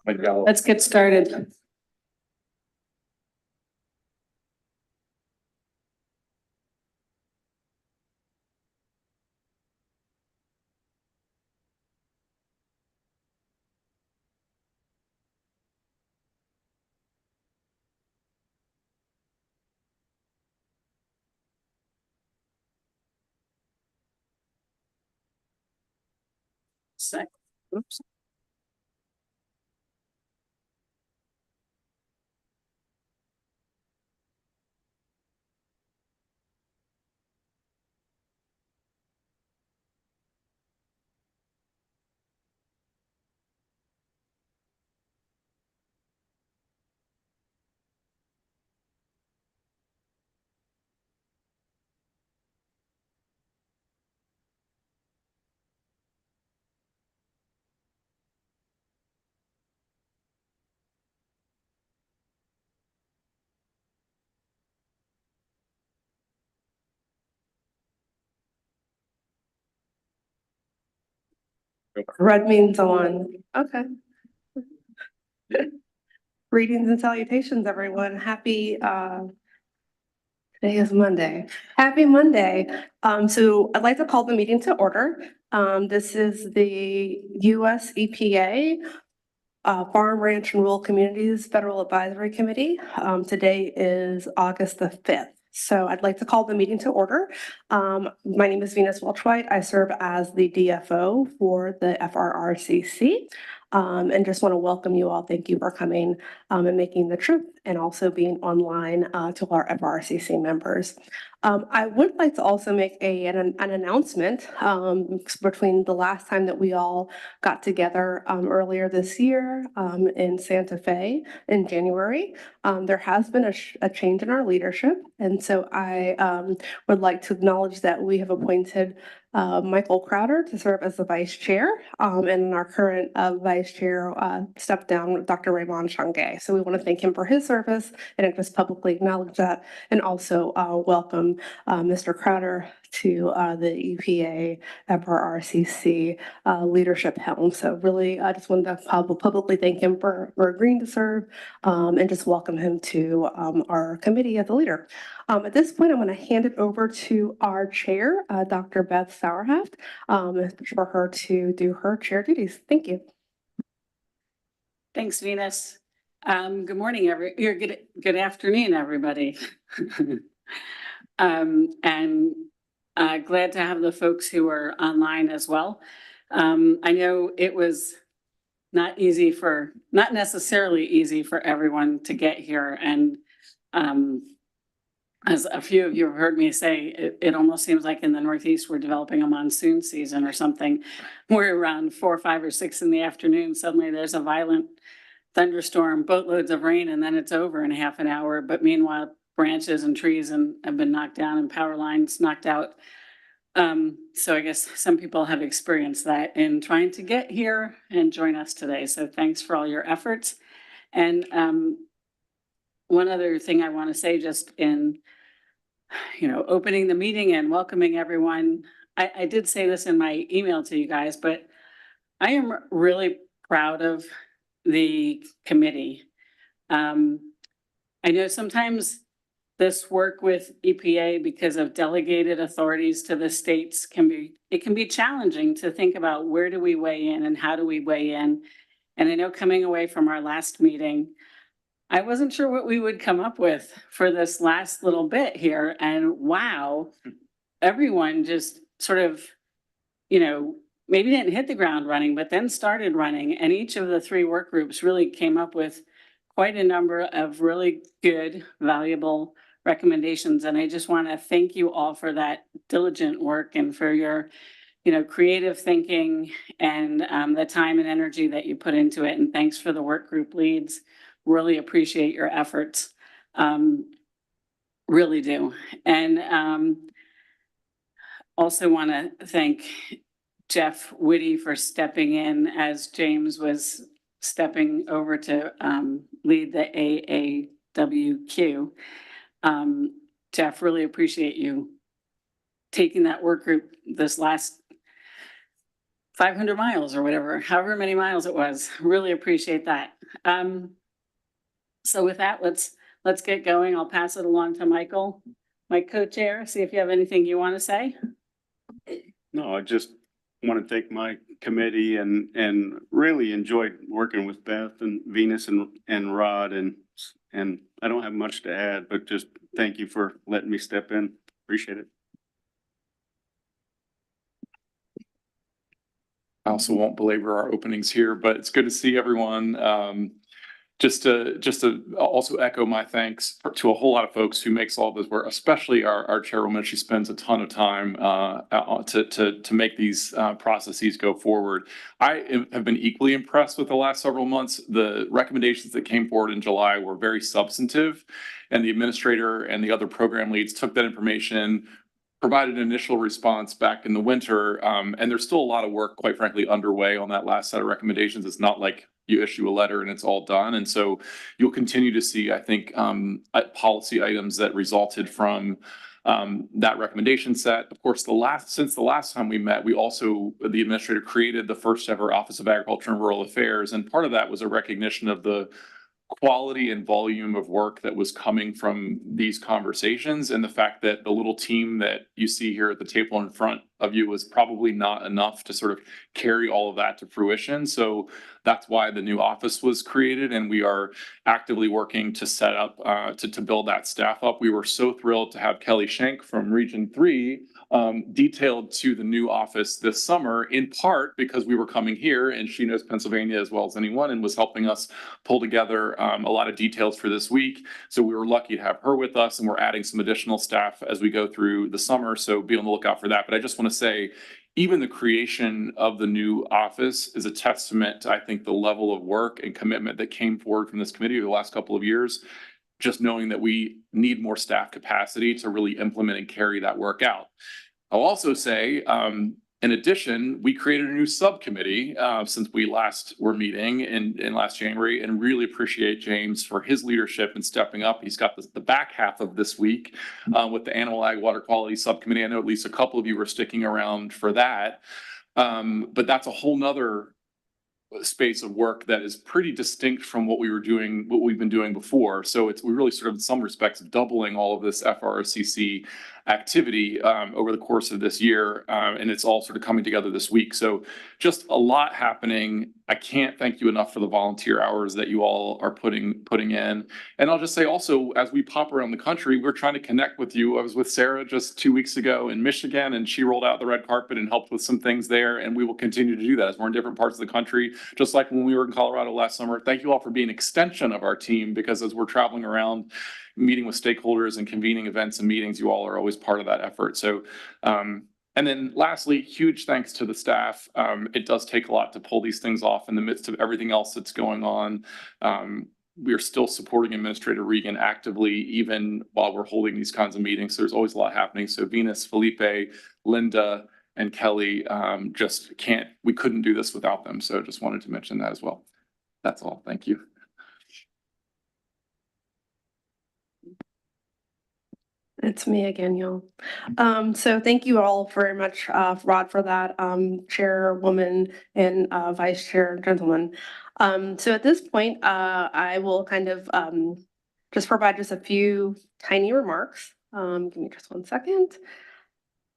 Let's get started. Oops. Red means on. Okay. Greetings and salutations, everyone. Happy, today is Monday. Happy Monday. So I'd like to call the meeting to order. This is the US EPA Farm, Ranch, and Rural Communities Federal Advisory Committee. Today is August the 5th. So I'd like to call the meeting to order. My name is Venus Welchwhite. I serve as the DFO for the FRRCC. And just want to welcome you all. Thank you for coming and making the trip and also being online to our FRRCC members. I would like to also make an announcement between the last time that we all got together earlier this year in Santa Fe in January. There has been a change in our leadership. And so I would like to acknowledge that we have appointed Michael Crowder to serve as the vice chair, and our current vice chair stepped down, Dr. Raymond Changay. So we want to thank him for his service and just publicly acknowledge that, and also welcome Mr. Crowder to the EPA FRRCC leadership helm. So really, I just wanted to publicly thank him for agreeing to serve and just welcome him to our committee as a leader. At this point, I'm going to hand it over to our chair, Dr. Beth Sauerhaft, for her to do her chair duties. Thank you. Thanks, Venus. Good morning, good afternoon, everybody. And glad to have the folks who are online as well. I know it was not necessarily easy for everyone to get here. And as a few of you have heard me say, it almost seems like in the Northeast, we're developing a monsoon season or something. We're around 4, 5, or 6 in the afternoon. Suddenly there's a violent thunderstorm, boatloads of rain, and then it's over in half an hour. But meanwhile, branches and trees have been knocked down and power lines knocked out. So I guess some people have experienced that in trying to get here and join us today. So thanks for all your efforts. And one other thing I want to say, just in opening the meeting and welcoming everyone, I did say this in my email to you guys, but I am really proud of the committee. I know sometimes this work with EPA, because of delegated authorities to the states, can be challenging to think about where do we weigh in and how do we weigh in. And I know coming away from our last meeting, I wasn't sure what we would come up with for this last little bit here. And wow, everyone just sort of, maybe didn't hit the ground running, but then started running. And each of the 3 work groups really came up with quite a number of really good, valuable recommendations. And I just want to thank you all for that diligent work and for your, creative thinking and the time and energy that you put into it. And thanks for the work group leads. Really appreciate your efforts. Really do. And also want to thank Jeff Whitty for stepping in as James was stepping over to lead the AAWQ. Jeff, really appreciate you taking that work group this last 500 miles or whatever, however many miles it was. Really appreciate that. So with that, let's get going. I'll pass it along to Michael, my co-chair, see if you have anything you want to say. No, I just want to thank my committee and really enjoyed working with Beth and Venus and Rod and I don't have much to add, but just thank you for letting me step in. Appreciate it. I also won't belabor our openings here, but it's good to see everyone. Just to also echo my thanks to a whole lot of folks who makes all this work, especially our chairwoman. She spends a ton of time to make these processes go forward. I have been equally impressed with the last several months. The recommendations that came forward in July were very substantive, and the administrator and the other program leads took that information, provided an initial response back in the winter, and there's still a lot of work, quite frankly, underway on that last set of recommendations. It's not like you issue a letter and it's all done. And so you'll continue to see, I think, policy items that resulted from that recommendation set. Of course, since the last time we met, the administrator created the first ever Office of Agriculture and Rural Affairs. And part of that was a recognition of the quality and volume of work that was coming from these conversations, and the fact that the little team that you see here at the table in front of you was probably not enough to sort of carry all of that to fruition. So that's why the new office was created, and we are actively working to set up to build that staff up. We were so thrilled to have Kelly Schenk from Region 3 detailed to the new office this summer, in part because we were coming here and she knows Pennsylvania as well as anyone and was helping us pull together a lot of details for this week. So we were lucky to have her with us, and we're adding some additional staff as we go through the summer. So be on the lookout for that. But I just want to say, even the creation of the new office is a testament to, I think, the level of work and commitment that came forward from this committee over the last couple of years. Just knowing that we need more staff capacity to really implement and carry that work out. I'll also say, in addition, we created a new subcommittee since we last were meeting in last January, and really appreciate James for his leadership and stepping up. He's got the back half of this week with the Animal Ag Water Quality Subcommittee. I know at least a couple of you were sticking around for that, but that's a whole nother space of work that is pretty distinct from what we've been doing before. So we're really sort of in some respects doubling all of this FRRCC activity over the course of this year, and it's all sort of coming together this week. So just a lot happening. I can't thank you enough for the volunteer hours that you all are putting in. And I'll just say also, as we pop around the country, we're trying to connect with you. I was with Sarah just 2 weeks ago in Michigan, and she rolled out the red carpet and helped with some things there. And we will continue to do that as we're in different parts of the country, just like when we were in Colorado last summer. Thank you all for being an extension of our team, because as we're traveling around, meeting with stakeholders and convening events and meetings, you all are always part of that effort. So, and then lastly, huge thanks to the staff. It does take a lot to pull these things off in the midst of everything else that's going on. We are still supporting Administrator Regan actively, even while we're holding these kinds of meetings. There's always a lot happening. So Venus, Felipe, Linda, and Kelly we couldn't do this without them. So just wanted to mention that as well. That's all. Thank you. It's me again, y'all. So thank you all very much, Rod, for that, chairwoman and vice chair, gentlemen. So at this point, I will kind of just provide just a few tiny remarks. Give me just 1 second.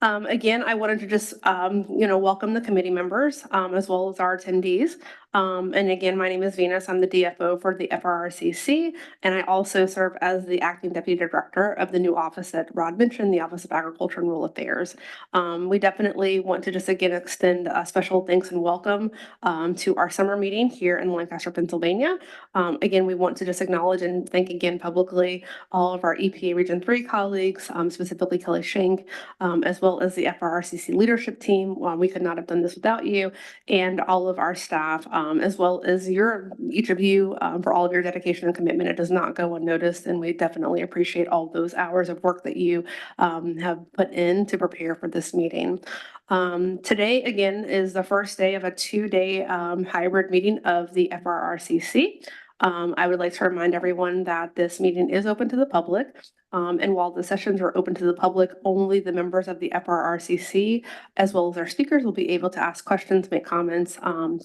Again, I wanted to just, welcome the committee members, as well as our attendees. And again, my name is Venus. I'm the DFO for the FRRCC, and I also serve as the acting deputy director of the new office that Rod mentioned, the Office of Agriculture and Rural Affairs. We definitely want to just again extend a special thanks and welcome to our summer meeting here in Lancaster, Pennsylvania. Again, we want to just acknowledge and thank again publicly all of our EPA Region 3 colleagues, specifically Kelly Schenk, as well as the FRRCC leadership team. We could not have done this without you, and all of our staff, as well as each of you, for all of your dedication and commitment. It does not go unnoticed, and we definitely appreciate all those hours of work that you have put in to prepare for this meeting. Today, again, is the first day of a 2-day hybrid meeting of the FRRCC. I would like to remind everyone that this meeting is open to the public. And while the sessions are open to the public, only the members of the FRRCC, as well as our speakers, will be able to ask questions, make comments,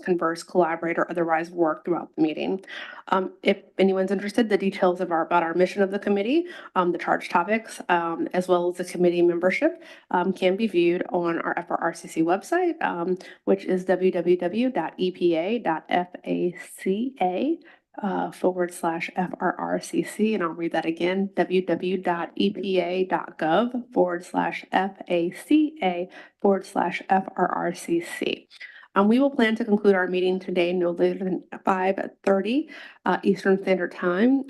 converse, collaborate, or otherwise work throughout the meeting. If anyone's interested, the details about our mission of the committee, the charge topics, as well as the committee membership, can be viewed on our FRRCC website, which is www.epa.faca/FRRCC. And I'll read that again, www.epa.gov/FACA/FRRCC. We will plan to conclude our meeting today no later than 5:30 Eastern Standard Time,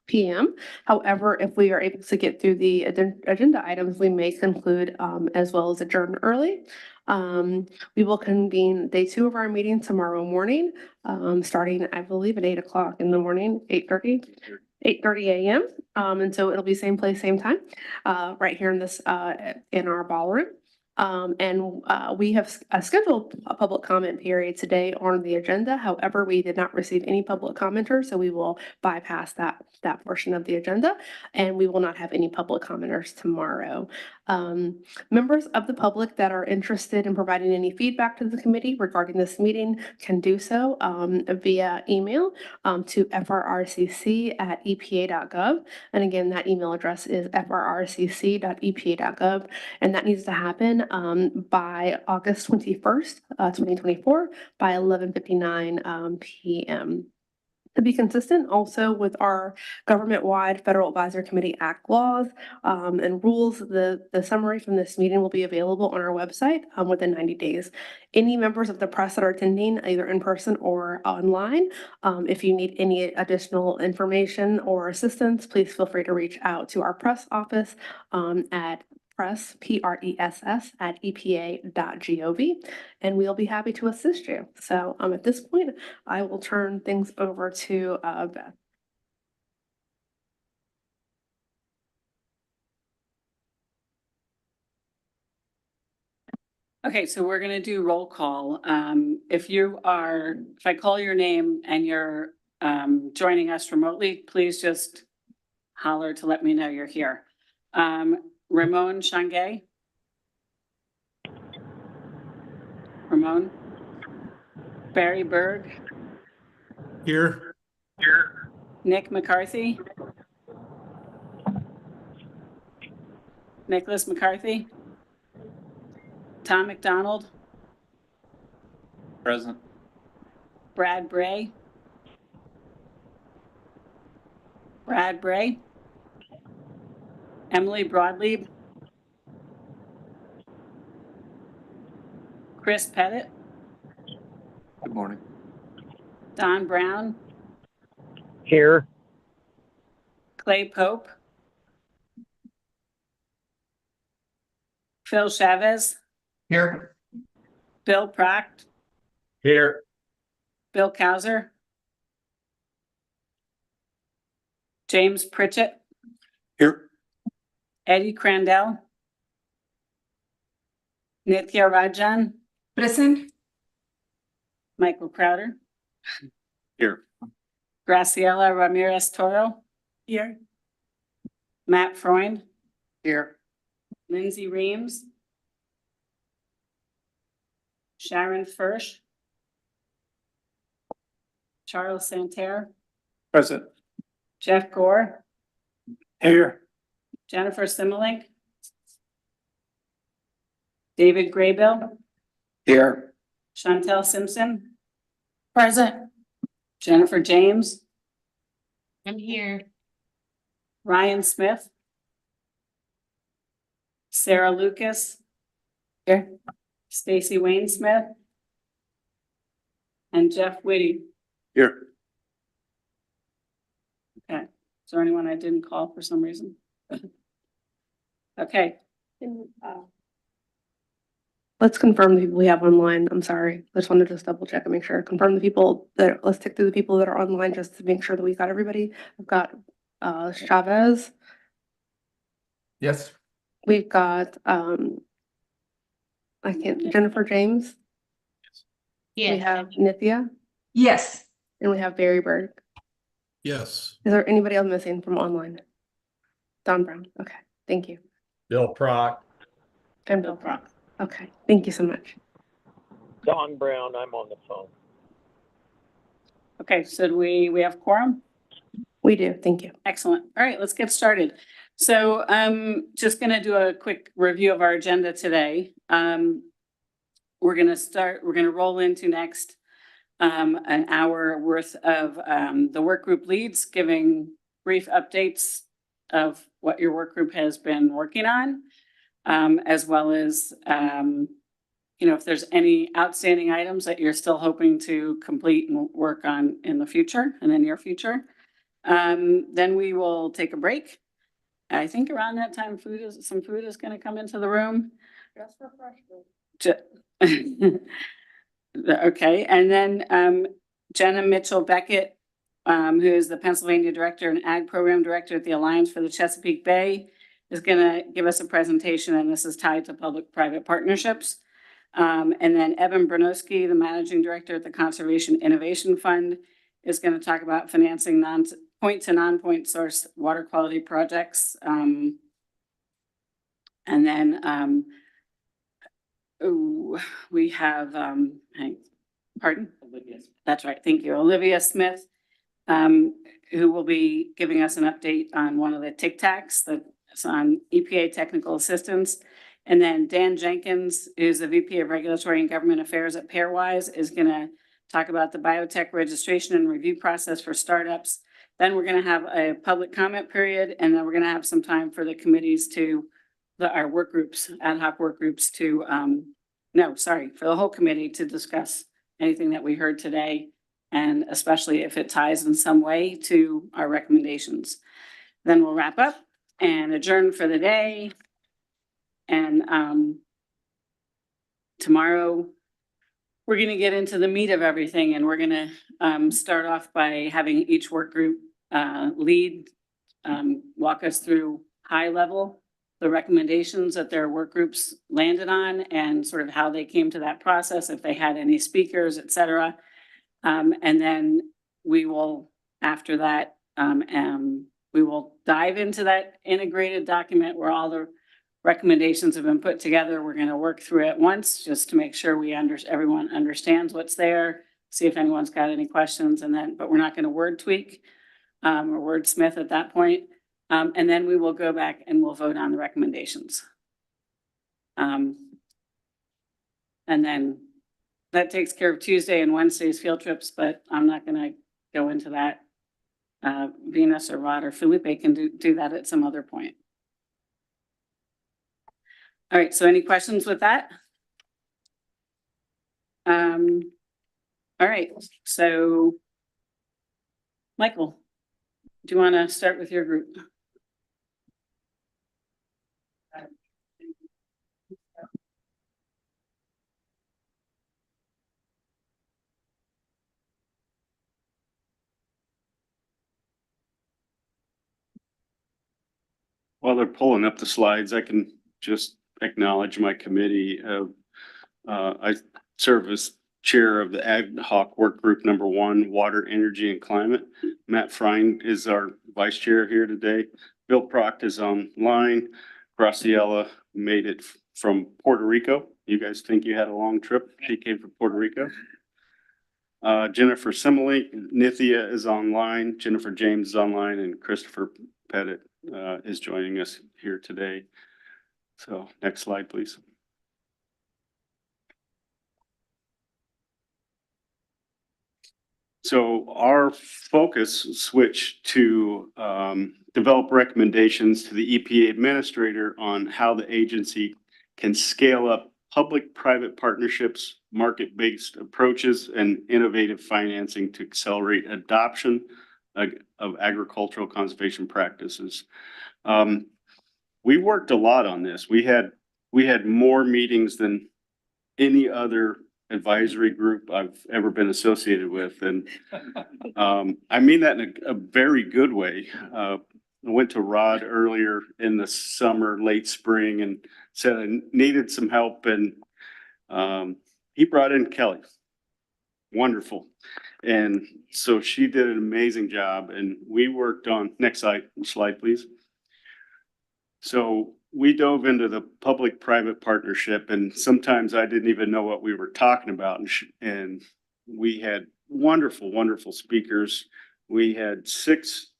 PM. However, if we are able to get through the agenda items, we may conclude as well as adjourn early. We will convene day 2 of our meeting tomorrow morning, starting, I believe, at 8 o'clock in the morning, 8:30 a.m. And so it'll be same place, same time, right here in this, in our ballroom. We have scheduled a public comment period today on the agenda. However, we did not receive any public commenters, so we will bypass that portion of the agenda, and we will not have any public commenters tomorrow. Members of the public that are interested in providing any feedback to the committee regarding this meeting can do so via email to frrcc@epa.gov. And again, that email address is frrcc.epa.gov, and that needs to happen by August 21st, 2024 by 11:59 PM. To be consistent also with our government-wide Federal Advisory Committee Act laws and rules, the summary from this meeting will be available on our website within 90 days. Any members of the press that are attending either in person or online, if you need any additional information or assistance, please feel free to reach out to our press office at press@epa.gov, and we'll be happy to assist you. So at this point, I will turn things over to Beth. Okay, so we're gonna do roll call. If I call your name and you're joining us remotely, please just holler to let me know you're here. Ramon Shangay. Ramon. Barry Berg. Here. Nick McCarthy. Nicholas McCarthy. Tom McDonald. Present. Brad Bray. Brad Bray. Emily Broadleib. Chris Pettit. Good morning. Don Brown. Here. Clay Pope. Phil Chavez. Here. Bill Pracht. Here. Bill Cowser. James Pritchett. Here. Eddie Crandell. Nithya Rajan. Present. Michael Crowder. Here. Graciela Ramirez Toro. Here. Matt Freund. Here. Lindsay Reams. Sharon Fursch. Charles Santerre. Present. Jeff Gore. Here. Jennifer Simmelink. David Graybill. Here. Chantel Simpson. Present. Jennifer James. I'm here. Ryan Smith. Sarah Lucas. Here. Stacy Wayne Smith. And Jeff Whitty. Here. Okay. Is there anyone I didn't call for some reason? Okay. Let's confirm the people we have online. I'm sorry. I just wanted to just double check and make sure. Confirm the people that, let's tick through the people that are online just to make sure that we got everybody. We've got Chavez. Yes. We've got Jennifer James. We have Nithya, Yes. and we have Barry Berg. Yes. Is there anybody else missing from online? Don Brown. Okay, thank you. Bill Prock. And Bill Brock. Okay, thank you so much. Don Brown, I'm on the phone. Okay, so do we have quorum? We do, thank you. Excellent. All right, let's get started. So I'm just gonna do a quick review of our agenda today. We're gonna roll into next an hour worth of the work group leads, giving brief updates of what your work group has been working on, as well as if there's any outstanding items that you're still hoping to complete and work on in the future, in the near future. Then we will take a break. I think around that time, some food is gonna come into the room. Okay, and then Jenna Mitchell Beckett, who is the Pennsylvania Director and Ag Program Director at the Alliance for the Chesapeake Bay, is gonna give us a presentation, and this is tied to public-private partnerships. And then Evan Bronowski, the Managing Director at the Conservation Innovation Fund, is gonna talk about financing point to non-point source water quality projects. And then we have, pardon? That's right, thank you. Olivia Smith, who will be giving us an update on one of the Tic Tacs that's on EPA technical assistance. And then Dan Jenkins, who's the VP of Regulatory and Government Affairs at Pairwise, is gonna talk about the biotech registration and review process for startups. Then we're gonna have a public comment period, and then we're gonna have some time for the committees our work groups, ad hoc work groups for the whole committee to discuss anything that we heard today, and especially if it ties in some way to our recommendations. Then we'll wrap up and adjourn for the day. And tomorrow, we're gonna get into the meat of everything, and we're gonna start off by having each work group lead, walk us through high level the recommendations that their work groups landed on and sort of how they came to that process, if they had any speakers, et cetera. And then we will, after that, we will dive into that integrated document where all the recommendations have been put together. We're going to work through it once just to make sure everyone understands what's there, see if anyone's got any questions, but we're not going to word tweak or wordsmith at that point. And then we will go back and we'll vote on the recommendations. And then that takes care of Tuesday and Wednesday's field trips, but I'm not gonna go into that. Venus or Rod or Felipe can do that at some other point. All right, so any questions with that? All right, so Michael, do you want to start with your group? While they're pulling up the slides, I can just acknowledge my committee. I serve as chair of the ad hoc work group number 1, water, energy, and climate. Matt Frein is our vice chair here today. Bill Proct is online. Graciela made it from Puerto Rico. You guys think you had a long trip? She came from Puerto Rico. Jennifer Simile, Nithya is online. Jennifer James is online, and Christopher Pettit is joining us here today. So next slide, please. So our focus switched to develop recommendations to the EPA administrator on how the agency can scale up public-private partnerships, market-based approaches, and innovative financing to accelerate adoption of agricultural conservation practices. We worked a lot on this. We had more meetings than any other advisory group I've ever been associated with. And I mean that in a very good way. I went to Rod earlier in the summer, late spring, and said I needed some help. And he brought in Kelly. Wonderful. And so she did an amazing job and we worked on, next slide, please. So we dove into the public-private partnership and sometimes I didn't even know what we were talking about. And we had wonderful, wonderful speakers. We had six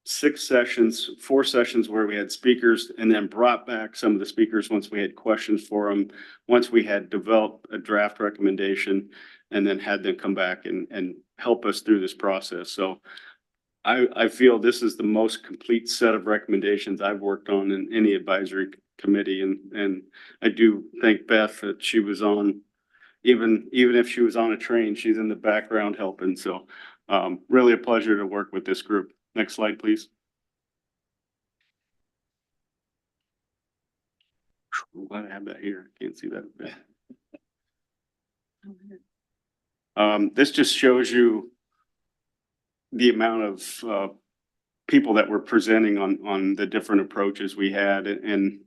sessions, 4 sessions where we had speakers and then brought back some of the speakers once we had questions for them, once we had developed a draft recommendation and then had them come back and help us through this process. So I feel this is the most complete set of recommendations I've worked on in any advisory committee. And I do thank Beth that she was on, even if she was on a train, she's in the background helping. So really a pleasure to work with this group. Next slide, please. I'm glad I have that here. Can't see that. This just shows you the amount of people that were presenting on the different approaches we had. And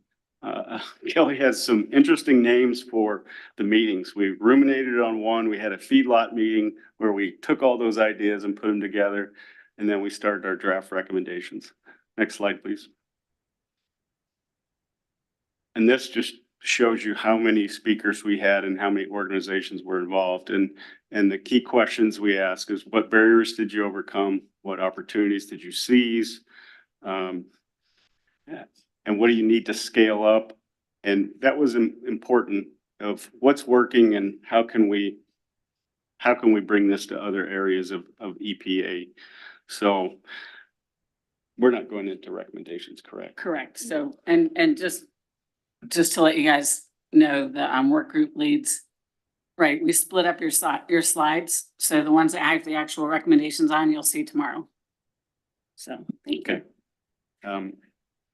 Kelly has some interesting names for the meetings. We ruminated on one. We had a feedlot meeting where we took all those ideas and put them together. And then we started our draft recommendations. Next slide, please. And this just shows you how many speakers we had and how many organizations were involved. And the key questions we ask is, what barriers did you overcome? What opportunities did you seize? And what do you need to scale up? And that was important of what's working and how can we bring this to other areas of EPA? So we're not going into recommendations, correct? Correct. So, and just to let you guys know, the work group leads, right, we split up your slides. So the ones that I have the actual recommendations on, you'll see tomorrow. So, thank you. Okay.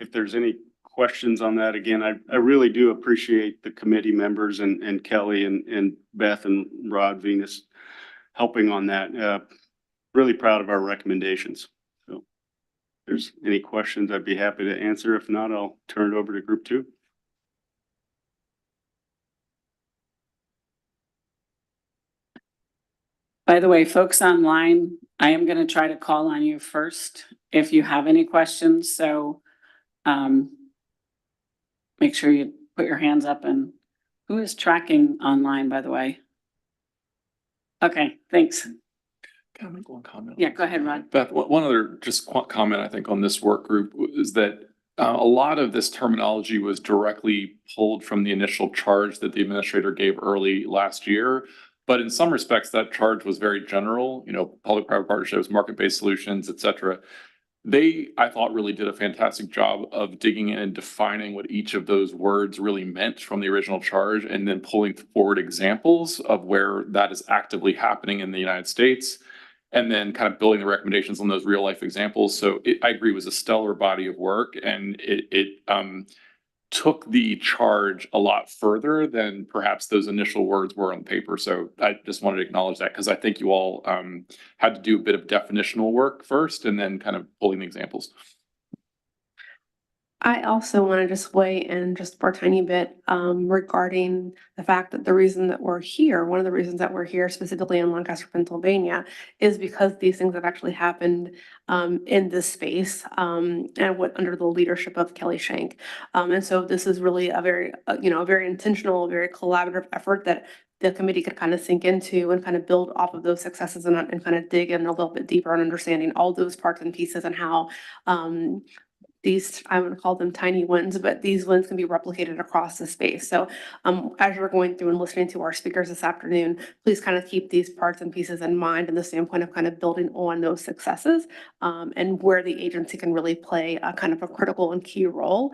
If there's any questions on that, again, I really do appreciate the committee members and Kelly and Beth and Rod Venus helping on that. Really proud of our recommendations. So if there's any questions, I'd be happy to answer. If not, I'll turn it over to group 2. By the way, folks online, I am going to try to call on you first if you have any questions. So make sure you put your hands up. And who is tracking online, by the way? Okay, thanks. Can I make one comment? Yeah, go ahead, Rod. Beth, one other just comment I think on this work group is that a lot of this terminology was directly pulled from the initial charge that the administrator gave early last year. But in some respects, that charge was very general, public-private partnerships, market-based solutions, et cetera. They, I thought, really did a fantastic job of digging in and defining what each of those words really meant from the original charge and then pulling forward examples of where that is actively happening in the United States and then kind of building the recommendations on those real life examples. So I agree, it was a stellar body of work and it took the charge a lot further than perhaps those initial words were on paper. So I just wanted to acknowledge that because I think you all had to do a bit of definitional work first and then kind of pulling the examples. I also want to just weigh in just for a tiny bit regarding the fact that the reason that we're here, one of the reasons that we're here specifically in Lancaster, Pennsylvania, is because these things have actually happened in this space and what under the leadership of Kelly Shank. And so this is really a very, a very intentional, very collaborative effort that the committee could kind of sink into and kind of build off of those successes and kind of dig in a little bit deeper on understanding all those parts and pieces and how these, I would call them tiny wins, but these wins can be replicated across the space. So as you're going through and listening to our speakers this afternoon, please kind of keep these parts and pieces in mind in the standpoint of kind of building on those successes and where the agency can really play a kind of a critical and key role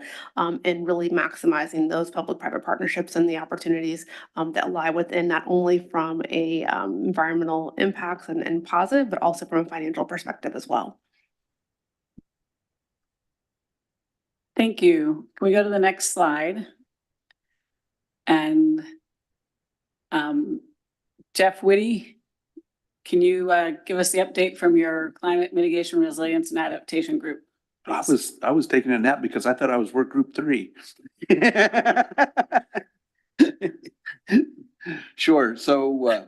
in really maximizing those public-private partnerships and the opportunities that lie within, not only from a environmental impacts and positive, but also from a financial perspective as well. Thank you. Can we go to the next slide? And Jeff Whitty, can you give us the update from your climate mitigation, resilience and adaptation group? I was taking a nap because I thought I was work group 3. Sure. So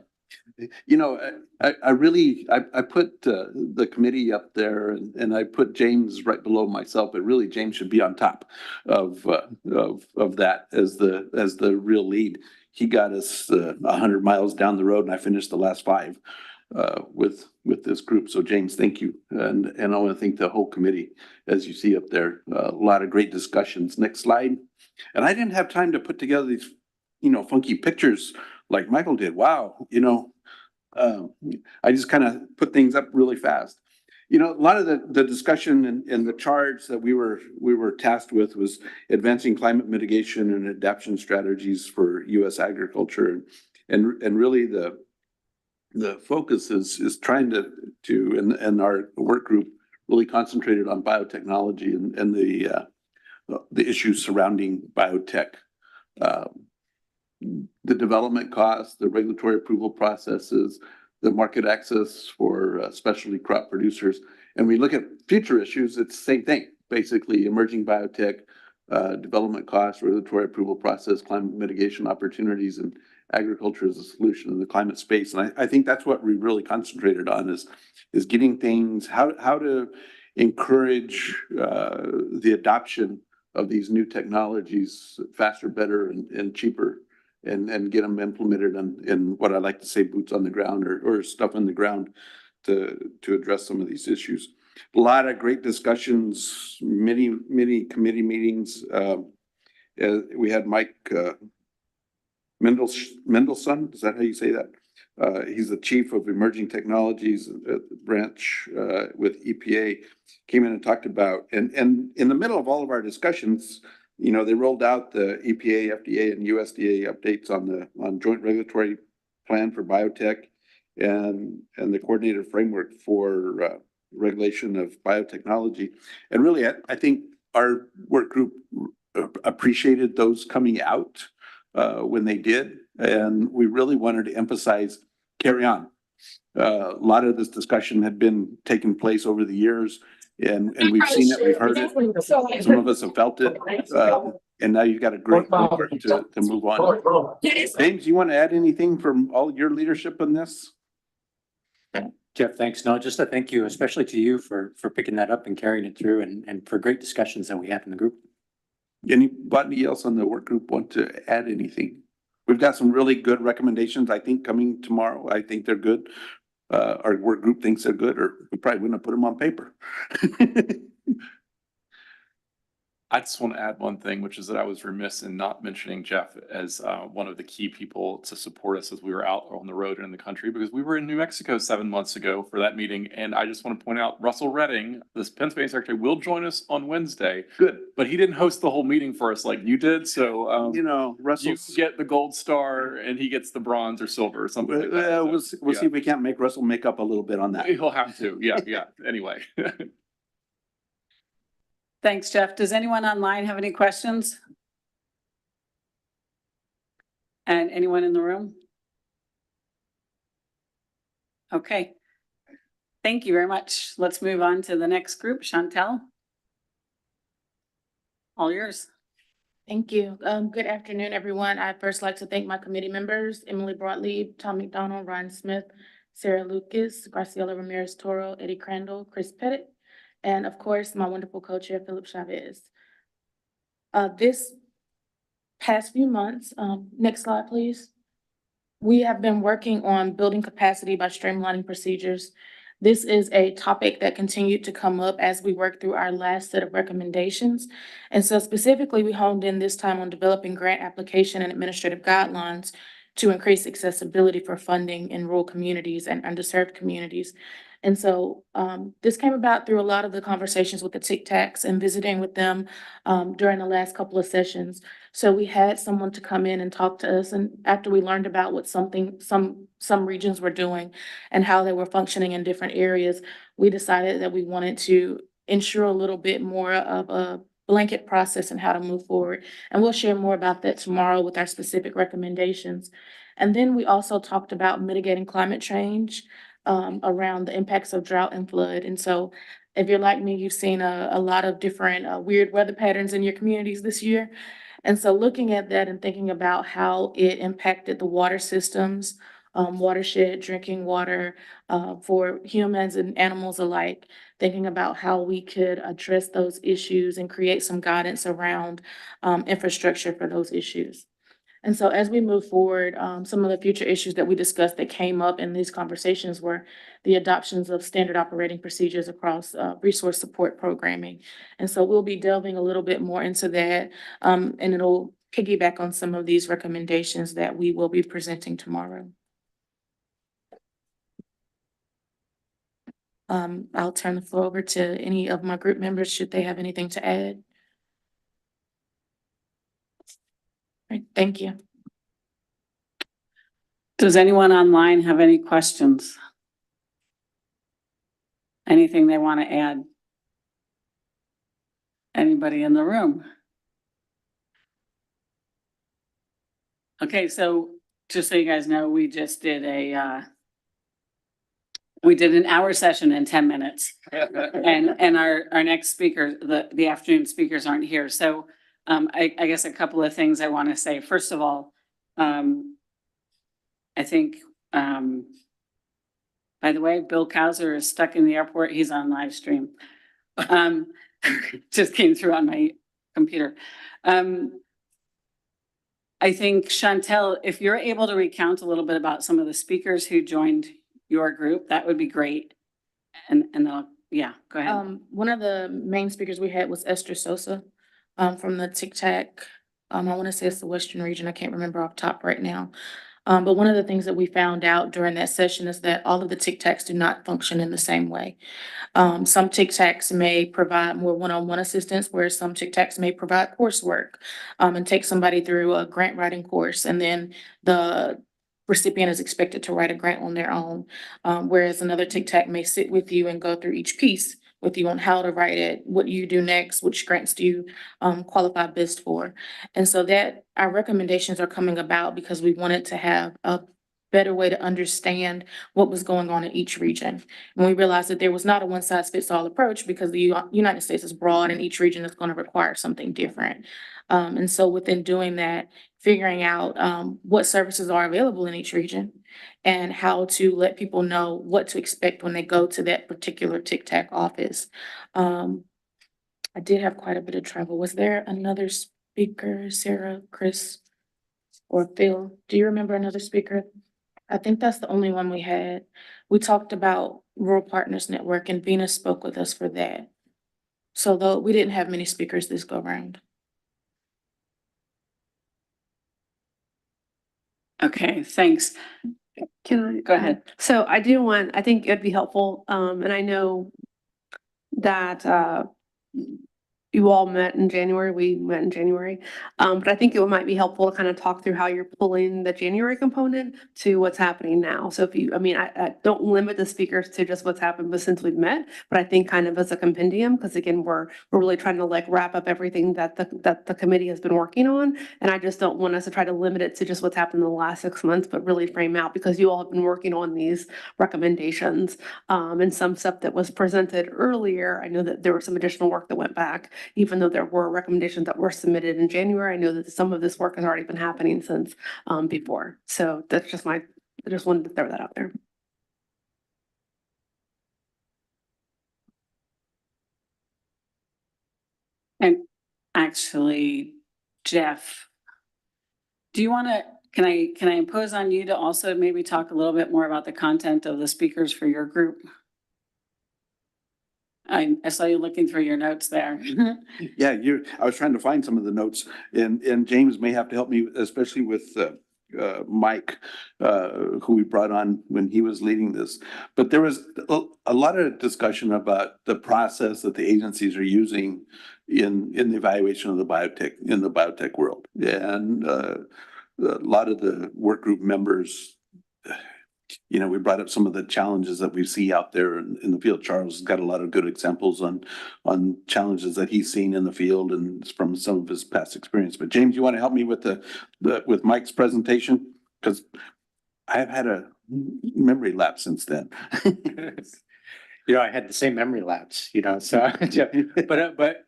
You know, I really, I put the committee up there and I put James right below myself, but really James should be on top of that as the real lead. He got us 100 miles down the road and I finished the last 5 with this group. So James, thank you. And I want to thank the whole committee, as you see up there, a lot of great discussions. Next slide. And I didn't have time to put together these, funky pictures like Michael did. Wow. I just kind of put things up really fast. A lot of the discussion and the charge that we were tasked with was advancing climate mitigation and adaptation strategies for U.S. agriculture. And really the focus is trying to and our work group really concentrated on biotechnology and the issues surrounding biotech. The development costs, the regulatory approval processes, the market access for specialty crop producers. And we look at future issues, it's the same thing, basically emerging biotech, development costs, regulatory approval process, climate mitigation opportunities, and agriculture as a solution in the climate space. And I think that's what we really concentrated on is getting things, how to encourage the adoption of these new technologies faster, better, and cheaper. And get them implemented in what I like to say boots on the ground or stuff on the ground to address some of these issues. A lot of great discussions, many committee meetings. We had Mike Mendelson, is that how you say that? He's the chief of emerging technologies at the branch with EPA, came in and talked about, and in the middle of all of our discussions, they rolled out the EPA, FDA, and USDA updates on joint regulatory plan for biotech and the coordinated framework for regulation of biotechnology. And really, I think our work group appreciated those coming out when they did. And we really wanted to emphasize carry on. A lot of this discussion had been taking place over the years. And we've seen it, we've heard it. Some of us have felt it. And now you've got a great framework to move on. James, you want to add anything from all your leadership in this? Jeff, thanks. No, just a thank you, especially to you for picking that up and carrying it through and for great discussions that we have in the group. Anybody else on the work group want to add anything? We've got some really good recommendations, I think, coming tomorrow. I think they're good. Our work group thinks they're good, or we probably wouldn't have put them on paper. I just want to add one thing, which is that I was remiss in not mentioning Jeff as one of the key people to support us as we were out on the road and in the country, because we were in New Mexico 7 months ago for that meeting. And I just want to point out Russell Redding, this Pennsylvania secretary, will join us on Wednesday. Good. But he didn't host the whole meeting for us like you did. So, Russell, you get the gold star and he gets the bronze or silver or something like that. So, we'll see if we can't make Russell make up a little bit on that. He'll have to. Yeah. Anyway. Thanks, Jeff. Does anyone online have any questions? And anyone in the room? Okay. Thank you very much. Let's move on to the next group. Chantel. All yours. Thank you. Good afternoon, everyone. I'd first like to thank my committee members, Emily Broadleaf, Tom McDonald, Ron Smith, Sarah Lucas, Graciela Ramirez Toro, Eddie Crandall, Chris Pettit, and of course, my wonderful co-chair, Philip Chavez. This past few months, next slide, please. We have been working on building capacity by streamlining procedures. This is a topic that continued to come up as we worked through our last set of recommendations. And so specifically, we honed in this time on developing grant application and administrative guidelines to increase accessibility for funding in rural communities and underserved communities. And so this came about through a lot of the conversations with the Tic Tacs and visiting with them during the last couple of sessions. So we had someone to come in and talk to us. And after we learned about what some regions were doing and how they were functioning in different areas, we decided that we wanted to ensure a little bit more of a blanket process and how to move forward. And we'll share more about that tomorrow with our specific recommendations. And then we also talked about mitigating climate change around the impacts of drought and flood. And so if you're like me, you've seen a lot of different weird weather patterns in your communities this year. And so looking at that and thinking about how it impacted the water systems watershed, drinking water, for humans and animals alike, thinking about how we could address those issues and create some guidance around, infrastructure for those issues. And so as we move forward, some of the future issues that we discussed that came up in these conversations were the adoptions of standard operating procedures across resource support programming. And so we'll be delving a little bit more into that, and it'll piggyback on some of these recommendations that we will be presenting tomorrow. I'll turn the floor over to any of my group members, should they have anything to add. All right, thank you. Does anyone online have any questions? Anything they want to add? Anybody in the room? Okay, so just so you guys know, we just did we did an hour session in 10 minutes. And our next speaker, the afternoon speakers aren't here. So I guess a couple of things I want to say. First of all, I think, by the way, Bill Kauser is stuck in the airport. He's on live stream. Just came through on my computer. I think, Chantel, if you're able to recount a little bit about some of the speakers who joined your group, that would be great. And yeah, go ahead. One of the main speakers we had was Esther Sosa, from the Tic Tac. I want to say it's the Western region. I can't remember off top right now. But one of the things that we found out during that session is that all of the Tic Tacs do not function in the same way. Some Tic Tacs may provide more one-on-one assistance, whereas some Tic Tacs may provide coursework, and take somebody through a grant writing course, and then the recipient is expected to write a grant on their own. Whereas another Tic Tac may sit with you and go through each piece with you on how to write it, what you do next, which grants do you qualify best for. And so that our recommendations are coming about because we wanted to have a better way to understand what was going on in each region. And we realized that there was not a one size fits all approach because the United States is broad and each region is going to require something different. And so within doing that, figuring out what services are available in each region and how to let people know what to expect when they go to that particular Tic Tac office. I did have quite a bit of trouble. Was there another speaker, Sarah, Chris, or Phil? Do you remember another speaker? I think that's the only one we had. We talked about Rural Partners Network and Venus spoke with us for that. So though we didn't have many speakers this go round. Okay, thanks. Can I? Go ahead. So I think it'd be helpful, and I know that, you all met in January, we met in January. But I think it might be helpful to kind of talk through how you're pulling the January component to what's happening now. So if you, I don't limit the speakers to just what's happened, but since we've met, but I think kind of as a compendium, because again, we're really trying to like wrap up everything that the committee has been working on. And I just don't want us to try to limit it to just what's happened in the last 6 months, but really frame out because you all have been working on these recommendations. And some stuff that was presented earlier, I know that there was some additional work that went back. Even though there were recommendations that were submitted in January, I know that some of this work has already been happening since before. So that's just I just wanted to throw that out there. And actually, Jeff, do you want to, can I impose on you to also maybe talk a little bit more about the content of the speakers for your group? I saw you looking through your notes there. Yeah, I was trying to find some of the notes and James may have to help me, especially with Mike, who we brought on when he was leading this. But there was a lot of discussion about the process that the agencies are using in the evaluation of the biotech world. And a lot of the work group members, we brought up some of the challenges that we see out there in the field. Charles has got a lot of good examples on challenges that he's seen in the field and from some of his past experience. But James, you want to help me with with Mike's presentation? Because I've had a memory lapse since then. I had the same memory lapse, so, but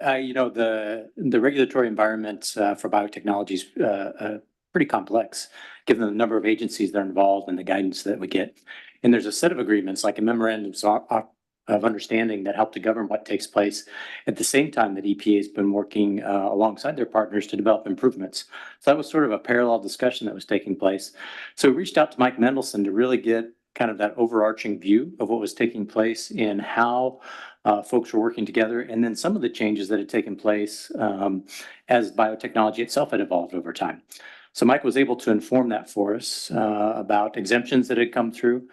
the regulatory environment for biotechnologies pretty complex, given the number of agencies that are involved and the guidance that we get. And there's a set of agreements, like a memorandums of understanding that help to govern what takes place at the same time that EPA has been working alongside their partners to develop improvements. So that was sort of a parallel discussion that was taking place. So we reached out to Mike Mendelson to really get kind of that overarching view of what was taking place and how folks were working together, and then some of the changes that had taken place as biotechnology itself had evolved over time. So Mike was able to inform that for us about exemptions that had come through,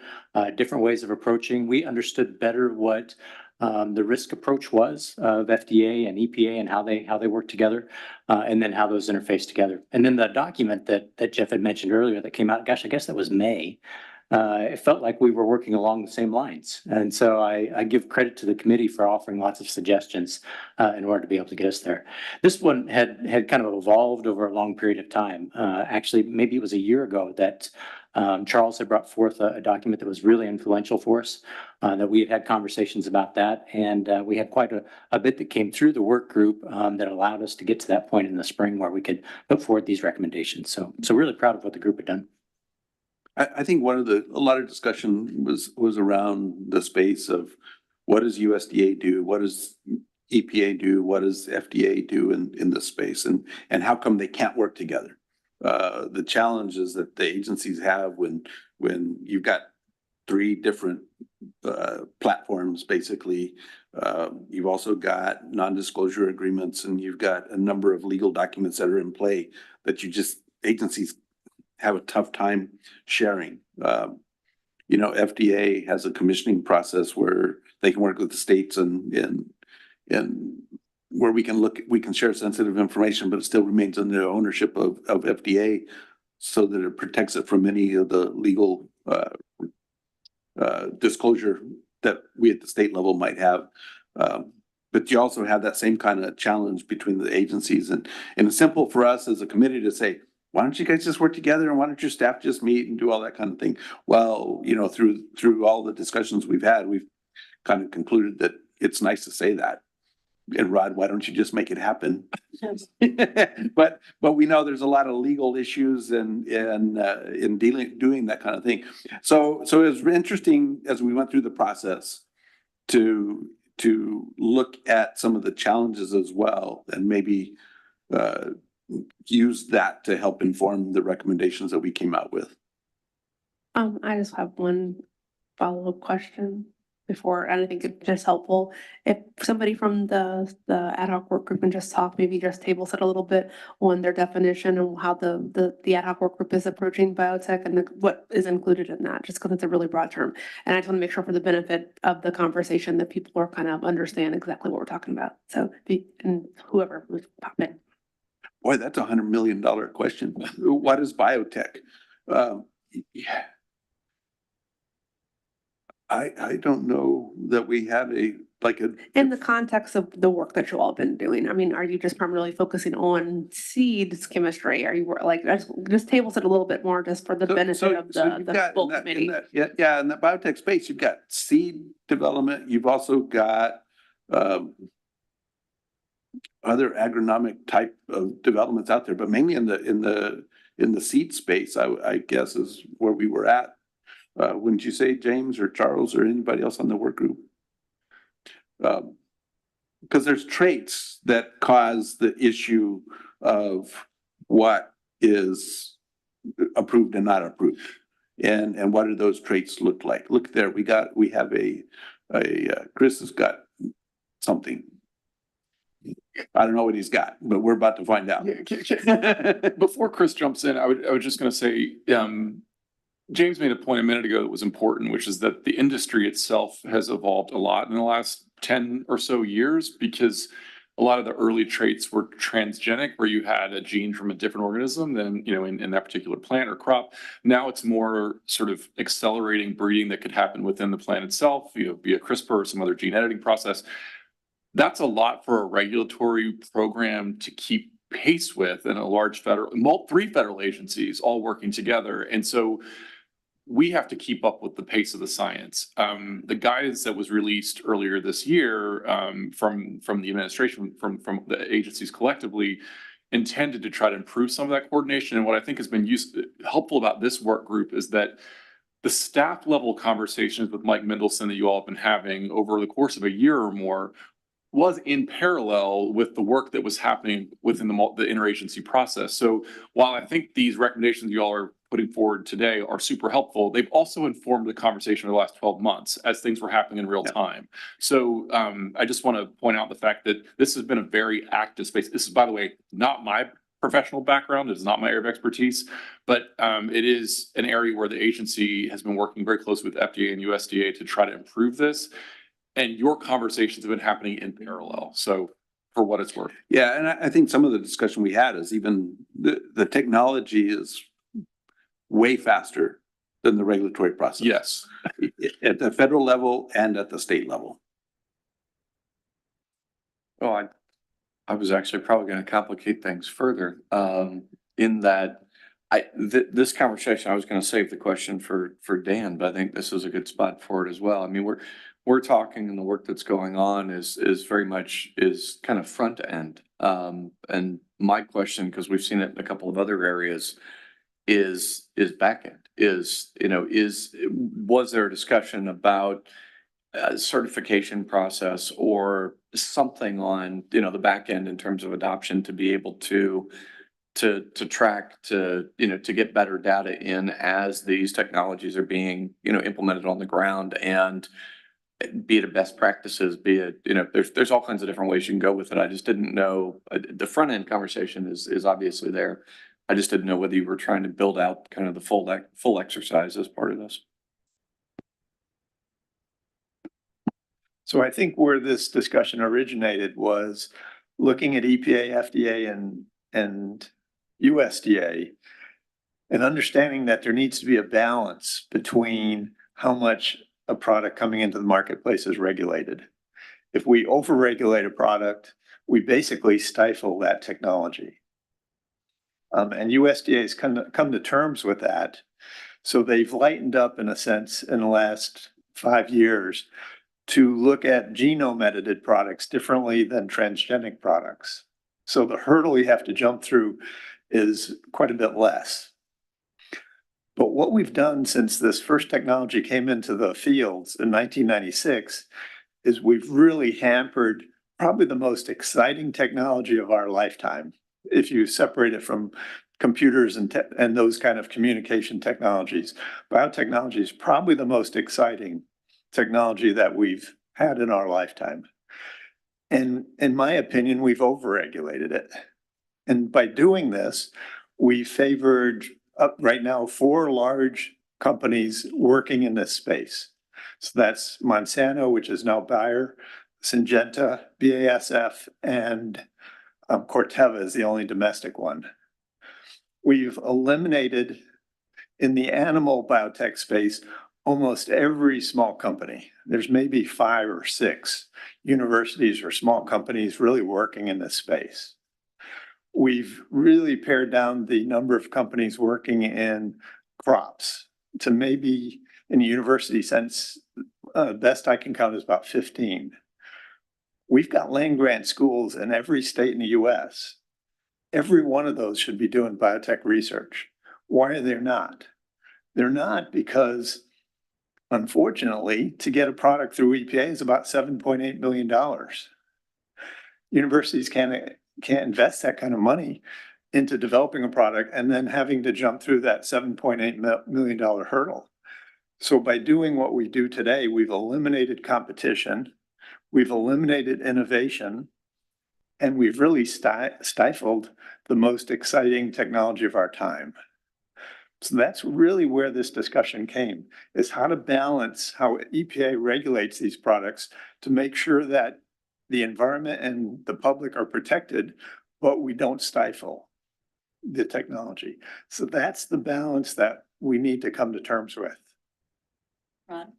different ways of approaching. We understood better what the risk approach was of FDA and EPA and how they work together, and then how those interface together. And then the document that Jeff had mentioned earlier that came out, gosh, I guess that was May. It felt like we were working along the same lines. And so I give credit to the committee for offering lots of suggestions in order to be able to get us there. This one had kind of evolved over a long period of time. Actually, maybe it was a year ago that Charles had brought forth a document that was really influential for us, that we had conversations about that. And we had quite a bit that came through the work group that allowed us to get to that point in the spring where we could put forward these recommendations. So really proud of what the group had done. I think a lot of discussion was around the space of what does USDA do? What does EPA do? What does FDA do in this space? And how come they can't work together? The challenges that the agencies have when you've got three different platforms, basically. You've also got non-disclosure agreements, and you've got a number of legal documents that are in play that agencies have a tough time sharing. FDA has a commissioning process where they can work with the states and where we can share sensitive information, but it still remains under the ownership of FDA so that it protects it from any of the legal disclosure that we at the state level might have. But you also have that same kind of challenge between the agencies, and it's simple for us as a committee to say, why don't you guys just work together and why don't your staff just meet and do all that kind of thing? Well, through all the discussions we've had, we've kind of concluded that it's nice to say that. And Rod, why don't you just make it happen? But we know there's a lot of legal issues in doing that kind of thing. So it was interesting as we went through the process to look at some of the challenges as well, and maybe use that to help inform the recommendations that we came out with. I just have one follow-up question before, and I think it's just helpful. If somebody from the ad hoc work group can just talk, maybe just table set a little bit on their definition and how the ad hoc work group is approaching biotech and what is included in that, just because it's a really broad term. And I just want to make sure for the benefit of the conversation that people are kind of understand exactly what we're talking about. So and whoever would pop in. Boy, that's $100 million question. What is biotech? Yeah. I don't know that we have in the context of the work that you all been doing. I mean, are you just primarily focusing on seeds chemistry? Are you like just tables it a little bit more just for the benefit of the full committee? in that biotech space, you've got seed development. You've also got other agronomic type of developments out there, but mainly in the seed space, I guess is where we were at. Wouldn't you say, James or Charles or anybody else on the work group? Because there's traits that cause the issue of what is approved and not approved, and what do those traits look like? Look there, we have a Chris has got something. I don't know what he's got, but we're about to find out. Before Chris jumps in, I was just going to say, James made a point a minute ago that was important, which is that the industry itself has evolved a lot in the last 10 or so years, because a lot of the early traits were transgenic, where you had a gene from a different organism than, in that particular plant or crop. Now it's more sort of accelerating breeding that could happen within the plant itself, via CRISPR or some other gene editing process. That's a lot for a regulatory program to keep pace with, and a large three federal agencies all working together. And so we have to keep up with the pace of the science. The guidance that was released earlier this year from the administration, from the agencies collectively, intended to try to improve some of that coordination. And what I think has been helpful about this work group is that the staff level conversations with Mike Mendelson that you all have been having over the course of a year or more was in parallel with the work that was happening within the interagency process. So while I think these recommendations you all are putting forward today are super helpful, they've also informed the conversation over the last 12 months as things were happening in real time. So I just want to point out the fact that this has been a very active space. This is, by the way, not my professional background. It is not my area of expertise, but it is an area where the agency has been working very closely with FDA and USDA to try to improve this. And your conversations have been happening in parallel. So for what it's worth. Yeah, and I think some of the discussion we had is even the technology is way faster than the regulatory process. Yes. At the federal level and at the state level. Oh, I was actually probably going to complicate things further, in that this conversation, I was going to save the question for Dan, but I think this is a good spot for it as well. I mean, we're talking, and the work that's going on is very much kind of front end. And my question, because we've seen it in a couple of other areas, is back end. Was there a discussion about a certification process or something on, the back end in terms of adoption to be able to track, to get better data in as these technologies are being, implemented on the ground, and be it a best practices, be it, there's all kinds of different ways you can go with it. I just didn't know, the front end conversation is obviously there. I just didn't know whether you were trying to build out kind of the full exercise as part of this. So I think where this discussion originated was looking at EPA, FDA, and USDA, and understanding that there needs to be a balance between how much a product coming into the marketplace is regulated. If we overregulate a product, we basically stifle that technology. And USDA has come to terms with that. So they've lightened up, in a sense, in the last 5 years to look at genome edited products differently than transgenic products. So the hurdle you have to jump through is quite a bit less. But what we've done since this first technology came into the fields in 1996 is we've really hampered probably the most exciting technology of our lifetime. If you separate it from computers and those kind of communication technologies, biotechnology is probably the most exciting technology that we've had in our lifetime. And in my opinion, we've overregulated it. And by doing this, we favored right now 4 large companies working in this space. So that's Monsanto, which is now Bayer, Syngenta, BASF, and Corteva is the only domestic one. We've eliminated, in the animal biotech space, almost every small company. There's maybe 5 or 6 universities or small companies really working in this space. We've really pared down the number of companies working in crops to maybe, in a university sense, best I can count is about 15. We've got land grant schools in every state in the US. Every one of those should be doing biotech research. Why are they not? They're not because, unfortunately, to get a product through EPA is about $7.8 million. Universities can't invest that kind of money into developing a product and then having to jump through that $7.8 million hurdle. So by doing what we do today, we've eliminated competition, we've eliminated innovation, and we've really stifled the most exciting technology of our time. So that's really where this discussion came, is how to balance how EPA regulates these products to make sure that the environment and the public are protected, but we don't stifle the technology. So that's the balance that we need to come to terms with. Ron?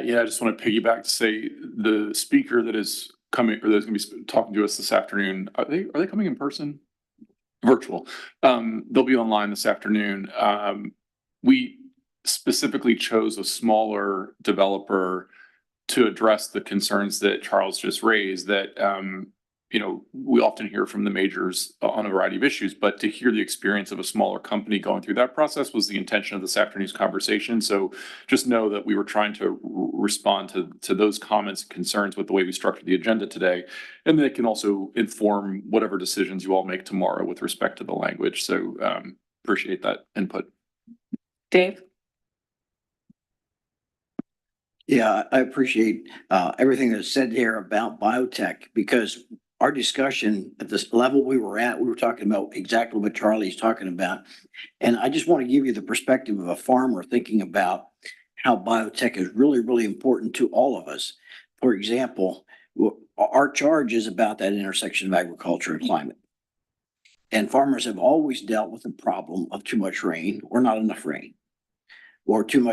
Yeah, I just want to piggyback to say the speaker that is coming, or that's going to be talking to us this afternoon, are they coming in person? Virtual. They'll be online this afternoon. We specifically chose a smaller developer to address the concerns that Charles just raised, that you know, we often hear from the majors on a variety of issues, but to hear the experience of a smaller company going through that process was the intention of this afternoon's conversation. So just know that we were trying to respond to those comments and concerns with the way we structured the agenda today. And they can also inform whatever decisions you all make tomorrow with respect to the language. So appreciate that input. Dave? Yeah, I appreciate everything that's said here about biotech, because our discussion at this level we were at, we were talking about exactly what Charlie's talking about. And I just want to give you the perspective of a farmer thinking about how biotech is really, really important to all of us. For example, our charge is about that intersection of agriculture and climate. And farmers have always dealt with the problem of too much rain or not enough rain, or too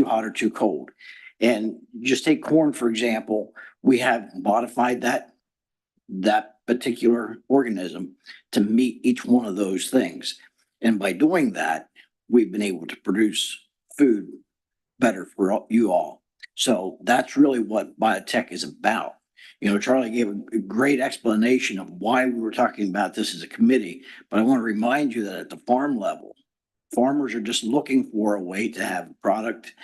hot or too cold. And just take corn, for example, we have modified that particular organism to meet each one of those things. And by doing that, we've been able to produce food better for you all. So that's really what biotech is about. You know, Charlie gave a great explanation of why we were talking about this as a committee, but I want to remind you that at the farm level, farmers are just looking for a way to have a product,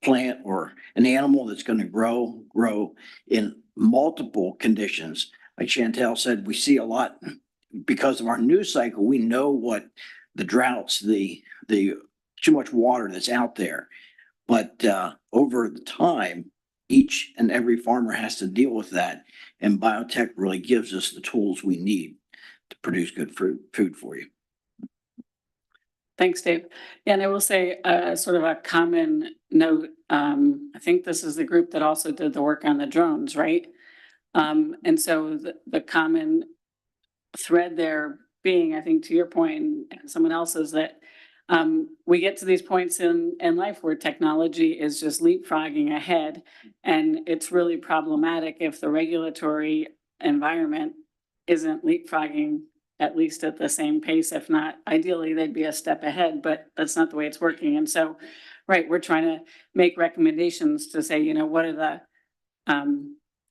plant or an animal that's going to grow in multiple conditions. Like Chantel said, we see a lot because of our news cycle. We know what the droughts, the too much water that's out there. But over the time, each and every farmer has to deal with that. And biotech really gives us the tools we need to produce good food for you. Thanks, Dave. Yeah, and I will say sort of a common note. I think this is the group that also did the work on the drones, right? And so the common thread there being, I think to your point and someone else's, that we get to these points in life where technology is just leapfrogging ahead. And it's really problematic if the regulatory environment isn't leapfrogging at least at the same pace. If not, ideally they'd be a step ahead, but that's not the way it's working. And so, right, we're trying to make recommendations to say, you know, what are the,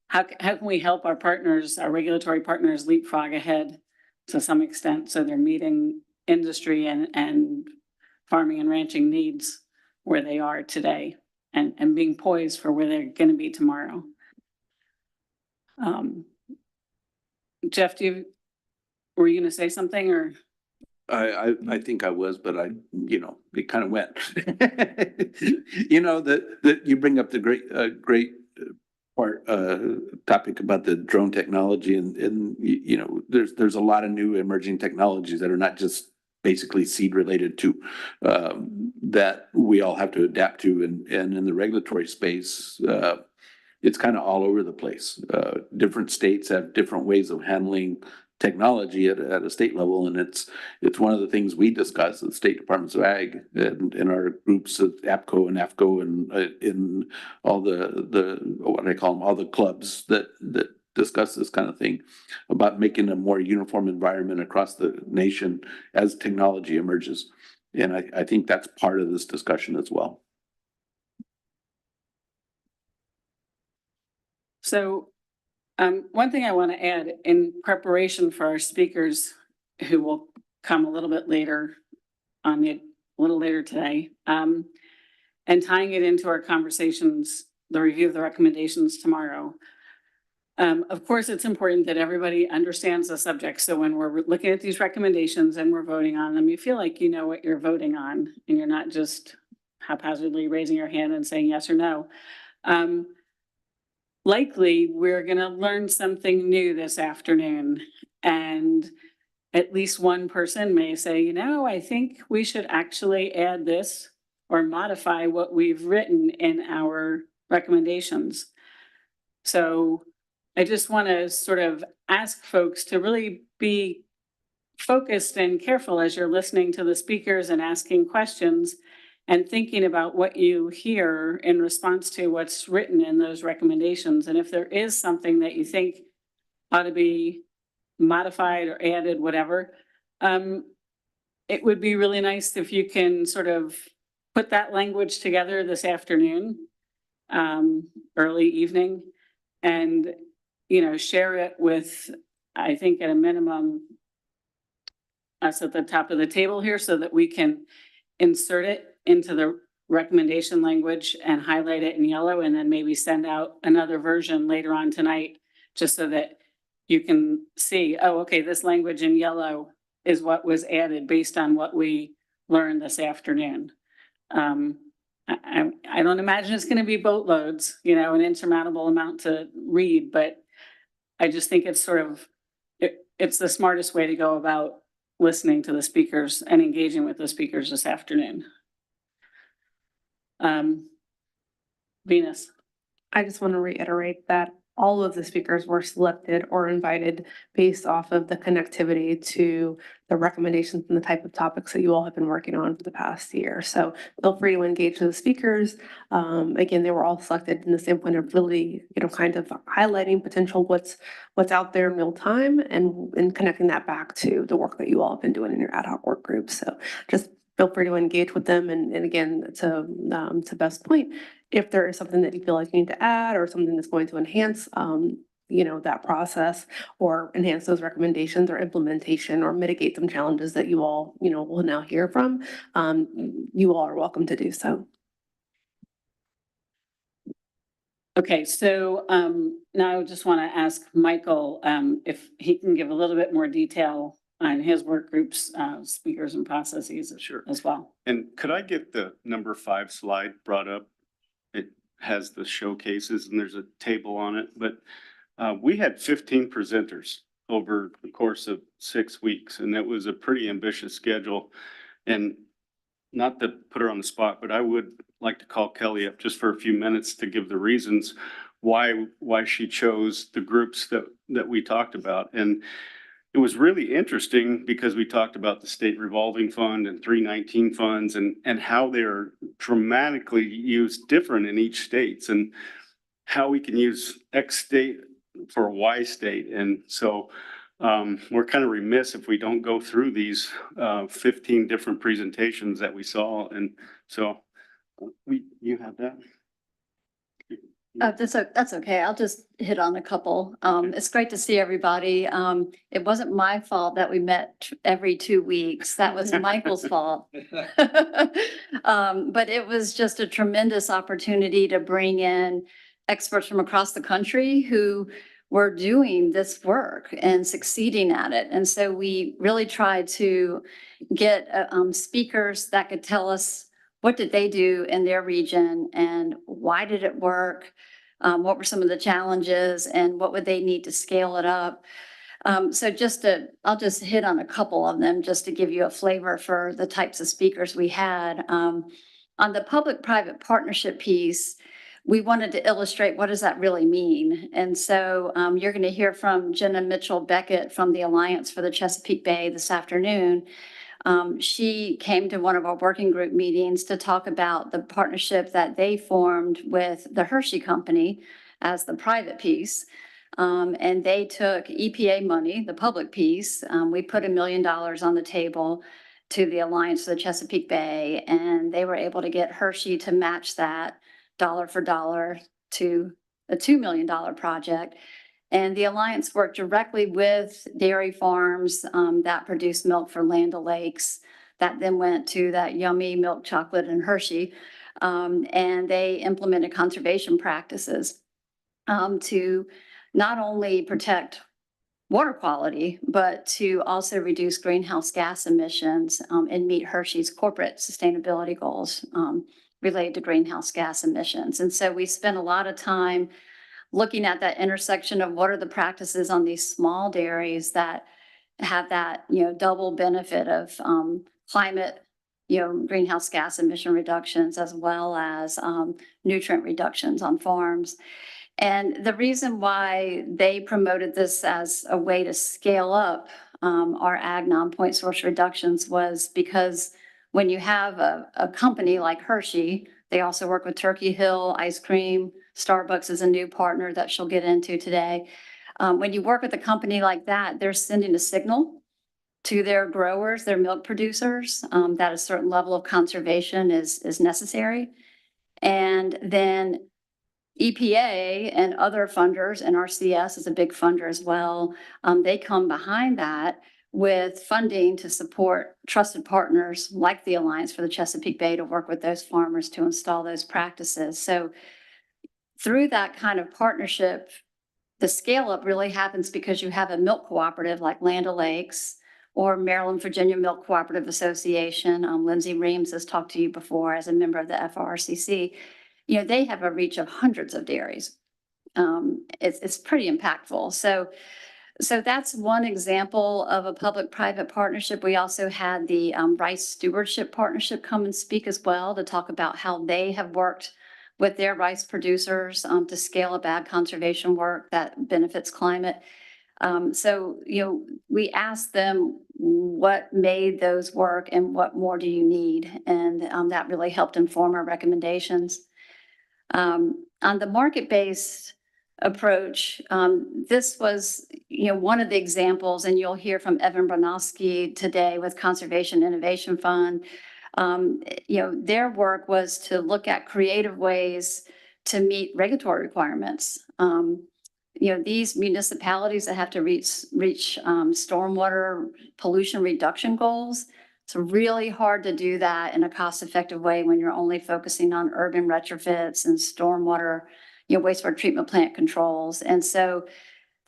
how can we help our partners, our regulatory partners leapfrog ahead to some extent so they're meeting industry and farming and ranching needs where they are today and being poised for where they're going to be tomorrow. Jeff, were you going to say something or? I think I was, but it kind of went. You know, that you bring up the great topic about the drone technology and you know, there's a lot of new emerging technologies that are not just basically seed related to that we all have to adapt to, and in the regulatory space, it's kind of all over the place. Different states have different ways of handling technology at a state level, and it's one of the things we discuss at the State Departments of Ag and in our groups of APCO and AFCO and in all the what I call them, all the clubs that discuss this kind of thing about making a more uniform environment across the nation as technology emerges. And I think that's part of this discussion as well. So one thing I want to add in preparation for our speakers who will come a little bit later today, and tying it into our conversations, the review of the recommendations tomorrow. Of course, it's important that everybody understands the subject. So when we're looking at these recommendations and we're voting on them, you feel like you know what you're voting on and you're not just haphazardly raising your hand and saying yes or no. Likely, we're going to learn something new this afternoon, and at least one person may say, you know, I think we should actually add this or modify what we've written in our recommendations. So I just want to sort of ask folks to really be focused and careful as you're listening to the speakers and asking questions and thinking about what you hear in response to what's written in those recommendations. And if there is something that you think ought to be modified or added, whatever, it would be really nice if you can sort of put that language together this afternoon, early evening, and share it with, I think at a minimum, us at the top of the table here so that we can insert it into the recommendation language and highlight it in yellow, and then maybe send out another version later on tonight, just so that you can see, oh, okay, this language in yellow is what was added based on what we learned this afternoon. I don't imagine it's going to be boatloads, an insurmountable amount to read, but I just think it's it's the smartest way to go about listening to the speakers and engaging with the speakers this afternoon. Venus. I just want to reiterate that all of the speakers were selected or invited based off of the connectivity to the recommendations and the type of topics that you all have been working on for the past year. So feel free to engage with the speakers. Again, they were all selected in the standpoint of really, kind of highlighting potential what's out there in real time and connecting that back to the work that you all have been doing in your ad hoc work groups. So just feel free to engage with them. And again, to Beth's point, if there is something that you feel like you need to add or something that's going to enhance, that process or enhance those recommendations or implementation or mitigate some challenges that you all, will now hear from, you all are welcome to do so. Okay, so now I just want to ask Michael if he can give a little bit more detail on his work groups, speakers and processes as well. And could I get the number 5 slide brought up? It has the showcases and there's a table on it, but we had 15 presenters over the course of 6 weeks, and it was a pretty ambitious schedule. And not to put her on the spot, but I would like to call Kelly up just for a few minutes to give the reasons why she chose the groups that we talked about. And it was really interesting because we talked about the state revolving fund and 319 funds and how they're dramatically used different in each states, and how we can use X state for Y state. And so we're kind of remiss if we don't go through these 15 different presentations that we saw. And so you have that? That's okay. I'll just hit on a couple. It's great to see everybody. It wasn't my fault that we met every 2 weeks. That was Michael's fault. But it was just a tremendous opportunity to bring in experts from across the country who were doing this work and succeeding at it. And so we really tried to get speakers that could tell us what did they do in their region and why did it work? What were some of the challenges and what would they need to scale it up? So I'll just hit on a couple of them just to give you a flavor for the types of speakers we had. On the public-private partnership piece, we wanted to illustrate what does that really mean? And so you're going to hear from Jenna Mitchell-Beckett from the Alliance for the Chesapeake Bay this afternoon. She came to one of our working group meetings to talk about the partnership that they formed with the Hershey Company as the private piece. And they took EPA money, the public piece. We put $1 million on the table to the Alliance for the Chesapeake Bay, and they were able to get Hershey to match that dollar for dollar to a $2 million project. And the Alliance worked directly with dairy farms that produce milk for Land O'Lakes that then went to that yummy milk chocolate and Hershey. And they implemented conservation practices to not only protect water quality, but to also reduce greenhouse gas emissions and meet Hershey's corporate sustainability goals related to greenhouse gas emissions. And so we spent a lot of time looking at that intersection of what are the practices on these small dairies that have that, double benefit of climate, greenhouse gas emission reductions, as well as nutrient reductions on farms. And the reason why they promoted this as a way to scale up our ag non-point source reductions was because when you have a company like Hershey, they also work with Turkey Hill Ice Cream. Starbucks is a new partner that she'll get into today. When you work with a company like that, they're sending a signal to their growers, their milk producers, that a certain level of conservation is necessary. And then EPA and other funders, and RCS is a big funder as well. They come behind that with funding to support trusted partners like the Alliance for the Chesapeake Bay to work with those farmers to install those practices. So through that kind of partnership, the scale up really happens because you have a milk cooperative like Land O'Lakes or Maryland, Virginia Milk Cooperative Association. Lindsay Reams has talked to you before as a member of the FRRCC. You know, they have a reach of hundreds of dairies. It's pretty impactful. So that's one example of a public-private partnership. We also had the Rice Stewardship Partnership come and speak as well to talk about how they have worked with their rice producers to scale up ag conservation work that benefits climate. So, you know, we asked them what made those work and what more do you need? And that really helped inform our recommendations. On the market-based approach, this was, you know, one of the examples, and you'll hear from Evan Bronowski today with Conservation Innovation Fund. You know, their work was to look at creative ways to meet regulatory requirements. You know, these municipalities that have to reach stormwater pollution reduction goals, it's really hard to do that in a cost-effective way when you're only focusing on urban retrofits and stormwater, you know, wastewater treatment plant controls. And so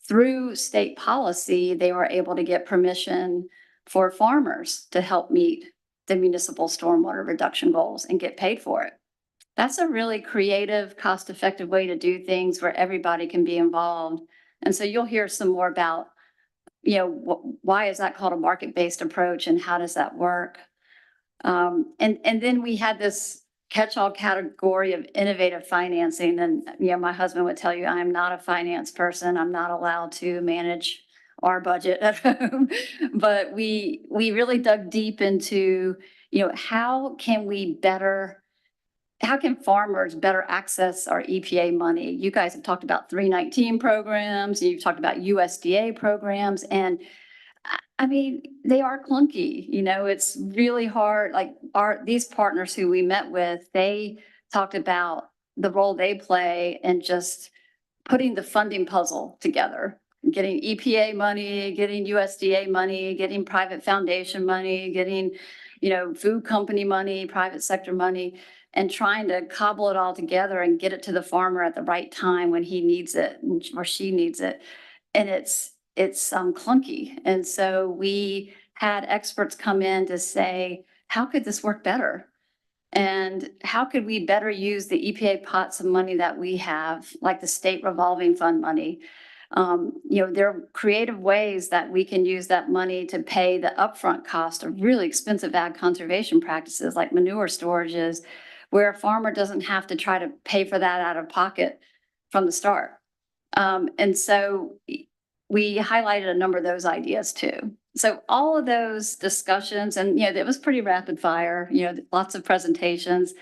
through state policy, they were able to get permission for farmers to help meet the municipal stormwater reduction goals and get paid for it. That's a really creative, cost-effective way to do things where everybody can be involved. And so you'll hear some more about, you know, why is that called a market-based approach and how does that work? And then we had this catch-all category of innovative financing. And, you know, my husband would tell you, I'm not a finance person. I'm not allowed to manage our budget at home. But we really dug deep into, you know, how can farmers better access our EPA money? You guys have talked about 319 programs, you've talked about USDA programs, and I mean, they are clunky. You know, it's really hard. Like these partners who we met with, they talked about the role they play in just putting the funding puzzle together, getting EPA money, getting USDA money, getting private foundation money, getting, you know, food company money, private sector money, and trying to cobble it all together and get it to the farmer at the right time when he needs it or she needs it. And it's clunky. And so we had experts come in to say, how could this work better? And how could we better use the EPA pots of money that we have, like the state revolving fund money? You know, there are creative ways that we can use that money to pay the upfront cost of really expensive ag conservation practices like manure storages, where a farmer doesn't have to try to pay for that out of pocket from the start. And so we highlighted a number of those ideas too. So all of those discussions, and, you know, it was pretty rapid fire, you know, lots of presentations.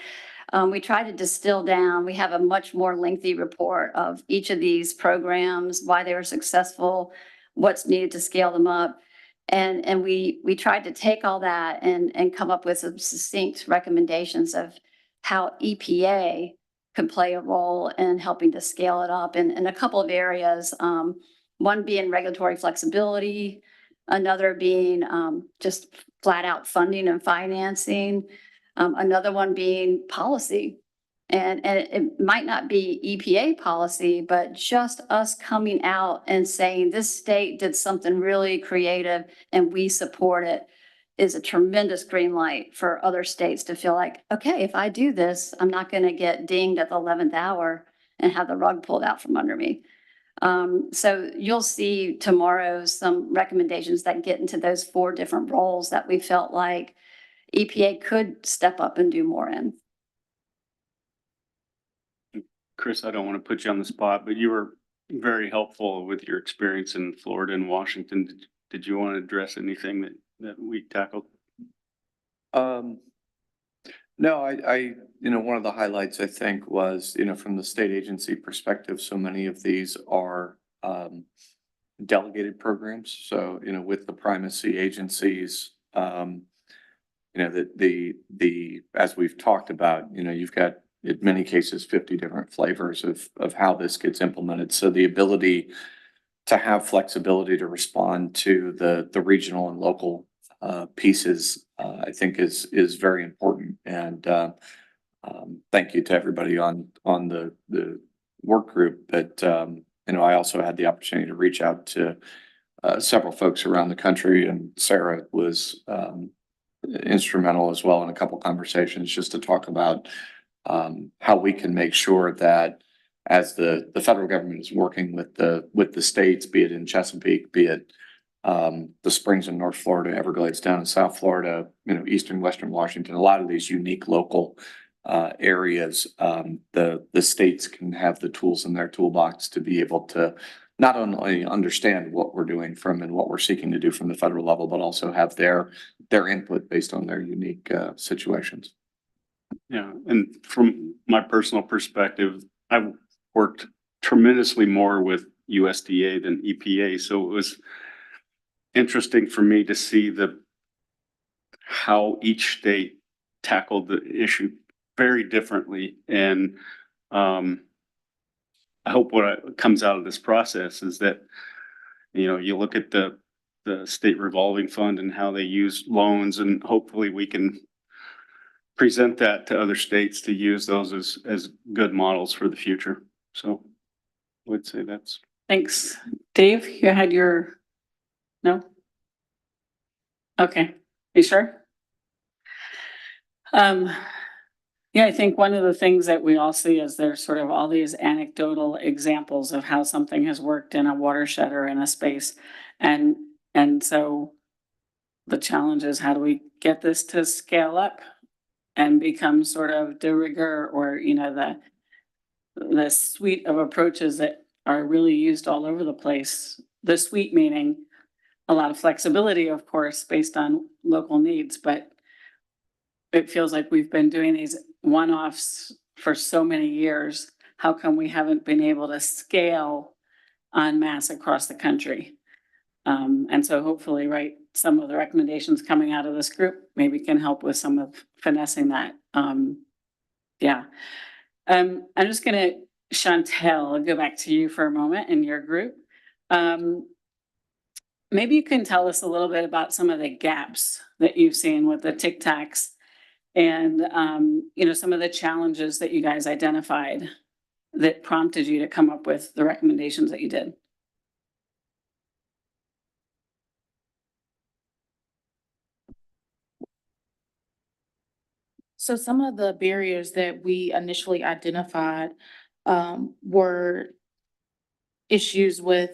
We try to distill down. We have a much more lengthy report of each of these programs, why they were successful, what's needed to scale them up. And we tried to take all that and come up with some succinct recommendations of how EPA could play a role in helping to scale it up in a couple of areas. One being regulatory flexibility, another being just flat out funding and financing, another one being policy. And it might not be EPA policy, but just us coming out and saying this state did something really creative and we support it is a tremendous green light for other states to feel like, okay, if I do this, I'm not going to get dinged at the 11th hour and have the rug pulled out from under me. So you'll see tomorrow some recommendations that get into those 4 different roles that we felt like EPA could step up and do more in. Chris, I don't want to put you on the spot, but you were very helpful with your experience in Florida and Washington. Did you want to address anything that we tackled? No, I, you know, one of the highlights I think was, you know, from the state agency perspective, so many of these are delegated programs. So, you know, with the primacy agencies, you know, the as we've talked about, you know, you've got in many cases, 50 different flavors of how this gets implemented. So the ability to have flexibility to respond to the regional and local pieces, I think is very important. And thank you to everybody on the work group. But I also had the opportunity to reach out to several folks around the country, and Sarah was instrumental as well in a couple conversations just to talk about how we can make sure that as the federal government is working with the states, be it in Chesapeake, be it the Springs in North Florida, Everglades down in South Florida, Eastern, Western Washington, a lot of these unique local areas, the states can have the tools in their toolbox to be able to not only understand what we're doing from and what we're seeking to do from the federal level, but also have their input based on their unique situations. Yeah, and from my personal perspective, I've worked tremendously more with USDA than EPA, so it was interesting for me to see how each state tackled the issue very differently. And I hope what comes out of this process is that, you look at the state revolving fund and how they use loans, and hopefully we can present that to other states to use those as good models for the future. So I would say that's. Thanks. Dave, you had no? Okay, you sure? Yeah, I think one of the things that we all see is there's sort of all these anecdotal examples of how something has worked in a watershed or in a space. And so the challenge is, how do we get this to scale up and become sort of de rigueur, or, the suite of approaches that are really used all over the place. The suite meaning a lot of flexibility, of course, based on local needs, but it feels like we've been doing these one-offs for so many years. How come we haven't been able to scale en masse across the country? And so hopefully, right, some of the recommendations coming out of this group maybe can help with some of finessing that. Yeah. I'm just gonna, Chantel, I'll go back to you for a moment in your group. Maybe you can tell us a little bit about some of the gaps that you've seen with the Tic Tacs, and some of the challenges that you guys identified that prompted you to come up with the recommendations that you did. So some of the barriers that we initially identified were issues with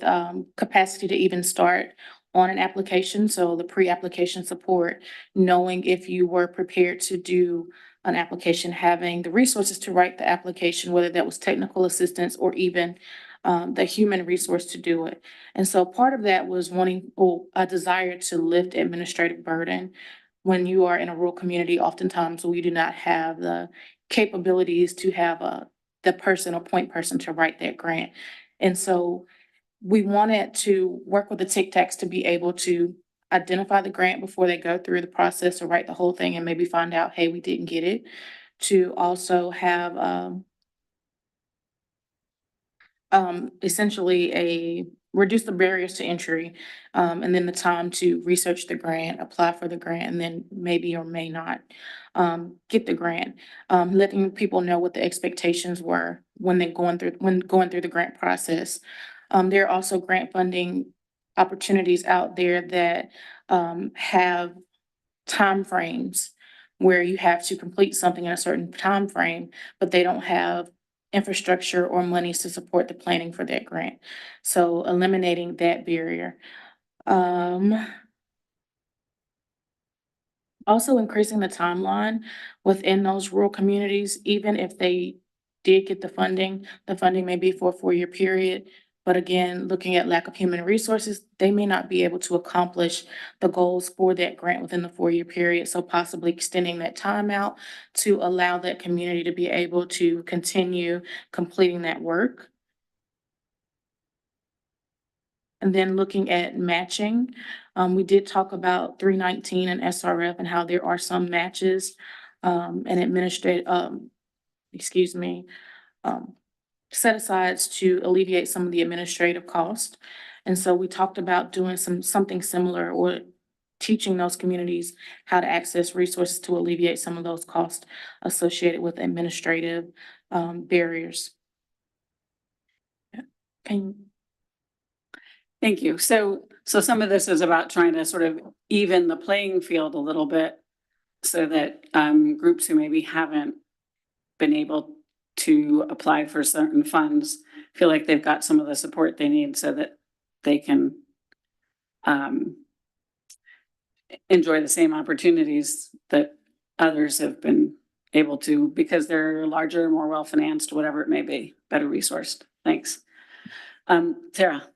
capacity to even start on an application. So the pre-application support, knowing if you were prepared to do an application, having the resources to write the application, whether that was technical assistance or even the human resource to do it. And so part of that was a desire to lift administrative burden. When you are in a rural community, oftentimes we do not have the capabilities to have the person or point person to write that grant. And so we wanted to work with the Tic Tacs to be able to identify the grant before they go through the process or write the whole thing and maybe find out, hey, we didn't get it. To also have essentially reduce the barriers to entry, and then the time to research the grant, apply for the grant, and then maybe or may not get the grant. Letting people know what the expectations were when going through the grant process. There are also grant funding opportunities out there that have timeframes where you have to complete something in a certain time frame, but they don't have infrastructure or monies to support the planning for that grant. So eliminating that barrier. Also increasing the timeline within those rural communities, even if they did get the funding may be for a 4-year period. But again, looking at lack of human resources, they may not be able to accomplish the goals for that grant within the 4-year period. So possibly extending that time out to allow that community to be able to continue completing that work. And then looking at matching, we did talk about 319 and SRF and how there are some matches and excuse me, set asides to alleviate some of the administrative cost. And so we talked about doing something similar or teaching those communities how to access resources to alleviate some of those costs associated with administrative barriers. Yeah. Thank you. So some of this is about trying to sort of even the playing field a little bit so that groups who maybe haven't been able to apply for certain funds feel like they've got some of the support they need so that they can enjoy the same opportunities that others have been able to because they're larger, more well-financed, whatever it may be, better resourced. Thanks. Tara.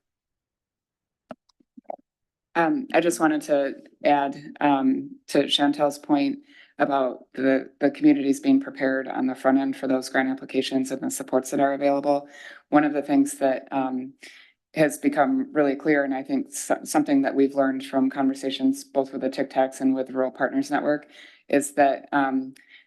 I just wanted to add to Chantel's point about the communities being prepared on the front end for those grant applications and the supports that are available. One of the things that has become really clear, and I think something that we've learned from conversations both with the Tic Tacs and with the Rural Partners Network, is that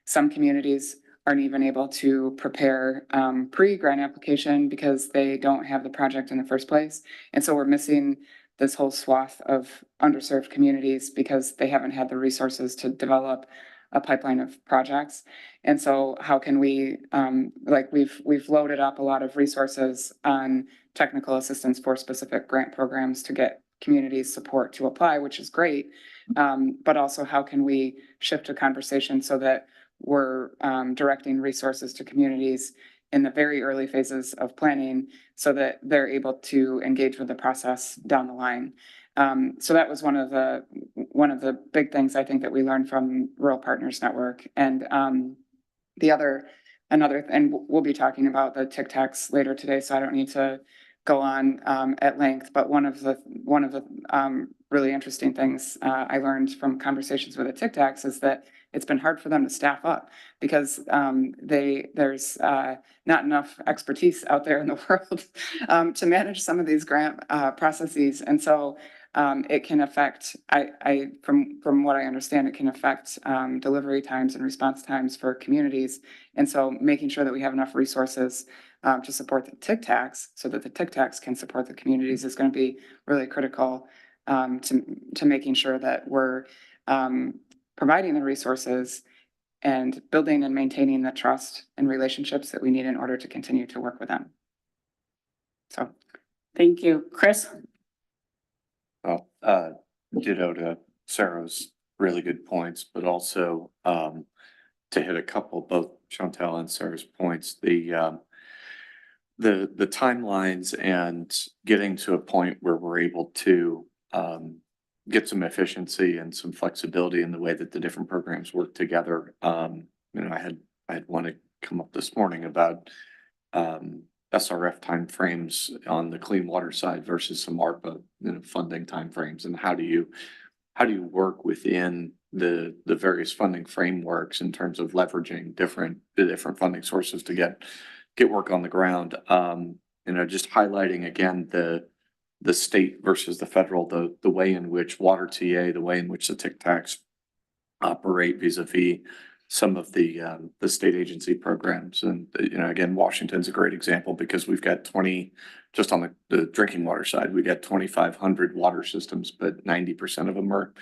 some communities aren't even able to prepare pre-grant application because they don't have the project in the first place. And so we're missing this whole swath of underserved communities because they haven't had the resources to develop a pipeline of projects. And so how can we, we've loaded up a lot of resources on technical assistance for specific grant programs to get communities support to apply, which is great. But also how can we shift a conversation so that we're directing resources to communities in the very early phases of planning so that they're able to engage with the process down the line. So that was one of the big things I think that we learned from Rural Partners Network. And and we'll be talking about the Tic Tacs later today, so I don't need to go on at length. But one of the really interesting things I learned from conversations with the Tic Tacs is that it's been hard for them to staff up because there's not enough expertise out there in the world to manage some of these grant processes. And so it can affect, from what I understand, it can affect delivery times and response times for communities. And so making sure that we have enough resources to support the Tic Tacs so that the Tic Tacs can support the communities is going to be really critical to making sure that we're providing the resources and building and maintaining the trust and relationships that we need in order to continue to work with them. So. Thank you. Chris? Well, ditto to Sarah's really good points, but also to hit a couple, both Chantel and Sarah's points, the timelines and getting to a point where we're able to get some efficiency and some flexibility in the way that the different programs work together. I had one to come up this morning about SRF timeframes on the clean water side versus some ARPA funding timeframes, and how do you work within the various funding frameworks in terms of leveraging the different funding sources to get work on the ground. Just highlighting again the state versus the federal, the way in which water TA, the way in which the Tic Tacs operate vis-a-vis some of the state agency programs. And, again, Washington's a great example because we've got just on the drinking water side, we got 2,500 water systems, but 90% of them are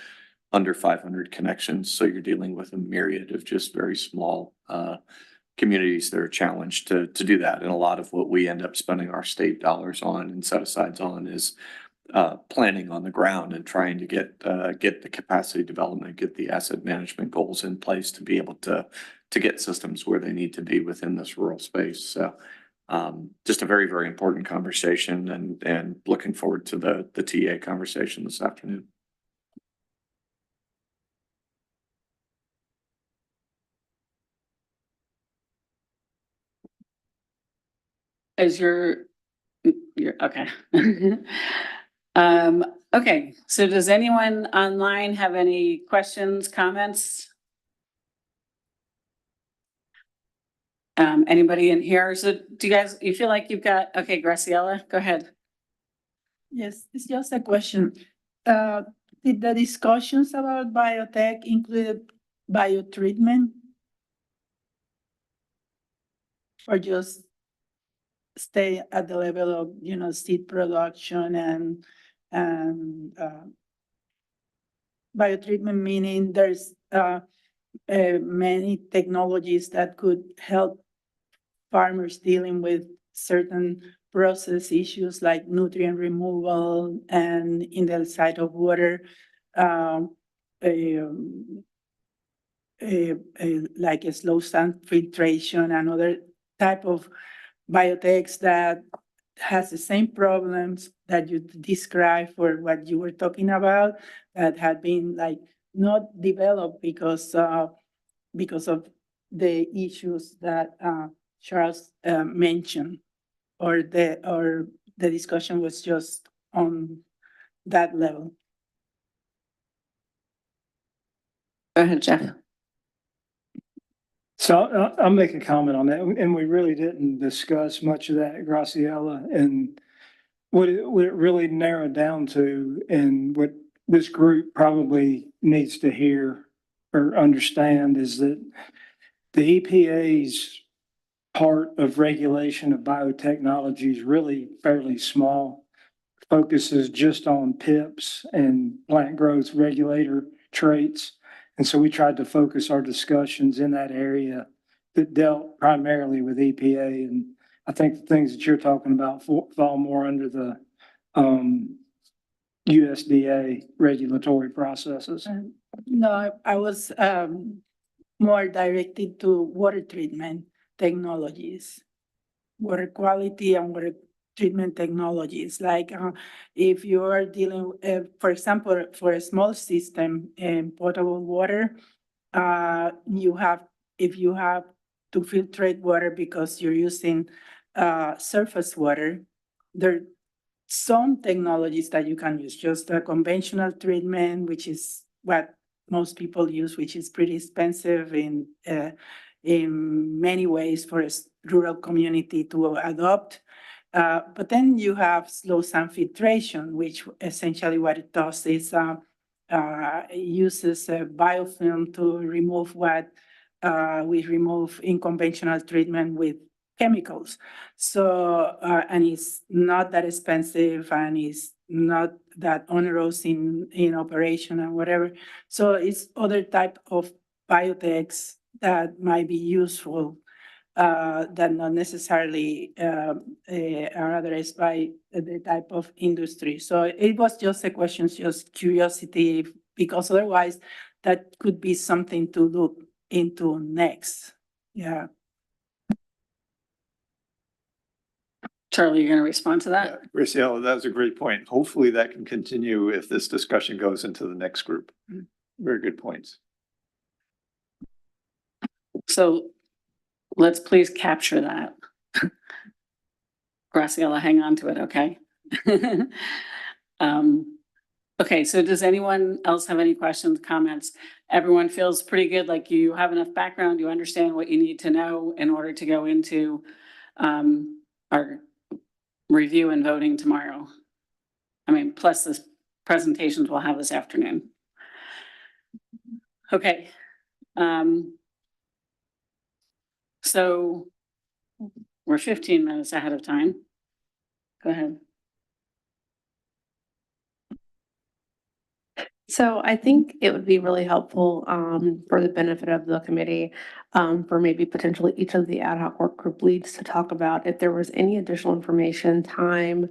under 500 connections. So you're dealing with a myriad of just very small communities that are challenged to do that. And a lot of what we end up spending our state dollars on and set asides on is planning on the ground and trying to get the capacity development, get the asset management goals in place to be able to get systems where they need to be within this rural space. So just a very, very important conversation, and looking forward to the TA conversation this afternoon. You're okay. Okay, so does anyone online have any questions, comments? Anybody in here? So do you feel like you've got, okay, Graciela, go ahead. Yes, it's just a question. Did the discussions about biotech include biotreatment? or just stay at the level of, seed production and biotreatment, meaning there's many technologies that could help farmers dealing with certain process issues like nutrient removal and in the side of water, um, like a slow sand filtration and other type of biotechs that has the same problems that you described for what you were talking about, that had been like not developed because of the issues that Charles mentioned, or the discussion was just on that level. Go ahead, Jeff. So I'll make a comment on that, and we really didn't discuss much of that, Graciela, and what it really narrowed down to, and what this group probably needs to hear or understand, is that the EPA's part of regulation of biotechnology is really fairly small, focuses just on PIPs and plant growth regulator traits. And so we tried to focus our discussions in that area that dealt primarily with EPA. And I think the things that you're talking about fall more under the USDA regulatory processes. No, I was more directed to water treatment technologies, water quality and water treatment technologies. Like if you are dealing, for example, for a small system in potable water, if you have to filtrate water because you're using surface water, there are some technologies that you can use, just a conventional treatment, which is what most people use, which is pretty expensive in many ways for a rural community to adopt. But then you have slow sand filtration, which essentially what it does is uses a biofilm to remove what we remove in conventional treatment with chemicals. So, and it's not that expensive, and it's not that onerous in operation and whatever. So it's other type of biotechs that might be useful, that not necessarily are addressed by the type of industry. So it was just a question, just curiosity, because otherwise that could be something to look into next. Yeah. Charlie, you're going to respond to that? Graciela, that was a great point. Hopefully that can continue if this discussion goes into the next group. Very good points. So let's please capture that. Graciela, hang on to it, okay? Okay, so does anyone else have any questions, comments? Everyone feels pretty good, like you have enough background, you understand what you need to know in order to go into our review and voting tomorrow. I mean, plus this presentations we'll have this afternoon. Okay. So we're 15 minutes ahead of time. Go ahead. So I think it would be really helpful for the benefit of the committee, for maybe potentially each of the ad hoc work group leads to talk about if there was any additional information, time,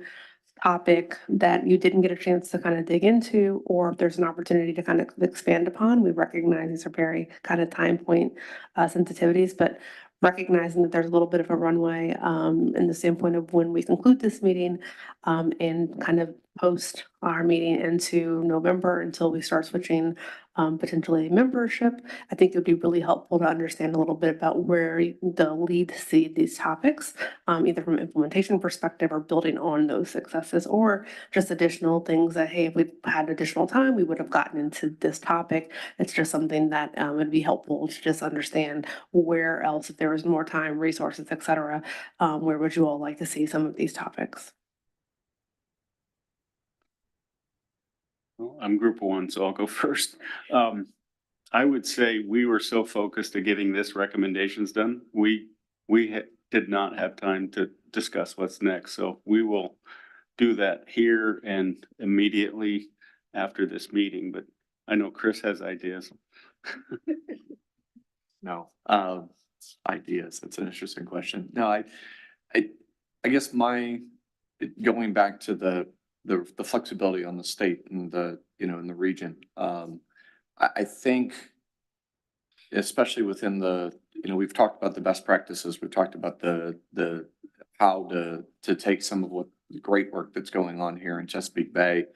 topic that you didn't get a chance to kind of dig into, or if there's an opportunity to kind of expand upon. We recognize these are very kind of time point sensitivities, but recognizing that there's a little bit of a runway in the standpoint of when we conclude this meeting and kind of post our meeting into November until we start switching potentially membership. I think it would be really helpful to understand a little bit about where the lead see these topics, either from an implementation perspective or building on those successes, or just additional things that, hey, if we had additional time, we would have gotten into this topic. It's just something that would be helpful to just understand where else, if there was more time, resources, et cetera, where would you all like to see some of these topics? Well, I'm group one, so I'll go first. I would say we were so focused to getting this recommendations done. We did not have time to discuss what's next, so we will do that here and immediately after this meeting, but I know Chris has ideas. No, ideas. That's an interesting question. No, I guess going back to the flexibility on the state and the, in the region, I think especially within we've talked about the best practices, we've talked about the how to take some of what the great work that's going on here in Chesapeake Bay,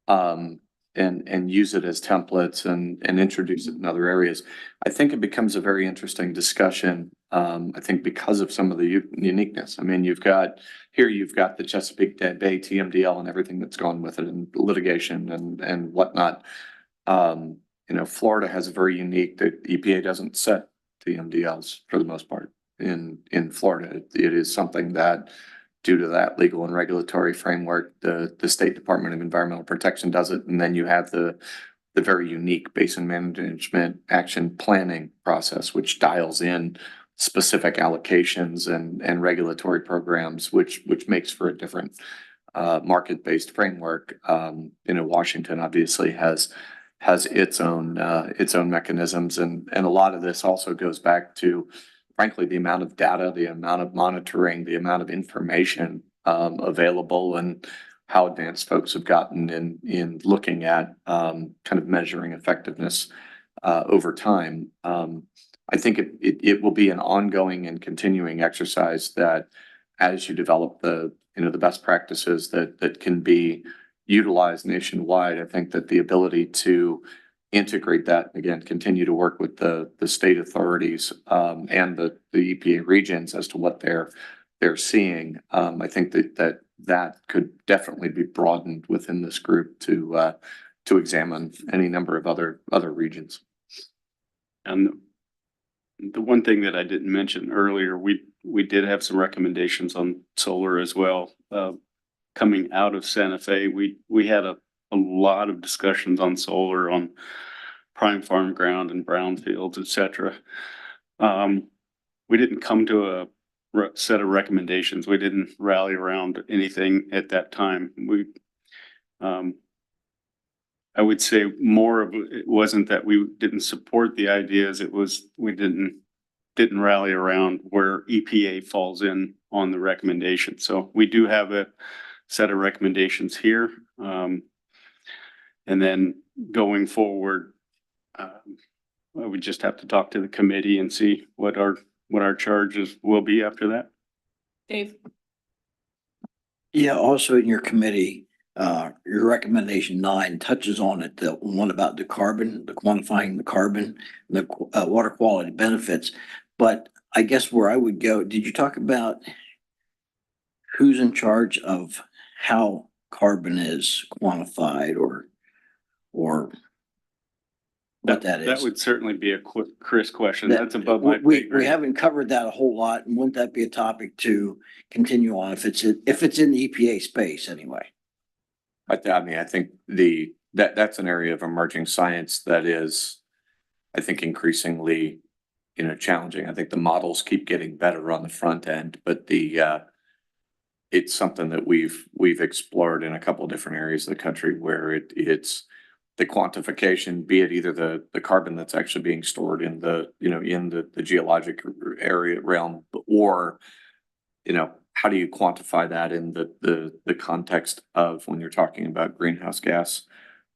and use it as templates and introduce it in other areas. I think it becomes a very interesting discussion. I think because of some of the uniqueness. I mean, you've got the Chesapeake Bay TMDL and everything that's gone with it, and litigation and whatnot. Florida has a very unique, the EPA doesn't set TMDLs for the most part in Florida. It is something that, due to that legal and regulatory framework, the State Department of Environmental Protection does it. And then you have the very unique basin management action planning process, which dials in specific allocations and regulatory programs, which makes for a different market-based framework. Washington obviously has its own mechanisms, and a lot of this also goes back to, frankly, the amount of data, the amount of monitoring, the amount of information available, and how advanced folks have gotten in looking at kind of measuring effectiveness over time. I think it will be an ongoing and continuing exercise that, as you develop the best practices that can be utilized nationwide, I think that the ability to integrate that, again, continue to work with the state authorities and the EPA regions as to what they're seeing. I think that could definitely be broadened within this group to examine any number of other regions. And the one thing that I didn't mention earlier, we did have some recommendations on solar as well. Coming out of Santa Fe, we had a lot of discussions on solar, on prime farm ground and brownfields, et cetera. We didn't come to a set of recommendations. We didn't rally around anything at that time. I would say more of it wasn't that we didn't support the ideas. It was we didn't rally around where EPA falls in on the recommendation. So we do have a set of recommendations here. And then going forward, we just have to talk to the committee and see what our charges will be after that. Dave? Yeah, also in your committee, your recommendation 9 touches on it, the one about the carbon, the quantifying the carbon, the water quality benefits. But I guess where I would go, did you talk about who's in charge of how carbon is quantified or what that is? That would certainly be a Chris question. That- That's above my pay We grade. haven't covered that a whole lot, and wouldn't that be a topic to continue on if it's in the EPA space anyway? I think that's an area of emerging science that is, I think, increasingly, challenging. I think the models keep getting better on the front end, but it's something that we've explored in a couple of different areas of the country where it's the quantification, be it either the carbon that's actually being stored in the geologic area realm, or, how do you quantify that in the context of when you're talking about greenhouse gas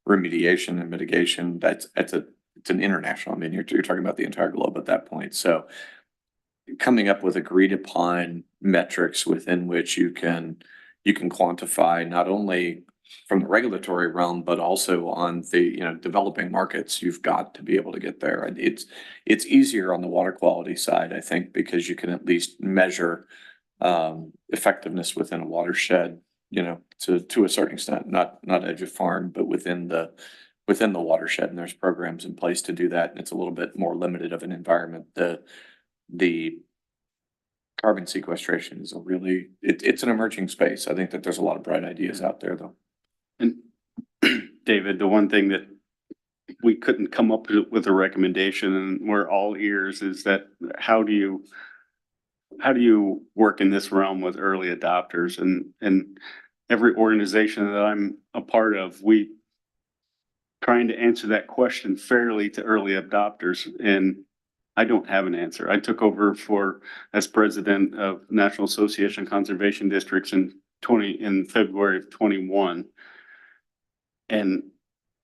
remediation and mitigation? It's an international, I mean, you're talking about the entire globe at that point. So coming up with agreed upon metrics within which you can quantify not only from the regulatory realm, but also on the, developing markets, you've got to be able to get there. And it's easier on the water quality side, I think, because you can at least measure effectiveness within a watershed, to a certain extent, not edge of farm, but within the watershed, and there's programs in place to do that. And it's a little bit more limited of an environment. The carbon sequestration is it's an emerging space. I think that there's a lot of bright ideas out there, though. And David, the one thing that we couldn't come up with a recommendation, and we're all ears, is that how do you how do you work in this realm with early adopters and every organization that I'm a part of, we trying to answer that question fairly to early adopters, and I don't have an answer. I took over as president of National Association of Conservation Districts in February of 21. And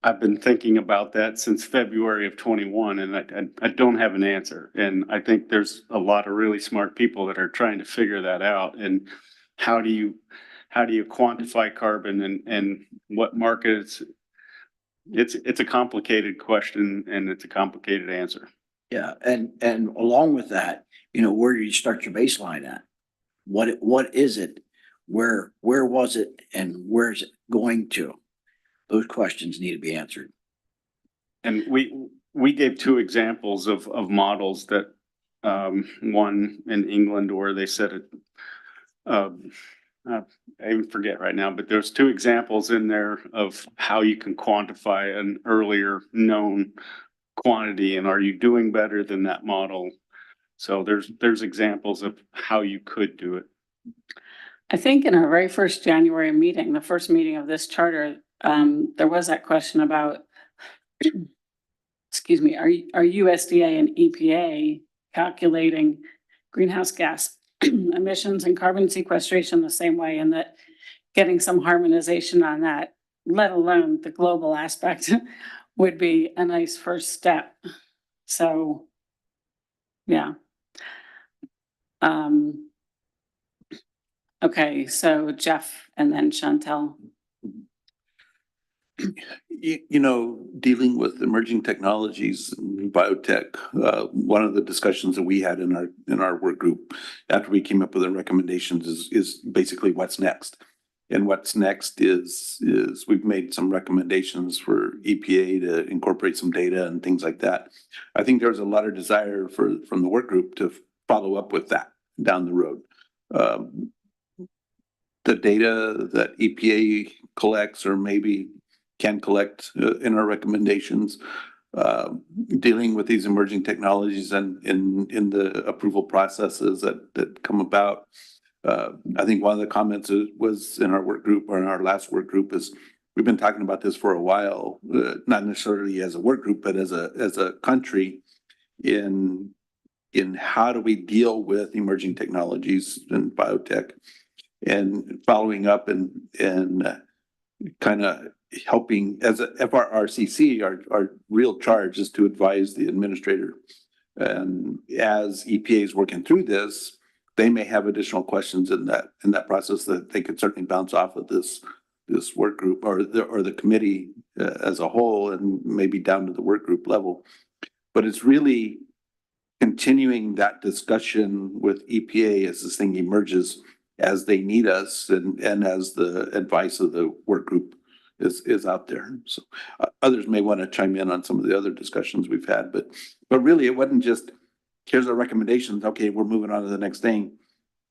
I've been thinking about that since February of 21, and I don't have an answer. And I think there's a lot of really smart people that are trying to figure that out. And how do you quantify carbon and what markets? It's a complicated question and it's a complicated answer. Yeah, and along with that, where do you start your baseline at? What is it? Where was it and where's it going to? Those questions need to be answered. And we gave two examples of models that one in England where they said it. I even forget right now, but there's two examples in there of how you can quantify an earlier known quantity, and are you doing better than that model? So there's examples of how you could do it. I think in our very first January meeting, the first meeting of this charter, there was that question about, excuse me, are USDA and EPA calculating greenhouse gas emissions and carbon sequestration the same way, and that getting some harmonization on that, let alone the global aspect, would be a nice first step. So, yeah. Okay, so Jeff and then Chantel. Dealing with emerging technologies and biotech, one of the discussions that we had in our work group after we came up with the recommendations is basically what's next. And what's next is we've made some recommendations for EPA to incorporate some data and things like that. I think there's a lot of desire from the work group to follow up with that down the road. The data that EPA collects or maybe can collect in our recommendations, dealing with these emerging technologies and in the approval processes that come about. I think one of the comments was in our work group or in our last work group is we've been talking about this for a while, not necessarily as a work group, but as a country in how do we deal with emerging technologies and biotech, and following up and kind of helping as a FRRCC, our real charge is to advise the administrator. And as EPA is working through this, they may have additional questions in that process that they could certainly bounce off of this work group or the committee as a whole, and maybe down to the work group level. But it's really continuing that discussion with EPA as this thing emerges, as they need us and as the advice of the work group is out there. So others may want to chime in on some of the other discussions we've had, but really it wasn't just here's our recommendations. Okay, we're moving on to the next thing.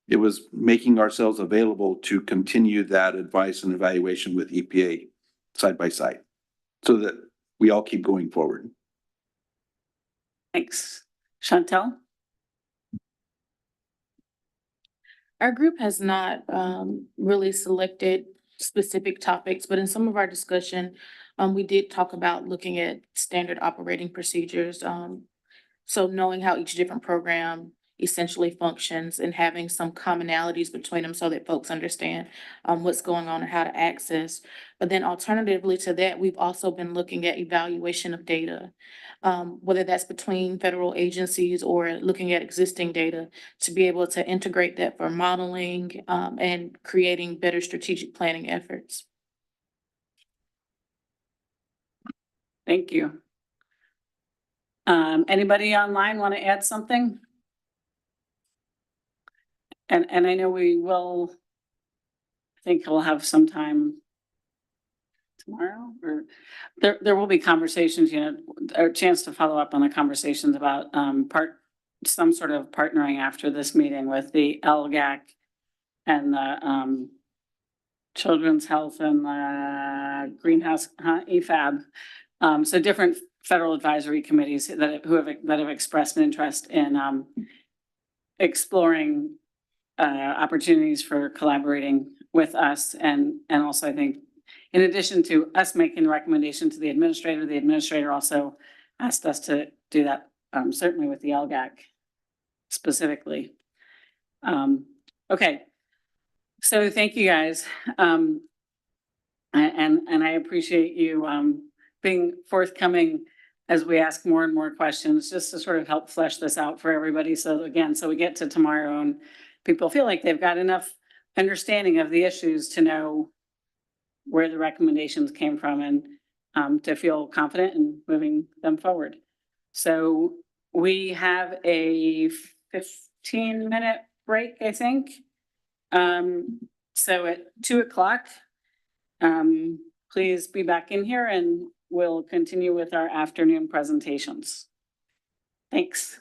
It was making ourselves available to continue that advice and evaluation with EPA side by side so that we all keep going forward. Thanks. Chantel? Our group has not really selected specific topics, but in some of our discussion, we did talk about looking at standard operating procedures. So knowing how each different program essentially functions and having some commonalities between them so that folks understand what's going on and how to access. But then alternatively to that, we've also been looking at evaluation of data, whether that's between federal agencies or looking at existing data to be able to integrate that for modeling and creating better strategic planning efforts. Thank you. Anybody online want to add something? And I know we will, I think we'll have some time tomorrow, or there will be conversations, or a chance to follow up on the conversations about some sort of partnering after this meeting with the LGAC and the Children's Health and the Greenhouse EFAB. So different federal advisory committees that have expressed an interest in exploring opportunities for collaborating with us. And also I think in addition to us making the recommendation to the administrator also asked us to do that, certainly with the LGAC specifically. Okay. So thank you guys. And I appreciate you being forthcoming as we ask more and more questions, just to sort of help flesh this out for everybody. So again, so we get to tomorrow and people feel like they've got enough understanding of the issues to know where the recommendations came from and to feel confident in moving them forward. So we have a 15-minute break, I think. So at 2:00, please be back in here and we'll continue with our afternoon presentations. Thanks.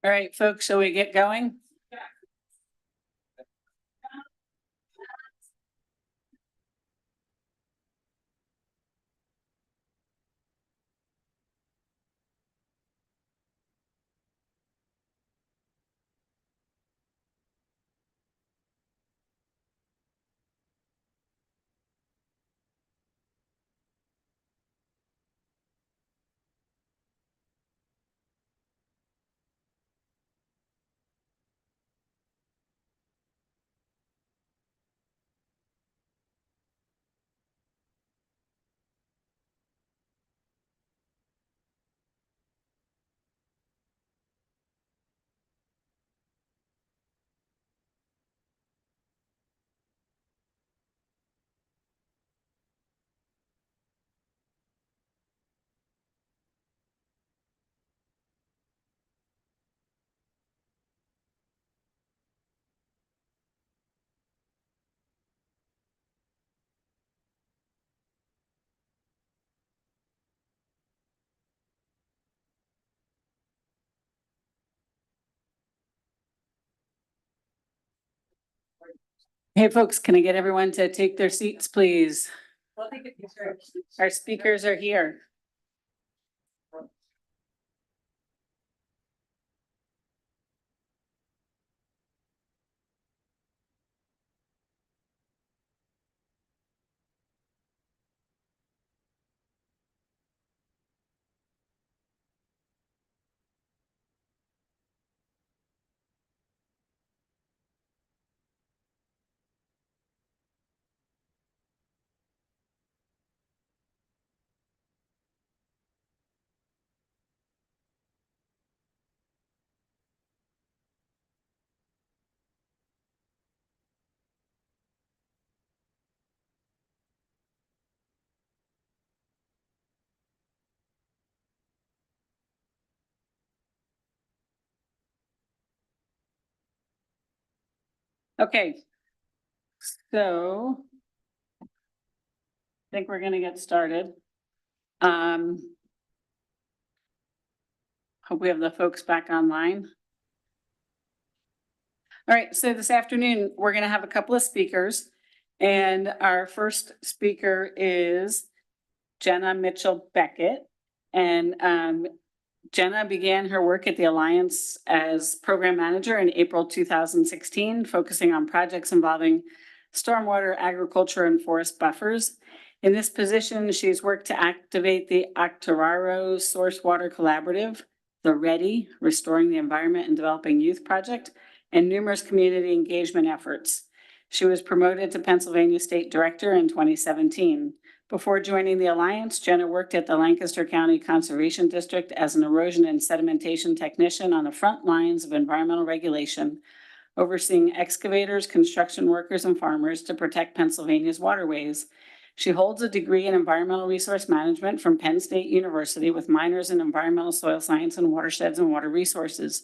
All right, folks, shall we get going? Hey, folks, can I get everyone to take their seats, please? Our speakers are here. Okay. So I think we're gonna get started. Hope we have the folks back online. All right, so this afternoon, we're gonna have a couple of speakers. And our first speaker is Jenna Mitchell Beckett. And Jenna began her work at the Alliance as program manager in April 2016, focusing on projects involving stormwater, agriculture, and forest buffers. In this position, she's worked to activate the Octoraro Source Water Collaborative, the READY, Restoring the Environment and Developing Youth Project, and numerous community engagement efforts. She was promoted to Pennsylvania State Director in 2017. Before joining the Alliance, Jenna worked at the Lancaster County Conservation District as an erosion and sedimentation technician on the front lines of environmental regulation, overseeing excavators, construction workers, and farmers to protect Pennsylvania's waterways. She holds a degree in environmental resource management from Penn State University with minors in environmental soil science and watersheds and water resources.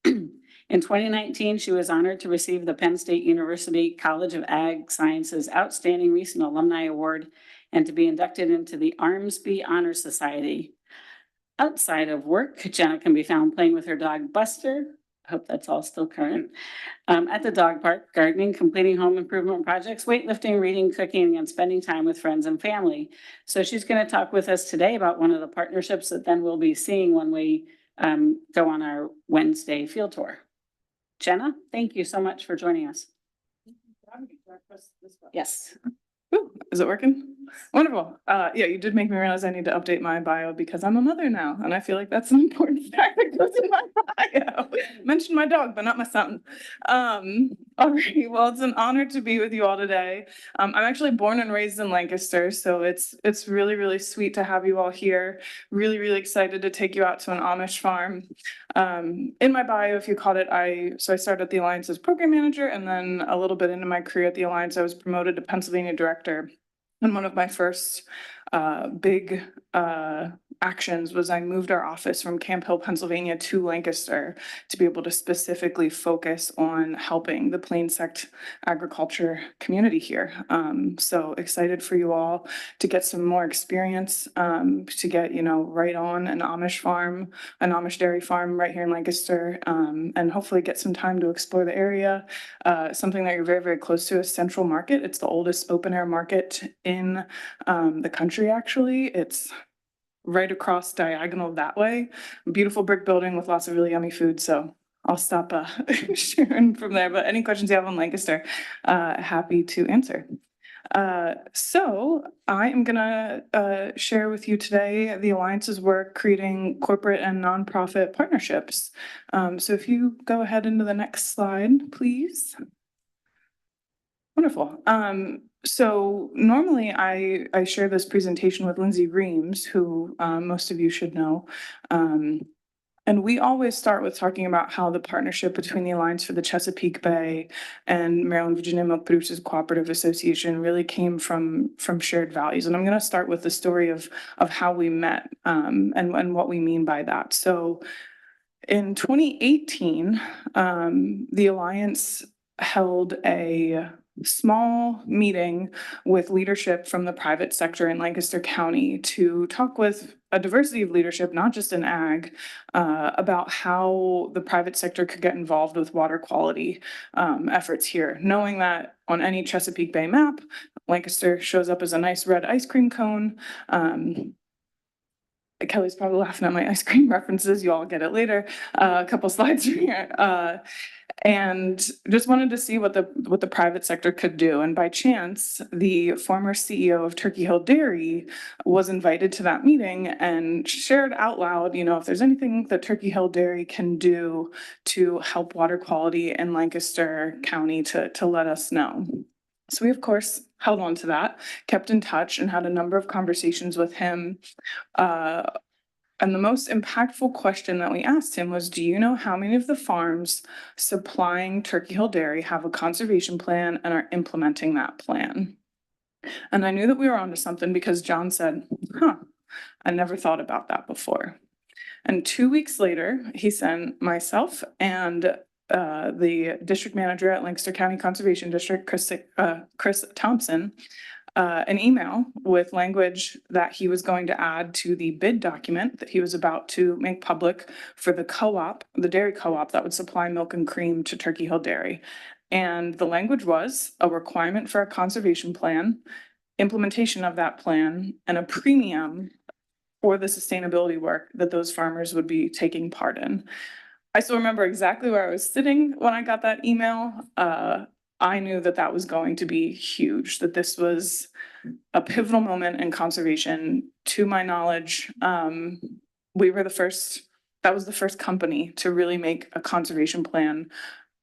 In 2019, she was honored to receive the Penn State University College of Ag Sciences Outstanding Recent Alumni Award and to be inducted into the Armsby Honor Society. Outside of work, Jenna can be found playing with her dog Buster. I hope that's all still current. At the dog park, gardening, completing home improvement projects, weightlifting, reading, cooking, and spending time with friends and family. So she's going to talk with us today about one of the partnerships that then we'll be seeing when we go on our Wednesday field tour. Jenna, thank you so much for joining us. Yes. Ooh, is it working? Wonderful. Yeah, you did make me realize I need to update my bio because I'm a mother now, and I feel like that's an important fact that goes in my bio. Mentioned my dog, but not my son. All right, well, it's an honor to be with you all today. I'm actually born and raised in Lancaster, so it's really, really sweet to have you all here. Really, really excited to take you out to an Amish farm. In my bio, if you caught it, I started at the Alliance as program manager, and then a little bit into my career at the Alliance, I was promoted to Pennsylvania Director. And one of my first big actions was I moved our office from Camp Hill, Pennsylvania to Lancaster to be able to specifically focus on helping the plain sect agriculture community here. So excited for you all to get some more experience, to get, right on an Amish dairy farm right here in Lancaster, and hopefully get some time to explore the area. Something that you're very, very close to is Central Market. It's the oldest open air market in the country, actually. It's right across diagonal that way. Beautiful brick building with lots of really yummy food. So I'll stop sharing from there. But any questions you have on Lancaster, happy to answer. So I am gonna share with you today the Alliance's work creating corporate and nonprofit partnerships. So if you go ahead into the next slide, please. Wonderful. So normally I share this presentation with Lindsay Reams, who most of you should know. And we always start with talking about how the partnership between the Alliance for the Chesapeake Bay and Maryland Virginia Milk Producers Cooperative Association really came from shared values. And I'm going to start with the story of how we met and what we mean by that. So in 2018, the Alliance held a small meeting with leadership from the private sector in Lancaster County to talk with a diversity of leadership, not just in ag, about how the private sector could get involved with water quality efforts here, knowing that on any Chesapeake Bay map, Lancaster shows up as a nice red ice cream cone. Kelly's probably laughing at my ice cream references. You all get it later. A couple slides from here. And just wanted to see what the private sector could do. And by chance, the former CEO of Turkey Hill Dairy was invited to that meeting and shared out loud, if there's anything that Turkey Hill Dairy can do to help water quality in Lancaster County to let us know. So we, of course, held on to that, kept in touch, and had a number of conversations with him. And the most impactful question that we asked him was, do you know how many of the farms supplying Turkey Hill Dairy have a conservation plan and are implementing that plan? And I knew that we were onto something because John said, I never thought about that before. And 2 weeks later, he sent myself and the district manager at Lancaster County Conservation District, Chris Thompson, an email with language that he was going to add to the bid document that he was about to make public for the co-op, the dairy co-op that would supply milk and cream to Turkey Hill Dairy. And the language was a requirement for a conservation plan, implementation of that plan, and a premium for the sustainability work that those farmers would be taking part in. I still remember exactly where I was sitting when I got that email. I knew that that was going to be huge, that this was a pivotal moment in conservation. To my knowledge, we were that was the first company to really make a conservation plan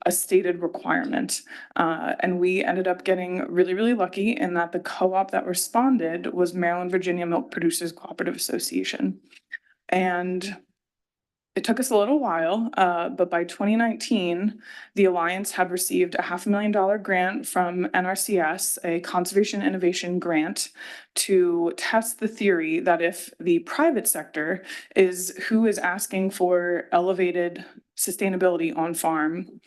a stated requirement. And we ended up getting really, really lucky in that the co-op that responded was Maryland Virginia Milk Producers Cooperative Association. And it took us a little while, but by 2019, the Alliance had received a $500,000 grant from NRCS, a conservation innovation grant, to test the theory that if the private sector is who is asking for elevated sustainability on farm,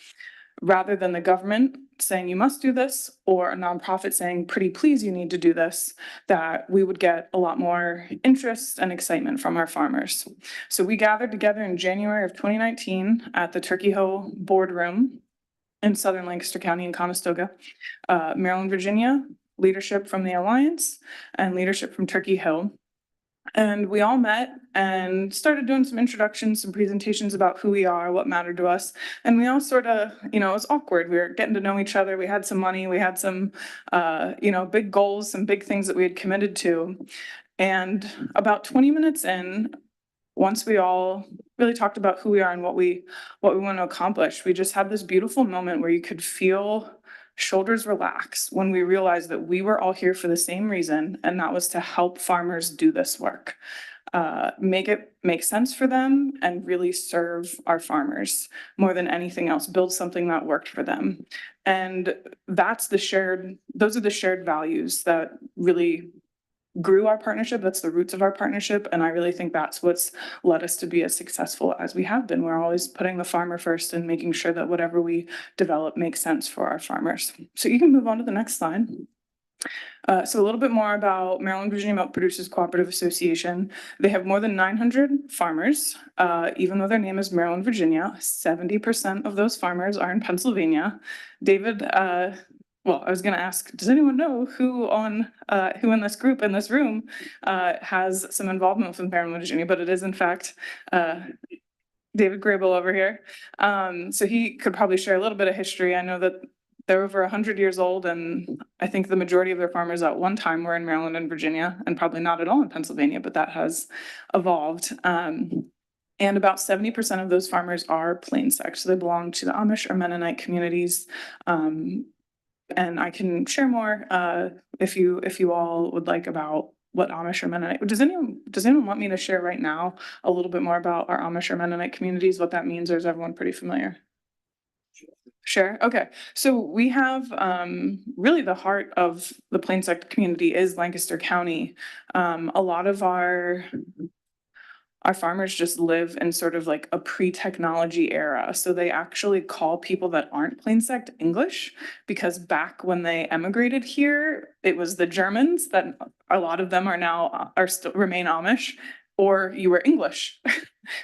rather than the government saying you must do this, or a nonprofit saying pretty please you need to do this, that we would get a lot more interest and excitement from our farmers. So we gathered together in January of 2019 at the Turkey Hill boardroom in Southern Lancaster County in Conestoga, Maryland, Virginia, leadership from the Alliance and leadership from Turkey Hill. And we all met and started doing some introductions, some presentations about who we are, what mattered to us. And we all sort of, it was awkward. We were getting to know each other. We had some money. We had some, big goals, some big things that we had committed to. And about 20 minutes in, once we all really talked about who we are and what we want to accomplish, we just had this beautiful moment where you could feel shoulders relax when we realized that we were all here for the same reason, and that was to help farmers do this work, make it make sense for them and really serve our farmers more than anything else, build something that worked for them. And those are the shared values that really grew our partnership. That's the roots of our partnership. And I really think that's what's led us to be as successful as we have been. We're always putting the farmer first and making sure that whatever we develop makes sense for our farmers. So you can move on to the next slide. So a little bit more about Maryland Virginia Milk Producers Cooperative Association. They have more than 900 farmers. Even though their name is Maryland Virginia, 70% of those farmers are in Pennsylvania. David, well, I was gonna ask, does anyone know who in this group, in this room, has some involvement with Maryland, Virginia, but it is in fact, David Grable over here. So he could probably share a little bit of history. I know that they're over 100 years old, and I think the majority of their farmers at one time were in Maryland and Virginia, and probably not at all in Pennsylvania, but that has evolved. And about 70% of those farmers are plain sect, so they belong to the Amish or Mennonite communities. And I can share more if you all would like about what Amish or Mennonite. Does anyone want me to share right now a little bit more about our Amish or Mennonite communities, what that means, or is everyone pretty familiar? Sure. Okay. So we have really the heart of the plain sect community is Lancaster County. A lot of our farmers just live in sort of like a pre-technology era. So they actually call people that aren't plain sect English, because back when they emigrated here, it was the Germans that a lot of them are still remain Amish, or you were English.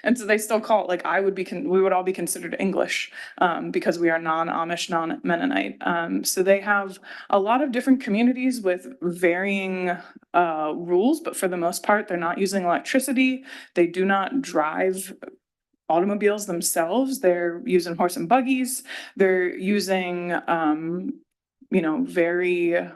And so they still call it, like, we would all be considered English because we are non-Amish, non-Mennonite. So they have a lot of different communities with varying rules, but for the most part, they're not using electricity. They do not drive automobiles themselves. They're using horse and buggies. They're using, very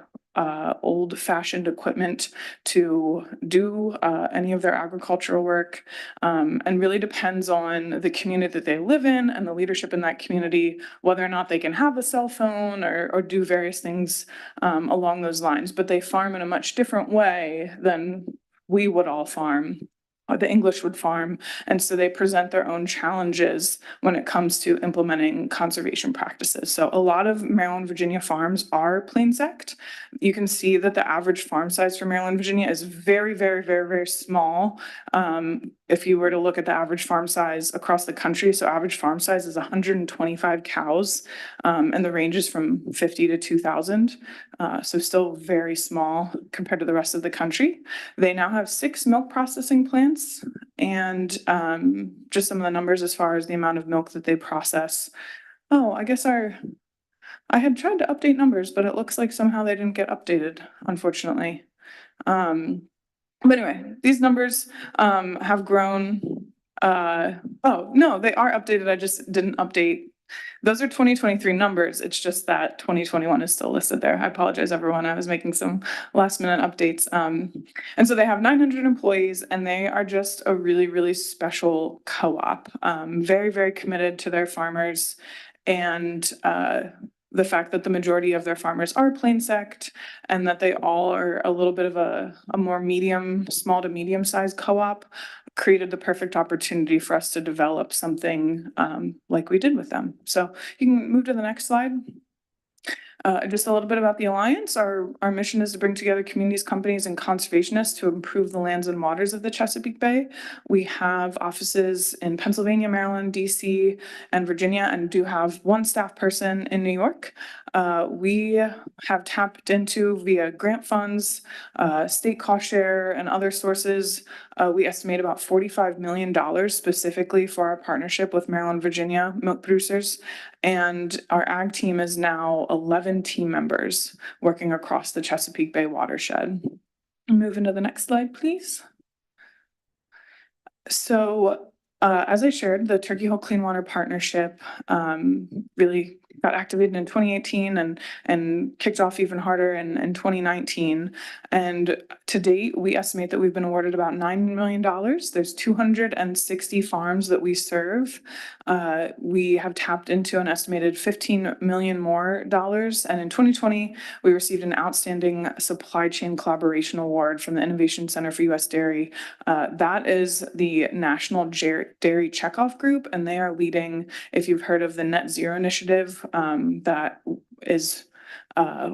old-fashioned equipment to do any of their agricultural work, and really depends on the community that they live in and the leadership in that community, whether or not they can have a cell phone or do various things along those lines. But they farm in a much different way than we would all farm. The English would farm. And so they present their own challenges when it comes to implementing conservation practices. So a lot of Maryland, Virginia farms are plain sect. You can see that the average farm size for Maryland, Virginia is very, very, very, very small. If you were to look at the average farm size across the country, so average farm size is 125 cows, and the range is from 50 to 2,000. So still very small compared to the rest of the country. They now have 6 milk processing plants, and just some of the numbers as far as the amount of milk that they process. Oh, I guess I had tried to update numbers, but it looks like somehow they didn't get updated, unfortunately. But anyway, these numbers have grown. Oh, no, they are updated. I just didn't update. Those are 2023 numbers. It's just that 2021 is still listed there. I apologize, everyone. I was making some last minute updates. And so they have 900 employees, and they are just a really, really special co-op. Very, very committed to their farmers, and the fact that the majority of their farmers are plain sect, and that they all are a little bit of a more small to medium sized co-op, created the perfect opportunity for us to develop something like we did with them. So you can move to the next slide. Just a little bit about the Alliance. Our mission is to bring together communities, companies, and conservationists to improve the lands and waters of the Chesapeake Bay. We have offices in Pennsylvania, Maryland, DC, and Virginia, and do have one staff person in New York. We have tapped into, via grant funds, state cost share, and other sources. We estimate about $45 million specifically for our partnership with Maryland, Virginia milk producers. And our ag team is now 11 team members working across the Chesapeake Bay watershed. Move into the next slide, please. So as I shared, the Turkey Hole Clean Water Partnership really got activated in 2018 and kicked off even harder in 2019. And to date, we estimate that we've been awarded about $9 million. There's 260 farms that we serve. We have tapped into an estimated $15 million more. And in 2020, we received an outstanding supply chain collaboration award from the Innovation Center for U.S. Dairy. That is the National Dairy Checkoff Group, and they are leading, if you've heard of the Net Zero Initiative, that is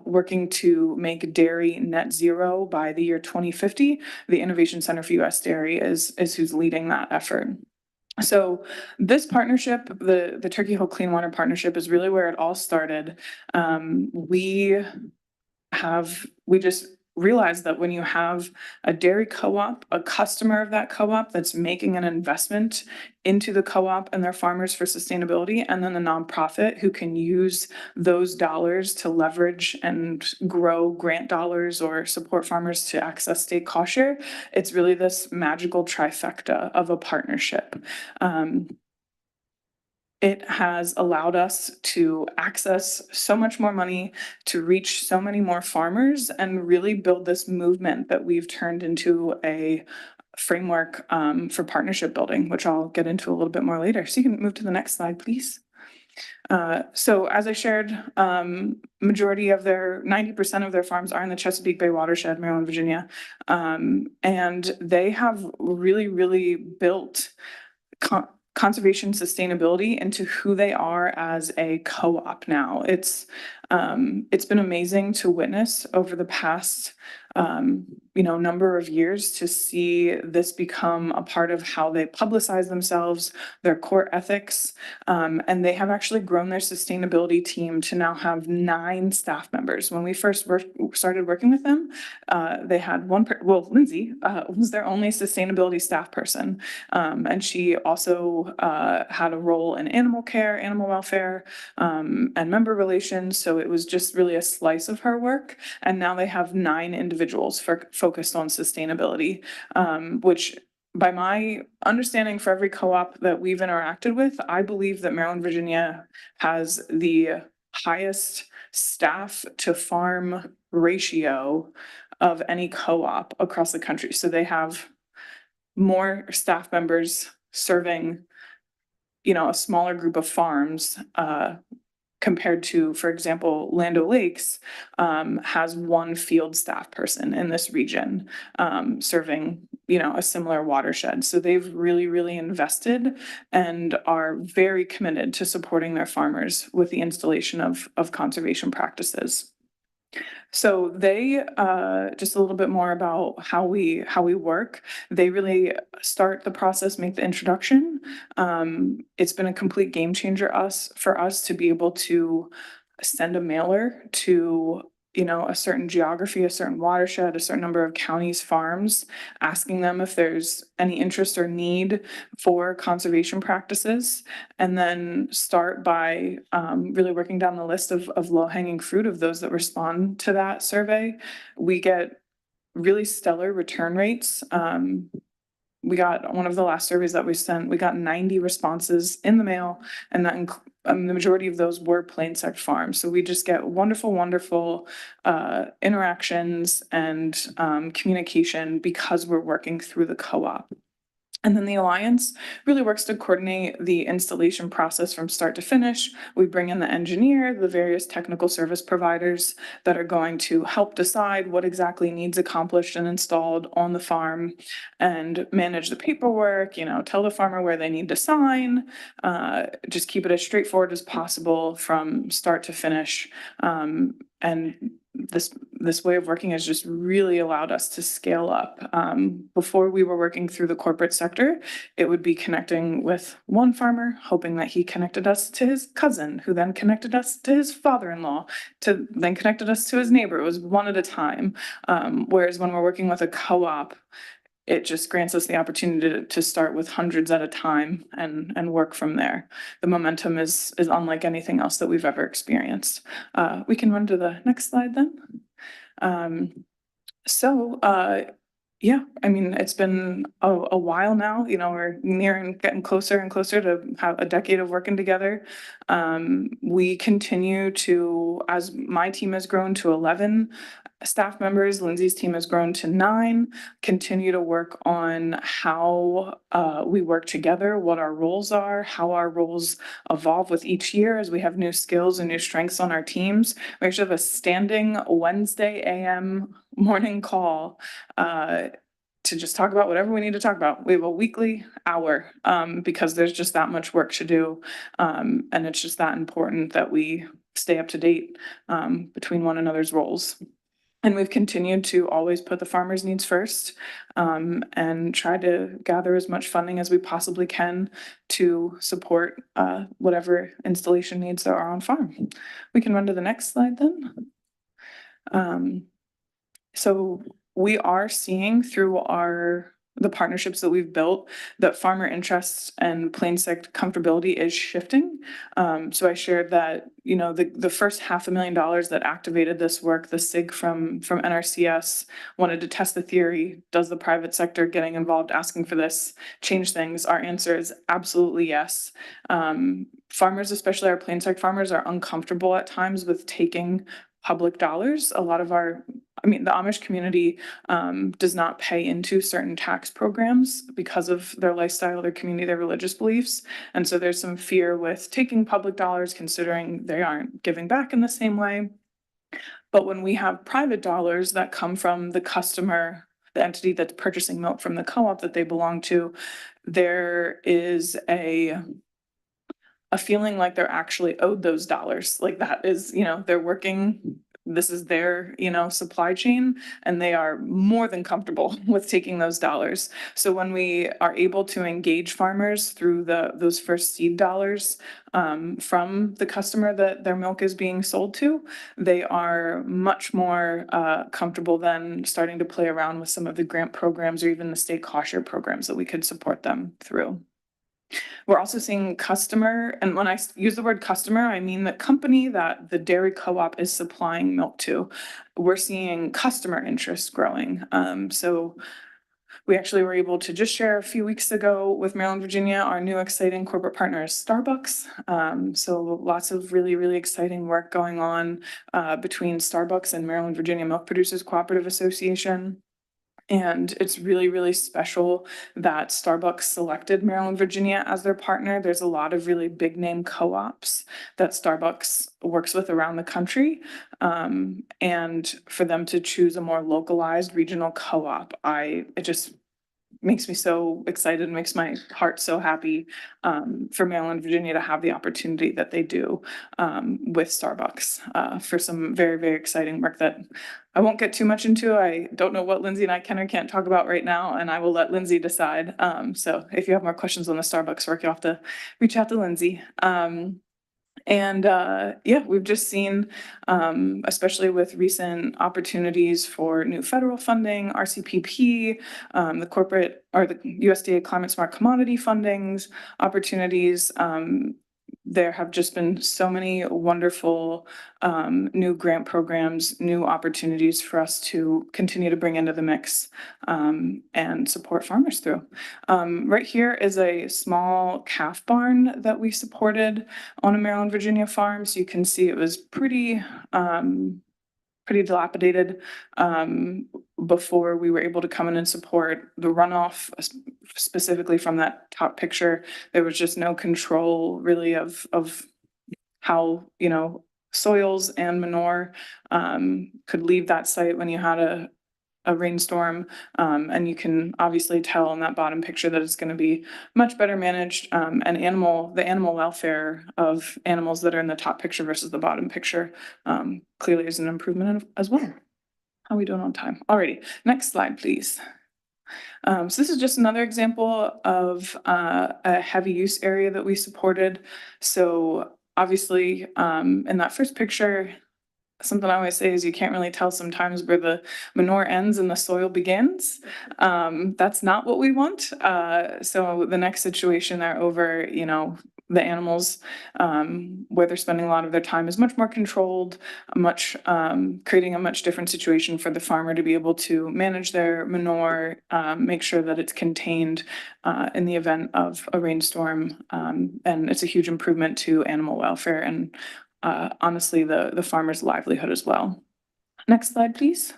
working to make dairy net zero by the year 2050. The Innovation Center for US Dairy is who's leading that effort. So this partnership, the Turkey Hill Clean Water Partnership, is really where it all started. We just realized that when you have a dairy co-op, a customer of that co-op that's making an investment into the co-op and their farmers for sustainability, and then the nonprofit who can use those dollars to leverage and grow grant dollars or support farmers to access state cost share, it's really this magical trifecta of a partnership. It has allowed us to access so much more money, to reach so many more farmers, and really build this movement that we've turned into a framework for partnership building, which I'll get into a little bit more later. So you can move to the next slide, please. So as I shared, majority of 90% of their farms are in the Chesapeake Bay watershed, Maryland, Virginia. And they have really built conservation sustainability into who they are as a co-op now. It's been amazing to witness over the past number of years to see this become a part of how they publicize themselves, their core ethics, and they have actually grown their sustainability team to now have 9 staff members. When we first started working with them, they had Lindsay was their only sustainability staff person, and she also had a role in animal care, animal welfare, and member relations. So it was just really a slice of her work, and now they have 9 individuals focused on sustainability, which by my understanding, for every co-op that we've interacted with, I believe that Maryland, Virginia has the highest staff to farm ratio of any co-op across the country. So they have more staff members serving, a smaller group of farms, compared to, for example, Land O'Lakes has 1 field staff person in this region, serving, a similar watershed. So they've really invested and are very committed to supporting their farmers with the installation of conservation practices. So they, just a little bit more about how we work. They really start the process, make the introduction. It's been a complete game changer for us to be able to send a mailer to, a certain geography, a certain watershed, a certain number of counties, farms, asking them if there's any interest or need for conservation practices, and then start by really working down the list of low-hanging fruit of those that respond to that survey. We get really stellar return rates. We got one of the last surveys that we sent, we got 90 responses in the mail, and that the majority of those were plain sect farms. So we just get wonderful interactions and communication because we're working through the co-op. And then the Alliance really works to coordinate the installation process from start to finish. We bring in the engineer, the various technical service providers that are going to help decide what exactly needs accomplished and installed on the farm, and manage the paperwork, tell the farmer where they need to sign, just keep it as straightforward as possible from start to finish. And this way of working has just really allowed us to scale up. Before we were working through the corporate sector, it would be connecting with one farmer, hoping that he connected us to his cousin, who then connected us to his father-in-law, then connected us to his neighbor. It was one at a time. Whereas when we're working with a co-op, it just grants us the opportunity to start with hundreds at a time and work from there. The momentum is unlike anything else that we've ever experienced. We can run to the next slide then. Yeah, I mean, it's been a while now, we're getting closer and closer to have a decade of working together. We continue to, as my team has grown to 11 staff members, Lindsay's team has grown to 9, continue to work on how we work together, what our roles are, how our roles evolve with each year as we have new skills and new strengths on our teams. We actually have a standing Wednesday AM morning call to just talk about whatever we need to talk about. We have a weekly hour because there's just that much work to do. And it's just that important that we stay up to date between one another's roles. And we've continued to always put the farmers' needs first, and try to gather as much funding as we possibly can to support whatever installation needs there are on farm. We can run to the next slide then. So we are seeing through the partnerships that we've built that farmer interests and plain sight comfortability is shifting. So I shared that, you know, the first $500,000 that activated this work, the SIG from NRCS wanted to test the theory. Does the private sector getting involved, asking for this, change things? Our answer is absolutely yes. Farmers, especially our plain sight farmers, are uncomfortable at times with taking public dollars. A lot of the Amish community does not pay into certain tax programs because of their lifestyle, their community, their religious beliefs. And so there's some fear with taking public dollars, considering they aren't giving back in the same way. But when we have private dollars that come from the customer, the entity that's purchasing milk from the co-op that they belong to, there is a feeling like they're actually owed those dollars. Like that is, you know, they're working, this is their, you know, supply chain, and they are more than comfortable with taking those dollars. So when we are able to engage farmers through those first seed dollars from the customer that their milk is being sold to, they are much more comfortable than starting to play around with some of the grant programs or even the state cost share programs that we could support them through. We're also seeing customer, and when I use the word customer, I mean the company that the dairy co-op is supplying milk to. We're seeing customer interest growing. So we actually were able to just share a few weeks ago with Maryland, Virginia, our new exciting corporate partner is Starbucks. So lots of really, really exciting work going on between Starbucks and Maryland, Virginia Milk Producers Cooperative Association. And it's really, really special that Starbucks selected Maryland, Virginia as their partner. There's a lot of really big name co-ops that Starbucks works with around the country. And for them to choose a more localized regional co-op, it just makes me so excited and makes my heart so happy for Maryland, Virginia to have the opportunity that they do with Starbucks for some very, very exciting work that I won't get too much into. I don't know what Lindsay and I can or can't talk about right now, and I will let Lindsay decide. So if you have more questions on the Starbucks work, you'll have to reach out to Lindsay. Yeah, we've just seen, especially with recent opportunities for new federal funding, RCPP, the corporate or the USDA Climate Smart Commodity fundings, opportunities. There have just been so many wonderful new grant programs, new opportunities for us to continue to bring into the mix and support farmers through. Right here is a small calf barn that we supported on a Maryland, Virginia farm. So you can see it was pretty dilapidated before we were able to come in and support the runoff, specifically from that top picture. There was just no control really of how, you know, soils and manure could leave that site when you had a rainstorm. And you can obviously tell in that bottom picture that it's going to be much better managed. And the animal welfare of animals that are in the top picture versus the bottom picture clearly is an improvement as well. How are we doing on time? Alrighty, next slide, please. So this is just another example of a heavy use area that we supported. So obviously in that first picture, something I always say is you can't really tell sometimes where the manure ends and the soil begins. That's not what we want. So the next situation there over, you know, the animals where they're spending a lot of their time is much more controlled, creating a much different situation for the farmer to be able to manage their manure, make sure that it's contained in the event of a rainstorm. And it's a huge improvement to animal welfare and honestly, the farmer's livelihood as well. Next slide, please.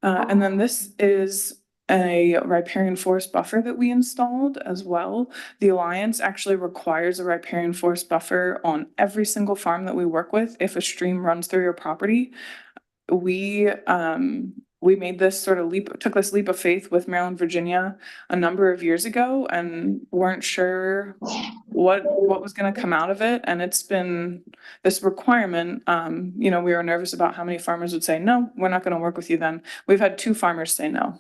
And then this is a riparian forest buffer that we installed as well. The Alliance actually requires a riparian forest buffer on every single farm that we work with. If a stream runs through your property, we made this sort of took this leap of faith with Maryland, Virginia a number of years ago and weren't sure what was gonna come out of it, and it's been this requirement. You know, we were nervous about how many farmers would say, no, we're not gonna work with you then. We've had 2 farmers say no.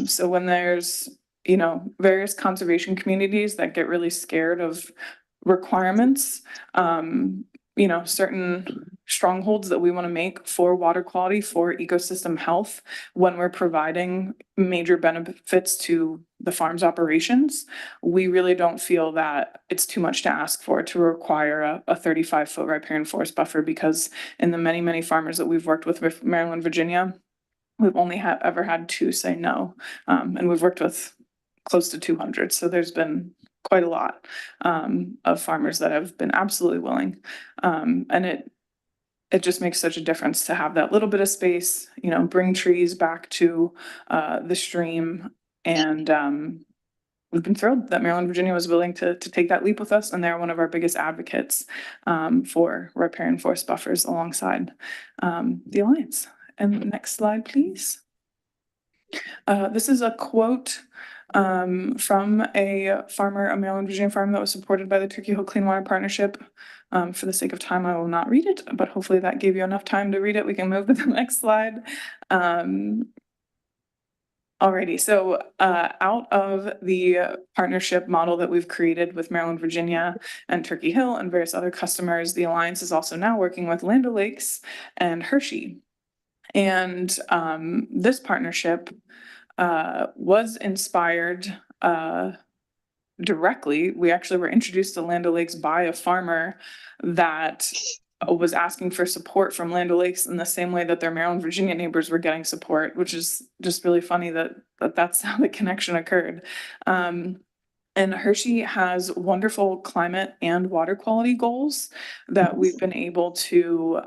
So when there's, you know, various conservation communities that get really scared of requirements, you know, certain strongholds that we want to make for water quality, for ecosystem health, when we're providing major benefits to the farm's operations, we really don't feel that it's too much to ask for to require a 35-foot riparian forest buffer, because in the many farmers that we've worked with Maryland, Virginia, we've only ever had 2 say no. And we've worked with close to 200. So there's been quite a lot of farmers that have been absolutely willing. And it just makes such a difference to have that little bit of space, you know, bring trees back to the stream. And we've been thrilled that Maryland, Virginia was willing to take that leap with us. And they're one of our biggest advocates for riparian forest buffers alongside the Alliance. And next slide, please. This is a quote from a farmer, a Maryland, Virginia farm that was supported by the Turkey Hill Clean Water Partnership. For the sake of time, I will not read it, but hopefully that gave you enough time to read it. We can move to the next slide. Alrighty, so out of the partnership model that we've created with Maryland, Virginia and Turkey Hill and various other customers, the Alliance is also now working with Land O'Lakes and Hershey. And this partnership was inspired directly. We actually were introduced to Land O'Lakes by a farmer that was asking for support from Land O'Lakes in the same way that their Maryland, Virginia neighbors were getting support, which is just really funny that's how the connection occurred. And Hershey has wonderful climate and water quality goals that we've been able to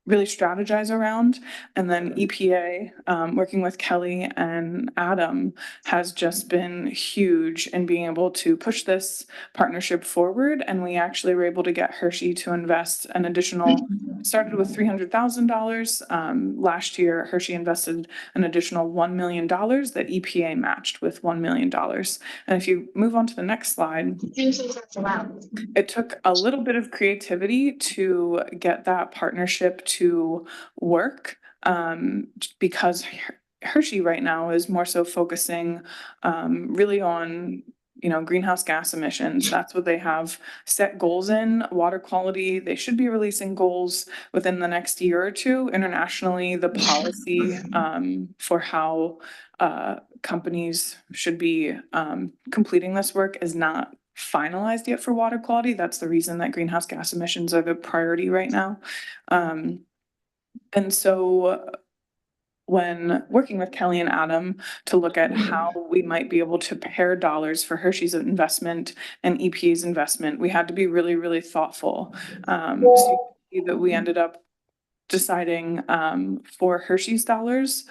really strategize around. And then EPA, working with Kelly and Adam, has just been huge in being able to push this partnership forward. And we actually were able to get Hershey to invest an additional, started with $300,000. Last year, Hershey invested an additional $1 million that EPA matched with $1 million. And if you move on to the next slide, it took a little bit of creativity to get that partnership to work, because Hershey right now is more so focusing really on, you know, greenhouse gas emissions. That's what they have set goals in. Water quality, they should be releasing goals within the next year or 2. Internationally, the policy for how companies should be completing this work is not finalized yet for water quality. That's the reason that greenhouse gas emissions are the priority right now. And so when working with Kelly and Adam to look at how we might be able to pair dollars for Hershey's investment and EPA's investment, we had to be really thoughtful. So that we ended up deciding for Hershey's dollars,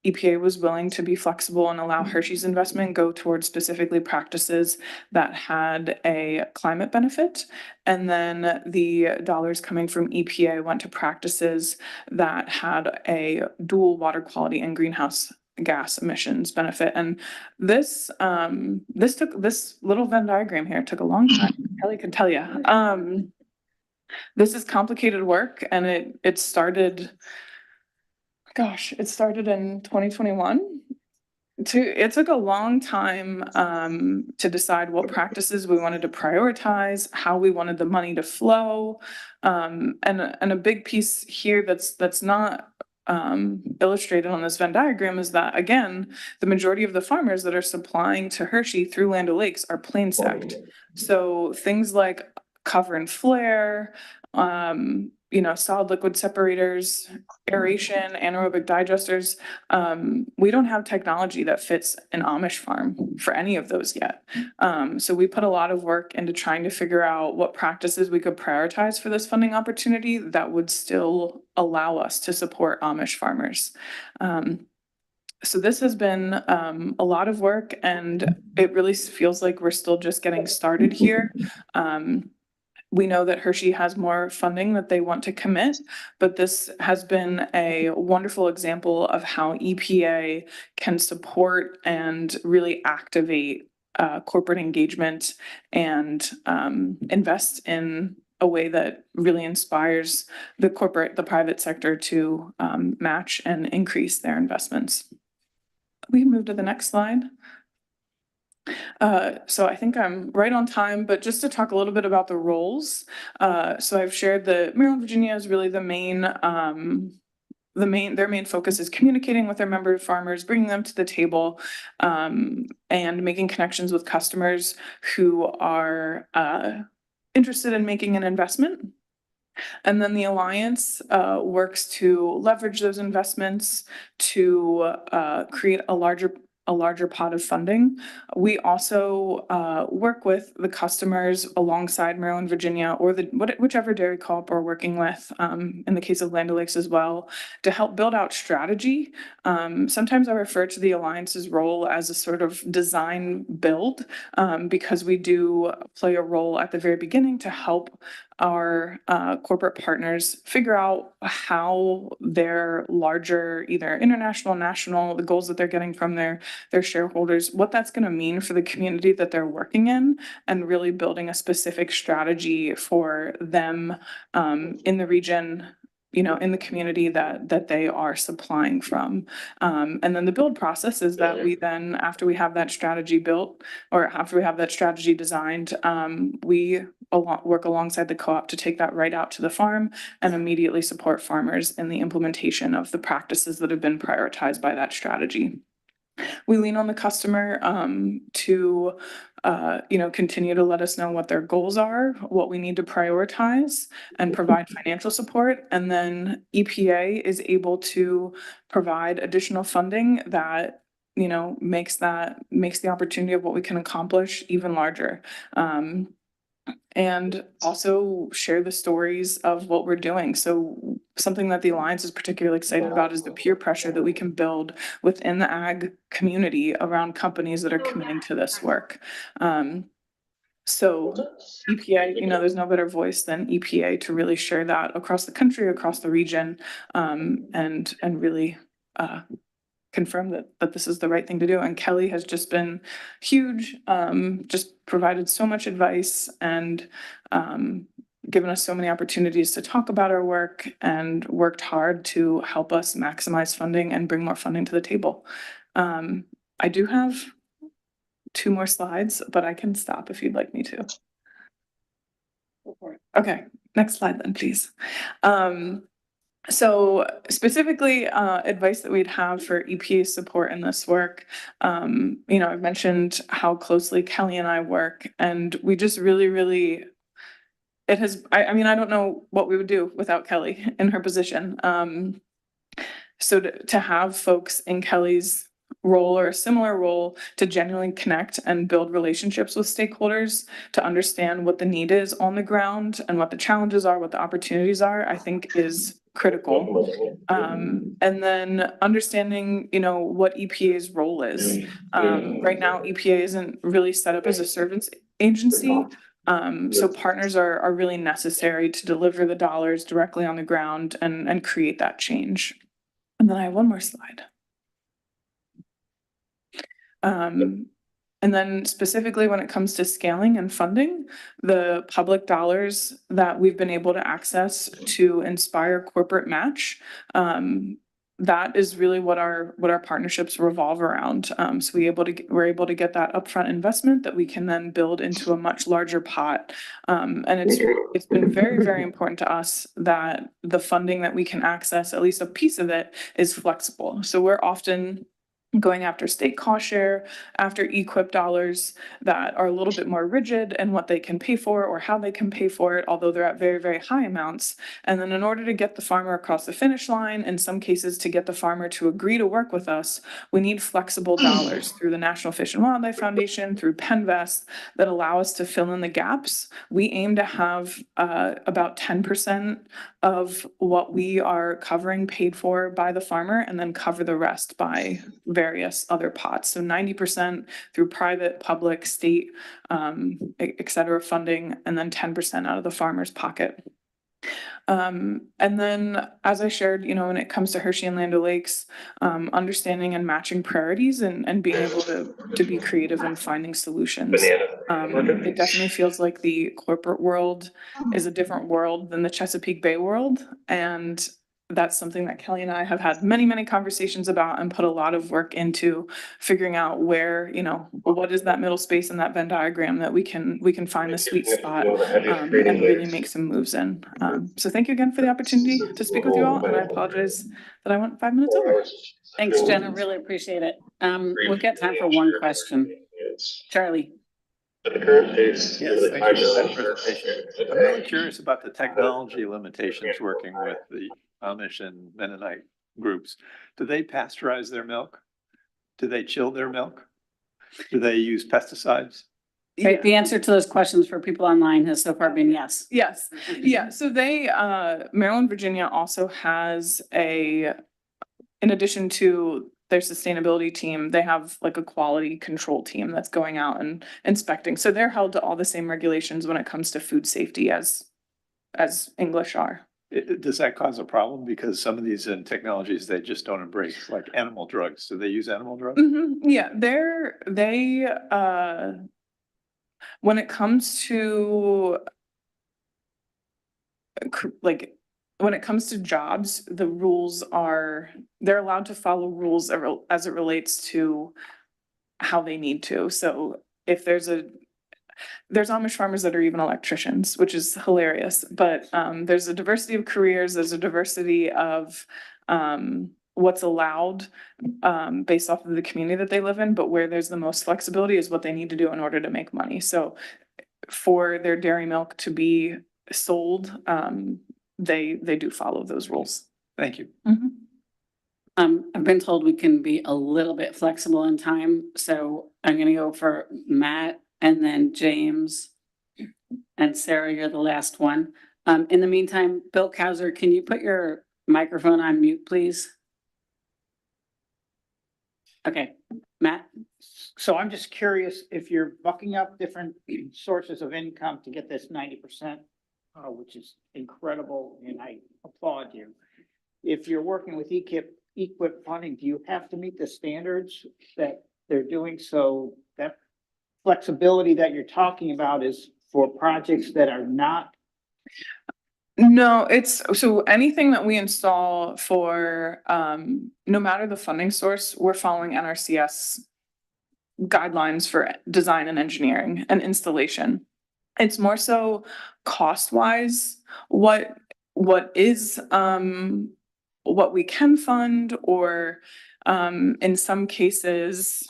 EPA was willing to be flexible and allow Hershey's investment go towards specifically practices that had a climate benefit. And then the dollars coming from EPA went to practices that had a dual water quality and greenhouse gas emissions benefit. And this little Venn diagram here took a long time. Kelly could tell you. This is complicated work, and it started in 2021. It took a long time to decide what practices we wanted to prioritize, how we wanted the money to flow. And a big piece here that's not illustrated on this Venn diagram is that, again, the majority of the farmers that are supplying to Hershey through Land O'Lakes are plain sect. So things like cover and flare, you know, solid liquid separators, aeration, anaerobic digesters. We don't have technology that fits an Amish farm for any of those yet. So we put a lot of work into trying to figure out what practices we could prioritize for this funding opportunity that would still allow us to support Amish farmers. So this has been a lot of work, and it really feels like we're still just getting started here. We know that Hershey has more funding that they want to commit, but this has been a wonderful example of how EPA can support and really activate corporate engagement and invest in a way that really inspires the private sector to match and increase their investments. We can move to the next slide. So I think I'm right on time, but just to talk a little bit about the roles. So I've shared that Maryland, Virginia is really their main focus is communicating with their member farmers, bringing them to the table, and making connections with customers who are interested in making an investment. And then the Alliance works to leverage those investments to create a larger pot of funding. We also work with the customers alongside Maryland, Virginia, or whichever dairy co-op we're working with, in the case of Land O'Lakes as well, to help build out strategy. Sometimes I refer to the Alliance's role as a sort of design build, because we do play a role at the very beginning to help our corporate partners figure out how their larger, either international, national, the goals that they're getting from their shareholders, what that's going to mean for the community that they're working in, and really building a specific strategy for them in the region, you know, in the community that they are supplying from. And then the build process is that we then, after we have that strategy built, or after we have that strategy designed, we work alongside the co-op to take that right out to the farm and immediately support farmers in the implementation of the practices that have been prioritized by that strategy. We lean on the customer to continue to let us know what their goals are, what we need to prioritize, and provide financial support. And then EPA is able to provide additional funding that, you know, makes the opportunity of what we can accomplish even larger. And also share the stories of what we're doing. So something that the Alliance is particularly excited about is the peer pressure that we can build within the ag community around companies that are committing to this work. So EPA, you know, there's no better voice than EPA to really share that across the country, across the region, and really confirm that this is the right thing to do. And Kelly has just been huge, just provided so much advice and given us so many opportunities to talk about our work, and worked hard to help us maximize funding and bring more funding to the table. I do have 2 more slides, but I can stop if you'd like me to. Okay, next slide then, please. So specifically, advice that we'd have for EPA support in this work, you know, I've mentioned how closely Kelly and I work, and we just really, it has, I mean, I don't know what we would do without Kelly in her position. So to have folks in Kelly's role or a similar role to genuinely connect and build relationships with stakeholders, to understand what the need is on the ground and what the challenges are, what the opportunities are, I think is critical. And then understanding, you know, what EPA's role is. Right now, EPA isn't really set up as a service agency. So partners are really necessary to deliver the dollars directly on the ground and create that change. And then I have 1 more slide. And then specifically when it comes to scaling and funding, the public dollars that we've been able to access to inspire corporate match, that is really what our partnerships revolve around. So we're able to get that upfront investment that we can then build into a much larger pot. And it's been very important to us that the funding that we can access, at least a piece of it, is flexible. So we're often going after state cost share, after EQIP dollars that are a little bit more rigid in what they can pay for or how they can pay for it, although they're at very high amounts. And then in order to get the farmer across the finish line, in some cases to get the farmer to agree to work with us, we need flexible dollars through the National Fish and Wildlife Foundation, through Penvest, that allow us to fill in the gaps. We aim to have about 10% of what we are covering paid for by the farmer, and then cover the rest by various other pots. So 90% through private, public, state, et cetera funding, and then 10% out of the farmer's pocket. And then, as I shared, you know, when it comes to Hershey and Land O'Lakes, understanding and matching priorities and being able to be creative and finding solutions. It definitely feels like the corporate world is a different world than the Chesapeake Bay world. And that's something that Kelly and I have had many, many conversations about and put a lot of work into figuring out where, you know, what is that middle space in that Venn diagram that we can find the sweet spot and really make some moves in. So thank you again for the opportunity to speak with you all, and I apologize that I went 5 minutes over. Thanks, Jenna. Really appreciate it. We've got time for one question. Charlie. Yes, thank you for that presentation. I'm really curious about the technology limitations working with the Amish and Mennonite groups. Do they pasteurize their milk? Do they chill their milk? Do they use pesticides? Right, the answer to those questions for people online has so far been yes. Yes, yeah, so they, Maryland, Virginia also has in addition to their sustainability team, they have like a quality control team that's going out and inspecting. So they're held to all the same regulations when it comes to food safety as English are. Does that cause a problem? Because some of these technologies, they just don't embrace, like animal drugs. Do they use animal drugs? Yeah, when it comes to like, when it comes to jobs, the rules are, they're allowed to follow rules as it relates to how they need to. So if there's Amish farmers that are even electricians, which is hilarious, but there's a diversity of careers, there's a diversity of what's allowed based off of the community that they live in, but where there's the most flexibility is what they need to do in order to make money. So for their dairy milk to be sold, they do follow those rules. Thank you. I've been told we can be a little bit flexible in time, so I'm gonna go for Matt and then James. And Sarah, you're the last one. In the meantime, Bill Kauser, can you put your microphone on mute, please? Okay, Matt? So I'm just curious if you're bucking up different sources of income to get this 90%, which is incredible, and I applaud you. If you're working with equip funding, do you have to meet the standards that they're doing? So that flexibility that you're talking about is for projects that are not. No, it's so anything that we install for no matter the funding source, we're following NRCS guidelines for design and engineering and installation. It's more so cost wise, what is what we can fund, or in some cases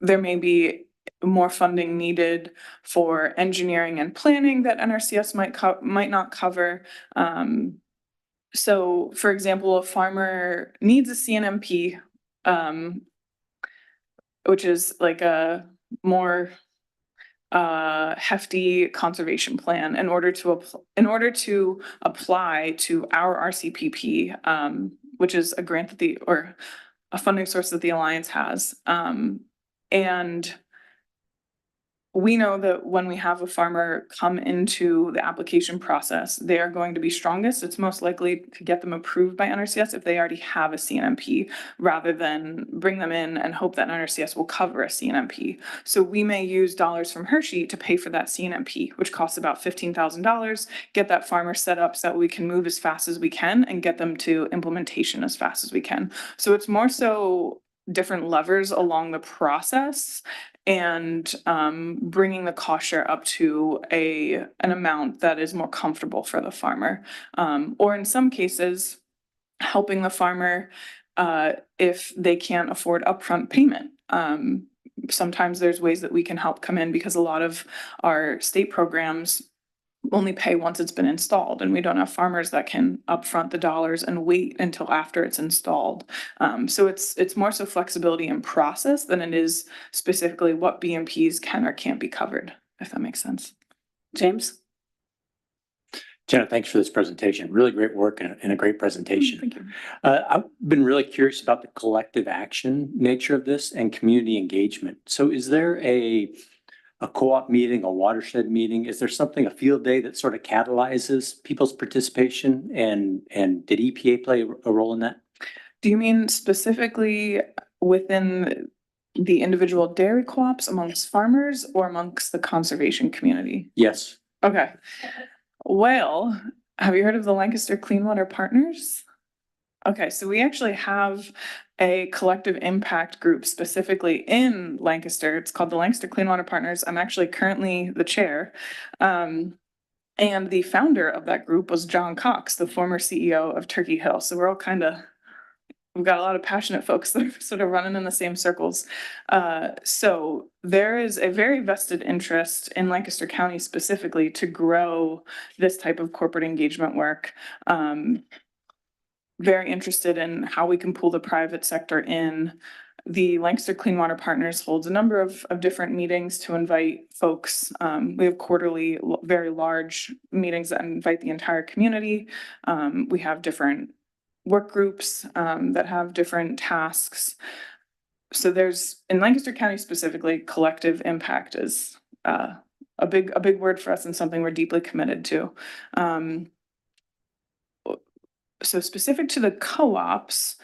there may be more funding needed for engineering and planning that NRCS might not cover. So for example, a farmer needs a CNMP, which is like a more hefty conservation plan in order to apply to our RCPP, which is a grant that or a funding source that the Alliance has. And we know that when we have a farmer come into the application process, they are going to be strongest. It's most likely to get them approved by NRCS if they already have a CNMP, rather than bring them in and hope that NRCS will cover a CNMP. So we may use dollars from Hershey to pay for that CNMP, which costs about $15,000, get that farmer set up so that we can move as fast as we can and get them to implementation as fast as we can. So it's more so different levers along the process and bringing the cost share up to an amount that is more comfortable for the farmer. Or in some cases, helping the farmer if they can't afford upfront payment. Sometimes there's ways that we can help come in, because a lot of our state programs only pay once it's been installed, and we don't have farmers that can upfront the dollars and wait until after it's installed. So it's more so flexibility in process than it is specifically what BMPs can or can't be covered, if that makes sense. James? Jenna, thanks for this presentation. Really great work and a great presentation. Thank you. I've been really curious about the collective action nature of this and community engagement. So is there a a co-op meeting, a watershed meeting? Is there something, a field day that sort of catalyzes people's participation? And did EPA play a role in that? Do you mean specifically within the individual dairy co-ops amongst farmers or amongst the conservation community? Yes. Okay. Well, have you heard of the Lancaster Clean Water Partners? Okay, so we actually have a collective impact group specifically in Lancaster. It's called the Lancaster Clean Water Partners. I'm actually currently the chair. And the founder of that group was John Cox, the former CEO of Turkey Hill. So we're all we've got a lot of passionate folks that are sort of running in the same circles. So there is a very vested interest in Lancaster County specifically to grow this type of corporate engagement work. Very interested in how we can pull the private sector in. The Lancaster Clean Water Partners holds a number of different meetings to invite folks. We have quarterly, very large meetings that invite the entire community. We have different work groups that have different tasks. So there's, in Lancaster County specifically, collective impact is a big word for us and something we're deeply committed to. So specific to the co-ops,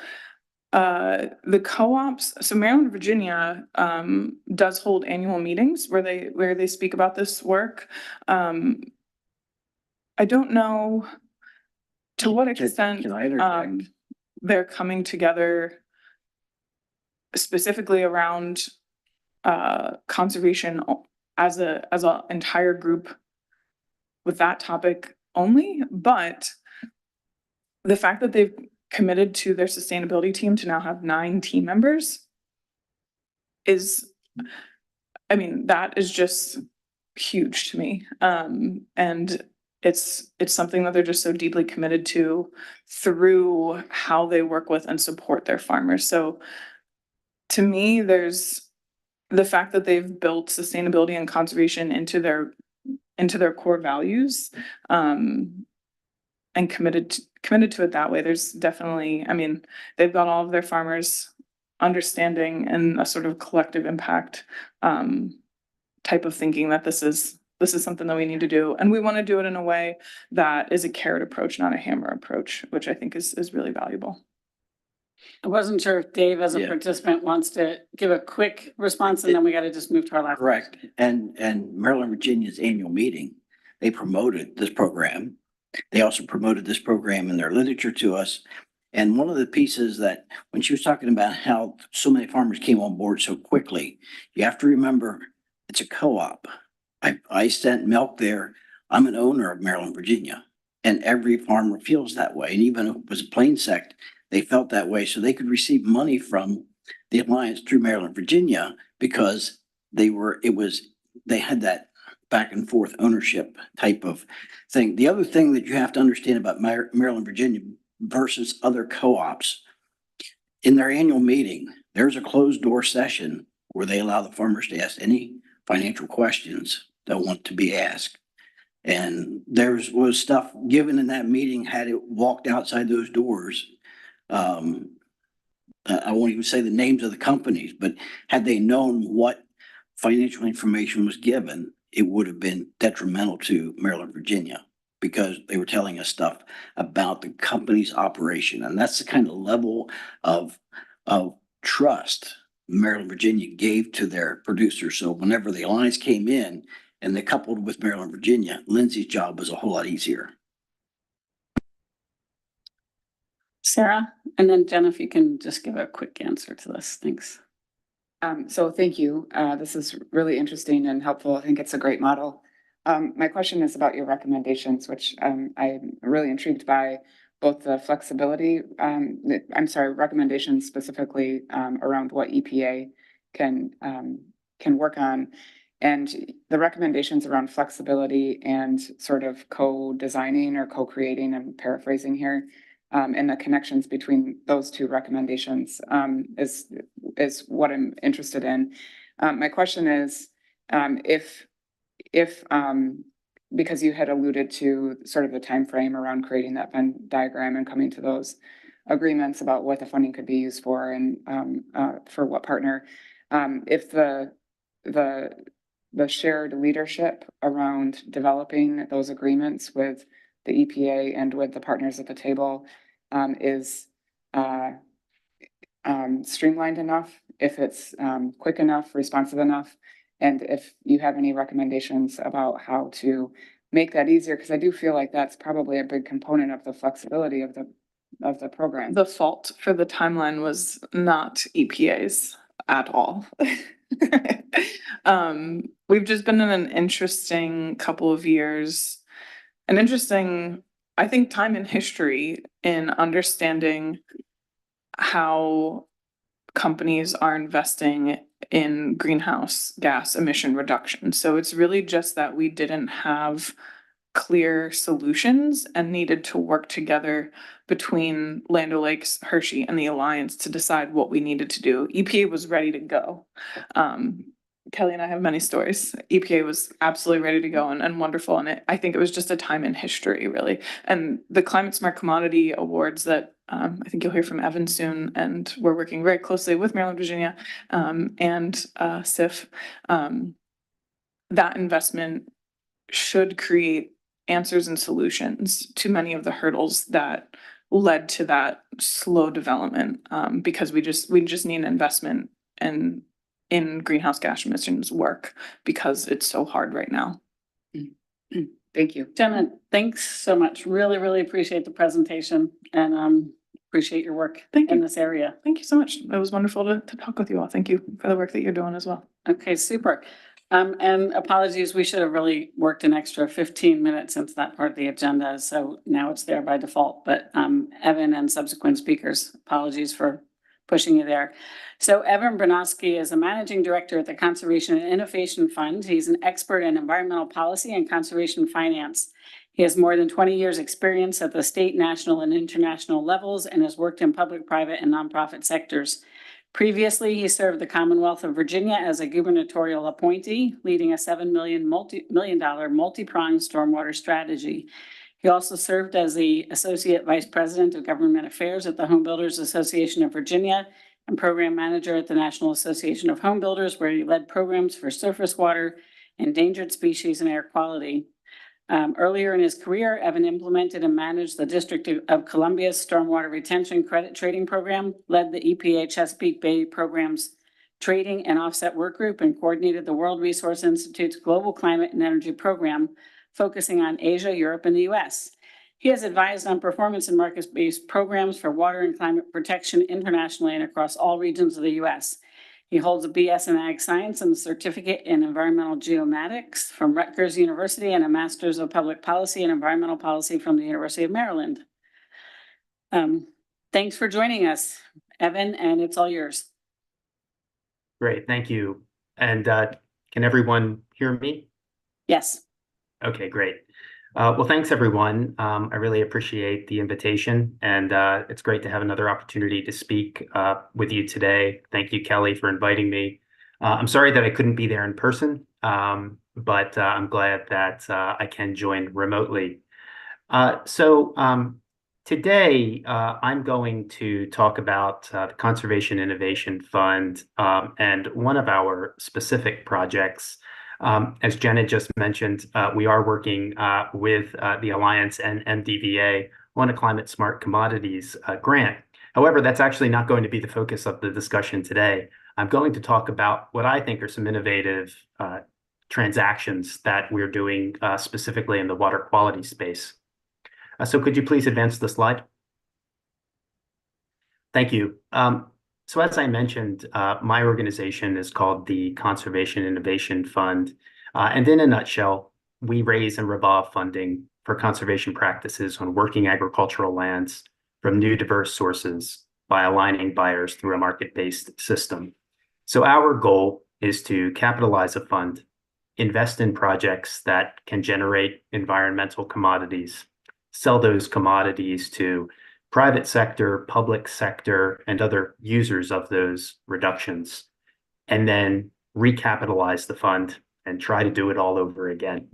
so Maryland, Virginia, does hold annual meetings where they speak about this work. I don't know to what extent, they're coming together specifically around, conservation as a entire group with that topic only, but the fact that they've committed to their sustainability team to now have 9 team members is, I mean, that is just huge to me. And it's something that they're just so deeply committed to through how they work with and support their farmers. So to me, there's the fact that they've built sustainability and conservation into their core values, and committed to it that way. There's definitely, I mean, they've got all of their farmers understanding and a sort of collective impact type of thinking that this is something that we need to do. And we want to do it in a way that is a carrot approach, not a hammer approach, which I think is really valuable. I wasn't sure if Dave, as a participant, wants to give a quick response, and then we got to just move to our last. Correct. And Maryland, Virginia's annual meeting, they promoted this program. They also promoted this program in their literature to us. And one of the pieces that when she was talking about how so many farmers came on board so quickly, you have to remember it's a co-op. I sent milk there. I'm an owner of Maryland, Virginia, and every farmer feels that way. And even if it was a plain sect, they felt that way. So they could receive money from the Alliance through Maryland, Virginia, because they had that back and forth ownership type of thing. The other thing that you have to understand about Maryland, Virginia versus other co-ops, in their annual meeting, there's a closed door session where they allow the farmers to ask any financial questions that want to be asked. And there was stuff given in that meeting had it walked outside those doors. I won't even say the names of the companies, but had they known what financial information was given, it would have been detrimental to Maryland, Virginia, because they were telling us stuff about the company's operation. And that's the kind of level of trust Maryland, Virginia gave to their producers. So whenever the alliance came in and they coupled with Maryland, Virginia, Lindsay's job was a whole lot easier. Sarah, and then Jen, if you can just give a quick answer to this. Thanks. So thank you. This is really interesting and helpful. I think it's a great model. My question is about your recommendations, which I'm really intrigued by, both the flexibility, recommendations specifically around what EPA can work on, and the recommendations around flexibility and sort of co-designing or co-creating, I'm paraphrasing here, and the connections between those two recommendations is what I'm interested in. My question is, if because you had alluded to sort of the time frame around creating that Venn diagram and coming to those agreements about what the funding could be used for and for what partner, if the the shared leadership around developing those agreements with the EPA and with the partners at the table is streamlined enough, if it's quick enough, responsive enough, and if you have any recommendations about how to make that easier, because I do feel like that's probably a big component of the flexibility of the program. The fault for the timeline was not EPA's at all. We've just been in an interesting couple of years, an interesting, I think, time in history in understanding how companies are investing in greenhouse gas emission reduction. So it's really just that we didn't have clear solutions and needed to work together between Land O'Lakes, Hershey, and the Alliance to decide what we needed to do. EPA was ready to go. Kelly and I have many stories. EPA was absolutely ready to go and wonderful. And I think it was just a time in history, really. And the Climate Smart Commodity Awards that I think you'll hear from Evan soon, and we're working very closely with Maryland, Virginia, and SIF. That investment should create answers and solutions to many of the hurdles that led to that slow development, because we just need investment in greenhouse gas emissions work because it's so hard right now. Thank you. Jenna, thanks so much. Really, really appreciate the presentation and appreciate your work in this area. Thank you so much. It was wonderful to talk with you all. Thank you for the work that you're doing as well. Okay, super. And apologies, we should have really worked an extra 15 minutes into that part of the agenda. So now it's there by default, but Evan and subsequent speakers, apologies for pushing you there. So Evan Bronowski is a managing director at the Conservation and Innovation Fund. He's an expert in environmental policy and conservation finance. He has more than 20 years experience at the state, national, and international levels and has worked in public, private, and nonprofit sectors. Previously, he served the Commonwealth of Virginia as a gubernatorial appointee, leading a $7 million multi-pronged stormwater strategy. He also served as the Associate Vice President of Government Affairs at the Home Builders Association of Virginia and Program Manager at the National Association of Home Builders, where he led programs for surface water, endangered species, and air quality. Earlier in his career, Evan implemented and managed the District of Columbia's Stormwater Retention Credit Trading Program, led the EPA Chesapeake Bay Program's Trading and Offset Work Group, and coordinated the World Resource Institute's Global Climate and Energy Program, focusing on Asia, Europe, and the US. He has advised on performance and market-based programs for water and climate protection internationally and across all regions of the US. He holds a BS in Ag Science and a certificate in Environmental Geomatics from Rutgers University and a Master's of Public Policy and Environmental Policy from the University of Maryland. Thanks for joining us, Evan, and it's all yours. Great, thank you. And can everyone hear me? Yes. Okay, great. Well, thanks everyone. I really appreciate the invitation, and it's great to have another opportunity to speak with you today. Thank you, Kelly, for inviting me. I'm sorry that I couldn't be there in person, but I'm glad that I can join remotely. Today, I'm going to talk about the Conservation Innovation Fund and one of our specific projects. As Jenna just mentioned, we are working with the Alliance and MDVA on a Climate Smart Commodities grant. However, that's actually not going to be the focus of the discussion today. I'm going to talk about what I think are some innovative transactions that we're doing specifically in the water quality space. So could you please advance the slide? Thank you. So as I mentioned, my organization is called the Conservation Innovation Fund. And in a nutshell, we raise and revolve funding for conservation practices on working agricultural lands from new diverse sources by aligning buyers through a market-based system. So our goal is to capitalize a fund, invest in projects that can generate environmental commodities, sell those commodities to private sector, public sector, and other users of those reductions, and then recapitalize the fund and try to do it all over again.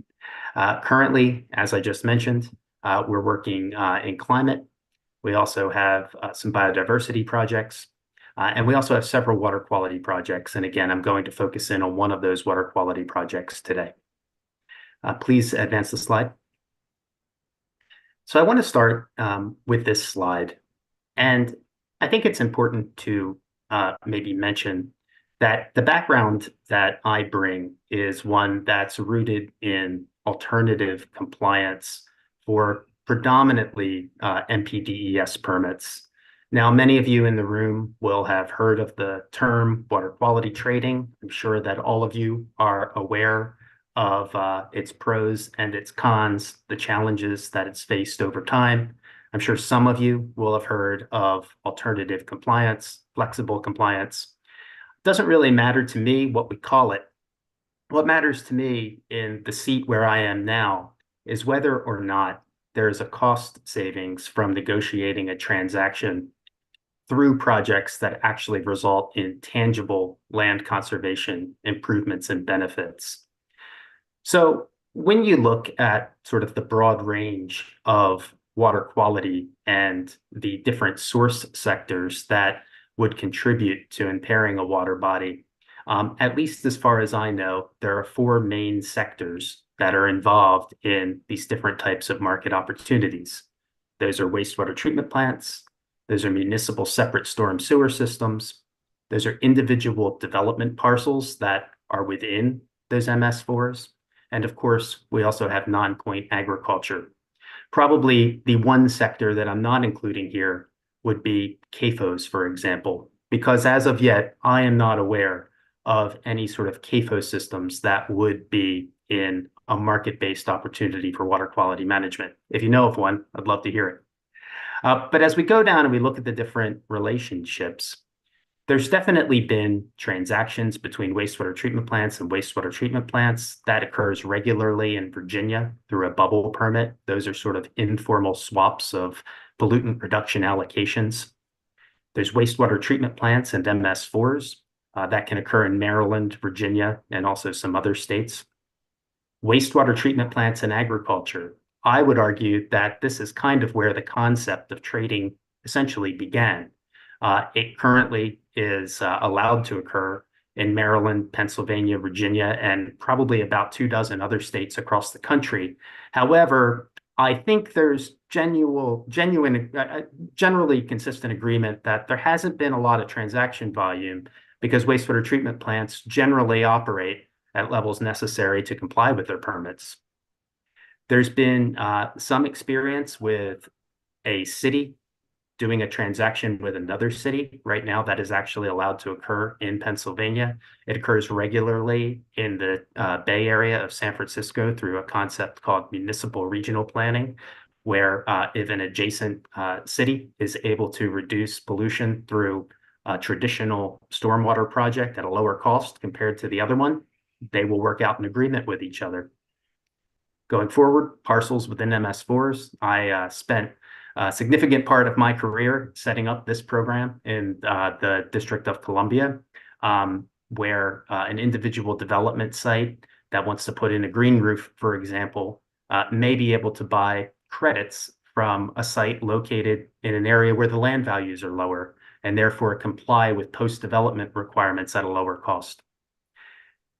Currently, as I just mentioned, we're working in climate. We also have some biodiversity projects, And we also have several water quality projects. And again, I'm going to focus in on one of those water quality projects today. Please advance the slide. So I want to start with this slide. And I think it's important to maybe mention that the background that I bring is one that's rooted in alternative compliance for predominantly MPDES permits. Now, many of you in the room will have heard of the term water quality trading. I'm sure that all of you are aware of its pros and its cons, the challenges that it's faced over time. I'm sure some of you will have heard of alternative compliance, flexible compliance. It doesn't really matter to me what we call it. What matters to me in the seat where I am now is whether or not there is a cost savings from negotiating a transaction through projects that actually result in tangible land conservation improvements and benefits. So when you look at sort of the broad range of water quality and the different source sectors that would contribute to impairing a water body, at least as far as I know, there are 4 main sectors that are involved in these different types of market opportunities. Those are wastewater treatment plants, those are municipal separate storm sewer systems, those are individual development parcels that are within those MS4s, and of course, we also have non-point agriculture. Probably the one sector that I'm not including here would be CAFOs, for example, because as of yet, I am not aware of any sort of CAFO systems that would be in a market-based opportunity for water quality management. If you know of one, I'd love to hear it. But as we go down and we look at the different relationships, there's definitely been transactions between wastewater treatment plants and wastewater treatment plants. That occurs regularly in Virginia through a bubble permit. Those are sort of informal swaps of pollutant reduction allocations. There's wastewater treatment plants and MS4s that can occur in Maryland, Virginia, and also some other states. Wastewater treatment plants and agriculture. I would argue that this is kind of where the concept of trading essentially began. It currently is allowed to occur in Maryland, Pennsylvania, Virginia, and probably about 24 other states across the country. However, I think there's generally consistent agreement that there hasn't been a lot of transaction volume because wastewater treatment plants generally operate at levels necessary to comply with their permits. There's been some experience with a city doing a transaction with another city. Right now, that is actually allowed to occur in Pennsylvania. It occurs regularly in the Bay Area of San Francisco through a concept called municipal regional planning, where if an adjacent city is able to reduce pollution through a traditional stormwater project at a lower cost compared to the other one, they will work out an agreement with each other. Going forward, parcels within MS4s, I spent a significant part of my career setting up this program in the District of Columbia, where an individual development site that wants to put in a green roof, for example, may be able to buy credits from a site located in an area where the land values are lower and therefore comply with post-development requirements at a lower cost.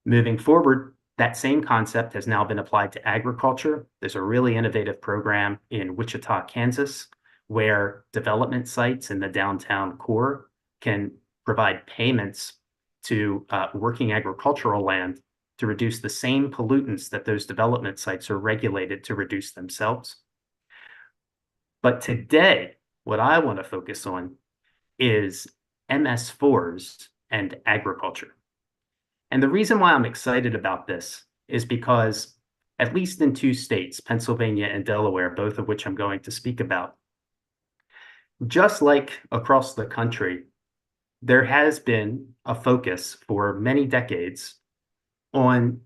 Moving forward, that same concept has now been applied to agriculture. There's a really innovative program in Wichita, Kansas, where development sites in the downtown core can provide payments to working agricultural land to reduce the same pollutants that those development sites are regulated to reduce themselves. But today, what I want to focus on is MS4s and agriculture. And the reason why I'm excited about this is because, at least in 2 states, Pennsylvania and Delaware, both of which I'm going to speak about, just like across the country, there has been a focus for many decades on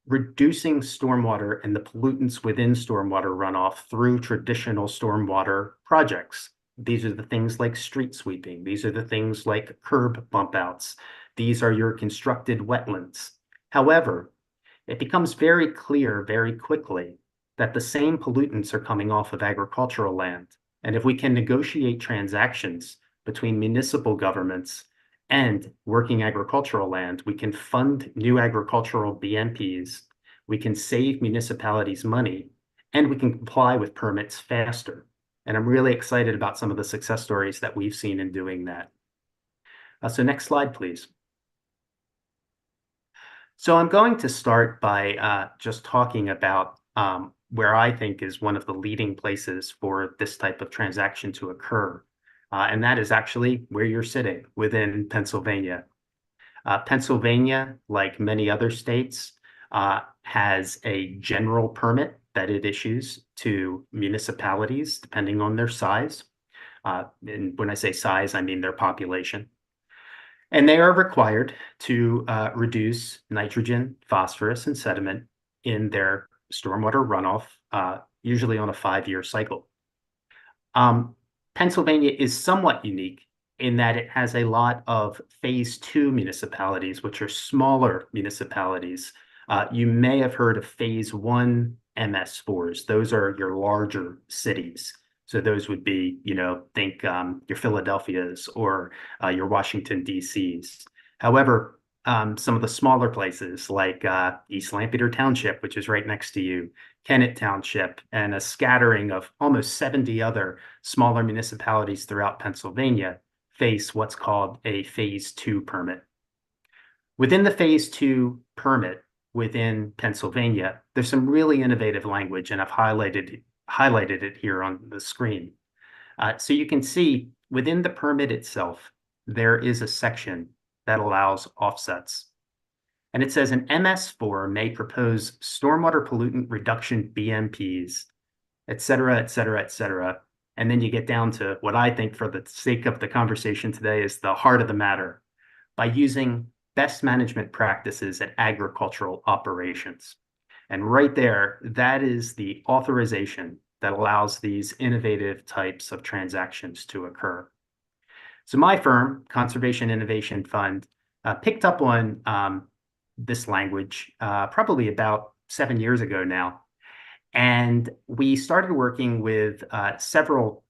reducing stormwater and the pollutants within stormwater runoff through traditional stormwater projects. These are the things like street sweeping. These are the things like curb bump outs. These are your constructed wetlands. However, it becomes very clear very quickly that the same pollutants are coming off of agricultural land. And if we can negotiate transactions between municipal governments and working agricultural land, we can fund new agricultural BMPs, we can save municipalities money, and we can comply with permits faster. And I'm really excited about some of the success stories that we've seen in doing that. So next slide, please. So I'm going to start by just talking about where I think is one of the leading places for this type of transaction to occur. And that is actually where you're sitting within Pennsylvania. Pennsylvania, like many other states, has a general permit that it issues to municipalities depending on their size. And when I say size, I mean their population. And they are required to reduce nitrogen, phosphorus, and sediment in their stormwater runoff, usually on a 5-year cycle. Pennsylvania is somewhat unique in that it has a lot of phase 2 municipalities, which are smaller municipalities. You may have heard of phase 1 MS4s. Those are your larger cities. So those would be, think your Philadelphias or your Washington, D.C.s. However, some of the smaller places like East Lampeter Township, which is right next to you, Kennett Township, and a scattering of almost 70 other smaller municipalities throughout Pennsylvania face what's called a phase 2 permit. Within the phase 2 permit within Pennsylvania, there's some really innovative language, and I've highlighted it here on the screen. So you can see within the permit itself, there is a section that allows offsets. And it says an MS4 may propose stormwater pollutant reduction BMPs, et cetera, et cetera, et cetera. And then you get down to what I think for the sake of the conversation today is the heart of the matter, by using best management practices at agricultural operations. And right there, that is the authorization that allows these innovative types of transactions to occur. So my firm, Conservation Innovation Fund, picked up on this language probably about 7 years ago now. And we started working with several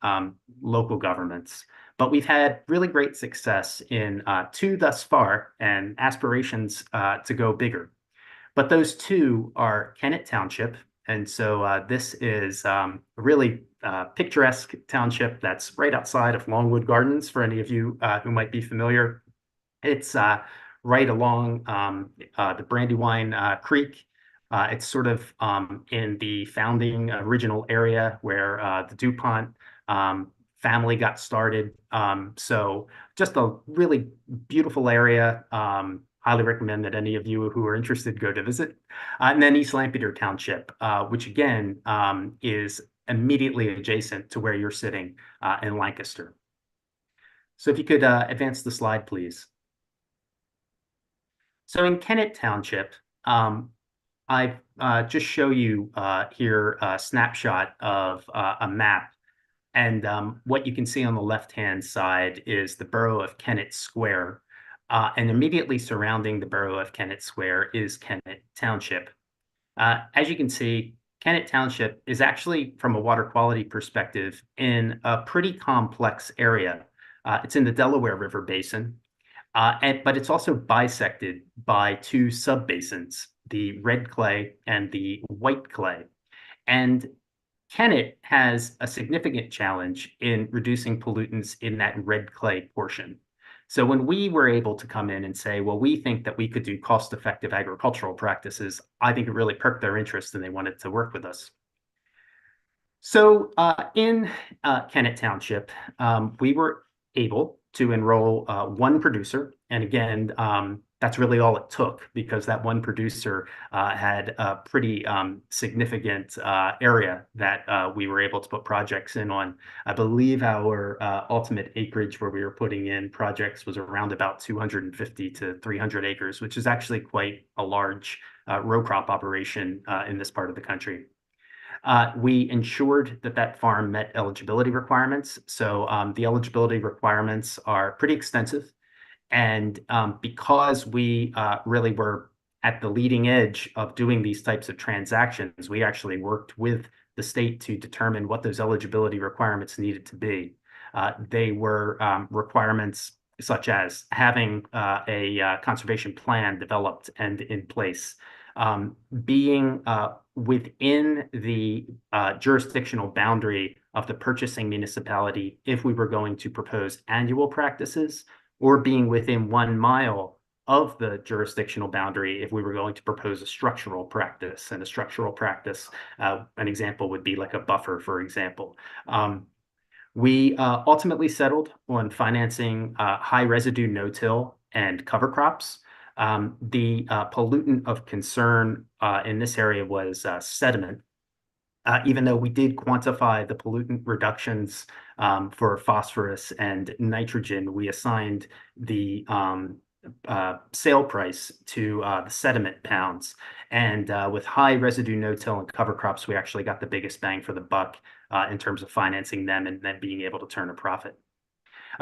local governments, but we've had really great success in 2 thus far and aspirations to go bigger. But those 2 are Kennett Township. And so this is a really picturesque township that's right outside of Longwood Gardens, for any of you who might be familiar. It's right along the Brandywine Creek. It's sort of in the founding original area where the DuPont family got started. So just a really beautiful area. Highly recommend that any of you who are interested go to visit. And then East Lampeter Township, which again is immediately adjacent to where you're sitting in Lancaster. So if you could advance the slide, please. So in Kennett Township, I just show you here a snapshot of a map. And what you can see on the left-hand side is the borough of Kennett Square. And immediately surrounding the borough of Kennett Square is Kennett Township. As you can see, Kennett Township is actually, from a water quality perspective, in a pretty complex area. It's in the Delaware River Basin, but it's also bisected by 2 subbasins, the red clay and the white clay. And Kennett has a significant challenge in reducing pollutants in that red clay portion. So when we were able to come in and say, well, we think that we could do cost-effective agricultural practices, I think it really perked their interest and they wanted to work with us. So in Kennett Township, we were able to enroll 1 producer. And again, that's really all it took, because that 1 producer had a pretty significant area that we were able to put projects in on. I believe our ultimate acreage where we were putting in projects was around about 250 to 300 acres, which is actually quite a large row crop operation in this part of the country. We ensured that that farm met eligibility requirements. So the eligibility requirements are pretty extensive. And because we really were at the leading edge of doing these types of transactions, we actually worked with the state to determine what those eligibility requirements needed to be. They were requirements such as having a conservation plan developed and in place, being within the jurisdictional boundary of the purchasing municipality if we were going to propose annual practices, or being within 1 mile of the jurisdictional boundary if we were going to propose a structural practice. And a structural practice, an example would be like a buffer, for example. We ultimately settled on financing high residue no-till and cover crops. The pollutant of concern in this area was sediment. Even though we did quantify the pollutant reductions for phosphorus and nitrogen, we assigned the sale price to the sediment pounds. And with high residue no-till and cover crops, we actually got the biggest bang for the buck in terms of financing them and then being able to turn a profit.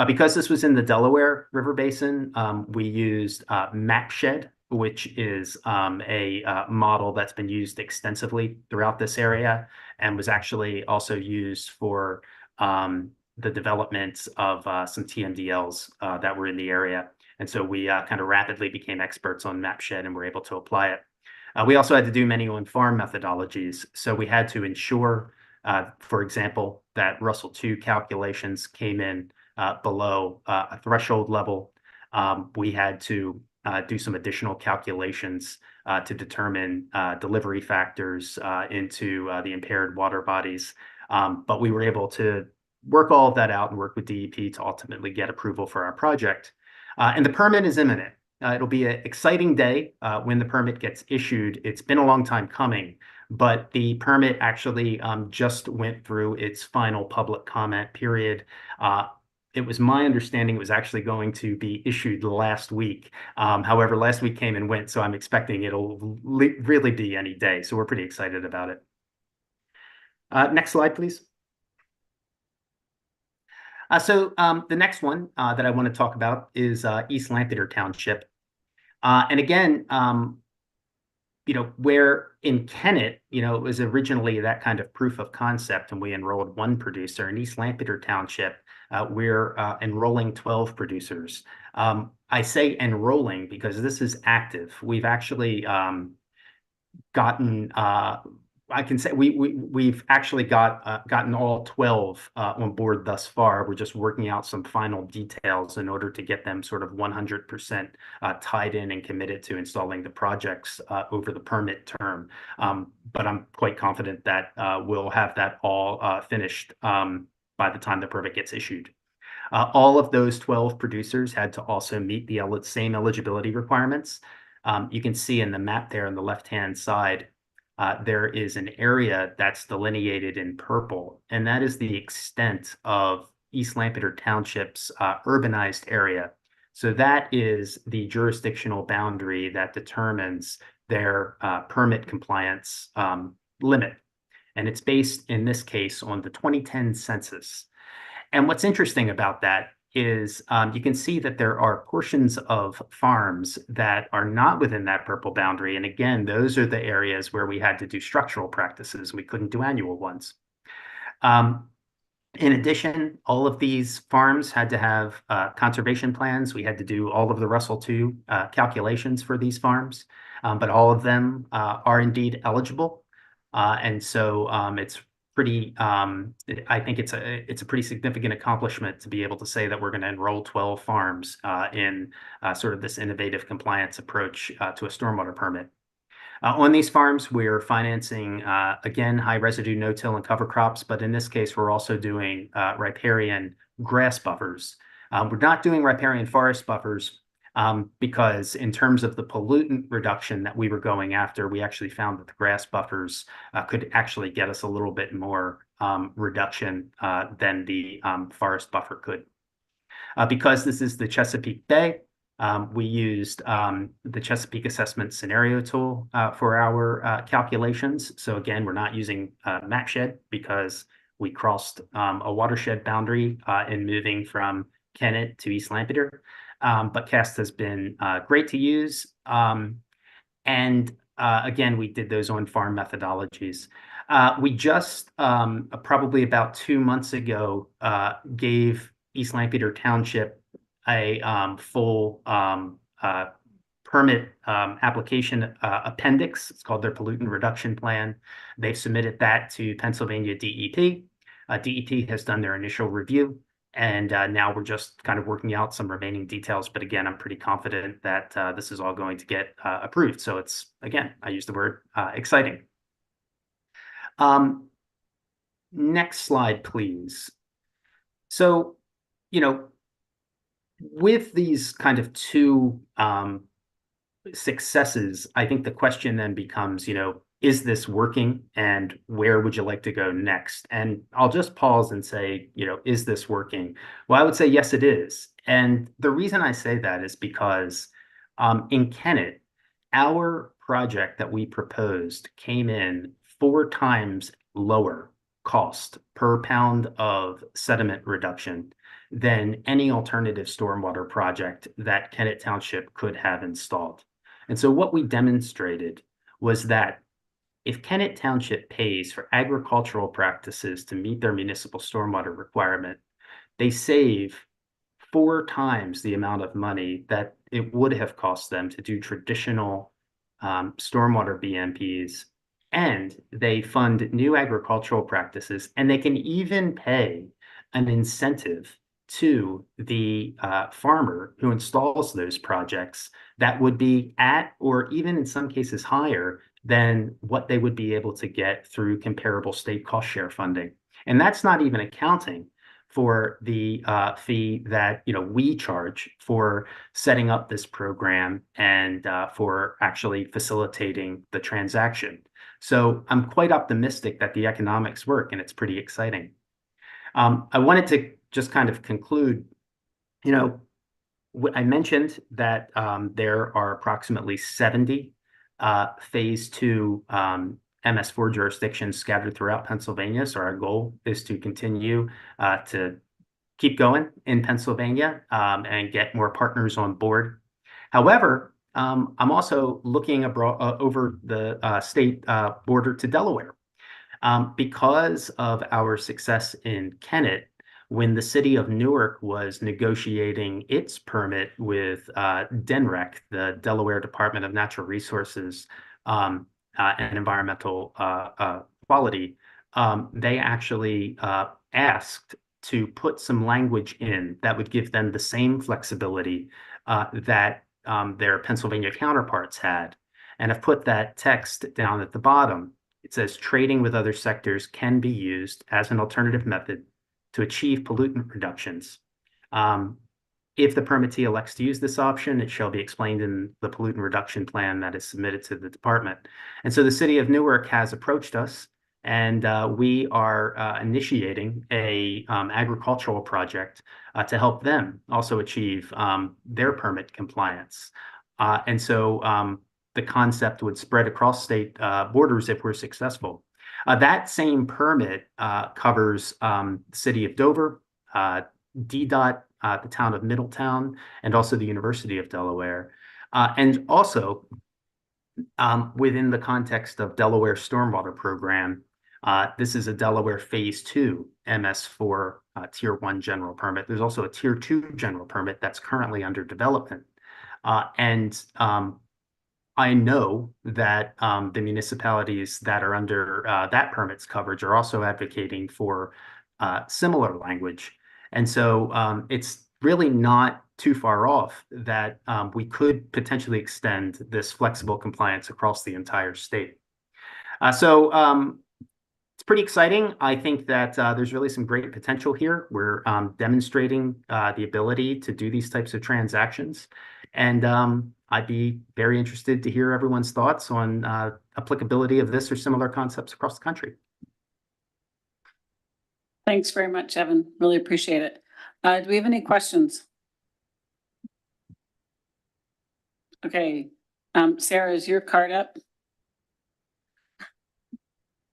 Because this was in the Delaware River Basin, we used MapShed, which is a model that's been used extensively throughout this area and was actually also used for the development of some TMDLs that were in the area. And so we kind of rapidly became experts on MapShed and were able to apply it. We also had to do many on-farm methodologies. So we had to ensure, for example, that Russell II calculations came in below a threshold level. We had to do some additional calculations to determine delivery factors into the impaired water bodies. But we were able to work all of that out and work with DEP to ultimately get approval for our project. And the permit is imminent. It'll be an exciting day when the permit gets issued. It's been a long time coming, but the permit actually just went through its final public comment period. It was my understanding it was actually going to be issued last week. However, last week came and went, so I'm expecting it'll really be any day. So we're pretty excited about it. Next slide, please. So the next one that I want to talk about is East Lampeter Township. And again, where in Kennett, it was originally that kind of proof of concept, and we enrolled 1 producer. In East Lampeter Township, we're enrolling 12 producers. I say enrolling because this is active. We've actually gotten, I can say we've actually gotten all 12 on board thus far. We're just working out some final details in order to get them sort of 100% tied in and committed to installing the projects over the permit term. But I'm quite confident that we'll have that all finished by the time the permit gets issued. All of those 12 producers had to also meet the same eligibility requirements. You can see in the map there on the left-hand side, there is an area that's delineated in purple, and that is the extent of East Lampeter Township's urbanized area. So that is the jurisdictional boundary that determines their permit compliance limit. And it's based, in this case, on the 2010 census. And what's interesting about that is you can see that there are portions of farms that are not within that purple boundary. And again, those are the areas where we had to do structural practices. We couldn't do annual ones. In addition, all of these farms had to have conservation plans. We had to do all of the Russell II calculations for these farms, but all of them are indeed eligible. And so it's pretty, I think it's a pretty significant accomplishment to be able to say that we're going to enroll 12 farms in sort of this innovative compliance approach to a stormwater permit. On these farms, we're financing, again, high residue no-till and cover crops, but in this case, we're also doing riparian grass buffers. We're not doing riparian forest buffers because in terms of the pollutant reduction that we were going after, we actually found that the grass buffers could actually get us a little bit more reduction than the forest buffer could. Because this is the Chesapeake Bay, we used the Chesapeake Assessment Scenario Tool for our calculations. So again, we're not using MapShed because we crossed a watershed boundary in moving from Kennett to East Lampeter. But CAST has been great to use. And again, we did those on-farm methodologies. We just, probably about 2 months ago, gave East Lampeter Township a full permit application appendix. It's called their pollutant reduction plan. They've submitted that to Pennsylvania DEP. DEP has done their initial review, and now we're just kind of working out some remaining details. But again, I'm pretty confident that this is all going to get approved. So it's, again, I use the word exciting. Next slide, please. So, you know, with these kind of two successes, I think the question then becomes, you know, is this working and where would you like to go next? And I'll just pause and say, you know, is this working? Well, I would say, yes, it is. And the reason I say that is because in Kennett, our project that we proposed came in 4 times lower cost per pound of sediment reduction than any alternative stormwater project that Kennett Township could have installed. And so what we demonstrated was that if Kennett Township pays for agricultural practices to meet their municipal stormwater requirement, they save 4 times the amount of money that it would have cost them to do traditional stormwater BMPs, and they fund new agricultural practices, and they can even pay an incentive to the farmer who installs those projects that would be at, or even in some cases higher than what they would be able to get through comparable state cost share funding. And that's not even accounting for the fee that, you know, we charge for setting up this program and for actually facilitating the transaction. So I'm quite optimistic that the economics work, and it's pretty exciting. I wanted to just kind of conclude, you know, I mentioned that there are approximately 70 phase 2 MS4 jurisdictions scattered throughout Pennsylvania. So our goal is to continue to keep going in Pennsylvania and get more partners on board. However, I'm also looking abroad over the state border to Delaware. Because of our success in Kennett, when the city of Newark was negotiating its permit with DNREC, the Delaware Department of Natural Resources and Environmental Quality, they actually asked to put some language in that would give them the same flexibility that their Pennsylvania counterparts had. And I've put that text down at the bottom. It says trading with other sectors can be used as an alternative method to achieve pollutant reductions. If the permittee elects to use this option, it shall be explained in the pollutant reduction plan that is submitted to the department. And so the city of Newark has approached us, and we are initiating a agricultural project to help them also achieve their permit compliance. And so the concept would spread across state borders if we're successful. That same permit covers the city of Dover, DDOT, the town of Middletown, and also the University of Delaware. And also within the context of Delaware Stormwater Program, this is a Delaware Phase 2 MS4 Tier 1 general permit. There's also a Tier 2 general permit that's currently under development. I know that the municipalities that are under that permit's coverage are also advocating for similar language. And so it's really not too far off that we could potentially extend this flexible compliance across the entire state. It's pretty exciting. I think that there's really some great potential here. We're demonstrating the ability to do these types of transactions. And I'd be very interested to hear everyone's thoughts on applicability of this or similar concepts across the country. Thanks very much, Evan. Really appreciate it. Do we have any questions? Okay. Sarah, is your card up?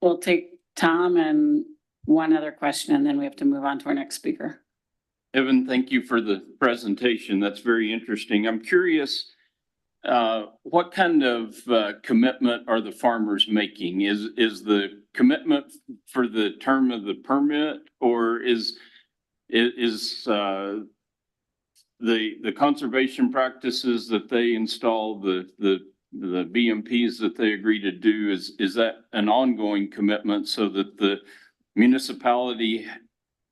We'll take Tom and one other question, and then we have to move on to our next speaker. Evan, thank you for the presentation. That's very interesting. I'm curious, what kind of commitment are the farmers making? Is the commitment for the term of the permit, or is the conservation practices that they install, the BMPs that they agree to do, is that an ongoing commitment so that the municipality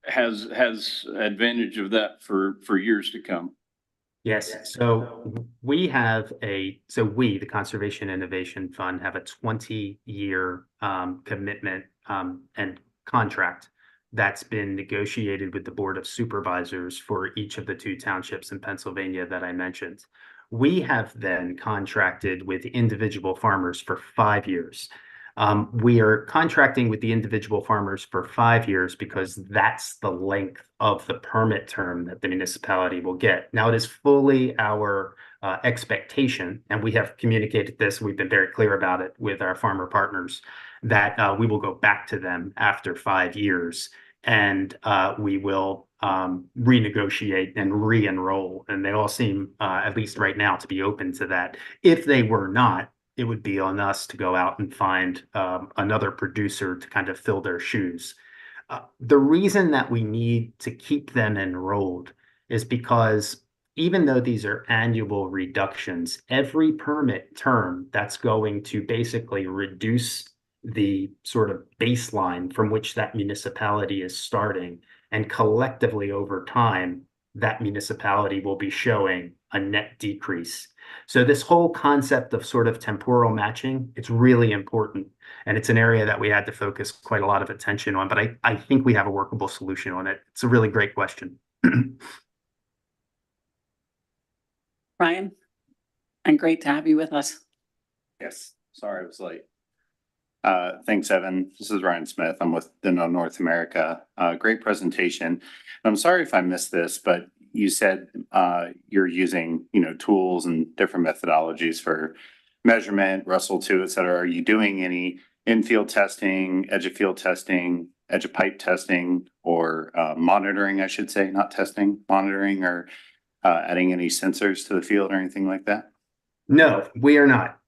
has advantage of that for years to come? Yes, so we, the Conservation Innovation Fund, have a 20-year commitment and contract that's been negotiated with the Board of Supervisors for each of the 2 townships in Pennsylvania that I mentioned. We have then contracted with individual farmers for 5 years. We are contracting with the individual farmers for 5 years because that's the length of the permit term that the municipality will get. Now, it is fully our expectation, and we have communicated this, we've been very clear about it with our farmer partners, that we will go back to them after 5 years and we will renegotiate and re-enroll. And they all seem, at least right now, to be open to that. If they were not, it would be on us to go out and find another producer to kind of fill their shoes. The reason that we need to keep them enrolled is because even though these are annual reductions, every permit term that's going to basically reduce the sort of baseline from which that municipality is starting, and collectively over time, that municipality will be showing a net decrease. So this whole concept of sort of temporal matching, it's really important. And it's an area that we had to focus quite a lot of attention on, but I think we have a workable solution on it. It's a really great question. Ryan, and great to have you with us. Yes, sorry I was late. Thanks, Evan. This is Ryan Smith. I'm with Deno North America. Great presentation. I'm sorry if I missed this, but you said you're using, tools and different methodologies for measurement, Russell 2, et cetera. Are you doing any in-field testing, edge of field testing, edge of pipe testing, or monitoring, I should say, not testing, monitoring, or adding any sensors to the field or anything like that? No, we are not.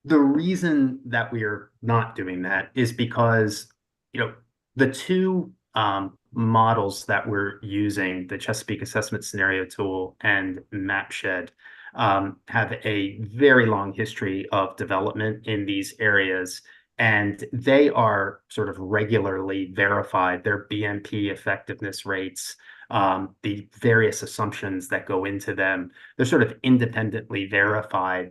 The reason that we are not doing that is because, the 2 models that we're using, the Chesapeake Assessment Scenario Tool and MapShed, have a very long history of development in these areas, and they are sort of regularly verified. Their BMP effectiveness rates, the various assumptions that go into them, they're sort of independently verified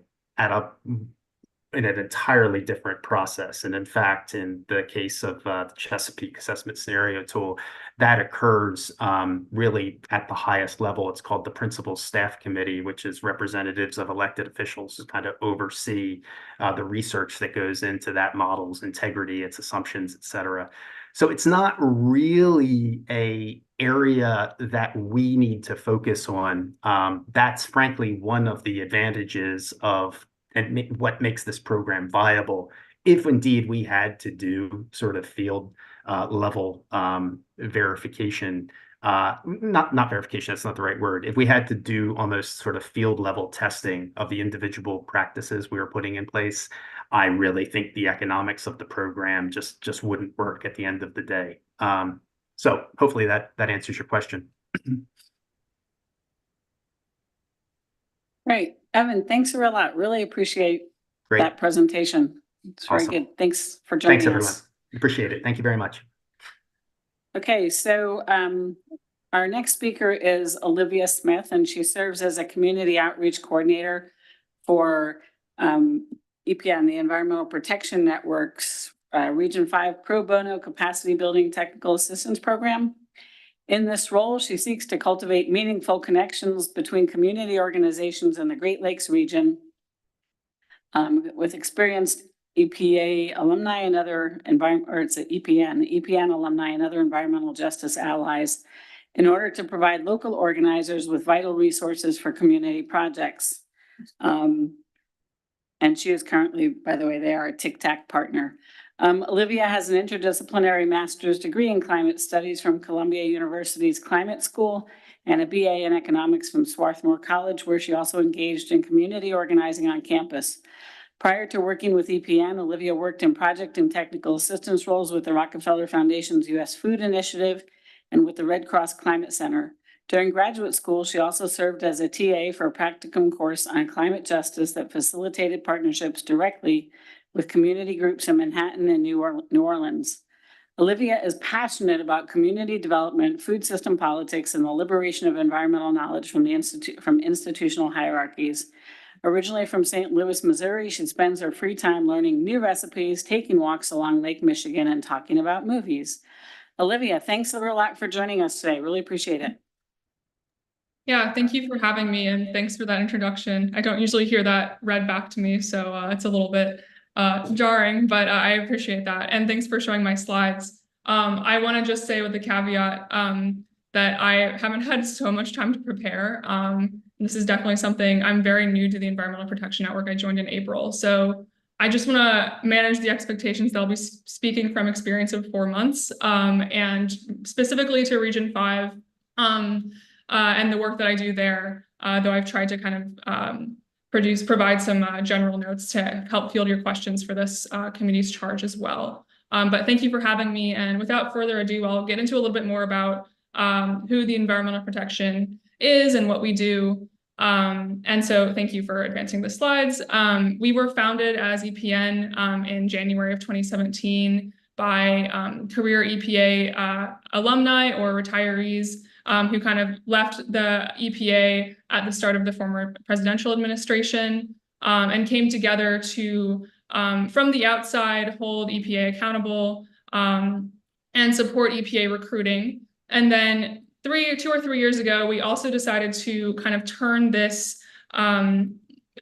in an entirely different process. And in fact, in the case of the Chesapeake Assessment Scenario Tool, that occurs really at the highest level. It's called the Principal Staff Committee, which is representatives of elected officials who kind of oversee the research that goes into that model's integrity, its assumptions, et cetera. So it's not really a area that we need to focus on. That's frankly one of the advantages of and what makes this program viable. If indeed we had to do sort of field level verification, not verification, that's not the right word. If we had to do almost sort of field level testing of the individual practices we were putting in place, I really think the economics of the program just wouldn't work at the end of the day. So hopefully that answers your question. Great. Evan, thanks a lot. Really appreciate that presentation. It's very good. Thanks for joining us. Thanks, everyone. Appreciate it. Thank you very much. Okay, so our next speaker is Olivia Smith, and she serves as a community outreach coordinator for EPN, the Environmental Protection Network's Region 5 Pro Bono Capacity Building Technical Assistance Program. In this role, she seeks to cultivate meaningful connections between community organizations in the Great Lakes region with experienced EPA alumni and other EPN alumni and other environmental justice allies in order to provide local organizers with vital resources for community projects. And she is currently, by the way, they are a TIC-TAC partner. Olivia has an interdisciplinary master's degree in climate studies from Columbia University's Climate School and a BA in economics from Swarthmore College, where she also engaged in community organizing on campus. Prior to working with EPN, Olivia worked in project and technical assistance roles with the Rockefeller Foundation's U.S. Food Initiative and with the Red Cross Climate Center. During graduate school, she also served as a TA for a practicum course on climate justice that facilitated partnerships directly with community groups in Manhattan and New Orleans. Olivia is passionate about community development, food system politics, and the liberation of environmental knowledge from institutional hierarchies. Originally from St. Louis, Missouri, she spends her free time learning new recipes, taking walks along Lake Michigan, and talking about movies. Olivia, thanks a lot for joining us today. Really appreciate it. Yeah, thank you for having me, and thanks for that introduction. I don't usually hear that read back to me, so it's a little bit jarring, but I appreciate that. And thanks for showing my slides. I want to just say with the caveat that I haven't had so much time to prepare. This is definitely something, I'm very new to the Environmental Protection Network. I joined in April. So I just want to manage the expectations that I'll be speaking from experience of 4 months, and specifically to Region 5. And the work that I do there, though I've tried to kind of provide some general notes to help field your questions for this committee's charge as well. But thank you for having me. And without further ado, I'll get into a little bit more about who the Environmental Protection is and what we do. And so thank you for advancing the slides. We were founded as EPN in January of 2017 by career EPA alumni or retirees who kind of left the EPA at the start of the former presidential administration and came together to, from the outside, hold EPA accountable and support EPA recruiting. And then 2 or 3 years ago, we also decided to kind of turn this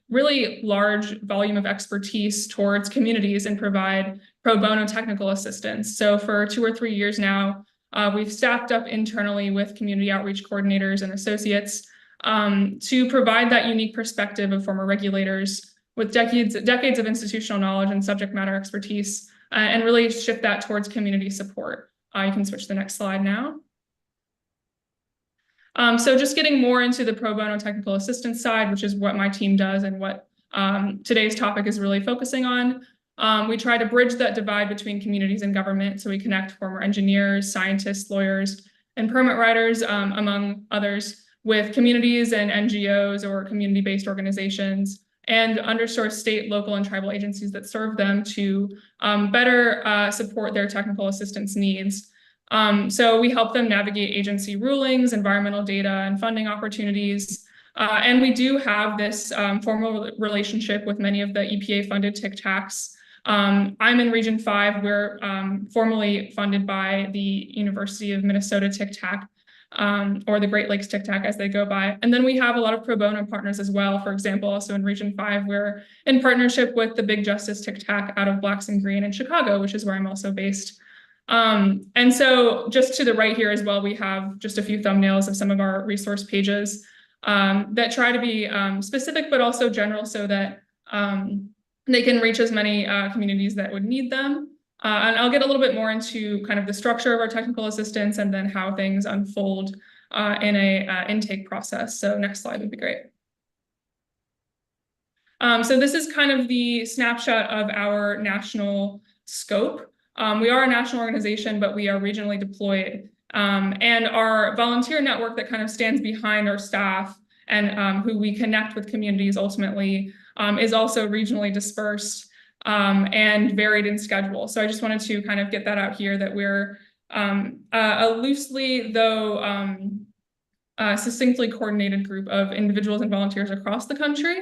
really large volume of expertise towards communities and provide pro bono technical assistance. So for 2 or 3 years now, we've staffed up internally with community outreach coordinators and associates to provide that unique perspective of former regulators with decades of institutional knowledge and subject matter expertise, and really shift that towards community support. You can switch to the next slide now. So just getting more into the pro bono technical assistance side, which is what my team does and what today's topic is really focusing on. We try to bridge that divide between communities and government. So we connect former engineers, scientists, lawyers, and permit writers, among others, with communities and NGOs or community-based organizations, and underserved state, local, and tribal agencies that serve them to better support their technical assistance needs. So we help them navigate agency rulings, environmental data, and funding opportunities. And we do have this formal relationship with many of the EPA-funded TIC-TACs. I'm in Region 5. We're formally funded by the University of Minnesota TIC-TAC, or the Great Lakes TIC-TAC as they go by. And then we have a lot of pro bono partners as well. For example, also in Region 5, we're in partnership with the Big Justice TIC-TAC out of Blacks and Green in Chicago, which is where I'm also based. And so just to the right here as well, we have just a few thumbnails of some of our resource pages that try to be specific, but also general so that they can reach as many communities that would need them. And I'll get a little bit more into kind of the structure of our technical assistance and then how things unfold in a intake process. So next slide would be great. So this is kind of the snapshot of our national scope. We are a national organization, but we are regionally deployed. And our volunteer network that kind of stands behind our staff and who we connect with communities ultimately is also regionally dispersed and varied in schedule. So I just wanted to kind of get that out here that we're a loosely, though succinctly coordinated group of individuals and volunteers across the country,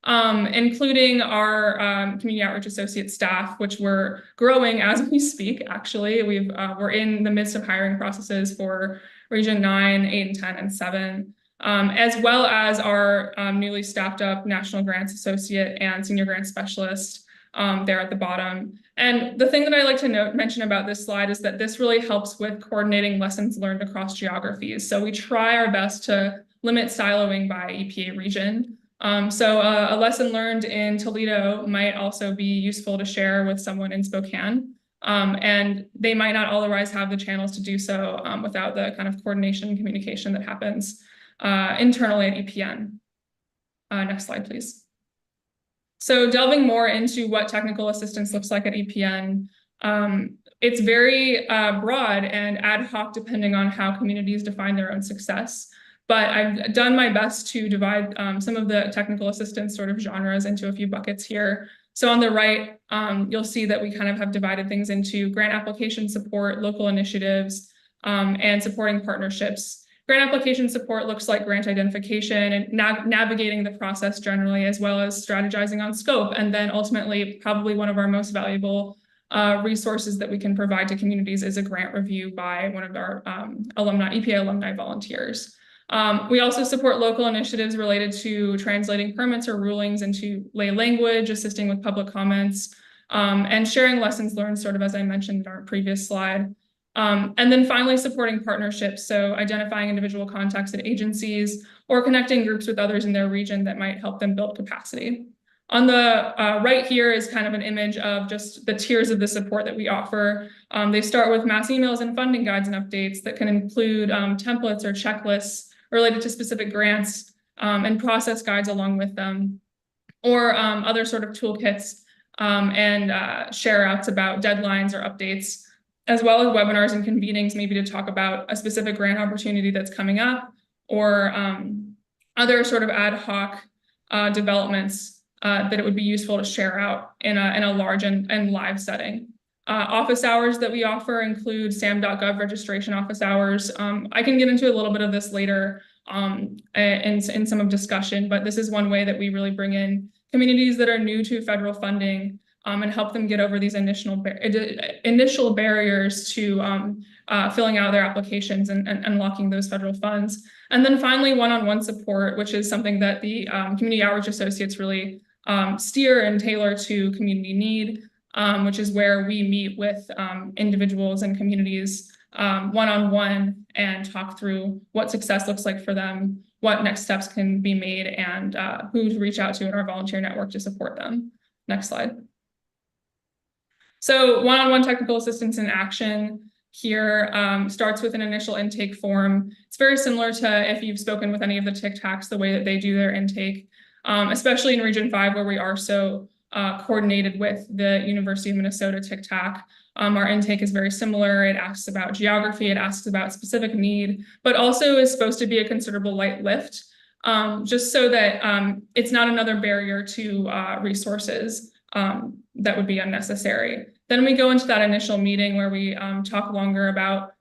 including our community outreach associate staff, which we're growing as we speak, actually. We're in the midst of hiring processes for Region 9, 8, and 10, and 7. As well as our newly staffed up National Grants Associate and Senior Grants Specialist there at the bottom. And the thing that I like to mention about this slide is that this really helps with coordinating lessons learned across geographies. So we try our best to limit siloing by EPA region. So a lesson learned in Toledo might also be useful to share with someone in Spokane. And they might not otherwise have the channels to do so without the kind of coordination and communication that happens internally at EPN. Next slide, please. So delving more into what technical assistance looks like at EPN, It's very broad and ad hoc depending on how communities define their own success. But I've done my best to divide some of the technical assistance sort of genres into a few buckets here. So on the right, you'll see that we kind of have divided things into grant application support, local initiatives, and supporting partnerships. Grant application support looks like grant identification and navigating the process generally, as well as strategizing on scope. And then ultimately, probably one of our most valuable resources that we can provide to communities is a grant review by one of our EPA alumni volunteers. We also support local initiatives related to translating permits or rulings into lay language, assisting with public comments, and sharing lessons learned, sort of as I mentioned in our previous slide. And then finally, supporting partnerships, so identifying individual contacts at agencies or connecting groups with others in their region that might help them build capacity. On the right here is kind of an image of just the tiers of the support that we offer. They start with mass emails and funding guides and updates that can include templates or checklists related to specific grants and process guides along with them, or other sort of toolkits and share outs about deadlines or updates, as well as webinars and convenings, maybe to talk about a specific grant opportunity that's coming up, or other sort of ad hoc developments that it would be useful to share out in a large and live setting. Office hours that we offer include sam.gov registration office hours. I can get into a little bit of this later in some of discussion, but this is one way that we really bring in communities that are new to federal funding and help them get over these initial barriers to filling out their applications and unlocking those federal funds. And then finally, one-on-one support, which is something that the community outreach associates really steer and tailor to community need, which is where we meet with individuals and communities one-on-one and talk through what success looks like for them, what next steps can be made, and who to reach out to in our volunteer network to support them. Next slide. So one-on-one technical assistance in action here starts with an initial intake form. It's very similar to if you've spoken with any of the TIC-TACs, the way that they do their intake, especially in Region 5, where we are so coordinated with the University of Minnesota TIC-TAC. Our intake is very similar. It asks about geography, it asks about specific need, but also is supposed to be a considerable light lift, just so that it's not another barrier to resources that would be unnecessary. Then we go into that initial meeting where we talk longer about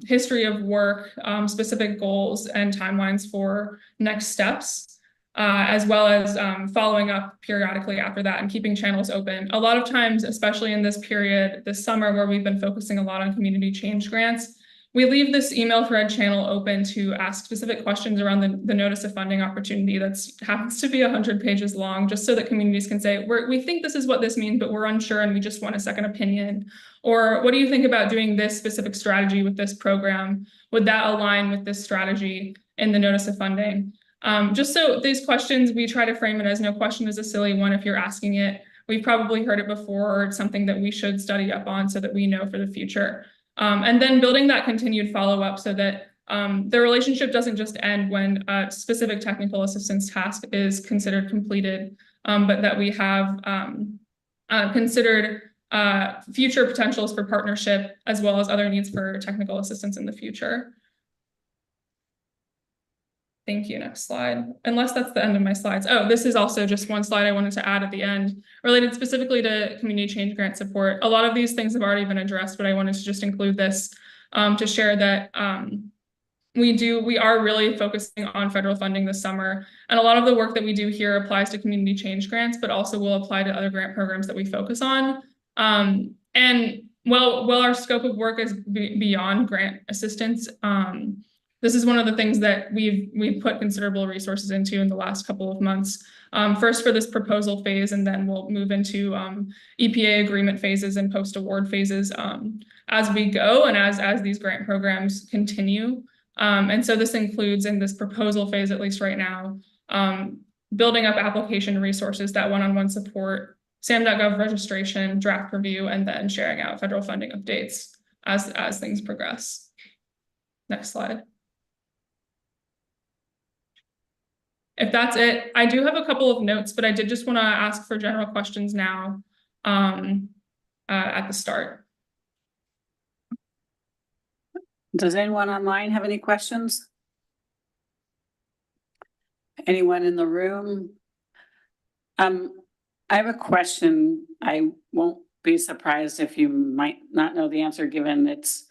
history of work, specific goals and timelines for next steps, as well as following up periodically after that and keeping channels open. A lot of times, especially in this period, this summer, where we've been focusing a lot on community change grants, we leave this email thread channel open to ask specific questions around the notice of funding opportunity that happens to be 100 pages long, just so that communities can say, we think this is what this means, but we're unsure and we just want a second opinion. Or what do you think about doing this specific strategy with this program? Would that align with this strategy in the notice of funding? Just so these questions, we try to frame it as no question is a silly one if you're asking it. We've probably heard it before, or it's something that we should study up on so that we know for the future. And then building that continued follow-up so that the relationship doesn't just end when a specific technical assistance task is considered completed, but that we have considered future potentials for partnership, as well as other needs for technical assistance in the future. Thank you. Next slide. Unless that's the end of my slides. Oh, this is also just one slide I wanted to add at the end, related specifically to community change grant support. A lot of these things have already been addressed, but I wanted to just include this to share that we are really focusing on federal funding this summer. And a lot of the work that we do here applies to community change grants, but also will apply to other grant programs that we focus on. And while our scope of work is beyond grant assistance, this is one of the things that we've put considerable resources into in the last couple of months. First for this proposal phase, and then we'll move into EPA agreement phases and post-award phases as we go and as these grant programs continue. And so this includes, in this proposal phase, at least right now, building up application resources, that one-on-one support, sam.gov registration, draft review, and then sharing out federal funding updates as things progress. Next slide. If that's it, I do have a couple of notes, but I did just want to ask for general questions now at the start. Does anyone online have any questions? Anyone in the room? I have a question. I won't be surprised if you might not know the answer, given it's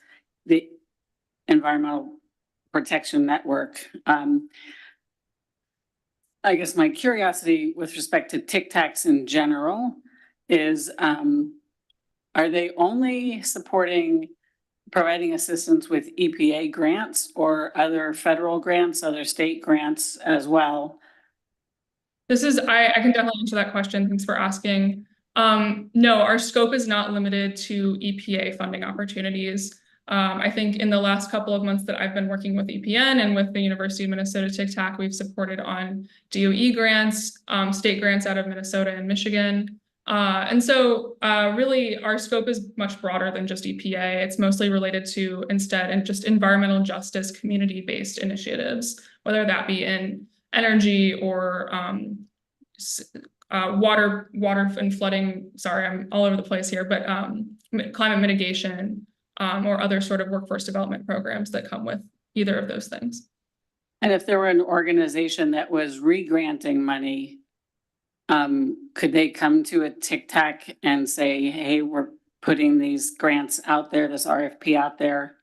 the Environmental Protection Network. I guess my curiosity with respect to Tic Tacs in general is, are they only providing assistance with EPA grants or other federal grants, other state grants as well? I can definitely answer that question. Thanks for asking. No, our scope is not limited to EPA funding opportunities. I think in the last couple of months that I've been working with EPN and with the University of Minnesota Tic Tac, we've supported on DOE grants, state grants out of Minnesota and Michigan. And so really our scope is much broader than just EPA. It's mostly related to instead and just environmental justice community-based initiatives, whether that be in energy or water and flooding. Sorry, I'm all over the place here, but climate mitigation or other sort of workforce development programs that come with either of those things. And if there were an organization that was re-granting money, could they come to a Tic Tac and say, hey, we're putting these grants out there, this RFP out there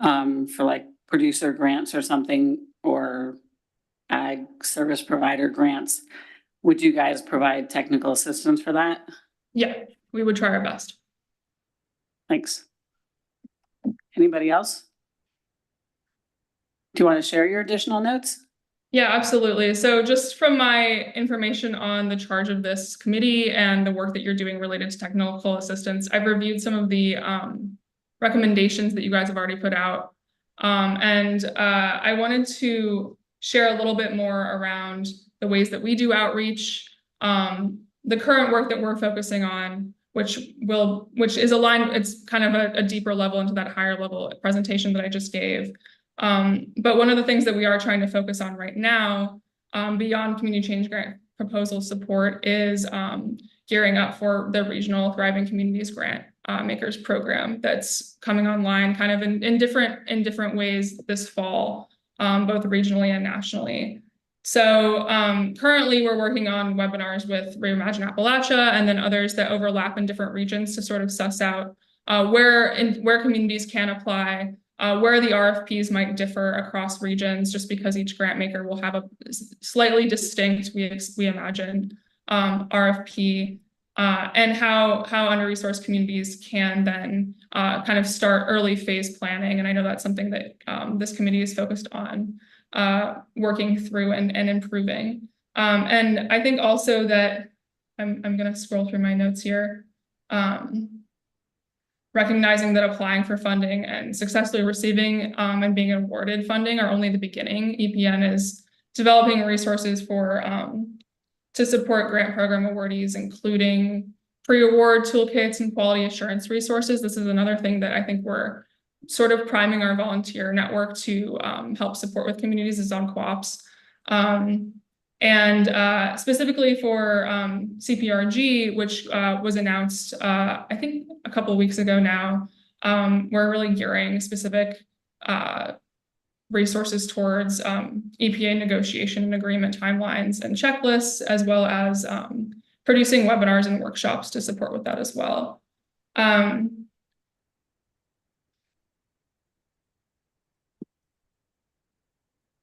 for like producer grants or something, or ag service provider grants? Would you guys provide technical assistance for that? Yeah, we would try our best. Thanks. Anybody else? Do you want to share your additional notes? Yeah, absolutely. So just from my information on the charge of this committee and the work that you're doing related to technical assistance, I've reviewed some of the recommendations that you guys have already put out. And I wanted to share a little bit more around the ways that we do outreach, the current work that we're focusing on, which is aligned, it's kind of a deeper level into that higher level presentation that I just gave. But one of the things that we are trying to focus on right now, beyond community change grant proposal support, is gearing up for the regional Thriving Communities Grant Makers program that's coming online kind of in different ways this fall, both regionally and nationally. So currently we're working on webinars with Reimagine Appalachia and then others that overlap in different regions to sort of suss out where communities can apply, where the RFPs might differ across regions, just because each grant maker will have a slightly distinct, we imagine, RFP, and how under-resourced communities can then kind of start early phase planning. And I know that's something that this committee is focused on working through and improving. And I think also that I'm going to scroll through my notes here. Recognizing that applying for funding and successfully receiving and being awarded funding are only the beginning. EPN is developing resources to support grant program awardees, including pre-award toolkits and quality assurance resources. This is another thing that I think we're sort of priming our volunteer network to help support with communities, is on co-ops. And specifically for CPRG, which was announced, I think a couple of weeks ago now, we're really gearing specific resources towards EPA negotiation and agreement timelines and checklists, as well as producing webinars and workshops to support with that as well.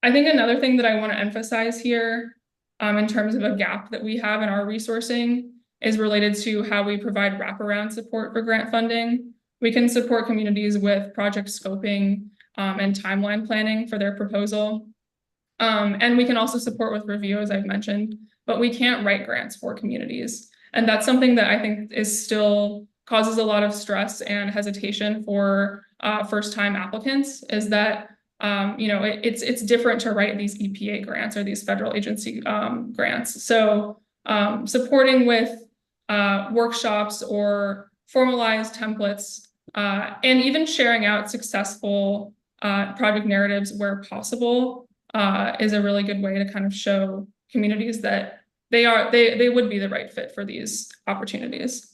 I think another thing that I want to emphasize here, in terms of a gap that we have in our resourcing, is related to how we provide wraparound support for grant funding. We can support communities with project scoping and timeline planning for their proposal. And we can also support with review, as I've mentioned, but we can't write grants for communities. And that's something that I think is still causes a lot of stress and hesitation for first-time applicants, is that it's different to write these EPA grants or these federal agency grants. So supporting with workshops or formalized templates, and even sharing out successful project narratives where possible is a really good way to kind of show communities that they would be the right fit for these opportunities.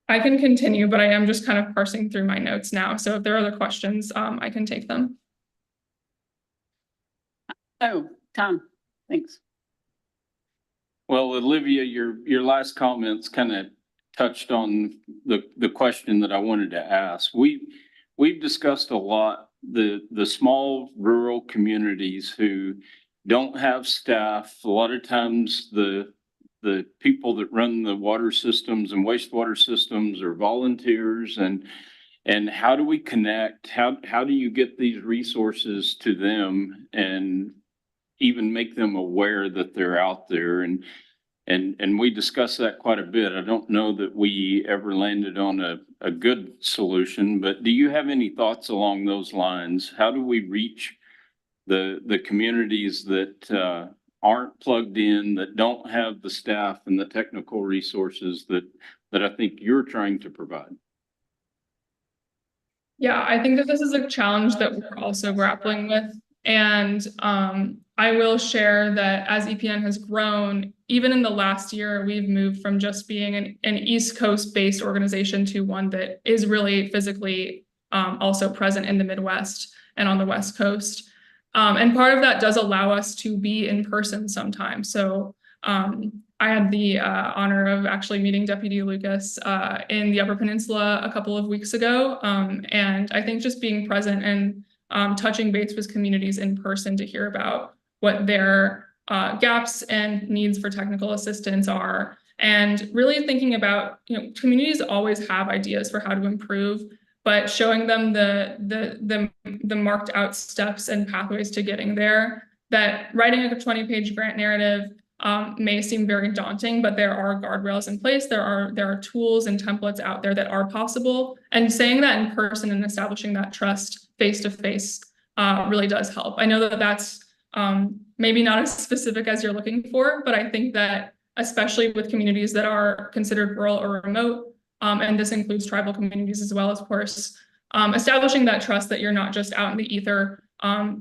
I can continue, but I am just kind of parsing through my notes now. So if there are other questions, I can take them. Oh, Tom, thanks. Well, Olivia, your last comments kind of touched on the question that I wanted to ask. We've discussed a lot the small rural communities who don't have staff. A lot of times the people that run the water systems and wastewater systems are volunteers, and how do we connect? How do you get these resources to them and even make them aware that they're out there? And we discussed that quite a bit. I don't know that we ever landed on a good solution, but do you have any thoughts along those lines? How do we reach the communities that aren't plugged in, that don't have the staff and the technical resources that I think you're trying to provide? Yeah, I think that this is a challenge that we're also grappling with. And I will share that as EPN has grown, even in the last year, we've moved from just being an East Coast based organization to one that is really physically also present in the Midwest and on the West Coast. And part of that does allow us to be in person sometimes. So I had the honor of actually meeting Deputy Lucas in the Upper Peninsula a couple of weeks ago. And I think just being present and touching base with communities in person to hear about what their gaps and needs for technical assistance are, and really thinking about, communities always have ideas for how to improve, but showing them the marked out steps and pathways to getting there. That writing a 20-page grant narrative may seem very daunting, but there are guardrails in place. There are tools and templates out there that are possible, and saying that in person and establishing that trust face to face really does help. I know that that's maybe not as specific as you're looking for, but I think that especially with communities that are considered rural or remote, and this includes tribal communities as well, of course, establishing that trust that you're not just out in the ether,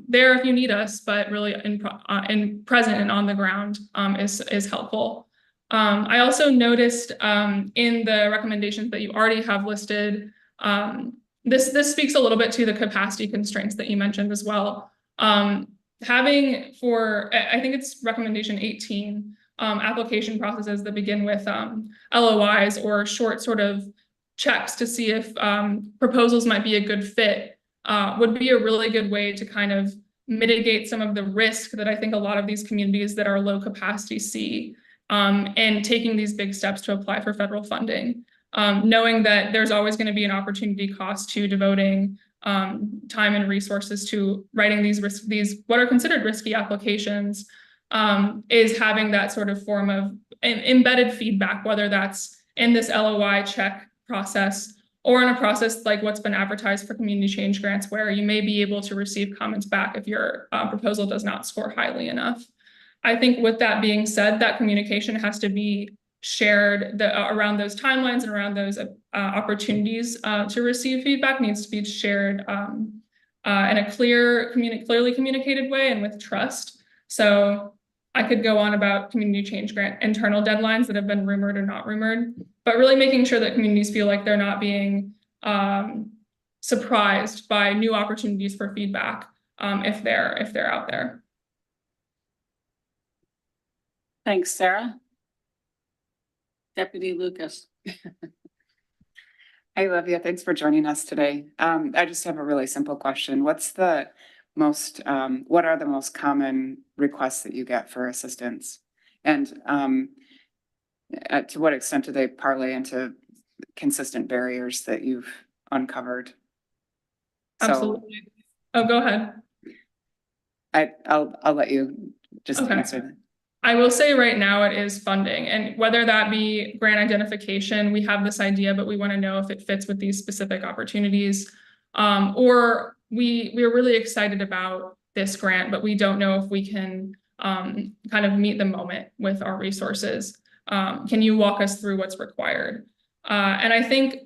there if you need us, but really in present and on the ground is helpful. I also noticed in the recommendations that you already have listed, this speaks a little bit to the capacity constraints that you mentioned as well. Having I think it's recommendation 18, application processes that begin with LOIs or short sort of checks to see if proposals might be a good fit would be a really good way to kind of mitigate some of the risk that I think a lot of these communities that are low capacity see in taking these big steps to apply for federal funding. Knowing that there's always going to be an opportunity cost to devoting time and resources to writing these what are considered risky applications, is having that sort of form of embedded feedback, whether that's in this LOI check process or in a process like what's been advertised for community change grants, where you may be able to receive comments back if your proposal does not score highly enough. I think with that being said, that communication has to be shared around those timelines and around those opportunities to receive feedback needs to be shared in a clearly communicated way and with trust. So I could go on about community change grant internal deadlines that have been rumored or not rumored, but really making sure that communities feel like they're not being surprised by new opportunities for feedback if they're out there. Thanks, Sarah. Deputy Lucas. Hi, Olivia. Thanks for joining us today. I just have a really simple question. What are the most common requests that you get for assistance? And to what extent do they parlay into consistent barriers that you've uncovered? Absolutely. Oh, go ahead. I'll let you just answer that. I will say right now it is funding, and whether that be grant identification, we have this idea, but we want to know if it fits with these specific opportunities, or we are really excited about this grant, but we don't know if we can kind of meet the moment with our resources. Can you walk us through what's required? And I think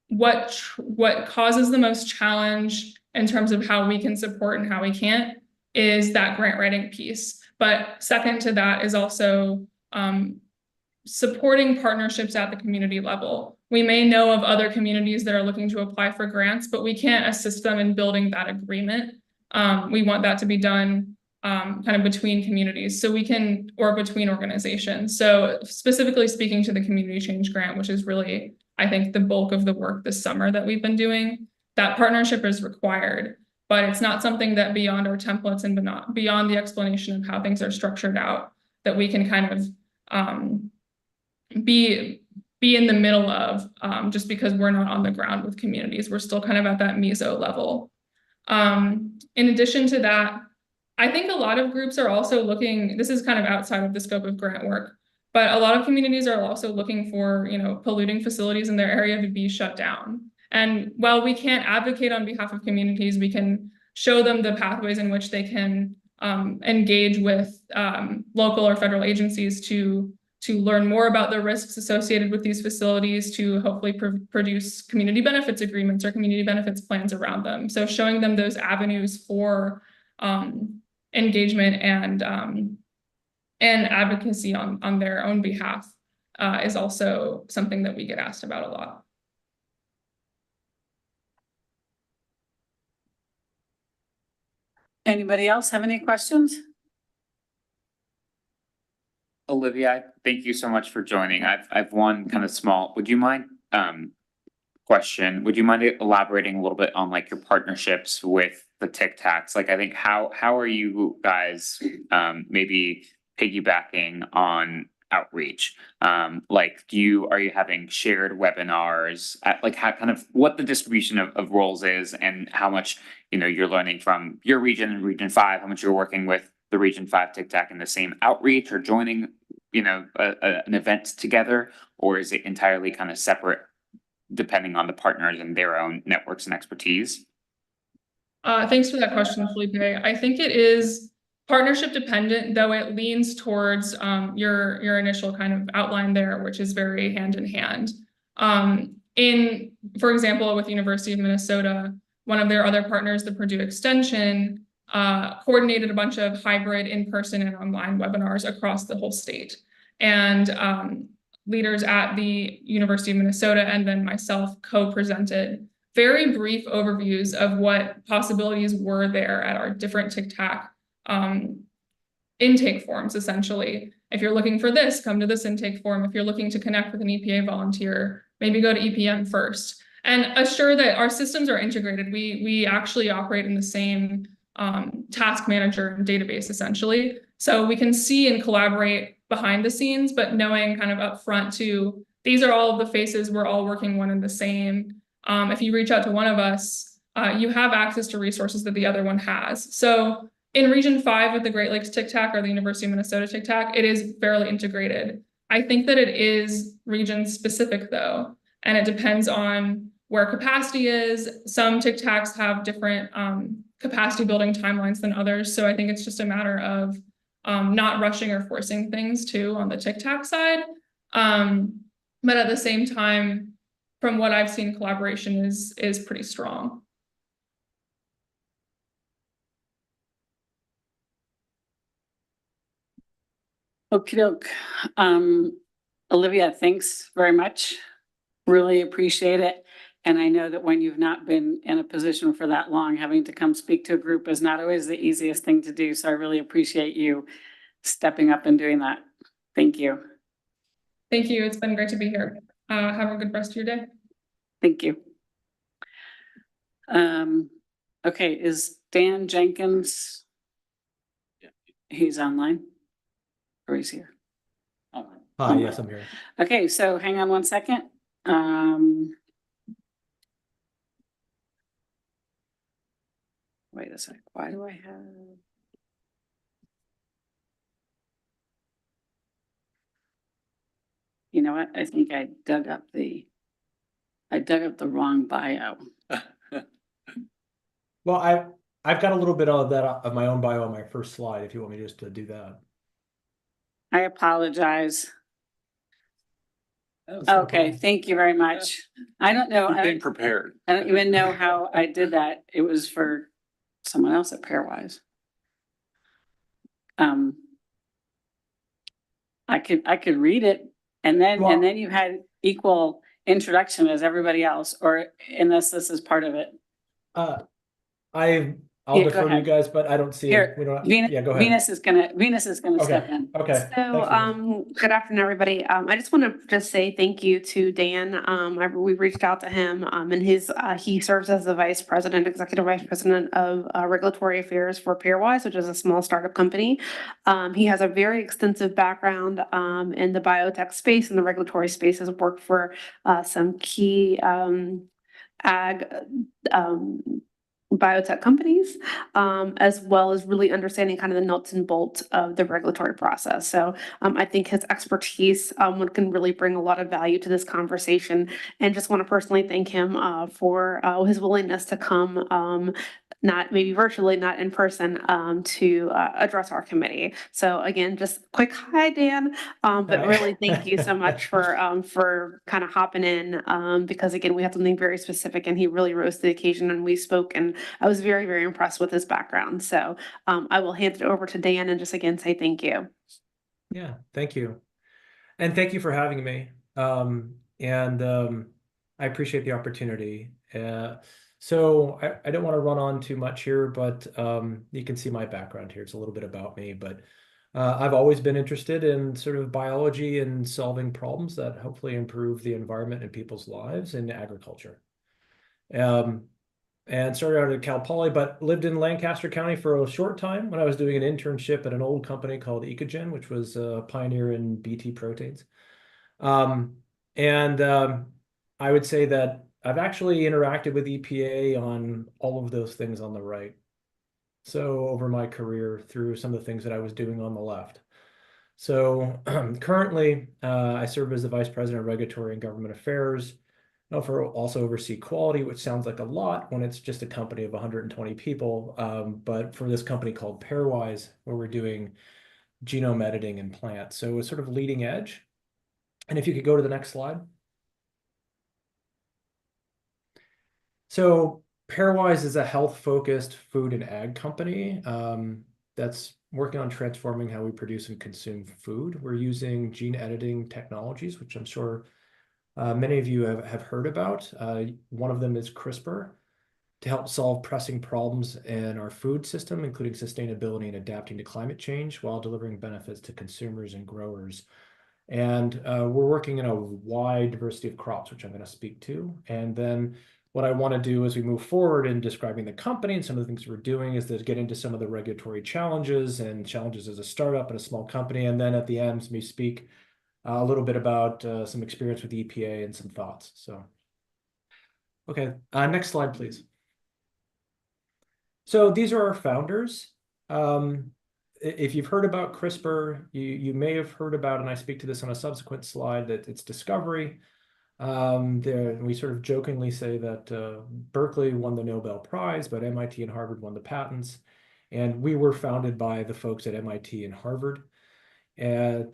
what causes the most challenge in terms of how we can support and how we can't is that grant writing piece. But second to that is also supporting partnerships at the community level, we may know of other communities that are looking to apply for grants, but we can't assist them in building that agreement. We want that to be done kind of between communities, so we can, or between organizations. So specifically speaking to the community change grant, which is really, I think, the bulk of the work this summer that we've been doing, that partnership is required, but it's not something that beyond our templates and beyond the explanation of how things are structured out, that we can kind of be in the middle of, just because we're not on the ground with communities. We're still kind of at that meso level. In addition to that, I think a lot of groups are also looking, this is kind of outside of the scope of grant work, but a lot of communities are also looking for, polluting facilities in their area to be shut down. And while we can't advocate on behalf of communities, we can show them the pathways in which they can engage with local or federal agencies to learn more about the risks associated with these facilities, to hopefully produce community benefits agreements or community benefits plans around them. So showing them those avenues for engagement and advocacy on their own behalf is also something that we get asked about a lot. Anybody else have any questions? Olivia, thank you so much for joining. I've one kind of small, would you mind question? Would you mind elaborating a little bit on like your partnerships with the Tic Tacs? Like, I think how are you guys maybe piggybacking on outreach? Like, are you having shared webinars? Like, how kind of what the distribution of roles is, and how much you're learning from your region and Region 5, how much you're working with the Region 5 Tic Tac in the same outreach, or joining an event together, or is it entirely kind of separate depending on the partners and their own networks and expertise? Thanks for that question, Felipe. I think it is partnership dependent, though it leans towards your initial kind of outline there, which is very hand in hand. For example, with University of Minnesota, one of their other partners, the Purdue Extension, coordinated a bunch of hybrid in-person and online webinars across the whole state. And leaders at the University of Minnesota and then myself co-presented very brief overviews of what possibilities were there at our different Tic Tac intake forms, essentially. If you're looking for this, come to this intake form. If you're looking to connect with an EPA volunteer, maybe go to EPM first. And assure that our systems are integrated. We actually operate in the same task manager and database, essentially. So we can see and collaborate behind the scenes, but knowing kind of upfront too, these are all of the faces, we're all working one and the same. If you reach out to one of us, you have access to resources that the other one has. So in Region 5 with the Great Lakes Tic Tac or the University of Minnesota Tic Tac, it is fairly integrated. I think that it is region specific though, and it depends on where capacity is. Some Tic Tacs have different capacity building timelines than others. So I think it's just a matter of not rushing or forcing things too on the Tic Tac side. But at the same time, from what I've seen, collaboration is pretty strong. Okie doke. Olivia, thanks very much. Really appreciate it. And I know that when you've not been in a position for that long, having to come speak to a group is not always the easiest thing to do. So I really appreciate you stepping up and doing that. Thank you. Thank you. It's been great to be here. Have a good rest of your day. Thank you. Okay, is Dan Jenkins? He's online, or he's here? Hi, yes, I'm here. Okay, so hang on one second. Wait a sec, why do I have? You know what? I think I dug up the wrong bio. Well, I've got a little bit of that of my own bio on my first slide, if you want me just to do that. I apologize. Okay, thank you very much. I don't know. Being prepared. I don't even know how I did that. It was for someone else at Pairwise. I could read it, and then you had equal introduction as everybody else, or unless this is part of it? I'll Yeah, go defer to you ahead. guys, but I don't see it. Here, We don't, Venus, yeah, go ahead. Venus is gonna step Okay, in. okay. So, Thanks, Venus. good afternoon, everybody. I just want to just say thank you to Dan. We reached out to him, and he serves as the executive vice president of regulatory affairs for Pairwise, which is a small startup company. He has a very extensive background, in the biotech space and the regulatory space, has worked for, some key, ag, biotech companies, as well as really understanding kind of the nuts and bolts of the regulatory process. So I think his expertise can really bring a lot of value to this conversation, and just want to personally thank him for his willingness to come, not maybe virtually, not in person, to address our committee. So again, just quick hi, Dan, but Hi. really thank you so much for kind of hopping in, because again, we had something very specific and he really rose to the occasion, and we spoke, and I was very, very impressed with his background. So I will hand it over to Dan and just again say thank you. Yeah, thank you. And thank you for having me. I appreciate the opportunity. So I don't want to run on too much here, but you can see my background here. It's a little bit about me, but I've always been interested in sort of biology and solving problems that hopefully improve the environment and people's lives in agriculture. And started out at Cal Poly, but lived in Lancaster County for a short time when I was doing an internship at an old company called Ecogen, which was a pioneer in BT proteins. I would say that I've actually interacted with EPA on all of those things on the right. So over my career through some of the things that I was doing on the left. So currently, I serve as the Vice President of Regulatory and Government Affairs. I also oversee quality, which sounds like a lot when it's just a company of 120 people. But for this company called Pairwise, where we're doing genome editing in plants. So it's sort of leading edge. And if you could go to the next slide. So Pairwise is a health-focused food and ag company that's working on transforming how we produce and consume food. We're using gene editing technologies, which I'm sure many of you have heard about. One of them is CRISPR, to help solve pressing problems in our food system, including sustainability and adapting to climate change while delivering benefits to consumers and growers. And we're working in a wide diversity of crops, which I'm going to speak to. And then what I want to do as we move forward in describing the company and some of the things we're doing is to get into some of the regulatory challenges and challenges as a startup and a small company. And then at the end, me speak a little bit about some experience with EPA and some thoughts. So, okay, next slide, please. So these are our founders. If you've heard about CRISPR, you may have heard about, and I speak to this on a subsequent slide, that it's discovery. We sort of jokingly say that Berkeley won the Nobel Prize, but MIT and Harvard won the patents. And we were founded by the folks at MIT and Harvard here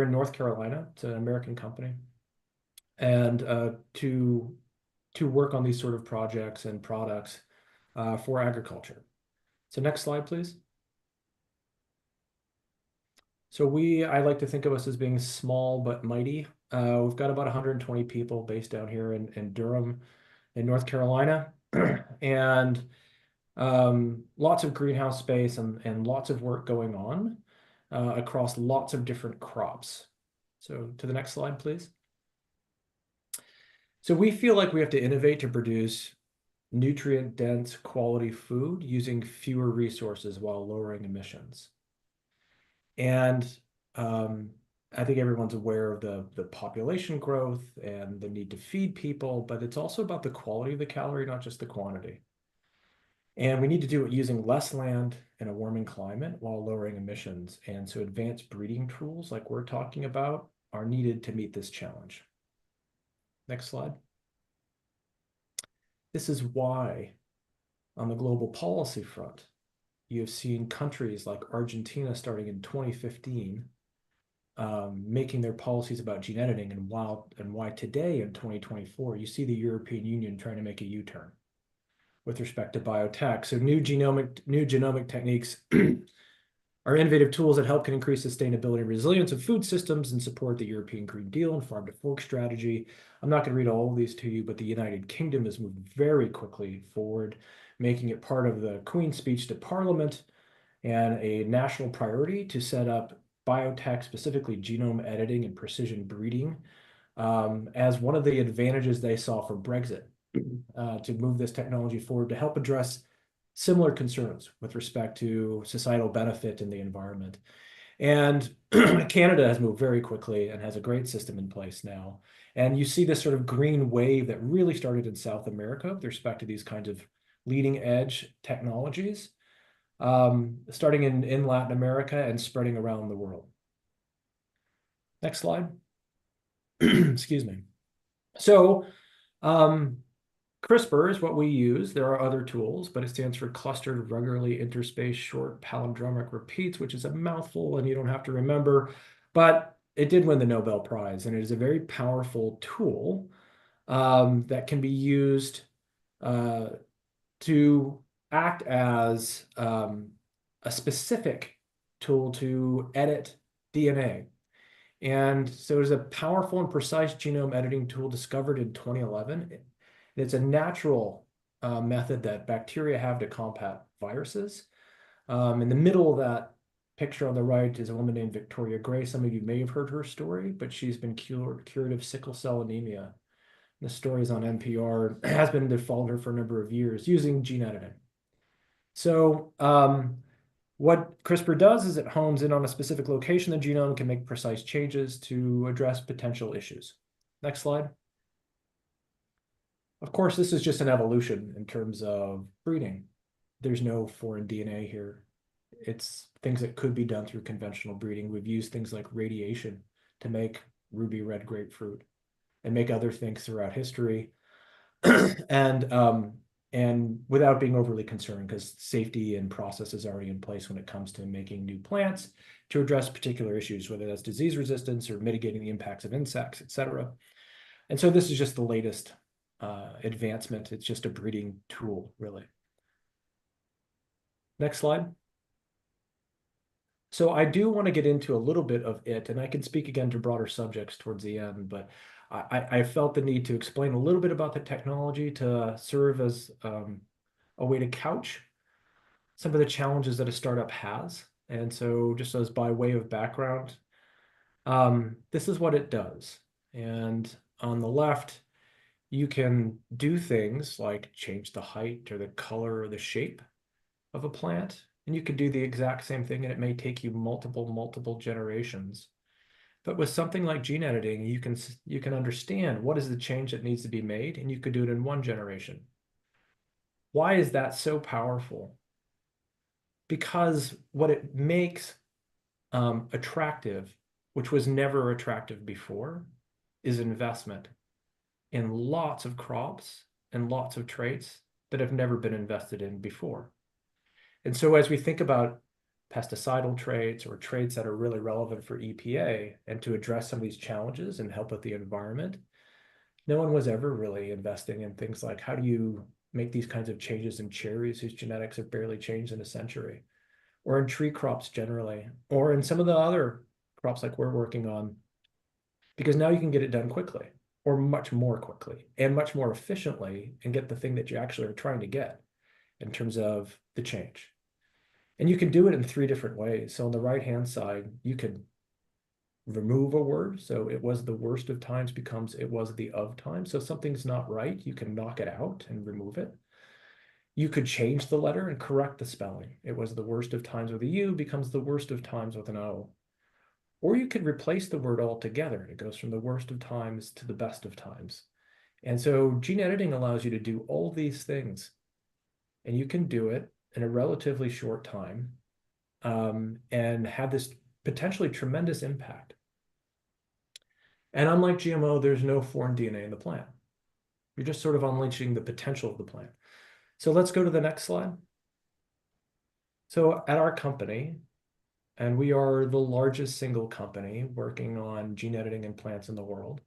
in North Carolina. It's an American company. And to work on these sort of projects and products for agriculture. So next slide, please. So I like to think of us as being small but mighty. We've got about 120 people based down here in Durham, in North Carolina, and lots of greenhouse space and lots of work going on across lots of different crops. So to the next slide, please. So we feel like we have to innovate to produce nutrient-dense quality food using fewer resources while lowering emissions. And I think everyone's aware of the population growth and the need to feed people, but it's also about the quality of the calorie, not just the quantity. And we need to do it using less land in a warming climate while lowering emissions. And so advanced breeding tools like we're talking about are needed to meet this challenge. Next slide. This is why on the global policy front, you have seen countries like Argentina starting in 2015 making their policies about gene editing, and why today in 2024 you see the European Union trying to make a U-turn with respect to biotech. So new genomic techniques are innovative tools that help can increase sustainability and resilience of food systems and support the European Green Deal and farm to fork strategy. I'm not going to read all of these to you, but the United Kingdom has moved very quickly forward, making it part of the Queen's speech to Parliament and a national priority to set up biotech, specifically genome editing and precision breeding, as one of the advantages they saw for Brexit, to move this technology forward to help address similar concerns with respect to societal benefit in the environment. And Canada has moved very quickly and has a great system in place now. And you see this sort of green wave that really started in South America with respect to these kinds of leading edge technologies, starting in Latin America and spreading around the world. Next slide. Excuse me. So CRISPR is what we use. There are other tools, but it stands for Clustered Regularly Interspaced Short Palindromic Repeats, which is a mouthful and you don't have to remember, but it did win the Nobel Prize, and it is a very powerful tool that can be used to act as a specific tool to edit DNA. And so it's a powerful and precise genome editing tool discovered in 2011. It's a natural method that bacteria have to combat viruses. In the middle of that picture on the right is a woman named Victoria Gray. Some of you may have heard her story, but she's been cured of sickle cell anemia. The story is on NPR, has been followed her for a number of years using gene editing. So what CRISPR does is it hones in on a specific location in the genome, can make precise changes to address potential issues. Next slide. Of course, this is just an evolution in terms of breeding. There's no foreign DNA here. It's things that could be done through conventional breeding. We've used things like radiation to make ruby red grapefruit and make other things throughout history. And without being overly concerned, because safety and process is already in place when it comes to making new plants to address particular issues, whether that's disease resistance or mitigating the impacts of insects, et cetera. And so this is just the latest advancement. It's just a breeding tool, really. Next slide. So I do want to get into a little bit of it, and I can speak again to broader subjects towards the end, but I felt the need to explain a little bit about the technology to serve as a way to couch some of the challenges that a startup has. And so just as by way of background, this is what it does. And on the left, you can do things like change the height or the color or the shape of a plant. And you could do the exact same thing, and it may take you multiple generations. But with something like gene editing, you can understand what is the change that needs to be made, and you could do it in one generation. Why is that so powerful? Because what it makes attractive, which was never attractive before, is investment in lots of crops and lots of traits that have never been invested in before. And so as we think about pesticidal traits or traits that are really relevant for EPA and to address some of these challenges and help with the environment, no one was ever really investing in things like how do you make these kinds of changes in cherries whose genetics have barely changed in a century, or in tree crops generally, or in some of the other crops like we're working on, because now you can get it done quickly or much more quickly and much more efficiently and get the thing that you actually are trying to get in terms of the change. And you can do it in 3 different ways. So on the right-hand side, you could remove a word. So it was the worst of times becomes it was the of times. So if something's not right, you can knock it out and remove it. You could change the letter and correct the spelling. It was the worst of times with a U becomes the worst of times with an O. Or you could replace the word altogether. It goes from the worst of times to the best of times. And so gene editing allows you to do all these things. And you can do it in a relatively short time and have this potentially tremendous impact. And unlike GMO, there's no foreign DNA in the plant. You're just sort of unleashing the potential of the plant. So let's go to the next slide. So at our company, and we are the largest single company working on gene editing in plants in the world.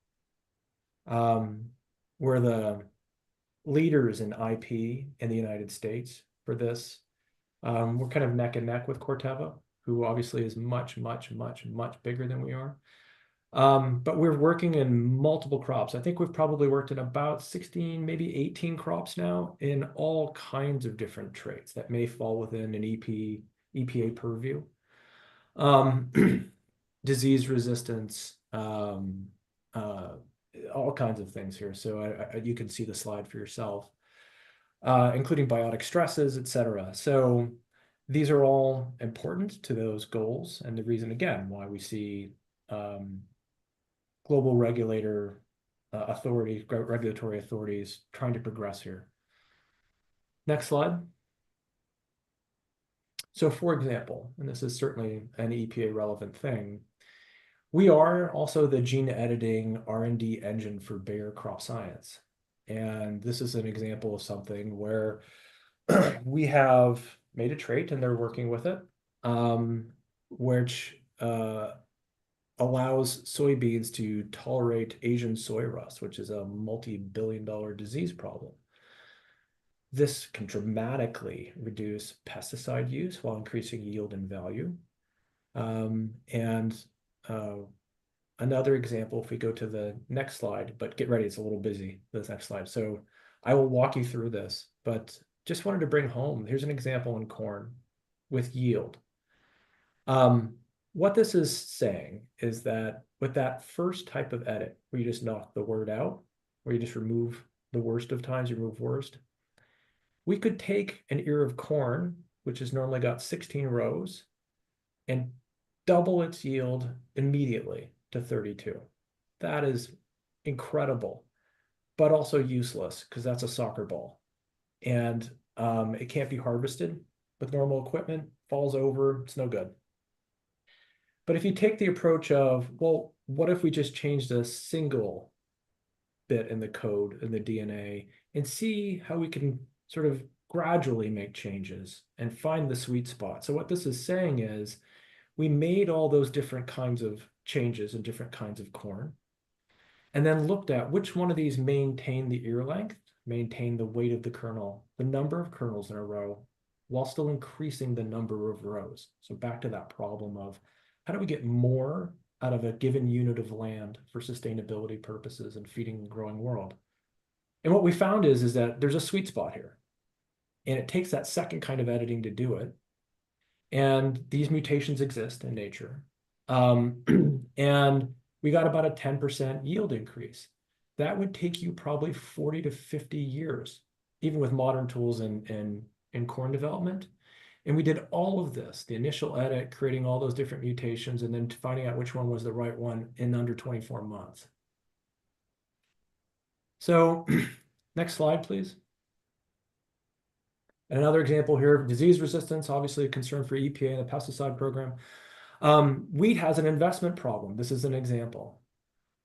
We're the leaders in IP in the United States for this. We're kind of neck and neck with Corteva. who obviously is much, much, much, much bigger than we are. But we're working in multiple crops. I think we've probably worked in about 16, maybe 18 crops now in all kinds of different traits that may fall within an EPA purview. Disease resistance, all kinds of things here. So you can see the slide for yourself, including biotic stresses, et cetera. So these are all important to those goals. And the reason, again, why we see global regulatory authorities trying to progress here. Next slide. So for example, and this is certainly an EPA relevant thing, we are also the gene editing R&D engine for Bayer Crop Science. And this is an example of something where we have made a trait and they're working with it, which allows soybeans to tolerate Asian soy rust, which is a multi-billion-dollar disease problem. This can dramatically reduce pesticide use while increasing yield and value. Another example, if we go to the next slide, but get ready, it's a little busy, this next slide. So I will walk you through this, but just wanted to bring home, here's an example in corn with yield. What this is saying is that with that first type of edit, where you just knock the word out, where you just remove the worst of times, you remove worst, we could take an ear of corn, which has normally got 16 rows, and double its yield immediately to 32. That is incredible, but also useless because that's a soccer ball. And it can't be harvested with normal equipment, falls over, it's no good. But if you take the approach of, well, what if we just changed a single bit in the code, in the DNA, and see how we can sort of gradually make changes and find the sweet spot. So what this is saying is we made all those different kinds of changes in different kinds of corn, and then looked at which one of these maintain the ear length, maintain the weight of the kernel, the number of kernels in a row, while still increasing the number of rows. So back to that problem of how do we get more out of a given unit of land for sustainability purposes and feeding the growing world? And what we found is that there's a sweet spot here. And it takes that second kind of editing to do it. And these mutations exist in nature. And we got about a 10% yield increase. That would take you probably 40 to 50 years, even with modern tools in corn development. And we did all of this, the initial edit, creating all those different mutations, and then finding out which one was the right one in under 24 months. So next slide, please. And another example here of disease resistance, obviously a concern for EPA and the pesticide program. Wheat has an investment problem. This is an example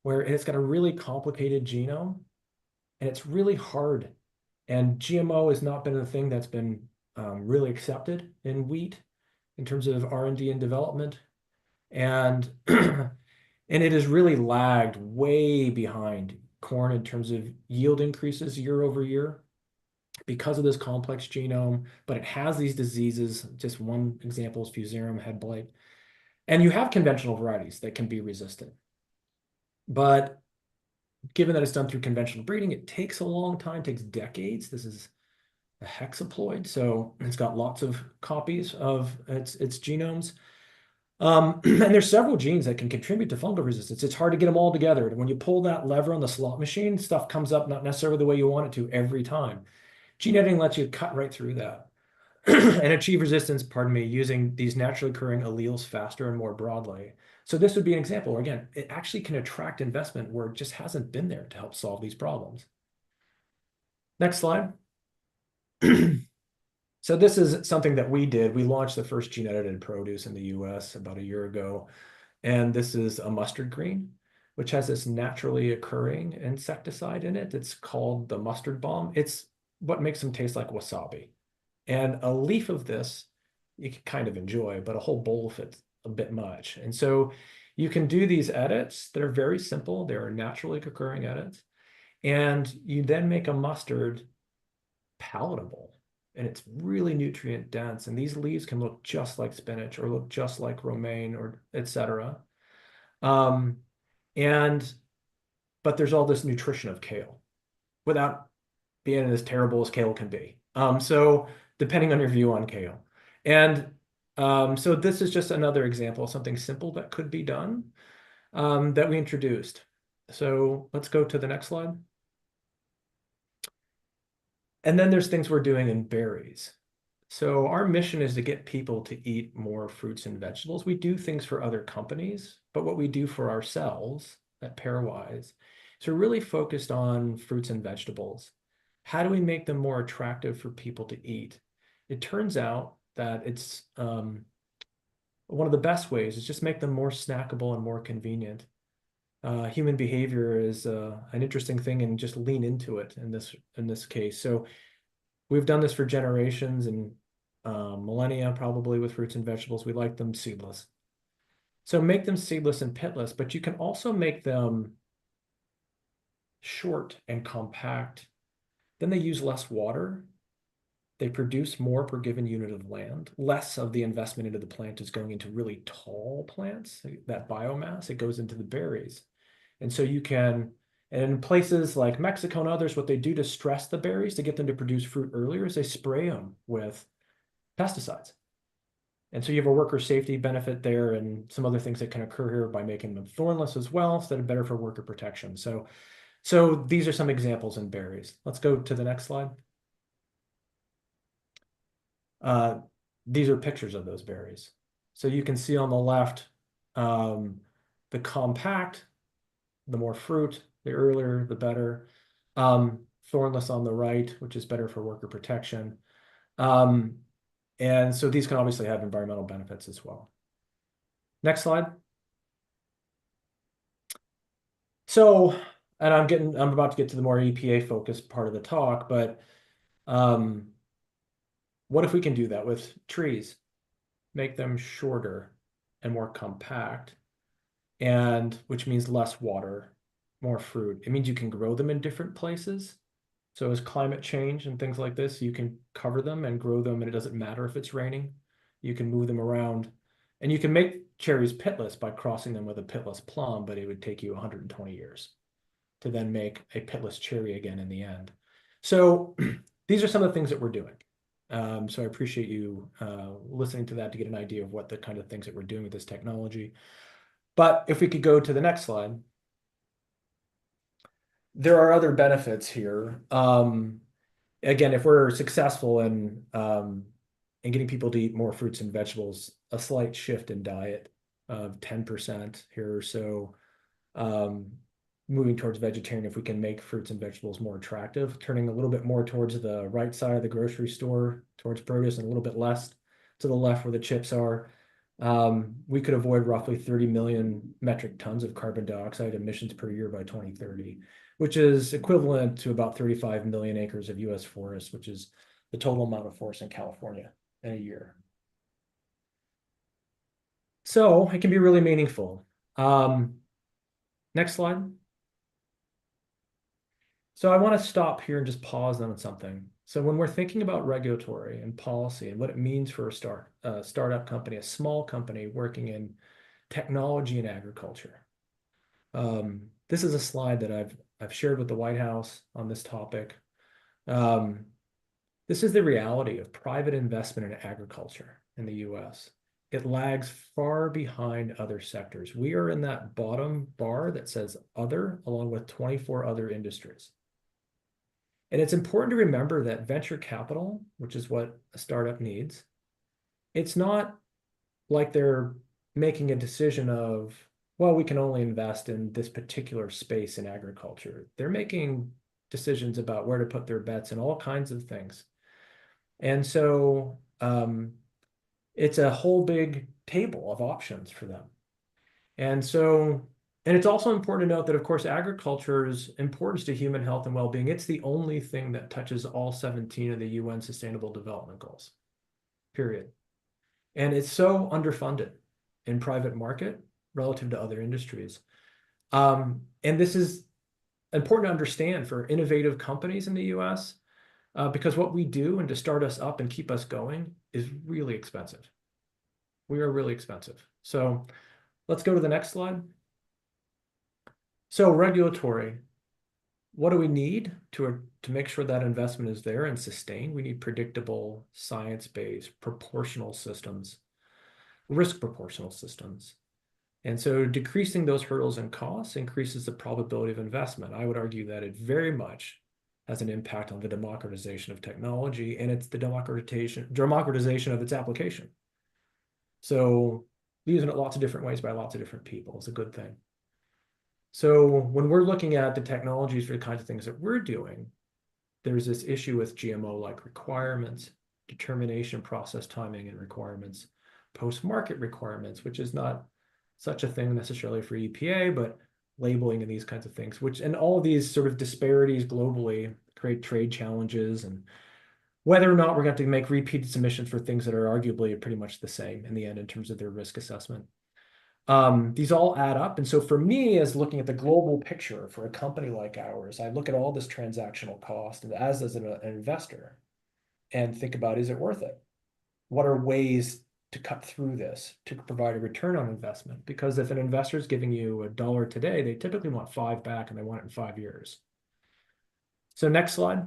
where it's got a really complicated genome and it's really hard. And GMO has not been a thing that's been really accepted in wheat in terms of R&D and development. And, and it has really lagged way behind corn in terms of yield increases year over year because of this complex genome, but it has these diseases. Just one example is Fusarium head blight. And you have conventional varieties that can be resistant. But given that it's done through conventional breeding, it takes a long time, takes decades. This is a hexaploid, so it's got lots of copies of its genomes. And there's several genes that can contribute to fungal resistance. It's hard to get them all together. And when you pull that lever on the slot machine, stuff comes up not necessarily the way you want it to every time. Gene editing lets you cut right through that and achieve resistance, using these naturally occurring alleles faster and more broadly. So this would be an example where, again, it actually can attract investment where it just hasn't been there to help solve these problems. Next slide. So this is something that we did. We launched the first gene-edited produce in the US about a year ago. And this is a mustard green, which has this naturally occurring insecticide in it. It's called the mustard balm. It's what makes them taste like wasabi. And a leaf of this, you can kind of enjoy, but a whole bowl fits a bit much. And so you can do these edits that are very simple. They're naturally occurring edits. And you then make a mustard palatable and it's really nutrient dense. And these leaves can look just like spinach or look just like romaine or etc. But there's all this nutrition of kale without being as terrible as kale can be. So depending on your view on kale. And so this is just another example of something simple that could be done that we introduced. So let's go to the next slide. And then there's things we're doing in berries. So our mission is to get people to eat more fruits and vegetables. We do things for other companies, but what we do for ourselves at Pairwise is we're really focused on fruits and vegetables. How do we make them more attractive for people to eat? It turns out that it's one of the best ways is just make them more snackable and more convenient. Human behavior is an interesting thing, and just lean into it in this case. So we've done this for generations and millennia, probably, with fruits and vegetables. We like them seedless. So make them seedless and pitless, but you can also make them short and compact. Then they use less water. They produce more per given unit of land. Less of the investment into the plant is going into really tall plants, that biomass. It goes into the berries. And so you can, and in places like Mexico and others, what they do to stress the berries to get them to produce fruit earlier is they spray them with pesticides. And so you have a worker safety benefit there and some other things that can occur here by making them thornless as well, so that are better for worker protection. So these are some examples in berries. Let's go to the next slide. These are pictures of those berries. So you can see on the left, the compact, the more fruit, the earlier, the better. Thornless on the right, which is better for worker protection. And so these can obviously have environmental benefits as well. Next slide. So, and I'm about to get to the more EPA focused part of the talk, but what if we can do that with trees? Make them shorter and more compact, and which means less water, more fruit. It means you can grow them in different places. So as climate change and things like this, you can cover them and grow them, and it doesn't matter if it's raining. You can move them around, and you can make cherries pitless by crossing them with a pitless plum, but it would take you 120 years to then make a pitless cherry again in the end. So these are some of the things that we're doing. So I appreciate you listening to that to get an idea of what the kind of things that we're doing with this technology. But if we could go to the next slide. There are other benefits here. Again, if we're successful in getting people to eat more fruits and vegetables, a slight shift in diet of 10% here or so, moving towards vegetarian, if we can make fruits and vegetables more attractive, turning a little bit more towards the right side of the grocery store, towards produce, and a little bit less to the left where the chips are. We could avoid roughly 30 million metric tons of carbon dioxide emissions per year by 2030, which is equivalent to about 35 million acres of US forest, which is the total amount of forest in California in a year. So it can be really meaningful. Next slide. So I want to stop here and just pause on something. So when we're thinking about regulatory and policy and what it means for a startup company, a small company working in technology and agriculture, this is a slide that I've shared with the White House on this topic. This is the reality of private investment in agriculture in the US. It lags far behind other sectors. We are in that bottom bar that says other, along with 24 other industries. And it's important to remember that venture capital, which is what a startup needs, it's not like they're making a decision of, well, we can only invest in this particular space in agriculture. They're making decisions about where to put their bets and all kinds of things. And so it's a whole big table of options for them. And it's also important to note that, of course, agriculture's importance to human health and well-being, it's the only thing that touches all 17 of the UN Sustainable Development Goals, period. And it's so underfunded in private market relative to other industries. And this is important to understand for innovative companies in the US. because what we do and to start us up and keep us going is really expensive. We are really expensive. So let's go to the next slide. So regulatory, what do we need to make sure that investment is there and sustained? We need predictable, science-based, proportional systems, risk proportional systems. And so decreasing those hurdles and costs increases the probability of investment. I would argue that it very much has an impact on the democratization of technology, and it's the democratization of its application. So using it lots of different ways by lots of different people is a good thing. So when we're looking at the technologies for the kinds of things that we're doing, there's this issue with GMO-like requirements, determination process timing and requirements, post-market requirements, which is not such a thing necessarily for EPA, but labeling and these kinds of things, and all of these sort of disparities globally create trade challenges, and whether or not we're going to make repeated submissions for things that are arguably pretty much the same in the end in terms of their risk assessment. These all add up. And so for me, as looking at the global picture for a company like ours, I look at all this transactional cost and as an investor and think about, is it worth it? What are ways to cut through this to provide a return on investment? Because if an investor is giving you $1 today, they typically want 5 back and they want it in 5 years. So next slide.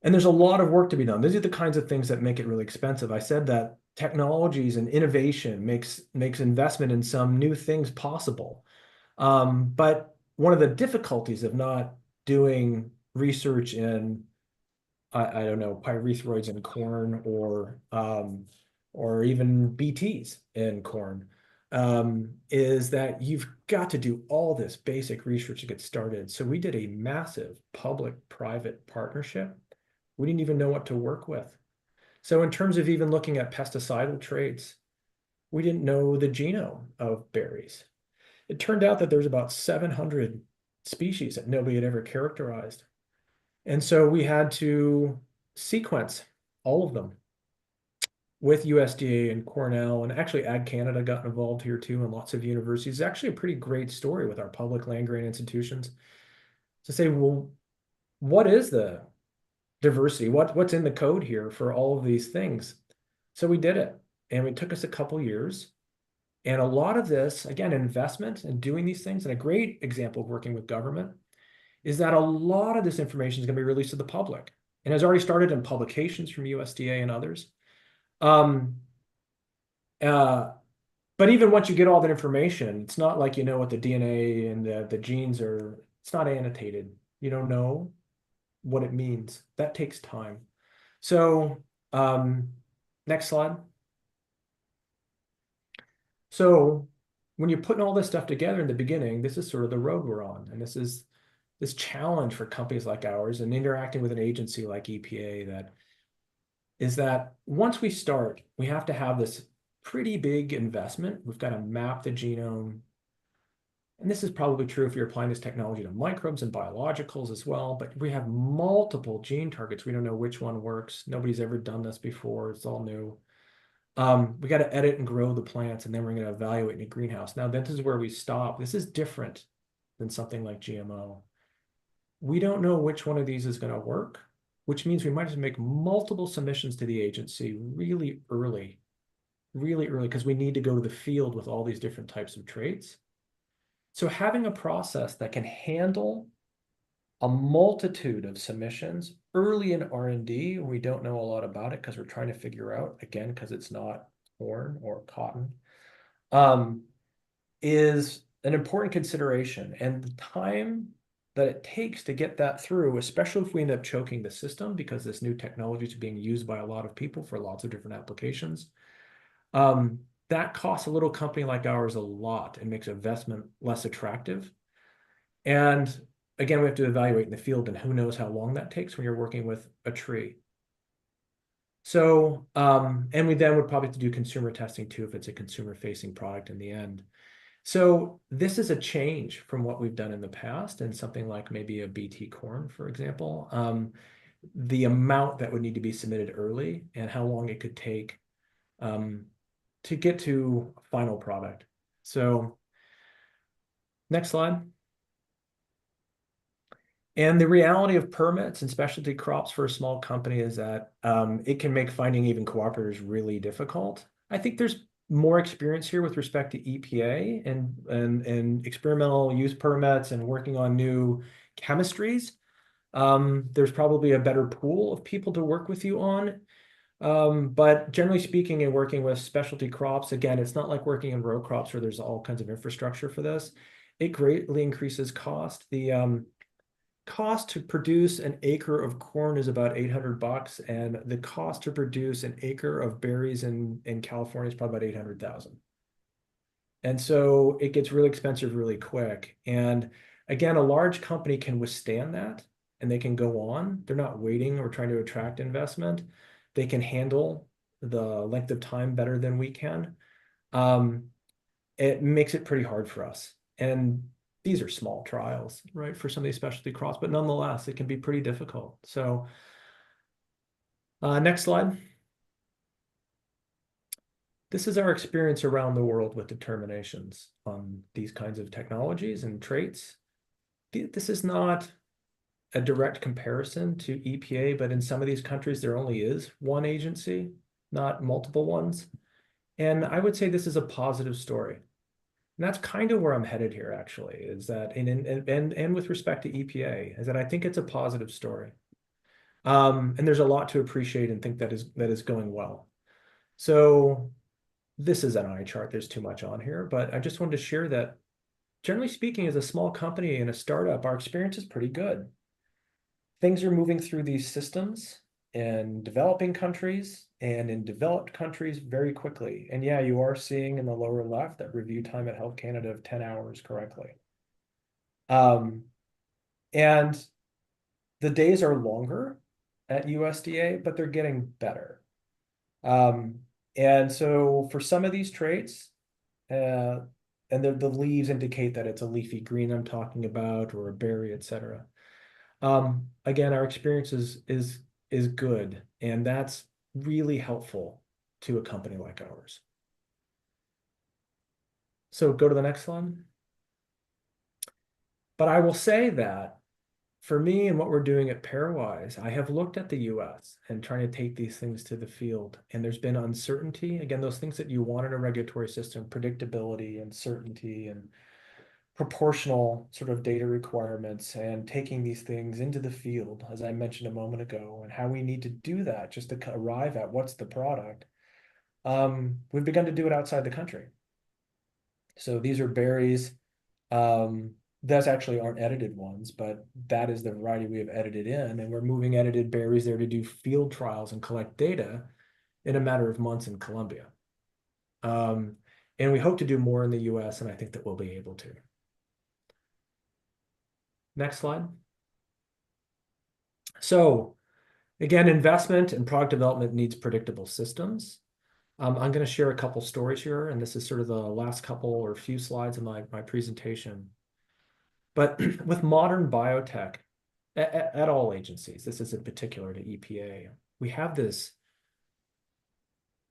And there's a lot of work to be done. These are the kinds of things that make it really expensive. I said that technologies and innovation makes investment in some new things possible. But one of the difficulties of not doing research in, I don't know, pyrethroids in corn or even BTs in corn, is that you've got to do all this basic research to get started. So we did a massive public-private partnership. We didn't even know what to work with. So in terms of even looking at pesticidal traits, we didn't know the genome of berries. It turned out that there's about 700 species that nobody had ever characterized. And so we had to sequence all of them with USDA and Cornell, and actually Ag Canada got involved here too, and lots of universities. It's actually a pretty great story with our public land-grant institutions to say, well, what is the diversity? What's in the code here for all of these things? So we did it, and it took us a couple years. And a lot of this, again, investment and doing these things, and a great example of working with government is that a lot of this information is going to be released to the public and has already started in publications from USDA and others. But even once you get all that information, it's not like you know what the DNA and the genes are. It's not annotated. You don't know what it means. That takes time. So next slide. So when you're putting all this stuff together in the beginning, this is sort of the road we're on. And this is this challenge for companies like ours and interacting with an agency like EPA that once we start, we have to have this pretty big investment. We've got to map the genome. And this is probably true if you're applying this technology to microbes and biologicals as well, but we have multiple gene targets. We don't know which one works. Nobody's ever done this before. It's all new. We got to edit and grow the plants, and then we're going to evaluate in a greenhouse. Now, this is where we stop. This is different than something like GMO. We don't know which one of these is going to work, which means we might have to make multiple submissions to the agency really early, because we need to go to the field with all these different types of traits. So having a process that can handle a multitude of submissions early in R&D, we don't know a lot about it because we're trying to figure out, again, because it's not corn or cotton, is an important consideration. And the time that it takes to get that through, especially if we end up choking the system because this new technology is being used by a lot of people for lots of different applications, that costs a little company like ours a lot and makes investment less attractive. And again, we have to evaluate in the field, and who knows how long that takes when you're working with a tree. So, and we then would probably have to do consumer testing too, if it's a consumer-facing product in the end. So this is a change from what we've done in the past, and something like maybe a BT corn, for example, the amount that would need to be submitted early and how long it could take to get to a final product. So next slide. And the reality of permits and specialty crops for a small company is that it can make finding even cooperators really difficult. I think there's more experience here with respect to EPA and experimental use permits and working on new chemistries. There's probably a better pool of people to work with you on. But generally speaking, in working with specialty crops, again, it's not like working in row crops where there's all kinds of infrastructure for this. It greatly increases cost. The cost to produce an acre of corn is about $800, and the cost to produce an acre of berries in California is probably about 800,000. And so it gets really expensive really quick. And again, a large company can withstand that and they can go on. They're not waiting or trying to attract investment. They can handle the length of time better than we can. It makes it pretty hard for us. And these are small trials, right, for some of these specialty crops, but nonetheless, it can be pretty difficult. So next slide. This is our experience around the world with determinations on these kinds of technologies and traits. This is not a direct comparison to EPA, but in some of these countries, there only is one agency, not multiple ones. And I would say this is a positive story. And that's kind of where I'm headed here, actually, is that, and with respect to EPA, is that I think it's a positive story. And there's a lot to appreciate and think that is going well. So this is an eye chart. There's too much on here, but I just wanted to share that, generally speaking, as a small company and a startup, our experience is pretty good. Things are moving through these systems in developing countries and in developed countries very quickly. And yeah, you are seeing in the lower left that review time at Health Canada of 10 hours correctly. And the days are longer at USDA, but they're getting better. And so for some of these traits, and the leaves indicate that it's a leafy green I'm talking about, or a berry, etc. Again, our experience is good, and that's really helpful to a company like ours. So go to the next slide. But I will say that for me and what we're doing at Pairwise, I have looked at the US and trying to take these things to the field, and there's been uncertainty. Again, those things that you want in a regulatory system, predictability and certainty and proportional sort of data requirements, and taking these things into the field, as I mentioned a moment ago, and how we need to do that just to arrive at what's the product. We've begun to do it outside the country. So these are berries. Those actually aren't edited ones, but that is the variety we have edited in, and we're moving edited berries there to do field trials and collect data in a matter of months in Colombia. And we hope to do more in the US, and I think that we'll be able to. Next slide. So again, investment and product development needs predictable systems. I'm going to share a couple stories here, and this is sort of the last couple or few slides of my presentation. But with modern biotech, at all agencies, this is in particular to EPA, we have this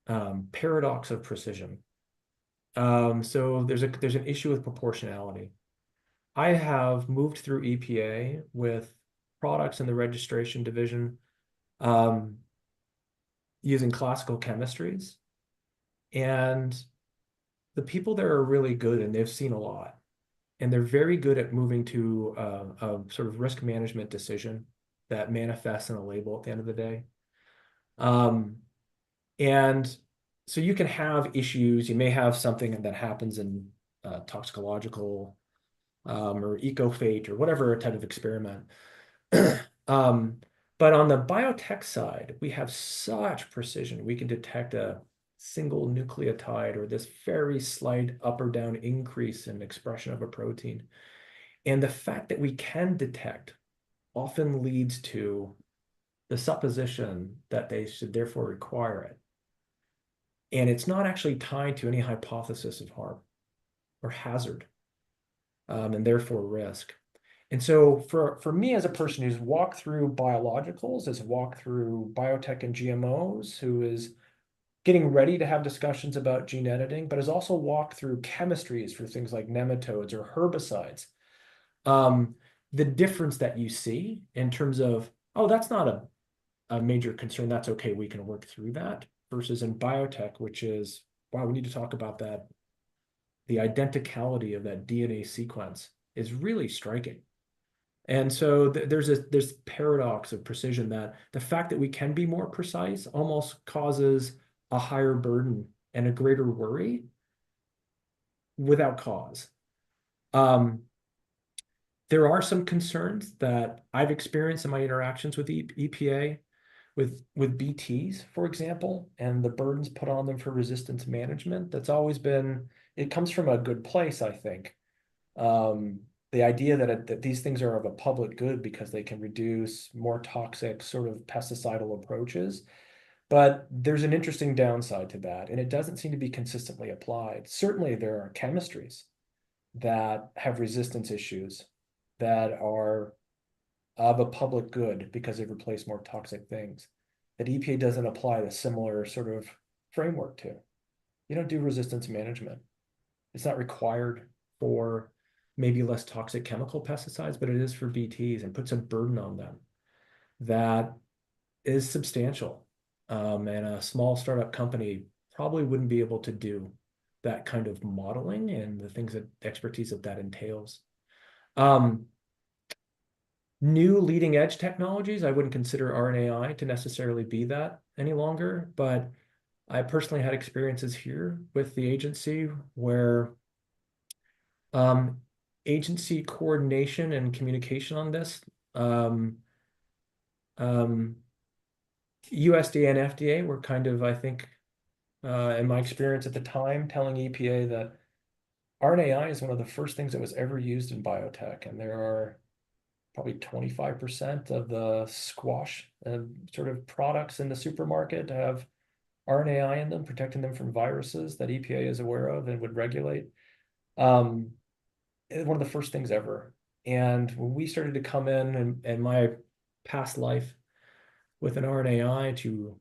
paradox of precision. So there's an issue with proportionality. I have moved through EPA with products in the registration division using classical chemistries. And the people there are really good, and they've seen a lot. And they're very good at moving to a sort of risk management decision that manifests in a label at the end of the day. And so you can have issues. You may have something that happens in toxicological or eco-fate or whatever type of experiment. But on the biotech side, we have such precision. We can detect a single nucleotide or this very slight up or down increase in expression of a protein. And the fact that we can detect often leads to the supposition that they should therefore require it. And it's not actually tied to any hypothesis of harm or hazard, and therefore risk. And so for me as a person who's walked through biologicals, has walked through biotech and GMOs, who is getting ready to have discussions about gene editing, but has also walked through chemistries for things like nematodes or herbicides. the difference that you see in terms of, oh, that's not a major concern, that's okay, we can work through that, versus in biotech, which is, wow, we need to talk about that. The identicality of that DNA sequence is really striking. And so there's this paradox of precision, that the fact that we can be more precise almost causes a higher burden and a greater worry without cause. There are some concerns that I've experienced in my interactions with EPA, with BTs, for example, and the burdens put on them for resistance management. That's always been, it comes from a good place, I think. The idea that these things are of a public good because they can reduce more toxic sort of pesticidal approaches. But there's an interesting downside to that, and it doesn't seem to be consistently applied. Certainly, there are chemistries that have resistance issues that are of a public good because they've replaced more toxic things that EPA doesn't apply a similar sort of framework to. You don't do resistance management. It's not required for maybe less toxic chemical pesticides, but it is for BTs, and puts a burden on them that is substantial. And a small startup company probably wouldn't be able to do that kind of modeling and the things that expertise that entails. New leading edge technologies, I wouldn't consider RNAi to necessarily be that any longer, but I personally had experiences here with the agency where agency coordination and communication on this, USDA and FDA were kind of, I think, in my experience at the time, telling EPA that RNAi is one of the first things that was ever used in biotech, and there are probably 25% of the squash sort of products in the supermarket have RNAi in them, protecting them from viruses that EPA is aware of and would regulate. One of the first things ever. And when we started to come in my past life with an RNAi to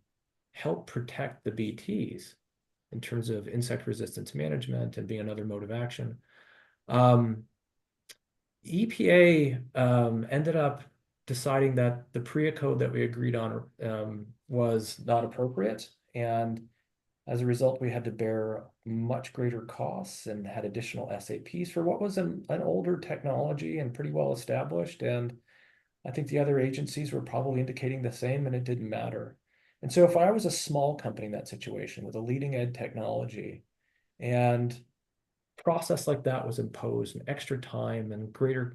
help protect the BTs in terms of insect resistance management and being another mode of action, EPA ended up deciding that the PREA code that we agreed on was not appropriate. And as a result, we had to bear much greater costs and had additional SAPs for what was an older technology and pretty well established. And I think the other agencies were probably indicating the same, and it didn't matter. And so if I was a small company in that situation with a leading edge technology and process like that was imposed, and extra time and great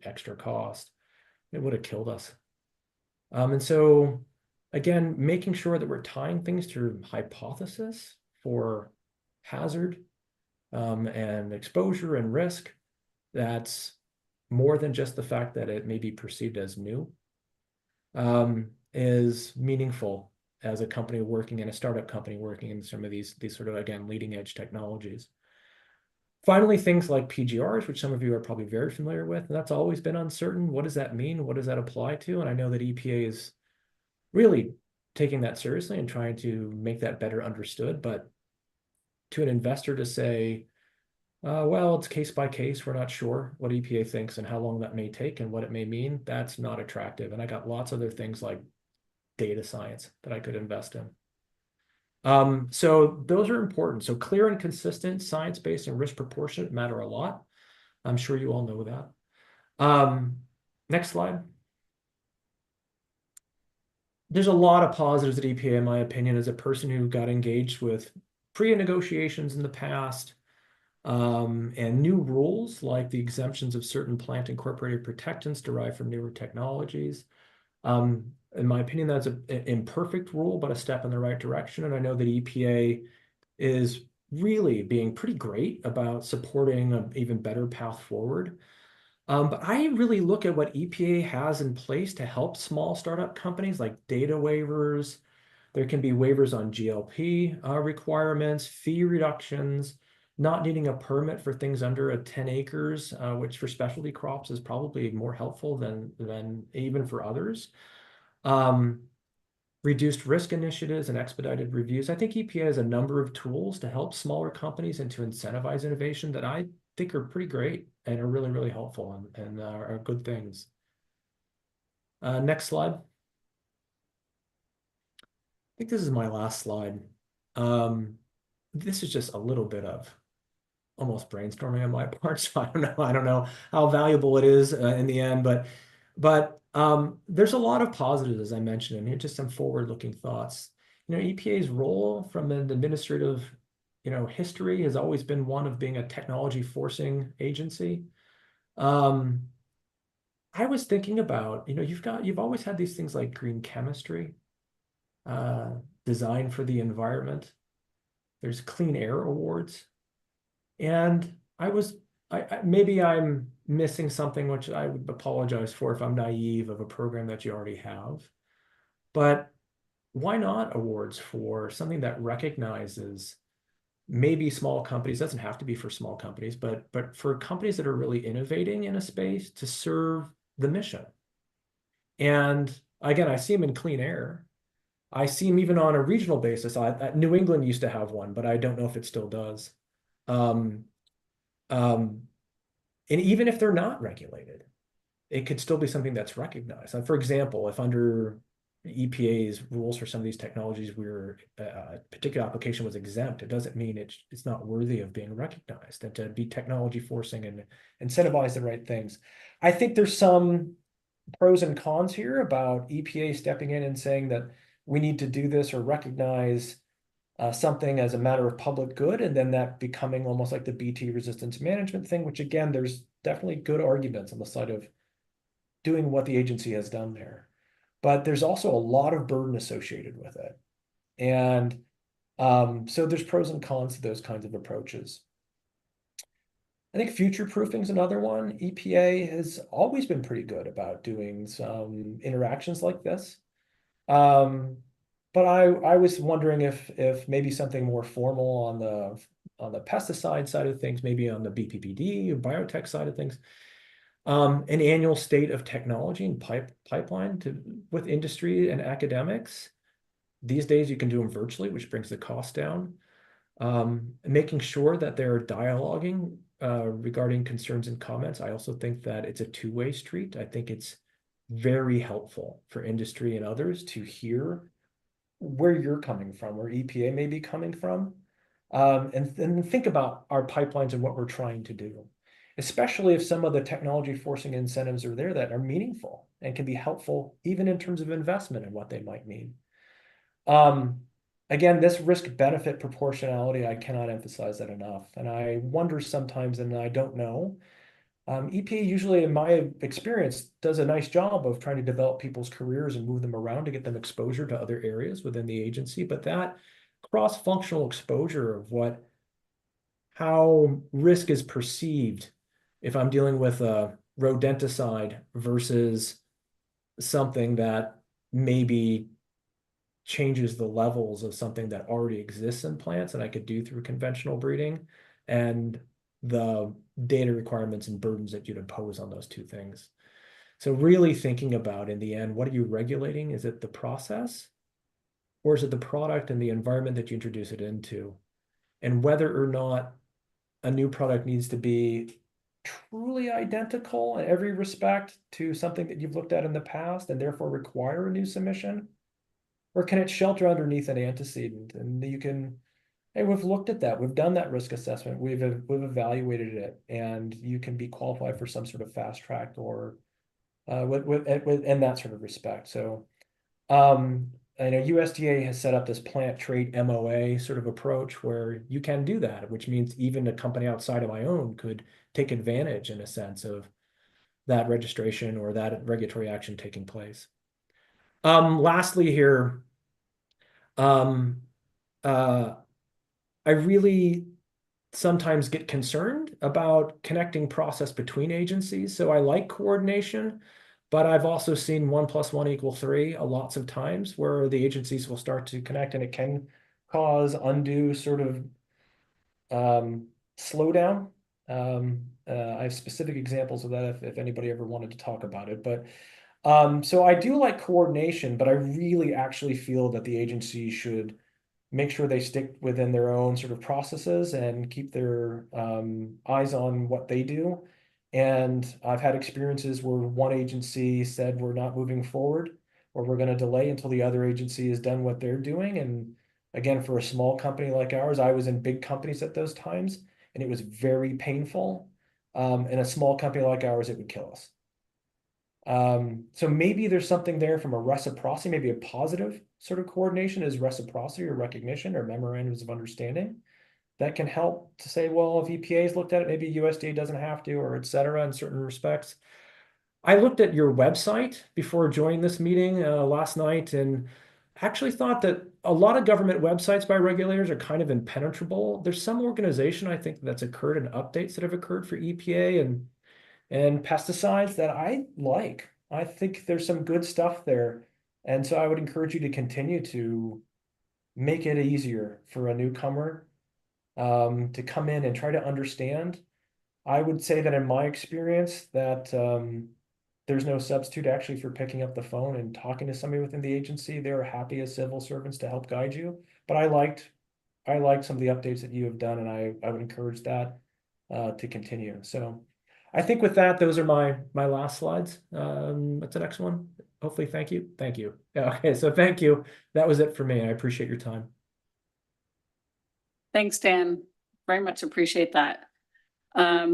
extra cost, it would have killed us. And so again, making sure that we're tying things to hypothesis for hazard and exposure and risk, that's more than just the fact that it may be perceived as new, is meaningful as a company working in a startup company working in some of these sort of, again, leading edge technologies. Finally, things like PGRs, which some of you are probably very familiar with, and that's always been uncertain. What does that mean? What does that apply to? And I know that EPA is really taking that seriously and trying to make that better understood. But to an investor to say, well, it's case by case, we're not sure what EPA thinks and how long that may take and what it may mean, that's not attractive. And I got lots of other things like data science that I could invest in. So those are important. So clear and consistent, science-based and risk proportionate matter a lot. I'm sure you all know that. Next slide. There's a lot of positives at EPA, in my opinion, as a person who got engaged with PREA negotiations in the past, and new rules like the exemptions of certain plant incorporated protectants derived from newer technologies. In my opinion, that's an imperfect rule, but a step in the right direction. And I know that EPA is really being pretty great about supporting an even better path forward. But I really look at what EPA has in place to help small startup companies, like data waivers. There can be waivers on GLP requirements, fee reductions, not needing a permit for things under 10 acres, which for specialty crops is probably more helpful than even for others. Reduced risk initiatives and expedited reviews. I think EPA has a number of tools to help smaller companies and to incentivize innovation that I think are pretty great. and are really, really helpful and are good things. Next slide. I think this is my last slide. This is just a little bit of almost brainstorming on my part, so I don't know how valuable it is in the end, but there's a lot of positives, as I mentioned, and here just some forward-looking thoughts. EPA's role from an administrative, history has always been one of being a technology forcing agency. I was thinking about, you've always had these things like green chemistry, design for the environment. There's clean air awards. And maybe I'm missing something, which I would apologize for if I'm naive of a program that you already have. But why not awards for something that recognizes maybe small companies, doesn't have to be for small companies, but for companies that are really innovating in a space to serve the mission. And again, I see them in clean air. I see them even on a regional basis. New England used to have one, but I don't know if it still does. And even if they're not regulated, it could still be something that's recognized. And for example, if under EPA's rules for some of these technologies where a particular application was exempt, it doesn't mean it's not worthy of being recognized, and to be technology forcing and incentivize the right things. I think there's some pros and cons here about EPA stepping in and saying that we need to do this or recognize something as a matter of public good, and then that becoming almost like the BT resistance management thing, which again, there's definitely good arguments on the side of doing what the agency has done there. But there's also a lot of burden associated with it. And so there's pros and cons to those kinds of approaches. I think future proofing is another one. EPA has always been pretty good about doing some interactions like this. But I was wondering if maybe something more formal on the pesticide side of things, maybe on the BPPD or biotech side of things, an annual state of technology and pipeline with industry and academics. These days you can do them virtually, which brings the cost down. Making sure that they're dialoguing regarding concerns and comments. I also think that it's a two-way street. I think it's very helpful for industry and others to hear where you're coming from, where EPA may be coming from, and then think about our pipelines and what we're trying to do, especially if some of the technology forcing incentives are there that are meaningful and can be helpful even in terms of investment and what they might mean. Again, this risk benefit proportionality, I cannot emphasize that enough. And I wonder sometimes, and I don't know, EPA usually, in my experience, does a nice job of trying to develop people's careers and move them around to get them exposure to other areas within the agency. But that cross-functional exposure of how risk is perceived if I'm dealing with a rodenticide versus something that maybe changes the levels of something that already exists in plants and I could do through conventional breeding, and the data requirements and burdens that you'd impose on those two things. So really thinking about, in the end, what are you regulating? Is it the process, or is it the product and the environment that you introduce it into? And whether or not a new product needs to be truly identical in every respect to something that you've looked at in the past and therefore require a new submission? Or can it shelter underneath an antecedent? And you can, hey, we've looked at that. We've done that risk assessment. We've evaluated it, and you can be qualified for some sort of fast track or in that sort of respect. So I know USDA has set up this plant trait MOA sort of approach where you can do that, which means even a company outside of my own could take advantage in a sense of that registration or that regulatory action taking place. Lastly here, I really sometimes get concerned about connecting process between agencies. So I like coordination, but I've also seen 1 + 1 = 3 lots of times where the agencies will start to connect, and it can cause undue sort of slowdown. I have specific examples of that if anybody ever wanted to talk about it. But so I do like coordination, but I really actually feel that the agency should make sure they stick within their own sort of processes and keep their eyes on what they do, And I've had experiences where one agency said we're not moving forward, or we're going to delay until the other agency has done what they're doing. And again, for a small company like ours, I was in big companies at those times, and it was very painful. In a small company like ours, it would kill us. So maybe there's something there from a reciprocity, maybe a positive sort of coordination is reciprocity or recognition or memorandums of understanding that can help to say, well, if EPA's looked at it, maybe USDA doesn't have to, or et cetera, in certain respects. I looked at your website before joining this meeting last night and actually thought that a lot of government websites by regulators are kind of impenetrable. There's some organization I think that's occurred and updates that have occurred for EPA and pesticides that I like. I think there's some good stuff there. And so I would encourage you to continue to make it easier for a newcomer to come in and try to understand. I would say that in my experience that there's no substitute actually for picking up the phone and talking to somebody within the agency. They're happy as civil servants to help guide you. But I liked some of the updates that you have done, and I would encourage that to continue. So I think with that, those are my last slides. What's the next one? Hopefully, thank you. Thank you. Okay, so thank you. That was it for me. I appreciate your time. Thanks, Dan. Very much appreciate that. I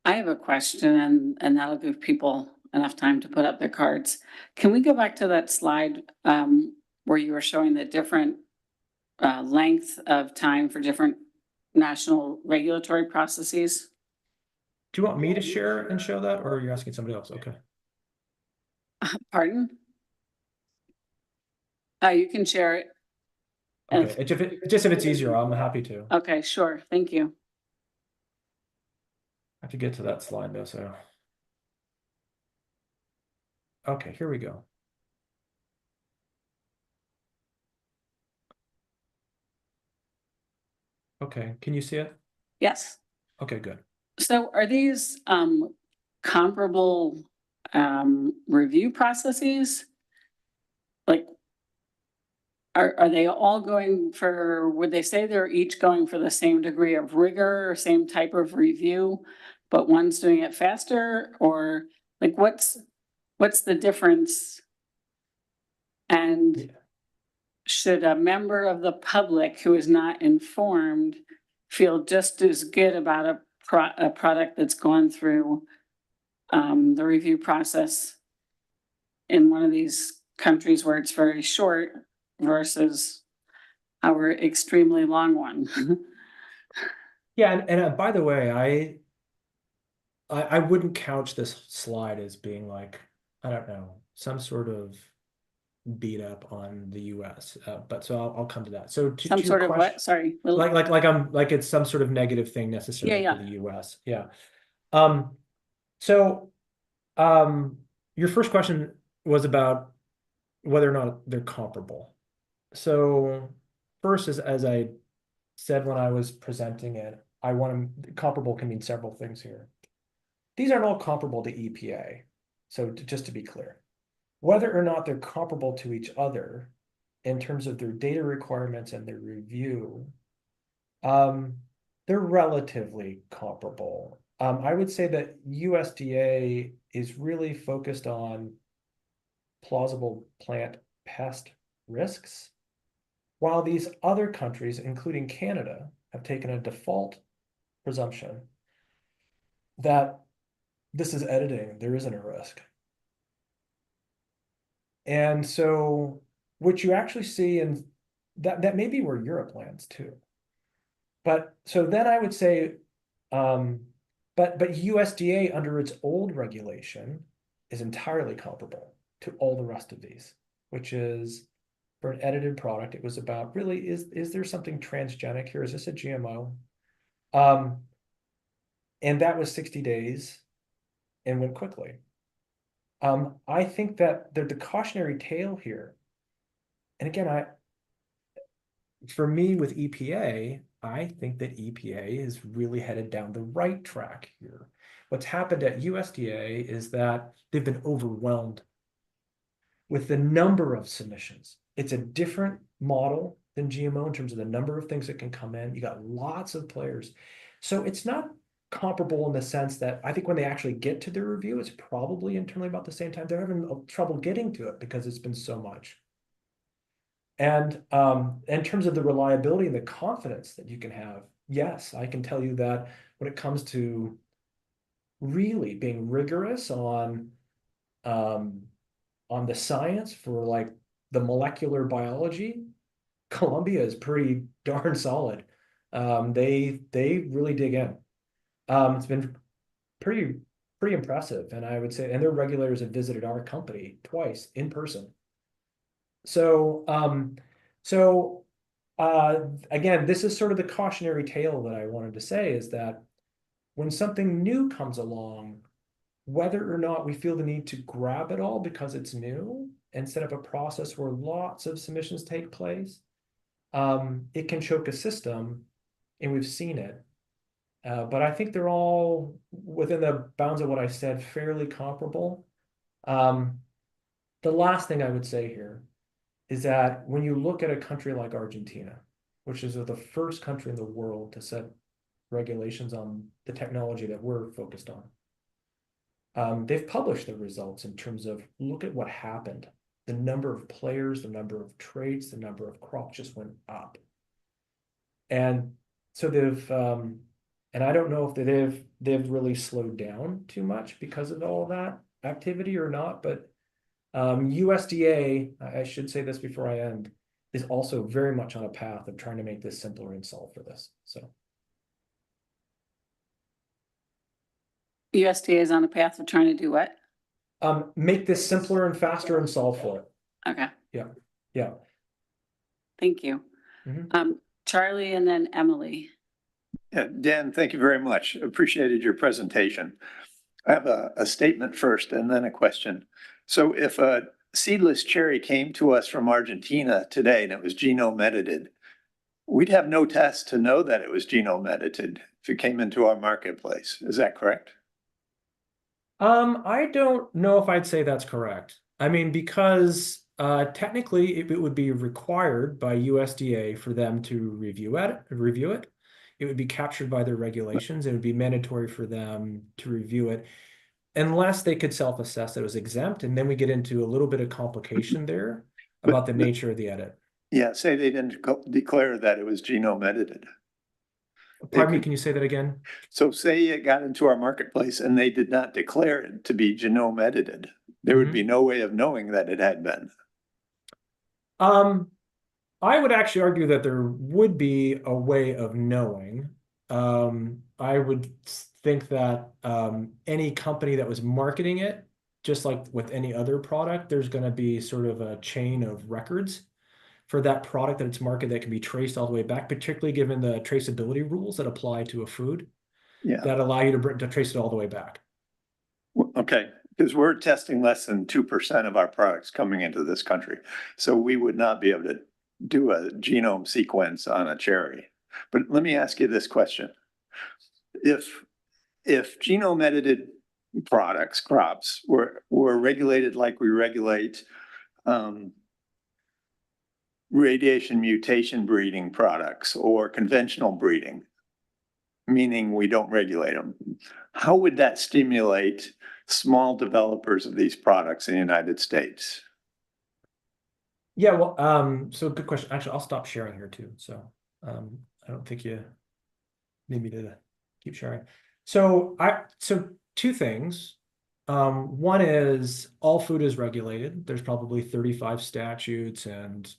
have a question and that'll give people enough time to put up their cards. Can we go back to that slide where you were showing the different length of time for different national regulatory processes? Do you want me to share and show that, or are you asking somebody else? Okay. Pardon? You can share it. Okay, just if it's easier, I'm happy to. Okay, sure. Thank you. I have to get to that slide though, so. Okay, here we go. Okay, can you see it? Yes. Okay, good. So are these comparable review processes? Like, are they all going for, would they say they're each going for the same degree of rigor or same type of review, but one's doing it faster? Or like what's the difference? And should a member of the public who is not informed feel just as good about a product that's gone through the review process in one of these countries where it's very short versus our extremely long one? Yeah, and by the way, I wouldn't couch this slide as being like, I don't know, some sort of beat up on the US, but so I'll come to that. So to Some your sort of question, what? Sorry. like it's some sort of negative thing necessarily Yeah, for the US. Yeah. So your first question was about whether or not they're comparable. So first, as I said when I was presenting it, comparable can mean several things here. These aren't all comparable to EPA. So just to be clear, whether or not they're comparable to each other in terms of their data requirements and their review, they're relatively comparable. I would say that USDA is really focused on plausible plant pest risks, while these other countries, including Canada, have taken a default presumption that this is editing, there isn't a risk. And so what you actually see, and that may be where Europe lands too. But so then I would say, but USDA under its old regulation is entirely comparable to all the rest of these, which is for an edited product, it was about really, is there something transgenic here? Is this a GMO? And that was 60 days and went quickly. I think that the cautionary tale here, and again, for me with EPA, I think that EPA is really headed down the right track here. What's happened at USDA is that they've been overwhelmed with the number of submissions. It's a different model than GMO in terms of the number of things that can come in. You got lots of players. So it's not comparable in the sense that I think when they actually get to the review, it's probably internally about the same time. They're having trouble getting to it because it's been so much. And in terms of the reliability and the confidence that you can have, yes, I can tell you that when it comes to really being rigorous on the science for like the molecular biology, Columbia is pretty darn solid. They really dig in. It's been pretty impressive, and I would say, and their regulators have visited our company twice in person. So again, this is sort of the cautionary tale that I wanted to say, is that when something new comes along, whether or not we feel the need to grab it all because it's new and set up a process where lots of submissions take place, it can choke a system, and we've seen it. But I think they're all within the bounds of what I said, fairly comparable. The last thing I would say here is that when you look at a country like Argentina, which is the first country in the world to set regulations on the technology that we're focused on, they've published the results in terms of, look at what happened. The number of players, the number of traits, the number of crops just went up. And so they've, and I don't know if they've really slowed down too much because of all of that activity or not, but USDA, I should say this before I end, is also very much on a path of trying to make this simpler and solve for this. So USDA is on a path of trying to do what? make this simpler and faster and solve for it. Okay, Yeah. thank you. Charlie and then Emily. Yeah, Dan, thank you very much. Appreciated your presentation. I have a statement first and then a question. So if a seedless cherry came to us from Argentina today and it was genome edited, we'd have no test to know that it was genome edited if it came into our marketplace. Is that correct? I don't know if I'd say that's correct. I mean, because technically it would be required by USDA for them to review it. It would be captured by their regulations. It would be mandatory for them to review it, unless they could self-assess that it was exempt. And then we get into a little bit of complication there about the nature of the edit. Yeah, say they didn't declare that it was genome edited. Pardon me, can you say that again? So say it got into our marketplace and they did not declare it to be genome edited. There would be no way of knowing that it had been. I would actually argue that there would be a way of knowing. I would think that any company that was marketing it, just like with any other product, there's going to be sort of a chain of records for that product that it's marketed that can be traced all the way back, particularly given the traceability rules that apply to a food that allow you to trace it all the way back. Okay, because we're testing less than 2% of our products coming into this country. So we would not be able to do a genome sequence on a cherry. But let me ask you this question. If genome edited products, crops, were regulated like we regulate radiation mutation breeding products or conventional breeding, meaning we don't regulate them, how would that stimulate small developers of these products in the United States? Yeah, well, so good question. Actually, I'll stop sharing here too. So I don't think you need me to keep sharing. So two things. One is all food is regulated. There's probably 35 statutes and,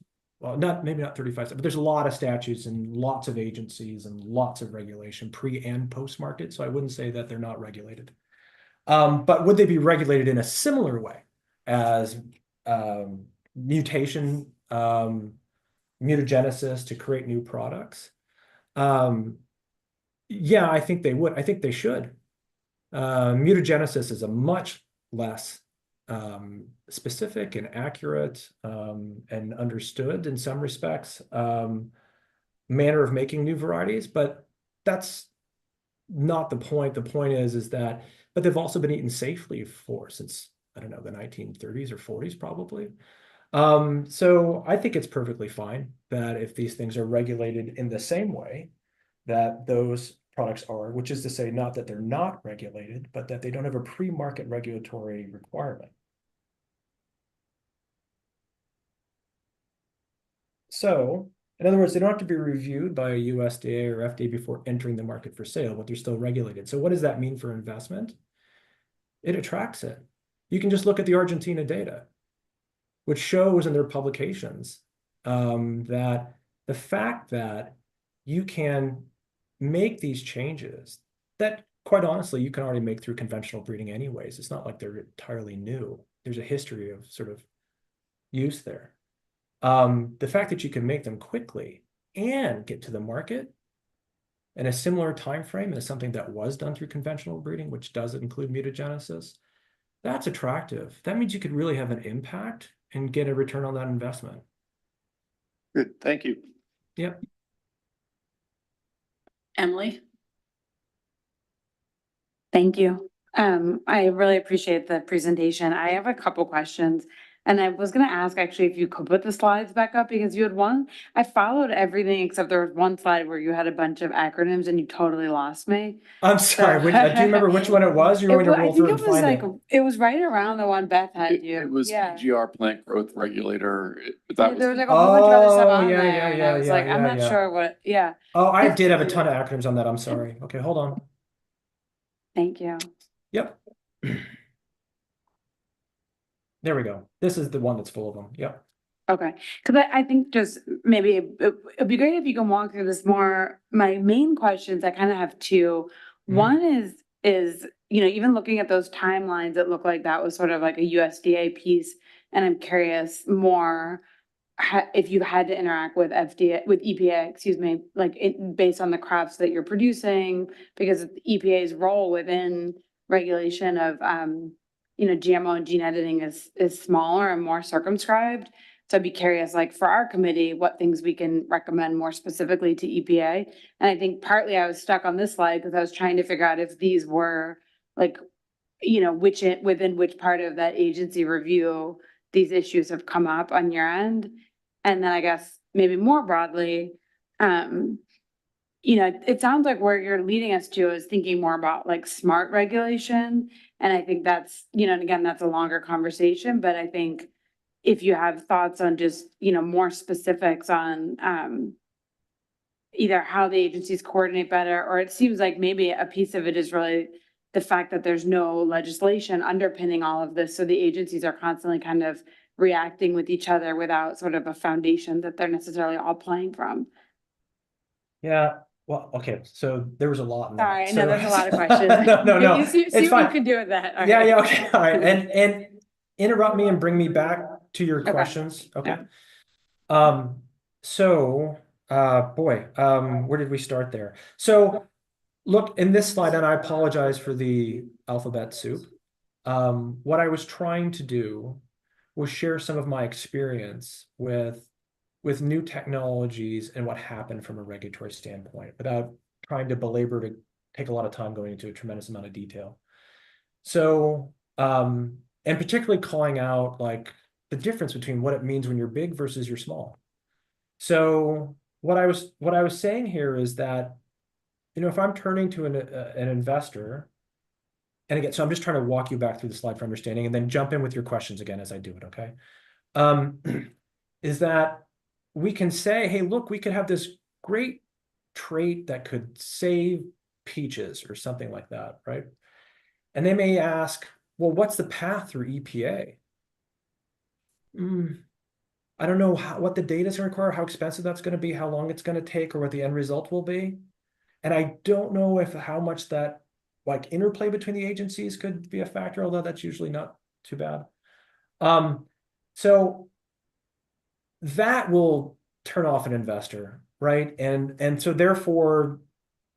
well, maybe not 35, but there's a lot of statutes and lots of agencies and lots of regulation pre and post market. So I wouldn't say that they're not regulated. But would they be regulated in a similar way as mutation, mutagenesis to create new products? Yeah, I think they would. I think they should. Mutagenesis is a much less specific and accurate and understood in some respects manner of making new varieties, but that's not the point. The point is that, but they've also been eaten safely since, I don't know, the 1930s or 40s probably. So I think it's perfectly fine that if these things are regulated in the same way, that those products are, which is to say not that they're not regulated, but that they don't have a pre-market regulatory requirement. So, in other words, they don't have to be reviewed by a USDA or FDA before entering the market for sale, but they're still regulated. So what does that mean for investment? It attracts it. You can just look at the Argentina data, which shows in their publications that the fact that you can make these changes that, quite honestly, you can already make through conventional breeding anyways. It's not like they're entirely new. There's a history of sort of use there. The fact that you can make them quickly and get to the market in a similar time frame as something that was done through conventional breeding, which does include mutagenesis, that's attractive. That means you could really have an impact and get a return on that investment. Good, thank you. Yep. Emily? Thank you. I really appreciate the presentation. I have a couple questions. And I was gonna ask actually if you could put the slides back up because you had one, I followed everything except there was one slide where you had a bunch of acronyms and you totally lost me. I'm sorry, do you remember which one it was? You're going to I roll think through it and was find like, it. it was right around the one Beth had you. It was Yeah. PGR plant growth regulator. Yeah, there was like a whole bunch of other stuff on yeah, there. yeah, And yeah, I was yeah, like, I'm yeah, not yeah. sure what, yeah. Oh, I did have a ton of acronyms on that. I'm sorry. Okay, hold on. Thank you. Yep. There we go. This is the one that's full of them. Yep. Okay, because I think just maybe it'd be great if you can walk through this more. My main questions, I kind of have two. One is, you know, even looking at those timelines, it looked like that was sort of like a USDA piece. And I'm curious more if you had to interact with EPA, excuse me, like based on the crops that you're producing, because EPA's role within regulation of, you know, GMO and gene editing is smaller and more circumscribed. So I'd be curious, like for our committee, what things we can recommend more specifically to EPA. And I think partly I was stuck on this slide because I was trying to figure out if these were like, you know, within which part of that agency review these issues have come up on your end. And then I guess maybe more broadly, you know, it sounds like where you're leading us to is thinking more about like smart regulation. And I think that's, you know, and again, that's a longer conversation, but I think if you have thoughts on just, you know, more specifics on either how the agencies coordinate better, or it seems like maybe a piece of it is really the fact that there's no legislation underpinning all of this. So the agencies are constantly kind of reacting with each other without sort of a foundation that they're necessarily all playing from. Yeah. Well, okay. So there was a lot in that. Sorry, I know So- there's a lot of questions. No. You see It's what fine. you can do with that. All Yeah, right. yeah, okay. All right. And interrupt me and bring me back to your Okay. questions. Okay. Yeah. Where did we start there? So look, in this slide, and I apologize for the alphabet soup. What I was trying to do was share some of my experience with new technologies and what happened from a regulatory standpoint without trying to belabor to take a lot of time going into a tremendous amount of detail. So, and particularly calling out like the difference between what it means when you're big versus you're small. So what I was saying here is that, you know, if I'm turning to an investor, and again, so I'm just trying to walk you back through the slide for understanding and then jump in with your questions again as I do it, okay? Is that we can say, hey, look, we could have this great trait that could save peaches or something like that, right? And they may ask, well, what's the path through EPA? I don't know what the data is going to require, how expensive that's going to be, how long it's going to take, or what the end result will be. And I don't know how much that like interplay between the agencies could be a factor, although that's usually not too bad. So that will turn off an investor, right? And so therefore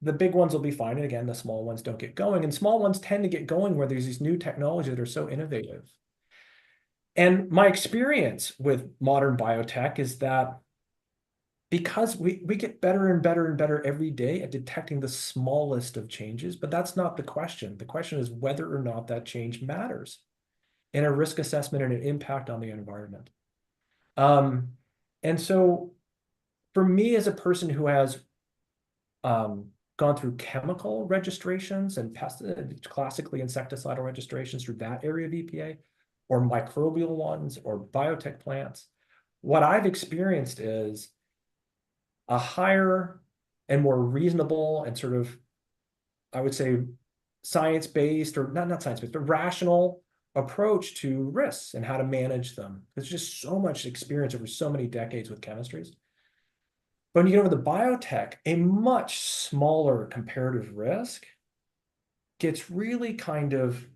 the big ones will be fine. And again, the small ones don't get going, and small ones tend to get going where there's these new technologies that are so innovative. And my experience with modern biotech is that because we get better and better and better every day at detecting the smallest of changes, but that's not the question. The question is whether or not that change matters in a risk assessment and an impact on the environment. And so for me as a person who has gone through chemical registrations and classically insecticidal registrations through that area of EPA, or microbial ones, or biotech plants. What I've experienced is a higher and more reasonable and sort of, I would say, science-based, or not science-based, but rational approach to risks and how to manage them. There's just so much experience over so many decades with chemistries. But when you get over the biotech, a much smaller comparative risk gets really kind of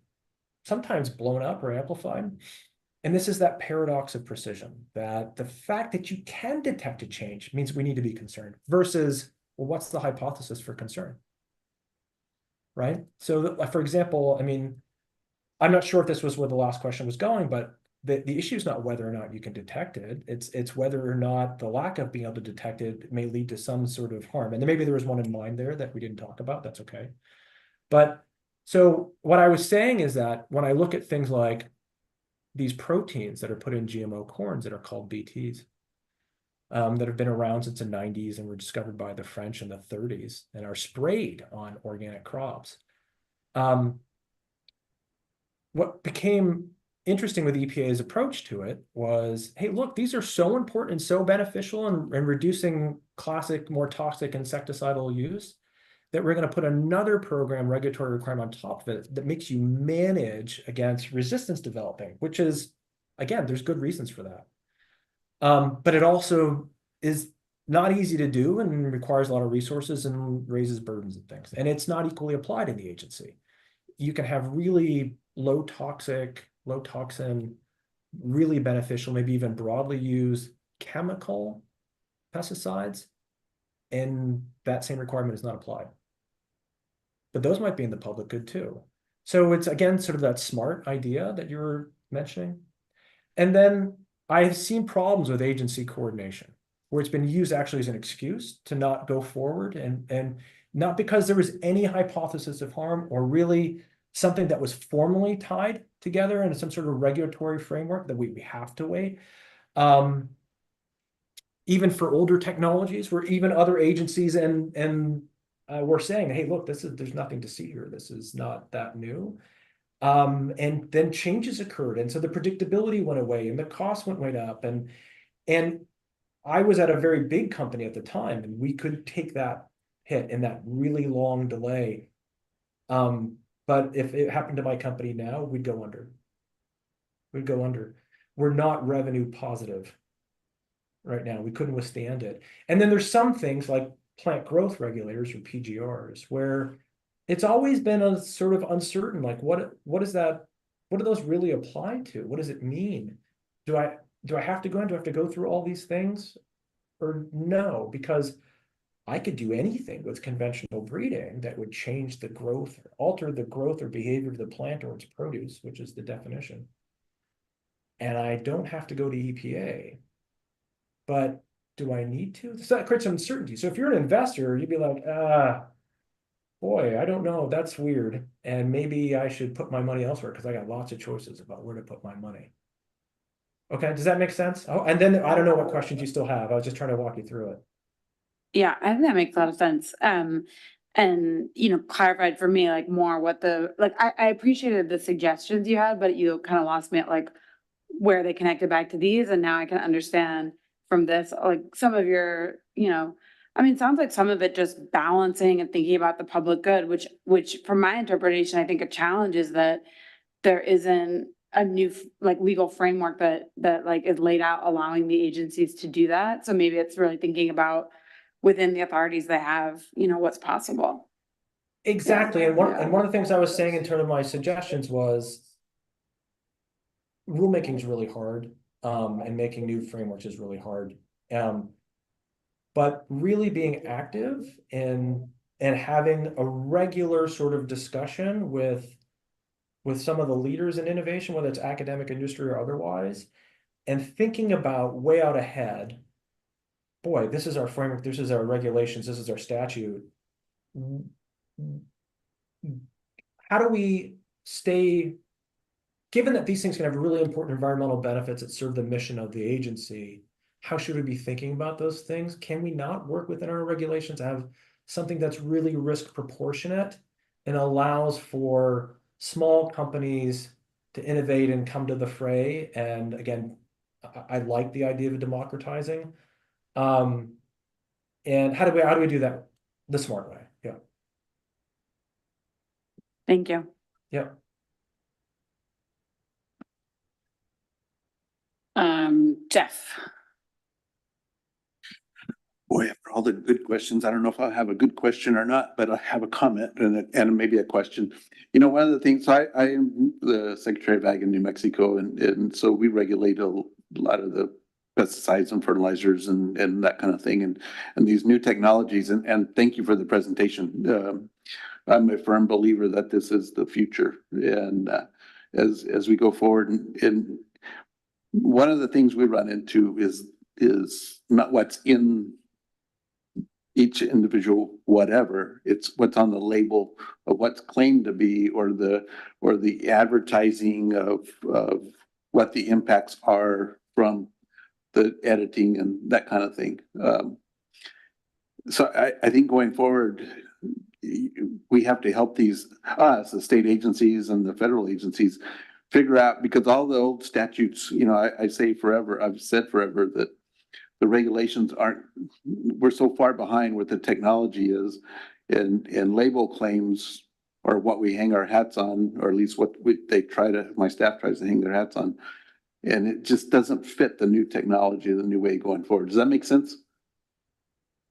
sometimes blown up or amplified. And this is that paradox of precision, that the fact that you can detect a change means we need to be concerned versus, well, what's the hypothesis for concern? Right? So for example, I mean, I'm not sure if this was where the last question was going, but the issue is not whether or not you can detect it. It's whether or not the lack of being able to detect it may lead to some sort of harm. And maybe there was one in mind there that we didn't talk about. That's okay. But so what I was saying is that when I look at things like these proteins that are put in GMO corns that are called BTs, that have been around since the 90s and were discovered by the French in the 30s and are sprayed on organic crops. What became interesting with EPA's approach to it was, hey, look, these are so important and so beneficial in reducing classic, more toxic insecticidal use that we're going to put another program regulatory requirement on top of it that makes you manage against resistance developing, which is, again, there's good reasons for that. But it also is not easy to do and requires a lot of resources and raises burdens and things. And it's not equally applied in the agency. You can have really low toxic, low toxin, really beneficial, maybe even broadly used chemical pesticides, and that same requirement is not applied. But those might be in the public good too. So it's, again, sort of that smart idea that you were mentioning. And then I've seen problems with agency coordination, where it's been used actually as an excuse to not go forward, and not because there was any hypothesis of harm or really something that was formally tied together in some sort of regulatory framework that we have to wait. Even for older technologies, where even other agencies and we're saying, hey, look, there's nothing to see here. This is not that new. And then changes occurred. And so the predictability went away and the cost went way up. And I was at a very big company at the time, and we could take that hit and that really long delay. But if it happened to my company now, we'd go under. We'd go under. We're not revenue positive right now. We couldn't withstand it. And then there's some things like plant growth regulators, or PGRs, where it's always been a sort of uncertain, like what is that? What do those really apply to? What does it mean? Do I have to go in? Do I have to go through all these things? Or no, because I could do anything with conventional breeding that would change the growth, or alter the growth or behavior of the plant or its produce, which is the definition. And I don't have to go to EPA. But do I need to? So that creates uncertainty. So if you're an investor, you'd be like, boy, I don't know, that's weird. And maybe I should put my money elsewhere because I got lots of choices about where to put my money. Okay, does that make sense? Oh, and then I don't know what questions you still have. I was just trying to walk you through it. Yeah, I think that makes a lot of sense. And, clarified for me, like, more what I appreciated the suggestions you had, but you kind of lost me at like where they connected back to these. And now I can understand from this, like some of your, sounds like some of it just balancing and thinking about the public good, which from my interpretation, I think a challenge is that there isn't a new legal framework that like is laid out allowing the agencies to do that. So maybe it's really thinking about within the authorities they have, what's possible. Exactly. And one of the things I was saying in terms of my suggestions was rulemaking is really hard, and making new frameworks is really hard. But really being active and having a regular sort of discussion with some of the leaders in innovation, whether it's academic, industry, or otherwise, and thinking about way out ahead, boy, this is our framework, this is our regulations, this is our statute. How do we stay, given that these things can have really important environmental benefits that serve the mission of the agency, how should we be thinking about those things? Can we not work within our regulations to have something that's really risk proportionate and allows for small companies to innovate and come to the fray. And again, I like the idea of democratizing. And how do we do that the smart way? Yeah. Thank you. Yeah. Jeff. Boy, after all the good questions, I don't know if I'll have a good question or not, but I have a comment and maybe a question. You know, one of the things, I am the Secretary of Ag in New Mexico, and so we regulate a lot of the pesticides and fertilizers and that kind of thing, and these new technologies, and thank you for the presentation. I'm a firm believer that this is the future, and as we go forward, and one of the things we run into is not what's in each individual whatever, it's what's on the label of what's claimed to be, or the advertising of what the impacts are from the editing and that kind of thing. So I think going forward, we have to help the state agencies and the federal agencies figure out, because all the old statutes, you know, I say forever, I've said forever that the regulations we're so far behind what the technology is, and label claims are what we hang our hats on, or at least what my staff tries to hang their hats on. And it just doesn't fit the new technology, the new way going forward. Does that make sense?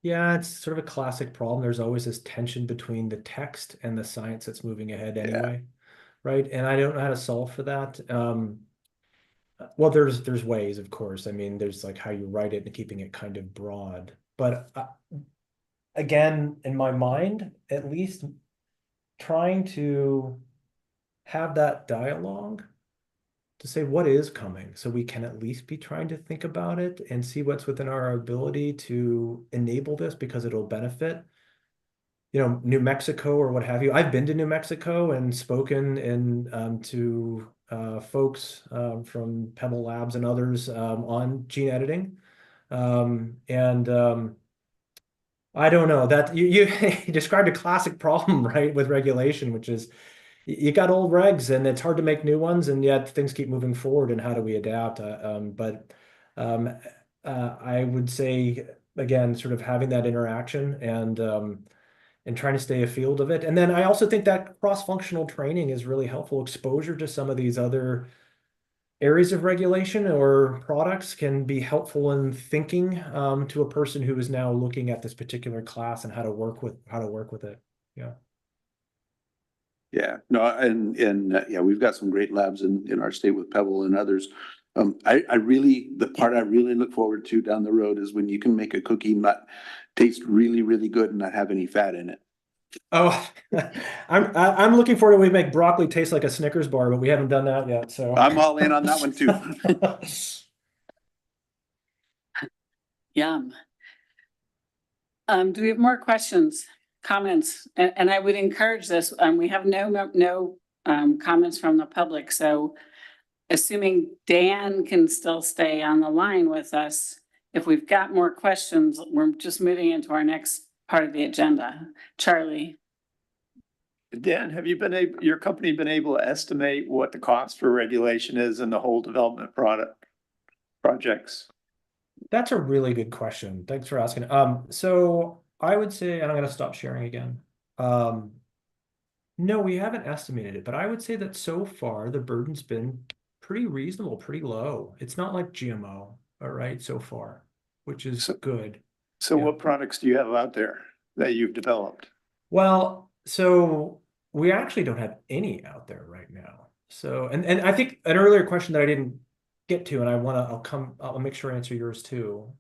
Yeah, it's sort of a classic problem. There's always this tension between the text and the science that's moving ahead anyway, right? And I don't know how to solve for that. Well, there's ways, of course. I mean, there's like how you write it and keeping it kind of broad. But again, in my mind, at least trying to have that dialogue to say what is coming, so we can at least be trying to think about it and see what's within our ability to enable this, because it'll benefit, you know, New Mexico or what have you. I've been to New Mexico and spoken to folks from Pebble Labs and others on gene editing. I don't know, that you described a classic problem, right, with regulation, which is you got old regs and it's hard to make new ones, and yet things keep moving forward, and how do we adapt? I would say, again, sort of having that interaction and trying to stay afield of it. And then I also think that cross-functional training is really helpful. Exposure to some of these other areas of regulation or products can be helpful in thinking to a person who is now looking at this particular class and how to work with it. Yeah. Yeah, no, and yeah, we've got some great labs in our state with Pebble and others. The part I really look forward to down the road is when you can make a cookie not taste really, really good and not have any fat in it. Oh, I'm looking forward to we make broccoli taste like a Snickers bar, but we haven't done that yet. So I'm all in on that one too. Yum. Do we have more questions, comments? And I would encourage this. We have no comments from the public. So assuming Dan can still stay on the line with us, if we've got more questions, we're just moving into our next part of the agenda. Charlie. Dan, have your company been able to estimate what the cost for regulation is in the whole development projects? That's a really good question. Thanks for asking. So I would say, and I'm going to stop sharing again. No, we haven't estimated it, but I would say that so far the burden's been pretty reasonable, pretty low. It's not like GMO, all right, so far, which is good. So what products do you have out there that you've developed? Well, so we actually don't have any out there right now. So, and I think an earlier question that I didn't get to, and I'll make sure I answer yours too.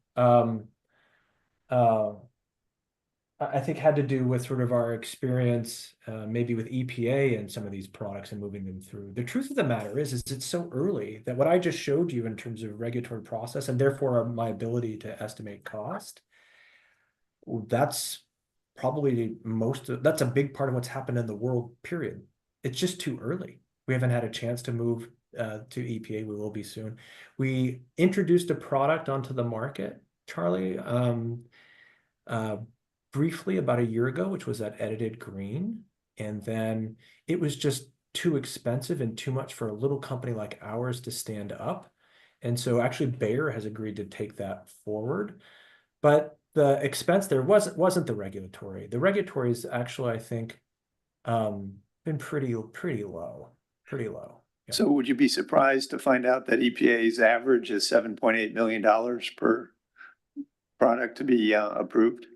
I think had to do with sort of our experience, maybe with EPA and some of these products and moving them through. The truth of the matter is it's so early that what I just showed you in terms of regulatory process, and therefore my ability to estimate cost, that's probably that's a big part of what's happened in the world, period. It's just too early. We haven't had a chance to move to EPA. We will be soon. We introduced a product onto the market, Charlie, briefly about a year ago, which was that edited green. And then it was just too expensive and too much for a little company like ours to stand up. And so actually Bayer has agreed to take that forward. But the expense there wasn't the regulatory. The regulatory is actually, I think, been pretty low. Yeah. So would you be surprised to find out that EPA's average is $7.8 million per product to be approved?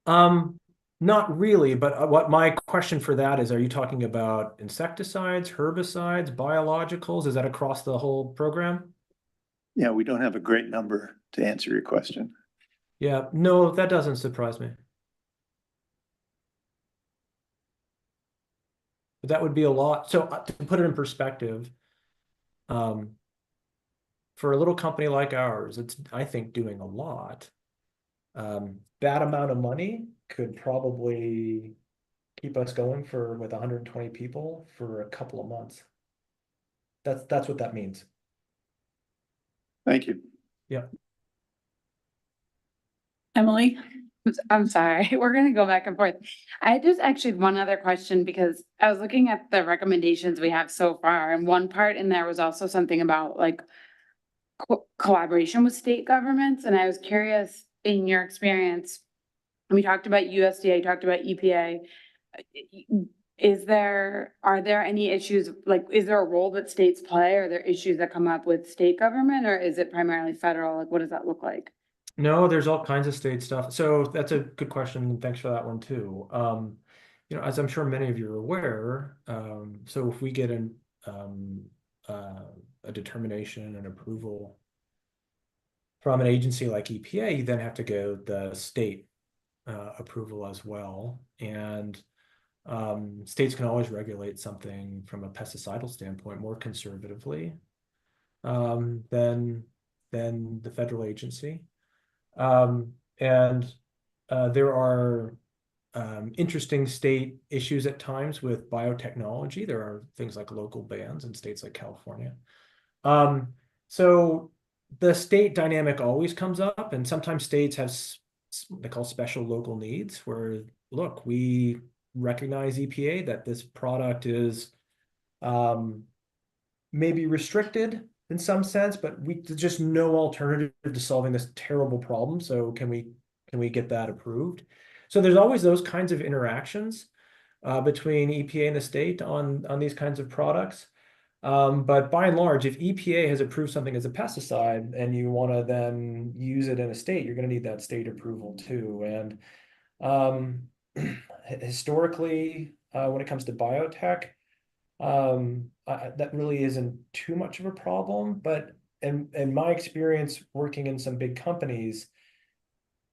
Not really, but what my question for that is, are you talking about insecticides, herbicides, biologicals? Is that across the whole program? Yeah, we don't have a great number to answer your question. Yeah, no, that doesn't surprise me. But that would be a lot. So to put it in perspective, for a little company like ours, it's, I think, doing a lot. That amount of money could probably keep us going with 120 people for a couple of months. That's what that means. Thank you. Yeah. Emily? I'm sorry, we're gonna go back and forth. I just actually have one other question because I was looking at the recommendations we have so far, and one part in there was also something about like collaboration with state governments, and I was curious, in your experience, we talked about USDA, talked about EPA. Are there any issues, like, is there a role that states play? Are there issues that come up with state government, or is it primarily federal? Like, what does that look like? No, there's all kinds of state stuff. So that's a good question. Thanks for that one too. As I'm sure many of you are aware, so if we get a determination and approval from an agency like EPA, you then have to go the state approval as well. And states can always regulate something from a pesticidal standpoint more conservatively than the federal agency. There are interesting state issues at times with biotechnology. There are things like local bans in states like California. So the state dynamic always comes up, and sometimes states have they call special local needs where, look, we recognize EPA that this product is maybe restricted in some sense, but there's just no alternative to solving this terrible problem. So can we get that approved? So there's always those kinds of interactions between EPA and the state on these kinds of products. But by and large, if EPA has approved something as a pesticide and you want to then use it in a state, you're going to need that state approval too. And historically, when it comes to biotech, that really isn't too much of a problem. But in my experience working in some big companies,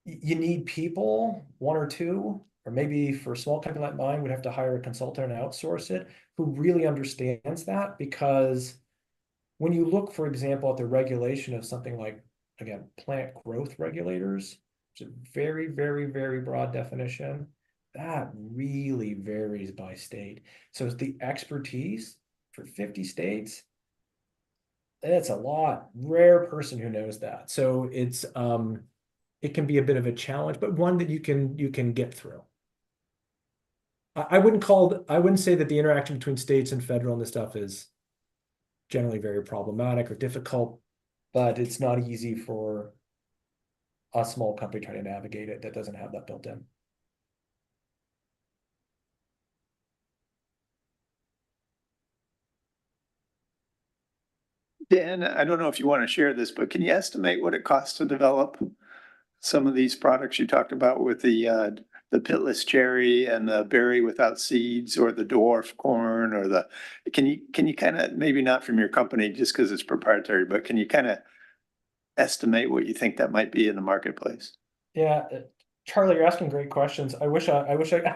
you need people, one or two, or maybe for a small company like mine, we'd have to hire a consultant and outsource it, who really understands that. Because when you look, for example, at the regulation of something like, again, plant growth regulators, which is a very, very, very broad definition, that really varies by state. So it's the expertise for 50 states. It's a lot. Rare person who knows that. So it's it can be a bit of a challenge, but one that you can get through. I wouldn't say that the interaction between states and federal and this stuff is generally very problematic or difficult, but it's not easy for a small company trying to navigate it that doesn't have that built in. Dan, I don't know if you want to share this, but can you estimate what it costs to develop some of these products you talked about with the pitless cherry and the berry without seeds, or the dwarf corn, or can you kind of, maybe not from your company just because it's proprietary, but can you kind of estimate what you think that might be in the marketplace? Yeah, Charlie, you're asking great questions. I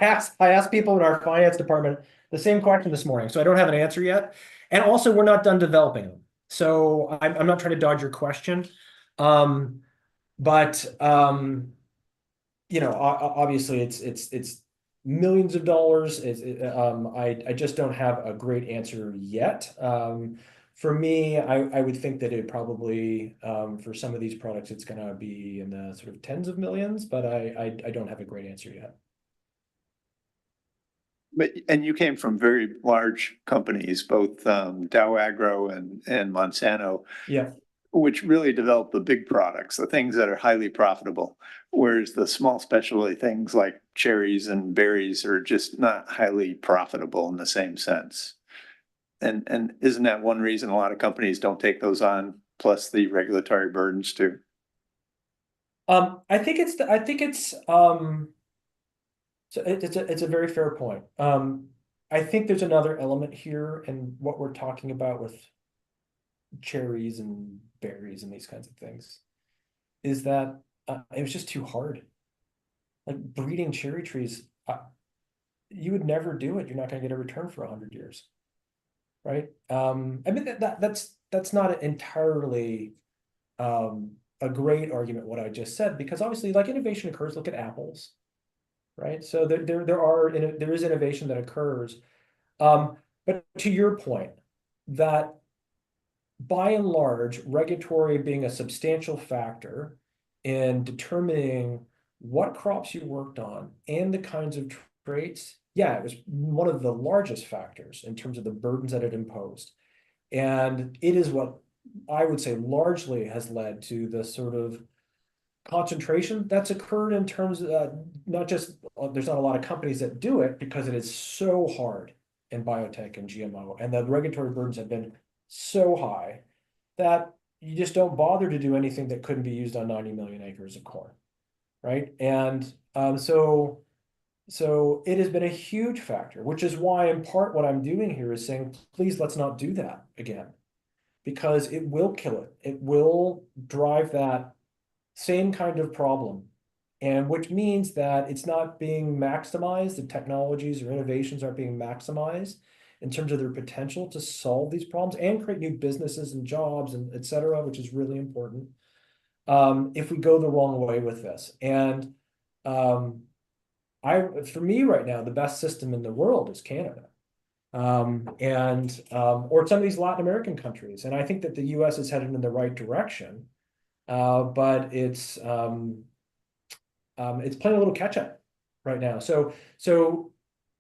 asked people in our finance department the same question this morning, so I don't have an answer yet. And also, we're not done developing them. So I'm not trying to dodge your question. Obviously it's millions of dollars. I just don't have a great answer yet. For me, I would think that it probably, for some of these products, it's gonna be in the sort of tens of millions, but I don't have a great answer yet. But, and you came from very large companies, both Dow Agro and Monsanto. Yeah. Which really develop the big products, the things that are highly profitable. Whereas the small specialty things like cherries and berries are just not highly profitable in the same sense. And isn't that one reason a lot of companies don't take those on, plus the regulatory burdens too? I think it's so it's a very fair point. I think there's another element here in what we're talking about with cherries and berries and these kinds of things, is that it was just too hard. Like breeding cherry trees, you would never do it. You're not going to get a return for 100 years, right? I mean that's not entirely a great argument what I just said, because obviously like innovation occurs. Look at apples, right? So there is innovation that occurs, but to your point, that by and large, regulatory being a substantial factor in determining what crops you worked on and the kinds of traits, yeah, it was one of the largest factors in terms of the burdens that it imposed. And it is what I would say largely has led to the sort of concentration that's occurred in terms of not just, there's not a lot of companies that do it because it is so hard in biotech and GMO, and the regulatory burdens have been so high that you just don't bother to do anything that couldn't be used on 90 million acres of corn, right? And so it has been a huge factor, which is why in part what I'm doing here is saying, please, let's not do that again, because it will kill it. It will drive that same kind of problem, and which means that it's not being maximized. The technologies or innovations aren't being maximized in terms of their potential to solve these problems and create new businesses and jobs and et cetera, which is really important. If we go the wrong way with this. And for me right now, the best system in the world is Canada. Or some of these Latin American countries. And I think that the US is headed in the right direction. But it's playing a little catch up right now. So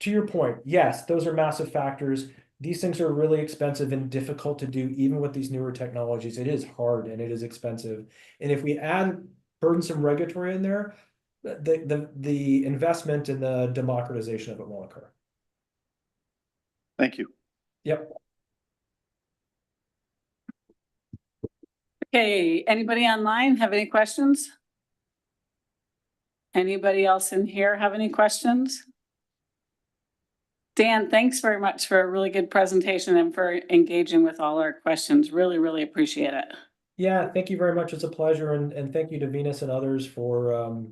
to your point, yes, those are massive factors. These things are really expensive and difficult to do, even with these newer technologies. It is hard and it is expensive. And if we add burdensome regulatory in there, the investment and the democratization of it won't occur. Thank you. Yep. Okay, anybody online have any questions? Anybody else in here have any questions? Dan, thanks very much for a really good presentation and for engaging with all our questions. Really, really appreciate it. Yeah, thank you very much. It's a pleasure. And thank you to Venus and others for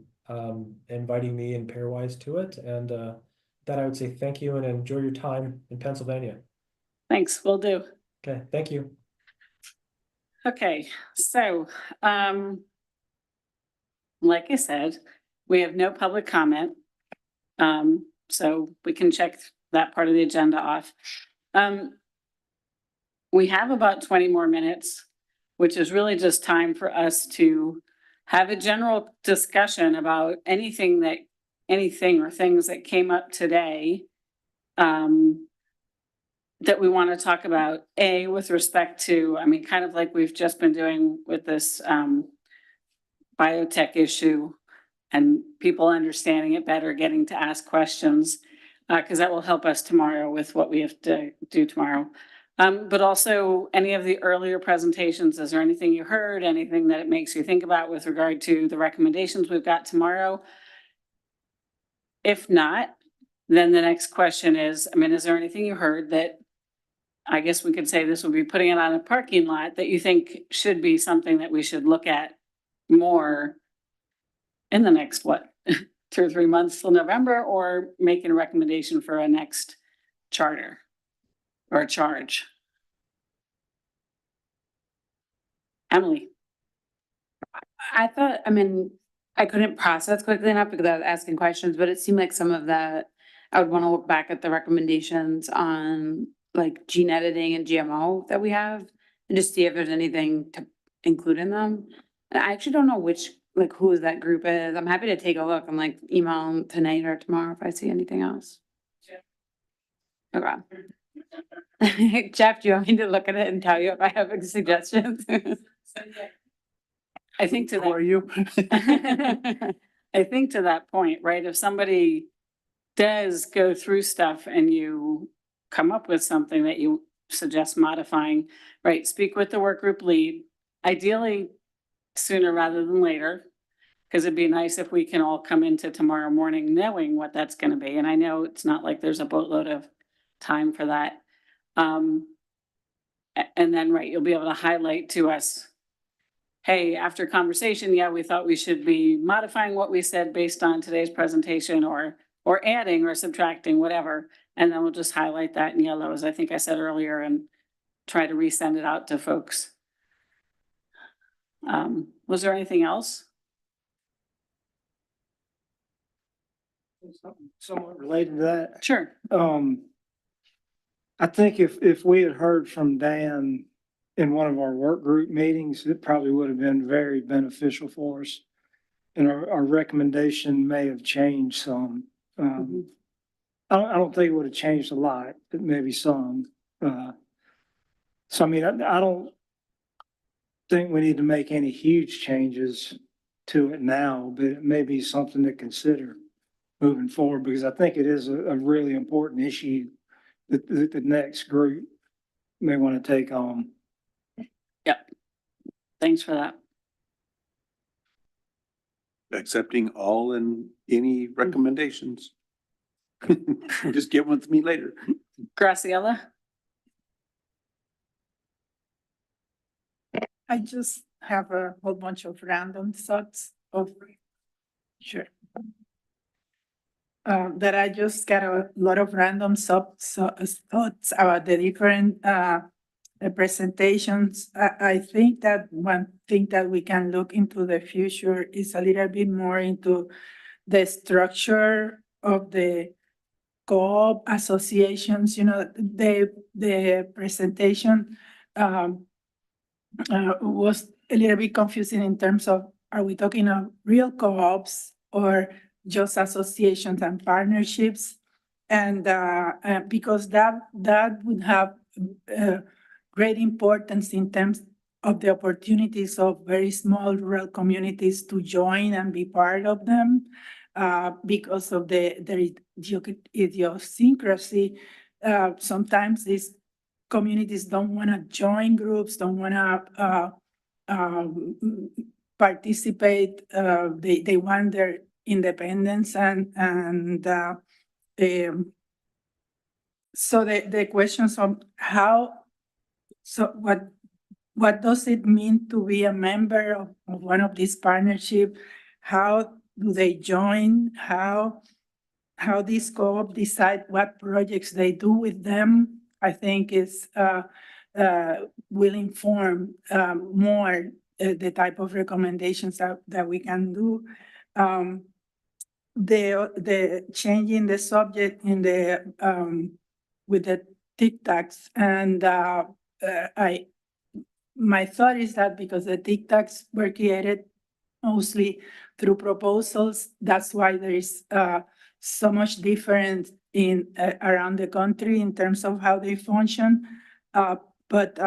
inviting me and Pairwise to it. And that I would say thank you and enjoy your time in Pennsylvania. Thanks, will do. Okay, thank you. Okay, so like I said, we have no public comment. So we can check that part of the agenda off. We have about 20 more minutes, which is really just time for us to have a general discussion about anything or things that came up today that we want to talk about, with respect to, I mean, kind of like we've just been doing with this biotech issue and people understanding it better, getting to ask questions, because that will help us tomorrow with what we have to do tomorrow. But also any of the earlier presentations, is there anything you heard, anything that it makes you think about with regard to the recommendations we've got tomorrow? If not, then the next question is, I mean, is there anything you heard that I guess we could say this would be putting it on a parking lot that you think should be something that we should look at more in the next, 2 or 3 months till November, or making a recommendation for a next charter or a charge? Emily. I thought, I mean, I couldn't process quickly enough because I was asking questions, but it seemed like some of that, I would want to look back at the recommendations on like gene editing and GMO that we have. and just see if there's anything to include in them. And I actually don't know like who that group is. I'm happy to take a look and like email them tonight or tomorrow if I see anything else. Okay. Jeff, do you want me to look at it and tell you if I have any suggestions? I think to Who are you? that, I think to that point, right, if somebody does go through stuff and you come up with something that you suggest modifying, right, speak with the work group lead, ideally sooner rather than later. Because it'd be nice if we can all come into tomorrow morning knowing what that's gonna be, and I know it's not like there's a boatload of time for that. And then, right, you'll be able to highlight to us, hey, after conversation, yeah, we thought we should be modifying what we said based on today's presentation, or adding or subtracting, whatever. And then we'll just highlight that in yellow, as I think I said earlier, and try to resend it out to folks. Was there anything else? Somewhat related to that. Sure. I think if we had heard from Dan in one of our work group meetings, it probably would have been very beneficial for us. And our recommendation may have changed some. I don't think it would have changed a lot, but maybe some. So I mean, I don't think we need to make any huge changes to it now, but it may be something to consider moving forward, because I think it is a really important issue that the next group may want to take on. Yep. Thanks for that. Accepting all and any recommendations. Just get with me later. Graciela? I just have a whole bunch of random thoughts of, sure. That I just got a lot of random thoughts about the different presentations. I think that one thing that we can look into the future is a little bit more into the structure of the co-op associations. You know, the presentation was a little bit confusing in terms of, are we talking of real co-ops or just associations and partnerships? And because that would have great importance in terms of the opportunities of very small rural communities to join and be part of them, because of their idiosyncrasy. Sometimes these communities don't want to join groups, don't want to participate. They want their independence, so the questions on how, so what does it mean to be a member of one of these partnerships? How do they join? How these co-op decide what projects they do with them? I think is will inform more the type of recommendations that we can do. The changing the subject in the with the Tic Tacs, and my thought is that because the Tic Tacs were created mostly through proposals, that's why there is so much difference in around the country in terms of how they function. But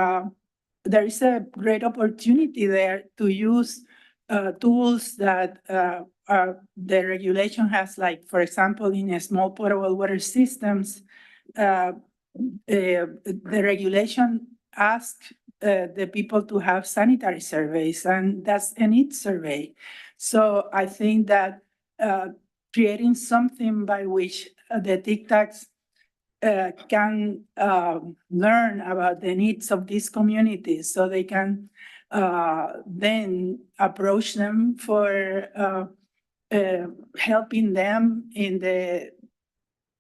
there is a great opportunity there to use tools that the regulation has, like, for example, in a small potable water systems, the regulation asks the people to have sanitary surveys, and that's a needs survey. So I think that creating something by which the Tic Tacs can learn about the needs of these communities, so they can then approach them for helping them in the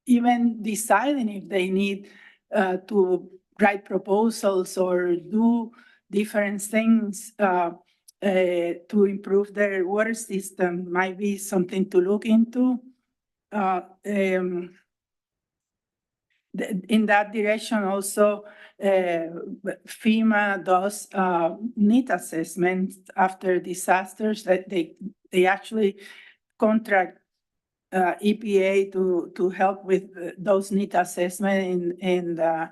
even deciding if they need to write proposals or do different things to improve their water system might be something to look into. in that direction also, FEMA does need assessments after disasters that they actually contract EPA to help with those need assessment in the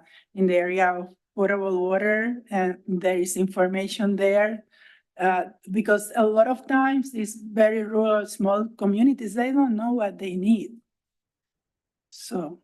area of potable water, and there is information there. Because a lot of times these very rural, small communities, they don't know what they need. So.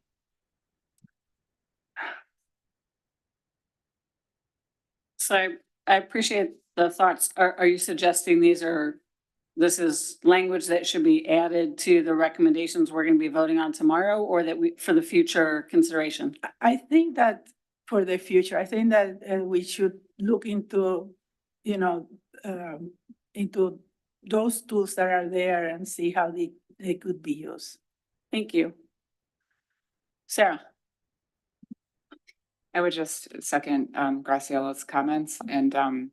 So I appreciate the thoughts. Are you suggesting this is language that should be added to the recommendations we're gonna be voting on tomorrow, or that for the future consideration? I think that for the future, I think that we should look into, into those tools that are there and see how they could be used. Thank you. Sarah? I would just second Graciela's comments and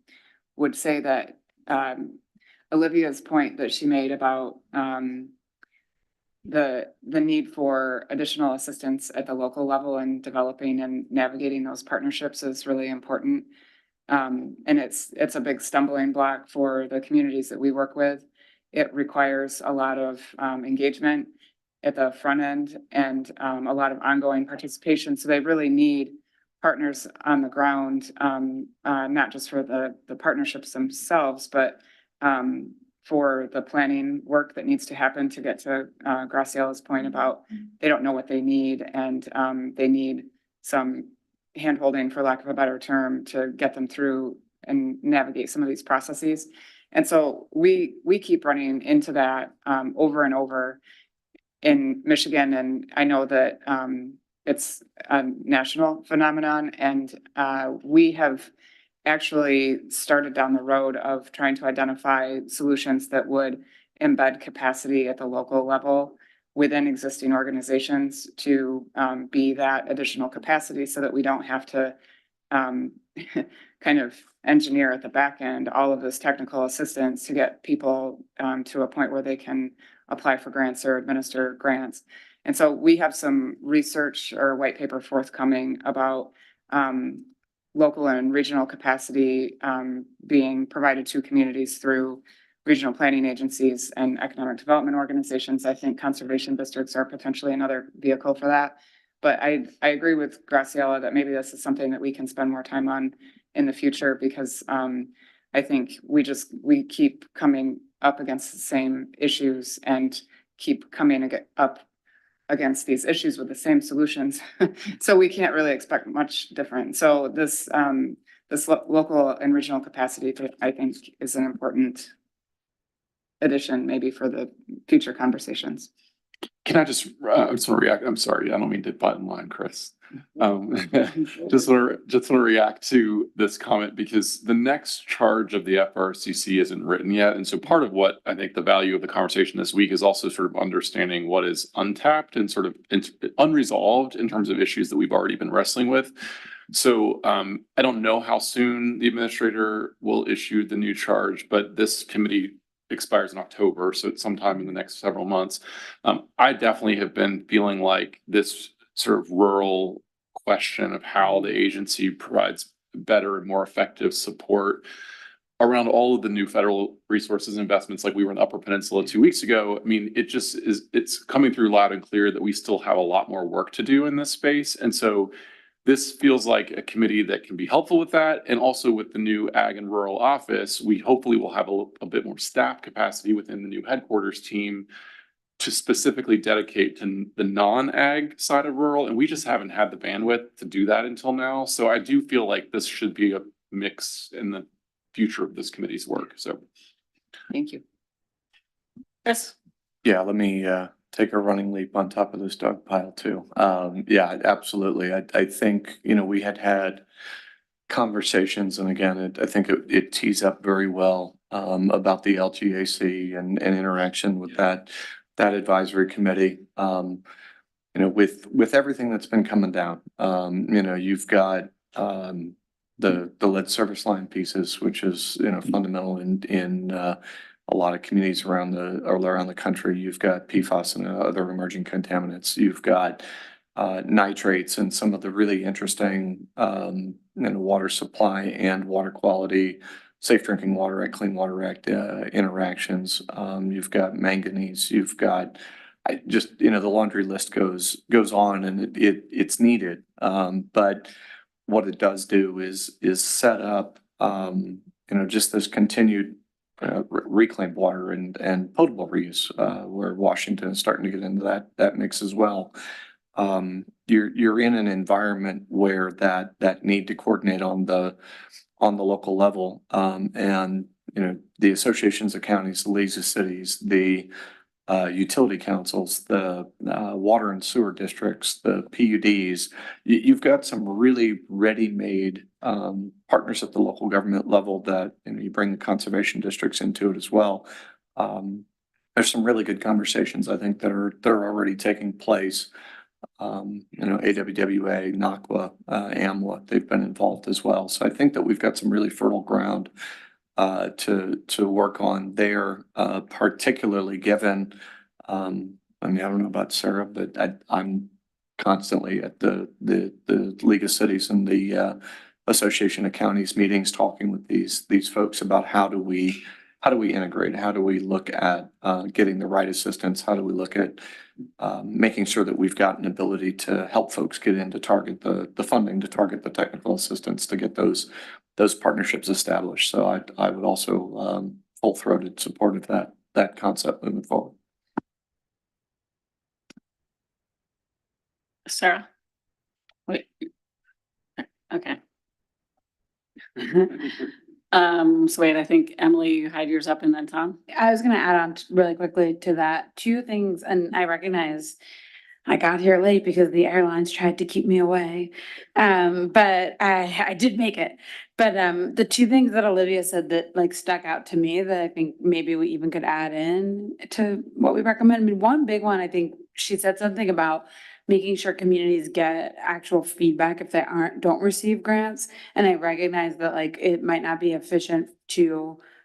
would say that Olivia's point that she made about the need for additional assistance at the local level and developing and navigating those partnerships is really important. And it's a big stumbling block for the communities that we work with. It requires a lot of engagement at the front end and a lot of ongoing participation. So they really need partners on the ground, not just for the partnerships themselves, but for the planning work that needs to happen to get to Graciela's point about they don't know what they need, and they need some handholding, for lack of a better term, to get them through and navigate some of these processes. And so we keep running into that over and over in Michigan, and I know that it's a national phenomenon, and we have actually started down the road of trying to identify solutions that would embed capacity at the local level within existing organizations to be that additional capacity, so that we don't have to kind of engineer at the back end all of this technical assistance to get people to a point where they can apply for grants or administer grants. And so we have some research or white paper forthcoming about local and regional capacity being provided to communities through regional planning agencies and economic development organizations. I think conservation districts are potentially another vehicle for that. But I agree with Graciela that maybe this is something that we can spend more time on in the future, because I think we keep coming up against the same issues and keep coming up against these issues with the same solutions. So we can't really expect much different. So this local and regional capacity, I think, is an important addition maybe for the future conversations. Can I just react? I'm sorry, I don't mean to butt in line, Chris. Just want to react to this comment, because the next charge of the FRRCC isn't written yet. And so part of what I think the value of the conversation this week is also sort of understanding what is untapped and sort of unresolved in terms of issues that we've already been wrestling with. So I don't know how soon the administrator will issue the new charge, but this committee expires in October, so it's sometime in the next several months. I definitely have been feeling like this sort of rural question of how the agency provides better and more effective support around all of the new federal resources and investments, like we were in the Upper Peninsula 2 weeks ago. I mean, it's coming through loud and clear that we still have a lot more work to do in this space. And so this feels like a committee that can be helpful with that. And also with the new Ag and Rural Office, we hopefully will have a bit more staff capacity within the new headquarters team to specifically dedicate to the non-ag side of rural. And we just haven't had the bandwidth to do that until now. So I do feel like this should be a mix in the future of this committee's work. So thank you. Yes. Yeah, let me take a running leap on top of this dog pile too. Yeah, absolutely. I think, we had conversations, and again, I think it tees up very well about the LGAC and interaction with that advisory committee. With everything that's been coming down, you've got the lead service line pieces, which is fundamental in a lot of communities around the country. You've got PFAS and other emerging contaminants. You've got nitrates and some of the really interesting, water supply and water quality, Safe Drinking Water Act, Clean Water Act, interactions. You've got manganese, you've got, the laundry list goes on, and it's needed. But what it does do is set up, just this continued reclaimed water and potable reuse, where Washington is starting to get into that mix as well. You're in an environment where that need to coordinate on the local level, and the associations of counties, the leagues of cities, the utility councils, the water and sewer districts, the PUDs. You've got some really ready-made partners at the local government level that you bring the conservation districts into it as well. There's some really good conversations, I think, that are already taking place. AWWA, NACWA, AMLA, they've been involved as well. So I think that we've got some really fertile ground to work on there, particularly given, I don't know about Sarah, but I'm constantly at the League of Cities and the Association of Counties meetings, talking with these folks about how do we integrate, how do we look at getting the right assistance, how do we look at making sure that we've got an ability to help folks get in to target the funding, to target the technical assistance, to get those partnerships established. So I would also full-throated support of that concept moving forward. Sarah? Wait. Okay. So wait, I think Emily, you had yours up and then Tom. I was gonna add on really quickly to that, two things, and I recognize I got here late because the airlines tried to keep me away. But I did make it. But the two things that Olivia said that like stuck out to me that I think maybe we even could add in to what we recommend. I mean, one big one, I think she said something about making sure communities get actual feedback if they don't receive grants. And I recognize that like it might not be efficient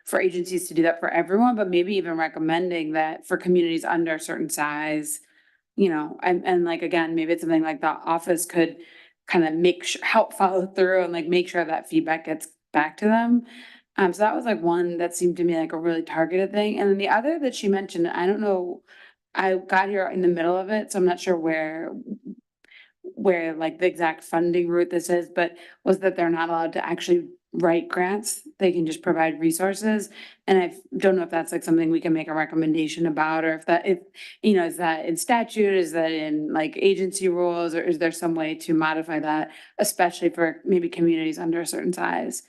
for agencies to do that for everyone, but maybe even recommending that for communities under a certain size, and like, again, maybe it's something like the office could kind of help follow through and like make sure that feedback gets back to them. So that was like one that seemed to me like a really targeted thing. And then the other that she mentioned, I don't know, I got here in the middle of it, so I'm not sure where like the exact funding route this is, but was that they're not allowed to actually write grants. They can just provide resources. And I don't know if that's like something we can make a recommendation about, or if is that in statute, is that in like agency rules, or is there some way to modify that, especially for maybe communities under a certain size?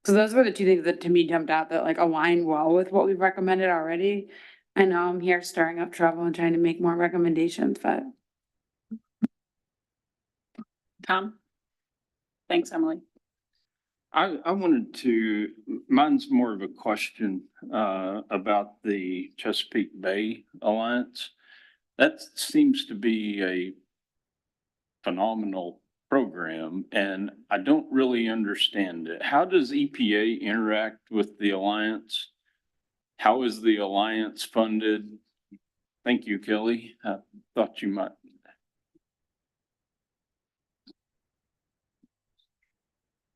So those were the two things that to me jumped out that like align well with what we've recommended already. I know I'm here stirring up trouble and trying to make more recommendations, but. Tom? Thanks, Emily. I wanted to, mine's more of a question about the Chesapeake Bay Alliance. That seems to be a phenomenal program, and I don't really understand it. How does EPA interact with the Alliance? How is the Alliance funded? Thank you, Kelly. I thought you might.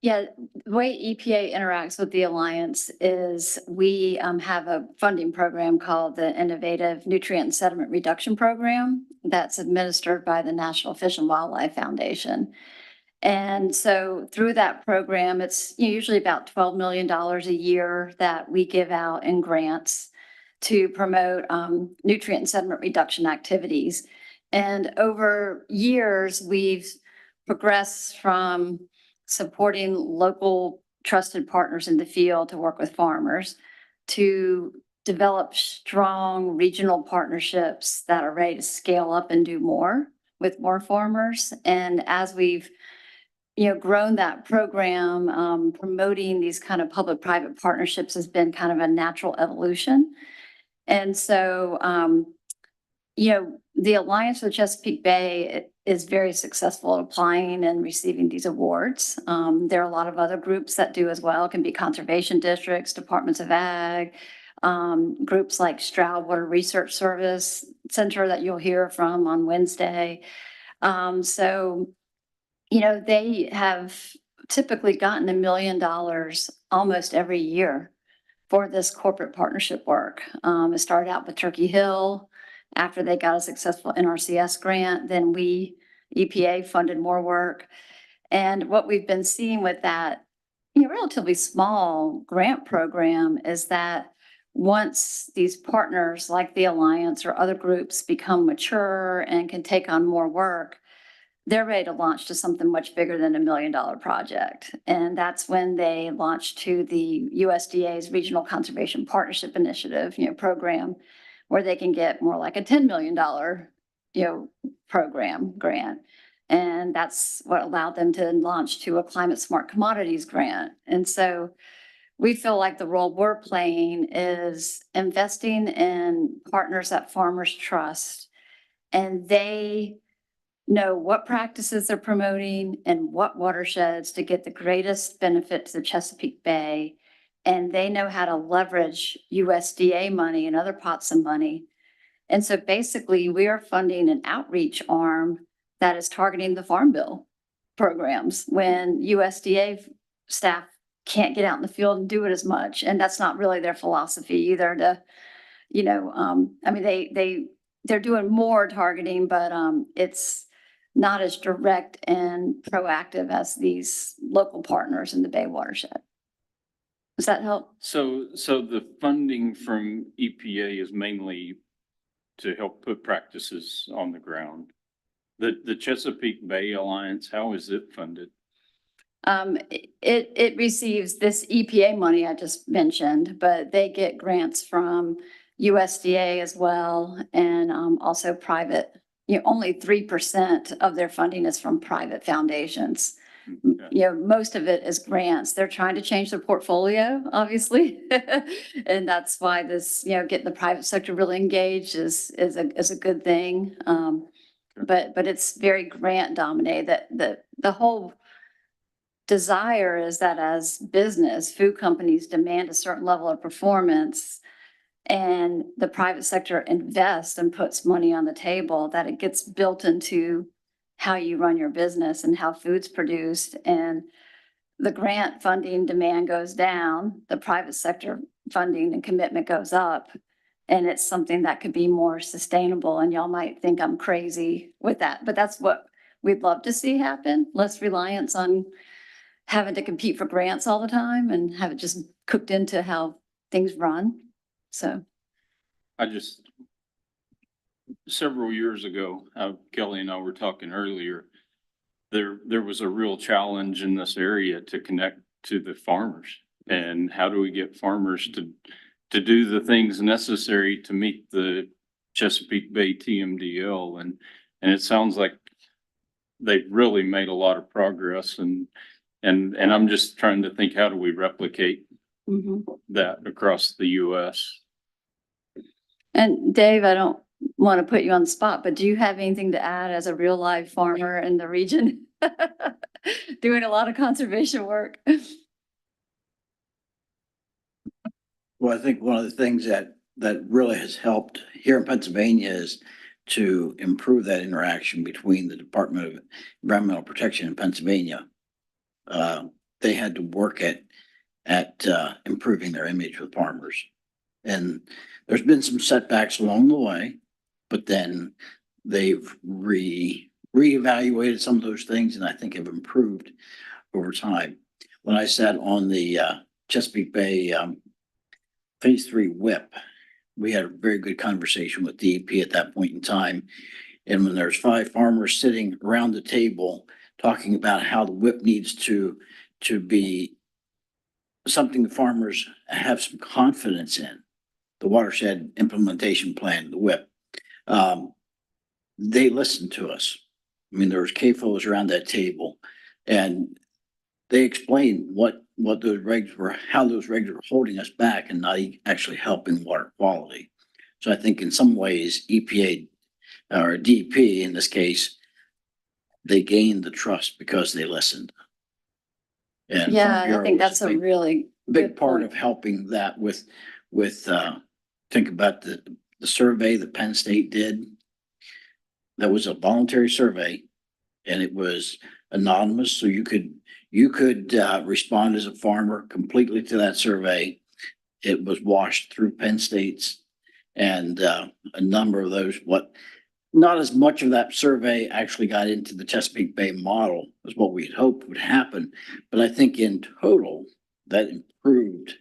Yeah, the way EPA interacts with the Alliance is we have a funding program called the Innovative Nutrient and Sediment Reduction Program that's administered by the National Fish and Wildlife Foundation. And so through that program, it's usually about $12 million a year that we give out in grants to promote nutrient and sediment reduction activities. And over years, we've progressed from supporting local trusted partners in the field to work with farmers, to develop strong regional partnerships that are ready to scale up and do more with more farmers. And as we've grown that program, promoting these kind of public-private partnerships has been kind of a natural evolution. And so, the Alliance with Chesapeake Bay is very successful at applying and receiving these awards. There are a lot of other groups that do as well. It can be conservation districts, departments of ag, groups like Stroud Water Research Service Center that you'll hear from on Wednesday. So, you know, they have typically gotten $1 million almost every year for this corporate partnership work. It started out with Turkey Hill. After they got a successful NRCS grant, then EPA funded more work. And what we've been seeing with that, you know, relatively small grant program is that once these partners like the Alliance or other groups become mature and can take on more work, they're ready to launch to something much bigger than $1 million project. And that's when they launched to the USDA's Regional Conservation Partnership Initiative, you know, program, where they can get more like a $10 million, you know, program grant. And that's what allowed them to launch to a climate smart commodities grant. And so we feel like the role we're playing is investing in partners that farmers trust, and they know what practices they're promoting and what watersheds to get the greatest benefit to the Chesapeake Bay. And they know how to leverage USDA money and other pots of money. And so basically we are funding an outreach arm that is targeting the Farm Bill programs when USDA staff can't get out in the field and do it as much. And that's not really their philosophy either to, you know, I mean, they're doing more targeting, but it's not as direct and proactive as these local partners in the Bay watershed. Does that help? So the funding from EPA is mainly to help put practices on the ground. The Chesapeake Bay Alliance, how is it funded? It receives this EPA money I just mentioned, but they get grants from USDA as well, and also private. You know, only 3% of their funding is from private foundations. Okay. You know, most of it is grants. They're trying to change their portfolio, obviously. And that's why this, you know, getting the private sector really engaged is a good thing. But it's very grant dominated. The whole desire is that as business, food companies demand a certain level of performance, and the private sector invests and puts money on the table, that it gets built into how you run your business and how food's produced. And the grant funding demand goes down, the private sector funding and commitment goes up. And it's something that could be more sustainable. And y'all might think I'm crazy with that, but that's what we'd love to see happen. Less reliance on having to compete for grants all the time and have it just cooked into how things run. So several years ago, Kelly and I were talking earlier, there was a real challenge in this area to connect to the farmers. And how do we get farmers to do the things necessary to meet the Chesapeake Bay TMDL? And it sounds like they've really made a lot of progress, and I'm just trying to think, how do we replicate that across the US? And Dave, I don't want to put you on the spot, but do you have anything to add as a real live farmer in the region? Doing a lot of conservation work. Well, I think one of the things that really has helped here in Pennsylvania is to improve that interaction between the Department of Environmental Protection in Pennsylvania. They had to work at improving their image with farmers. And there's been some setbacks along the way, but then they've reevaluated some of those things, and I think have improved over time. When I sat on the Chesapeake Bay Phase 3 WIP, we had a very good conversation with DEP at that point in time. And when there's 5 farmers sitting around the table talking about how the WIP needs to be something the farmers have some confidence in, the watershed implementation plan, the WIP, they listened to us. I mean, there was CAFOs around that table, and they explained what those regs were, how those regs were holding us back and not actually helping water quality. So I think in some ways, EPA or DEP in this case, they gained the trust because they listened. And Yeah, Farm I think Bureau that's was a really big good part point. of helping that with think about the survey that Penn State did. That was a voluntary survey. and it was anonymous, so you could respond as a farmer completely to that survey. It was washed through Penn State's, and a number of those, not as much of that survey actually got into the Chesapeake Bay model as what we had hoped would happen. But I think in total, that improved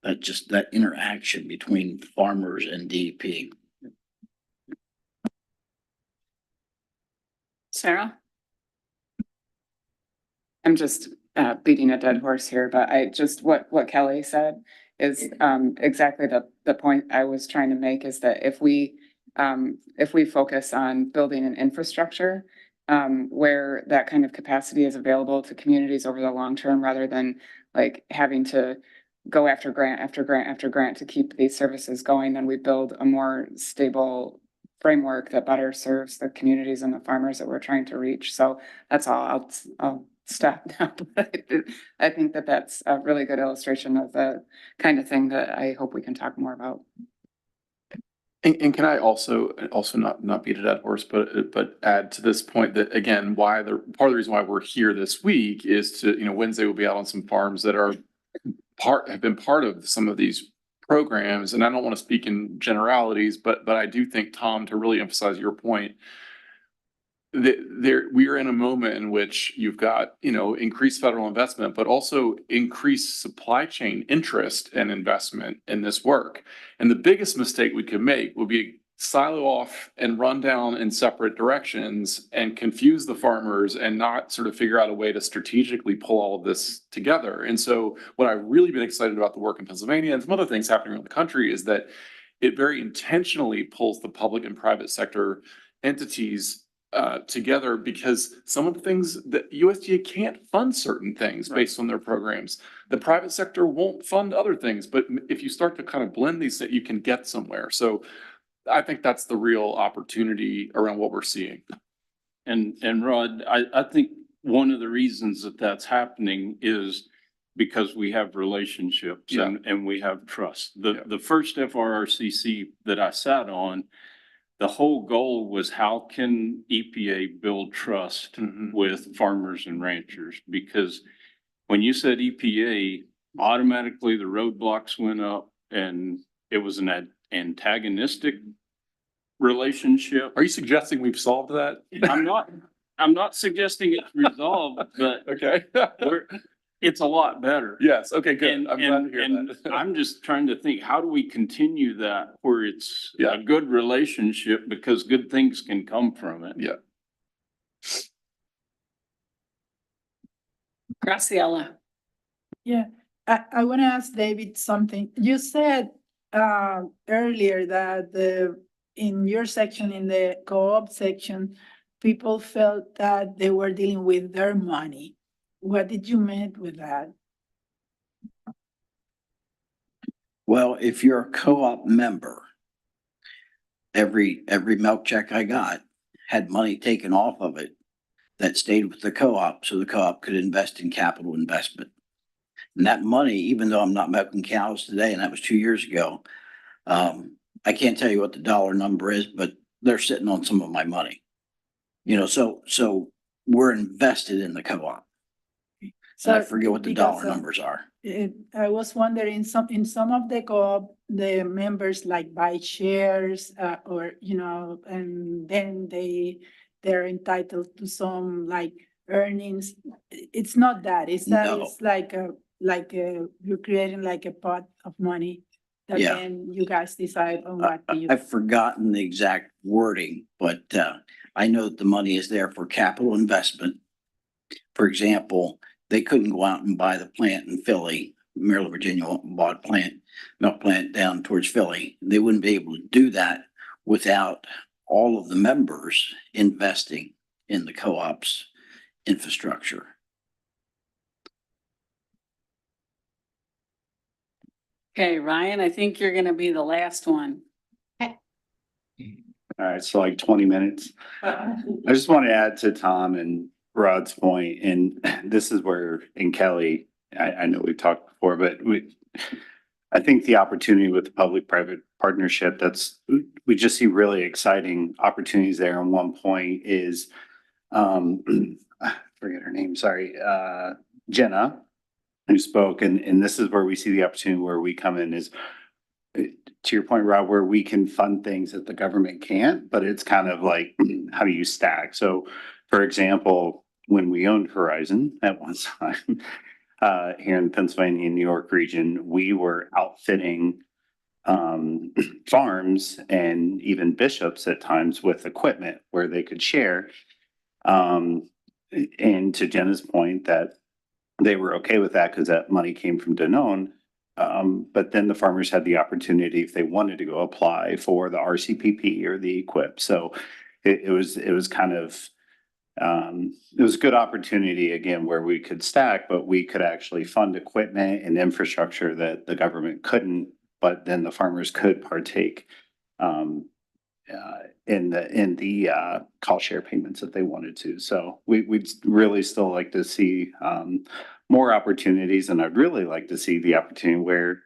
that interaction between farmers and DEP. Sarah? I'm just beating a dead horse here, but I just, what Kelly said is exactly the point I was trying to make, is that if we focus on building an infrastructure where that kind of capacity is available to communities over the long term, rather than like having to go after grant after grant after grant to keep these services going, then we build a more stable framework that better serves the communities and the farmers that we're trying to reach. So that's all. I'll stop now. But I think that that's a really good illustration of the kind of thing that I hope we can talk more about. And can I also not beat a dead horse, but add to this point that, again, part of the reason why we're here this week is to, Wednesday we'll be out on some farms that have been part of some of these programs. And I don't want to speak in generalities, but I do think, Tom, to really emphasize your point, that we are in a moment in which you've got, increased federal investment, but also increased supply chain interest and investment in this work. And the biggest mistake we could make would be silo off and run down in separate directions and confuse the farmers and not sort of figure out a way to strategically pull all of this together. And so what I've really been excited about the work in Pennsylvania and some other things happening around the country is that it very intentionally pulls the public and private sector entities together, because some of the things that USDA can't fund certain things based on their programs. The private sector won't fund other things, but if you start to kind of blend these, that you can get somewhere. So I think that's the real opportunity around what we're seeing. And Rod, I think one of the reasons that that's happening is because we have relationships and we have trust. The first FRRCC that I sat on, the whole goal was, how can EPA build trust with farmers and ranchers? Because when you said EPA, automatically the roadblocks went up, and it was an antagonistic relationship. Are you suggesting we've solved that? I'm not suggesting it's resolved, but okay. It's a lot better. Yes. Okay, good. I'm glad to hear that. I'm just trying to think, how do we continue that where it's a good relationship, because good things can come from it. Yeah. Graciela. Yeah, I want to ask David something. You said earlier that in your section, in the co-op section, people felt that they were dealing with their money. What did you mean with that? Well, if you're a co-op member, every milk check I got had money taken off of it that stayed with the co-op, so the co-op could invest in capital investment. And that money, even though I'm not milking cows today, and that was 2 years ago, I can't tell you what the dollar number is, but they're sitting on some of my money. So we're invested in the co-op. So I forget what the dollar numbers are. I was wondering, in some of the co-op, the members like buy shares, and then they're entitled to some like earnings. It's not that. It's that it's like you're creating like a pot of money that then you guys decide on what to use. I've forgotten the exact wording, but I know that the money is there for capital investment. For example, they couldn't go out and buy the plant in Philly. Maryland, Virginia bought milk plant down towards Philly. They wouldn't be able to do that without all of the members investing in the co-op's infrastructure. Okay, Ryan, I think you're gonna be the last one. All right, so like 20 minutes. I just want to add to Tom and Rod's point, and this is where, and Kelly, I know we've talked before, but I think the opportunity with the public-private partnership, we just see really exciting opportunities there. And one point is I forget her name, sorry, Jenna, who spoke, and this is where we see the opportunity where we come in is to your point, Rob, where we can fund things that the government can't, but it's kind of like, how do you stack? So, for example, when we owned Horizon at one time, here in the Pennsylvania and New York region, we were outfitting farms and even bishops at times with equipment where they could share. And to Jenna's point that they were okay with that because that money came from Danone. But then the farmers had the opportunity, if they wanted to go apply for the RCPP or the equip. So it was kind of, it was a good opportunity again, where we could stack, but we could actually fund equipment and infrastructure that the government couldn't, but then the farmers could partake, in the call share payments if they wanted to. So we'd really still like to see, more opportunities, and I'd really like to see the opportunity where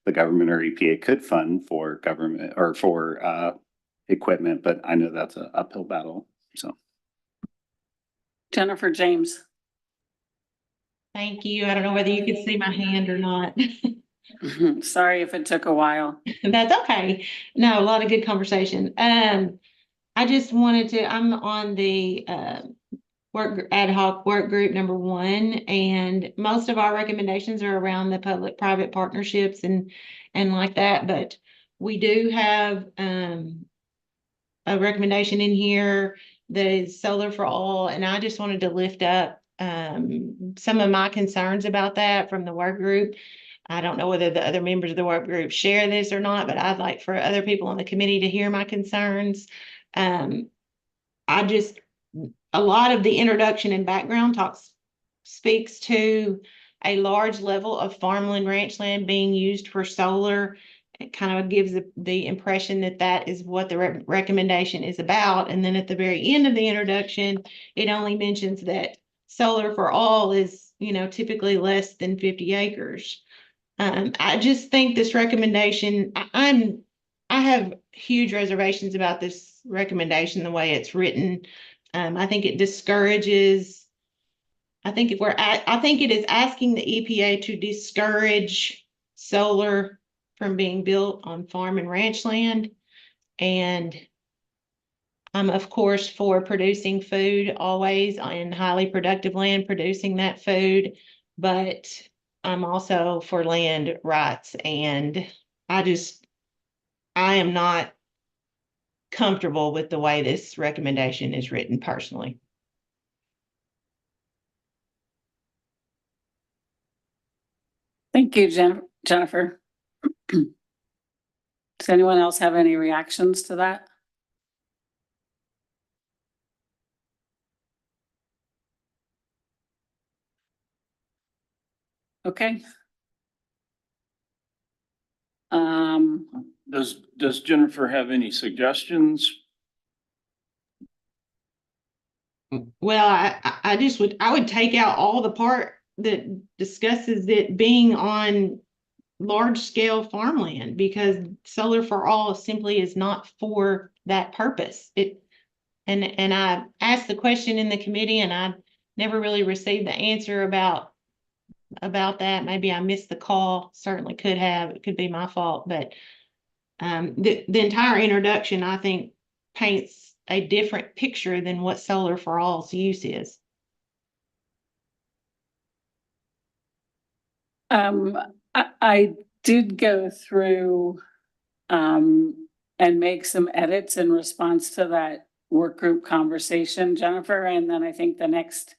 the government or EPA could fund for government or for equipment, but I know that's an uphill battle, so. Jennifer James. Thank you. I don't know whether you could see my hand or not. Sorry if it took a while. That's okay. No, a lot of good conversation. I just wanted to, I'm on the ad hoc work group number 1, and most of our recommendations are around the public-private partnerships and like that, but we do have a recommendation in here that is solar for all, and I just wanted to lift up some of my concerns about that from the work group. I don't know whether the other members of the work group share this or not, but I'd like for other people on the committee to hear my concerns. A lot of the introduction and background speaks to a large level of farmland, ranchland being used for solar. It kind of gives the impression that that is what the recommendation is about. And then at the very end of the introduction, it only mentions that solar for all is, typically less than 50 acres. I just think this recommendation, I have huge reservations about this recommendation, the way it's written. I think it discourages, I think it is asking the EPA to discourage solar from being built on farm and ranch land. And I'm of course for producing food always on highly productive land, producing that food, but I'm also for land rights, and I am not comfortable with the way this recommendation is written personally. Thank you, Jennifer. Does anyone else have any reactions to that? Okay. Does Jennifer have any suggestions? Well, I would take out all the part that discusses it being on large scale farmland, because solar for all simply is not for that purpose. And I asked the question in the committee, and I never really received the answer about that. Maybe I missed the call. Certainly could have. It could be my fault, but the entire introduction, I think, paints a different picture than what solar for all's use is. I did go through and make some edits in response to that work group conversation, Jennifer, and then I think the next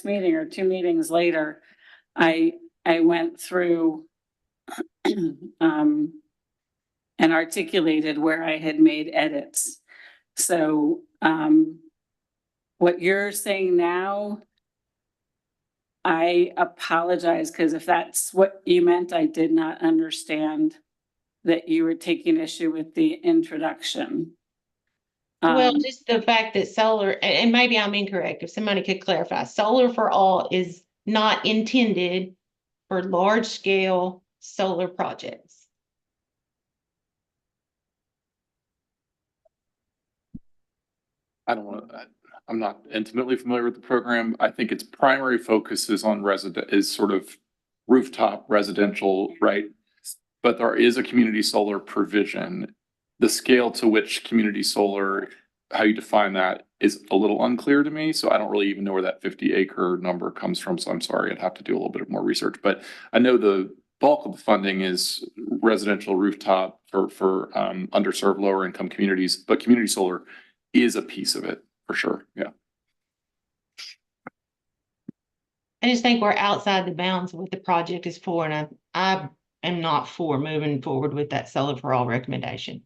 meeting or 2 meetings later, I went through and articulated where I had made edits. So what you're saying now, I apologize, because if that's what you meant, I did not understand that you were taking issue with the introduction. Well, just the fact that solar, and maybe I'm incorrect, if somebody could clarify, solar for all is not intended for large scale solar projects. I don't want to, I'm not intimately familiar with the program. I think its primary focus is on is sort of rooftop residential, right? But there is a community solar provision. The scale to which community solar, how you define that is a little unclear to me. So I don't really even know where that 50-acre number comes from. So I'm sorry, I'd have to do a little bit more research, but I know the bulk of the funding is residential rooftop for underserved lower income communities, but community solar is a piece of it for sure. Yeah. I just think we're outside the bounds of what the project is for, and I am not for moving forward with that solar for all recommendation.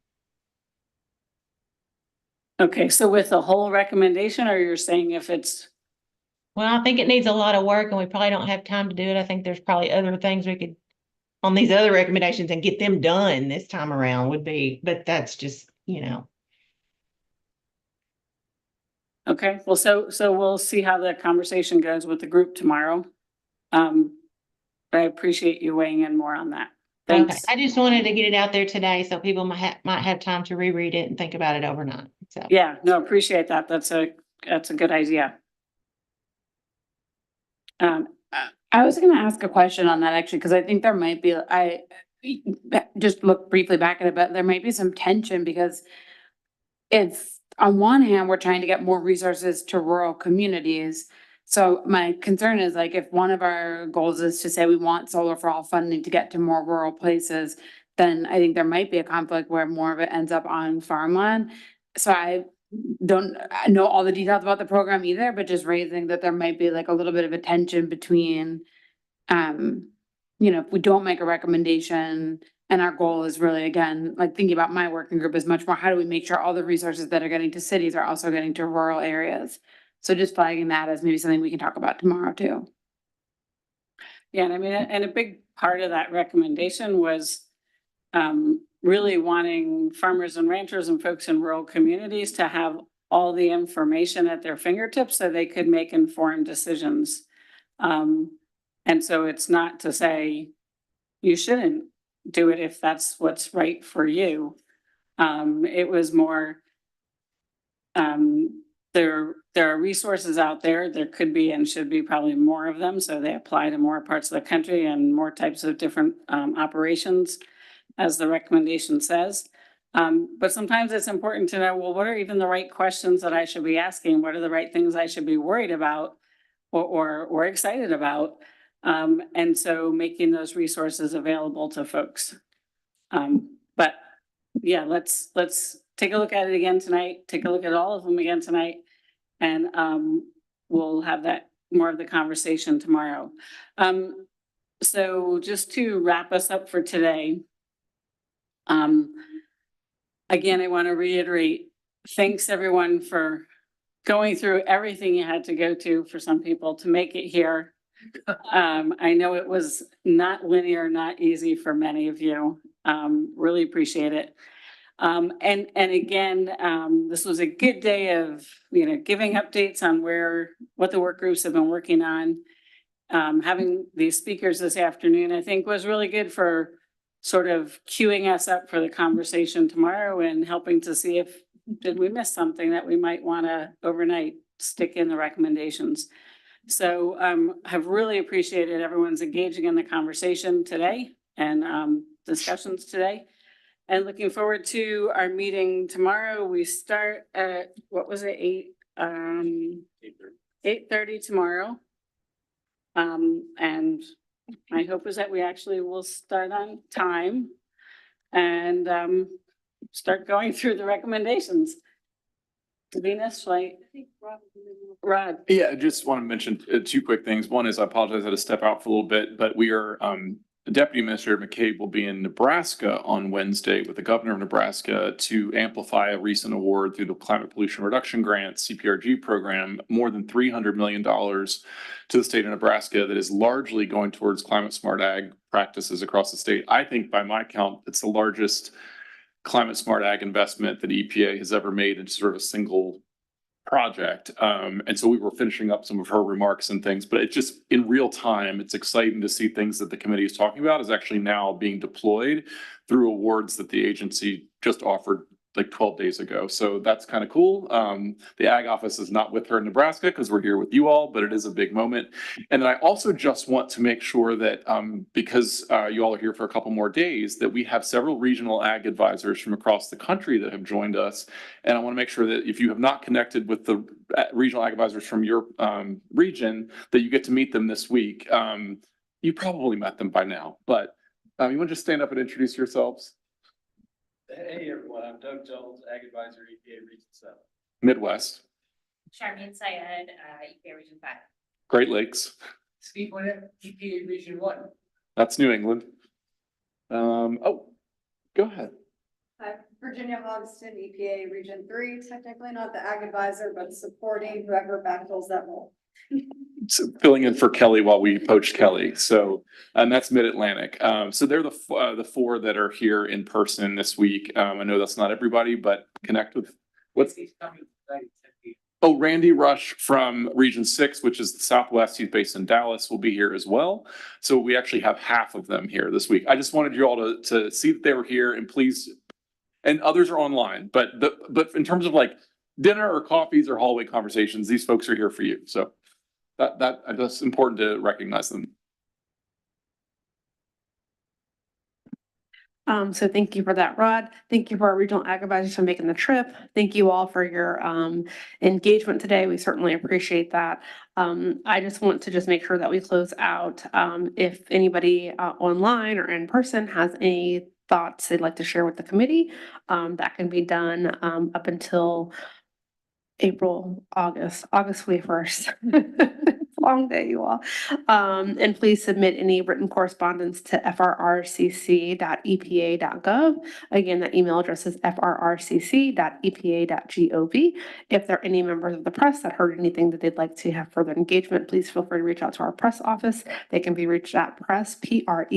Okay, so with the whole recommendation, or you're saying if it's, Well, I think it needs a lot of work and we probably don't have time to do it. I think there's probably other things we could on these other recommendations and get them done this time around would be, but that's just, you know. okay, well, so we'll see how the conversation goes with the group tomorrow. But I appreciate you weighing in more on that. Thanks. Okay. I just wanted to get it out there today so people might have time to reread it and think about it overnight. So Yeah, no, appreciate that. That's a good idea. I was gonna ask a question on that actually, because I think there might be, I just look briefly back at it, but there might be some tension because it's, on one hand, we're trying to get more resources to rural communities. So my concern is like, if one of our goals is to say we want solar for all funding to get to more rural places, then I think there might be a conflict where more of it ends up on farmland. So I don't know all the details about the program either, but just raising that there might be like a little bit of a tension between, if we don't make a recommendation and our goal is really, again, like thinking about my working group is much more, how do we make sure all the resources that are getting to cities are also getting to rural areas? So just flagging that as maybe something we can talk about tomorrow too. Yeah, and I mean, and a big part of that recommendation was really wanting farmers and ranchers and folks in rural communities to have all the information at their fingertips so they could make informed decisions. And so it's not to say you shouldn't do it if that's what's right for you. It was more, there are resources out there. There could be and should be probably more of them. So they apply to more parts of the country and more types of different operations, as the recommendation says. But sometimes it's important to know, well, what are even the right questions that I should be asking? What are the right things I should be worried about or excited about? And so making those resources available to folks. But yeah, let's take a look at it again tonight, take a look at all of them again tonight. And we'll have that more of the conversation tomorrow. So just to wrap us up for today. Again, I want to reiterate, thanks everyone for going through everything you had to go to for some people to make it here. I know it was not linear, not easy for many of you. Really appreciate it. And again, this was a good day of, giving updates on what the work groups have been working on. Having these speakers this afternoon, I think was really good for sort of queuing us up for the conversation tomorrow and helping to see if, did we miss something that we might want to overnight stick in the recommendations. So have really appreciated everyone's engaging in the conversation today and discussions today. And looking forward to our meeting tomorrow. We start at, what was it, 8:30 tomorrow. And my hope is that we actually will start on time and start going through the recommendations. Venus, Rod. Yeah, I just want to mention two quick things. One is I apologize, I had to step out for a little bit, but we are, Deputy Administrator McCabe will be in Nebraska on Wednesday with the governor of Nebraska to amplify a recent award through the Climate Pollution Reduction Grant CPRG program, more than $300 million to the state of Nebraska that is largely going towards climate smart ag practices across the state. I think by my count, it's the largest climate smart ag investment that EPA has ever made in sort of a single project. And so we were finishing up some of her remarks and things, but it just in real time, it's exciting to see things that the committee is talking about is actually now being deployed through awards that the agency just offered like 12 days ago. So that's kind of cool. The ag office is not with her in Nebraska because we're here with you all, but it is a big moment. And then I also just want to make sure that because you all are here for a couple more days, that we have several regional ag advisors from across the country that have joined us. And I want to make sure that if you have not connected with the regional ag advisors from your region, that you get to meet them this week. You probably met them by now, but you want to just stand up and introduce yourselves? Hey everyone, I'm Doug Jones, Ag Advisor, EPA Region 7. Midwest. Charmaine Syed, EPA Region 5. Great Lakes. Steve Winnett, EPA Region 1. That's New England. Oh, go ahead. Virginia Hogston, EPA Region 3, technically not the ag advisor, but supporting whoever backfills that role. So filling in for Kelly while we poached Kelly. So, and that's Mid-Atlantic. So they're the four that are here in person this week. I know that's not everybody, but connect with what's. Oh, Randy Rush from Region 6, which is the Southwest. He's based in Dallas, will be here as well. So we actually have half of them here this week. I just wanted you all to see that they were here, and please, and others are online, but in terms of like dinner or coffees or hallway conversations, these folks are here for you. So that's important to recognize them. So thank you for that, Rod. Thank you for our regional ag advisors for making the trip. Thank you all for your engagement today. We certainly appreciate that. I just want to just make sure that we close out. If anybody online or in person has any thoughts they'd like to share with the committee, that can be done up until August 21st. Long day, you all. And please submit any written correspondence to FRRCC.epa.gov. Again, that email address is FRRCC.epa.gov. If there are any members of the press that heard anything that they'd like to have further engagement, please feel free to reach out to our press office. They can be reached at press@epa.gov.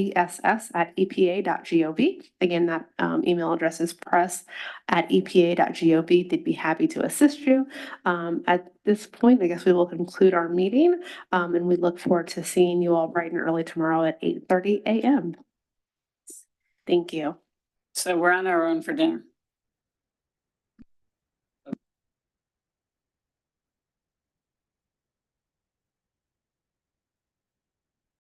Again, that email address is press@epa.gov. They'd be happy to assist you. At this point, I guess we will conclude our meeting, and we look forward to seeing you all bright and early tomorrow at 8:30 a.m. Thank you. So we're on our own for dinner.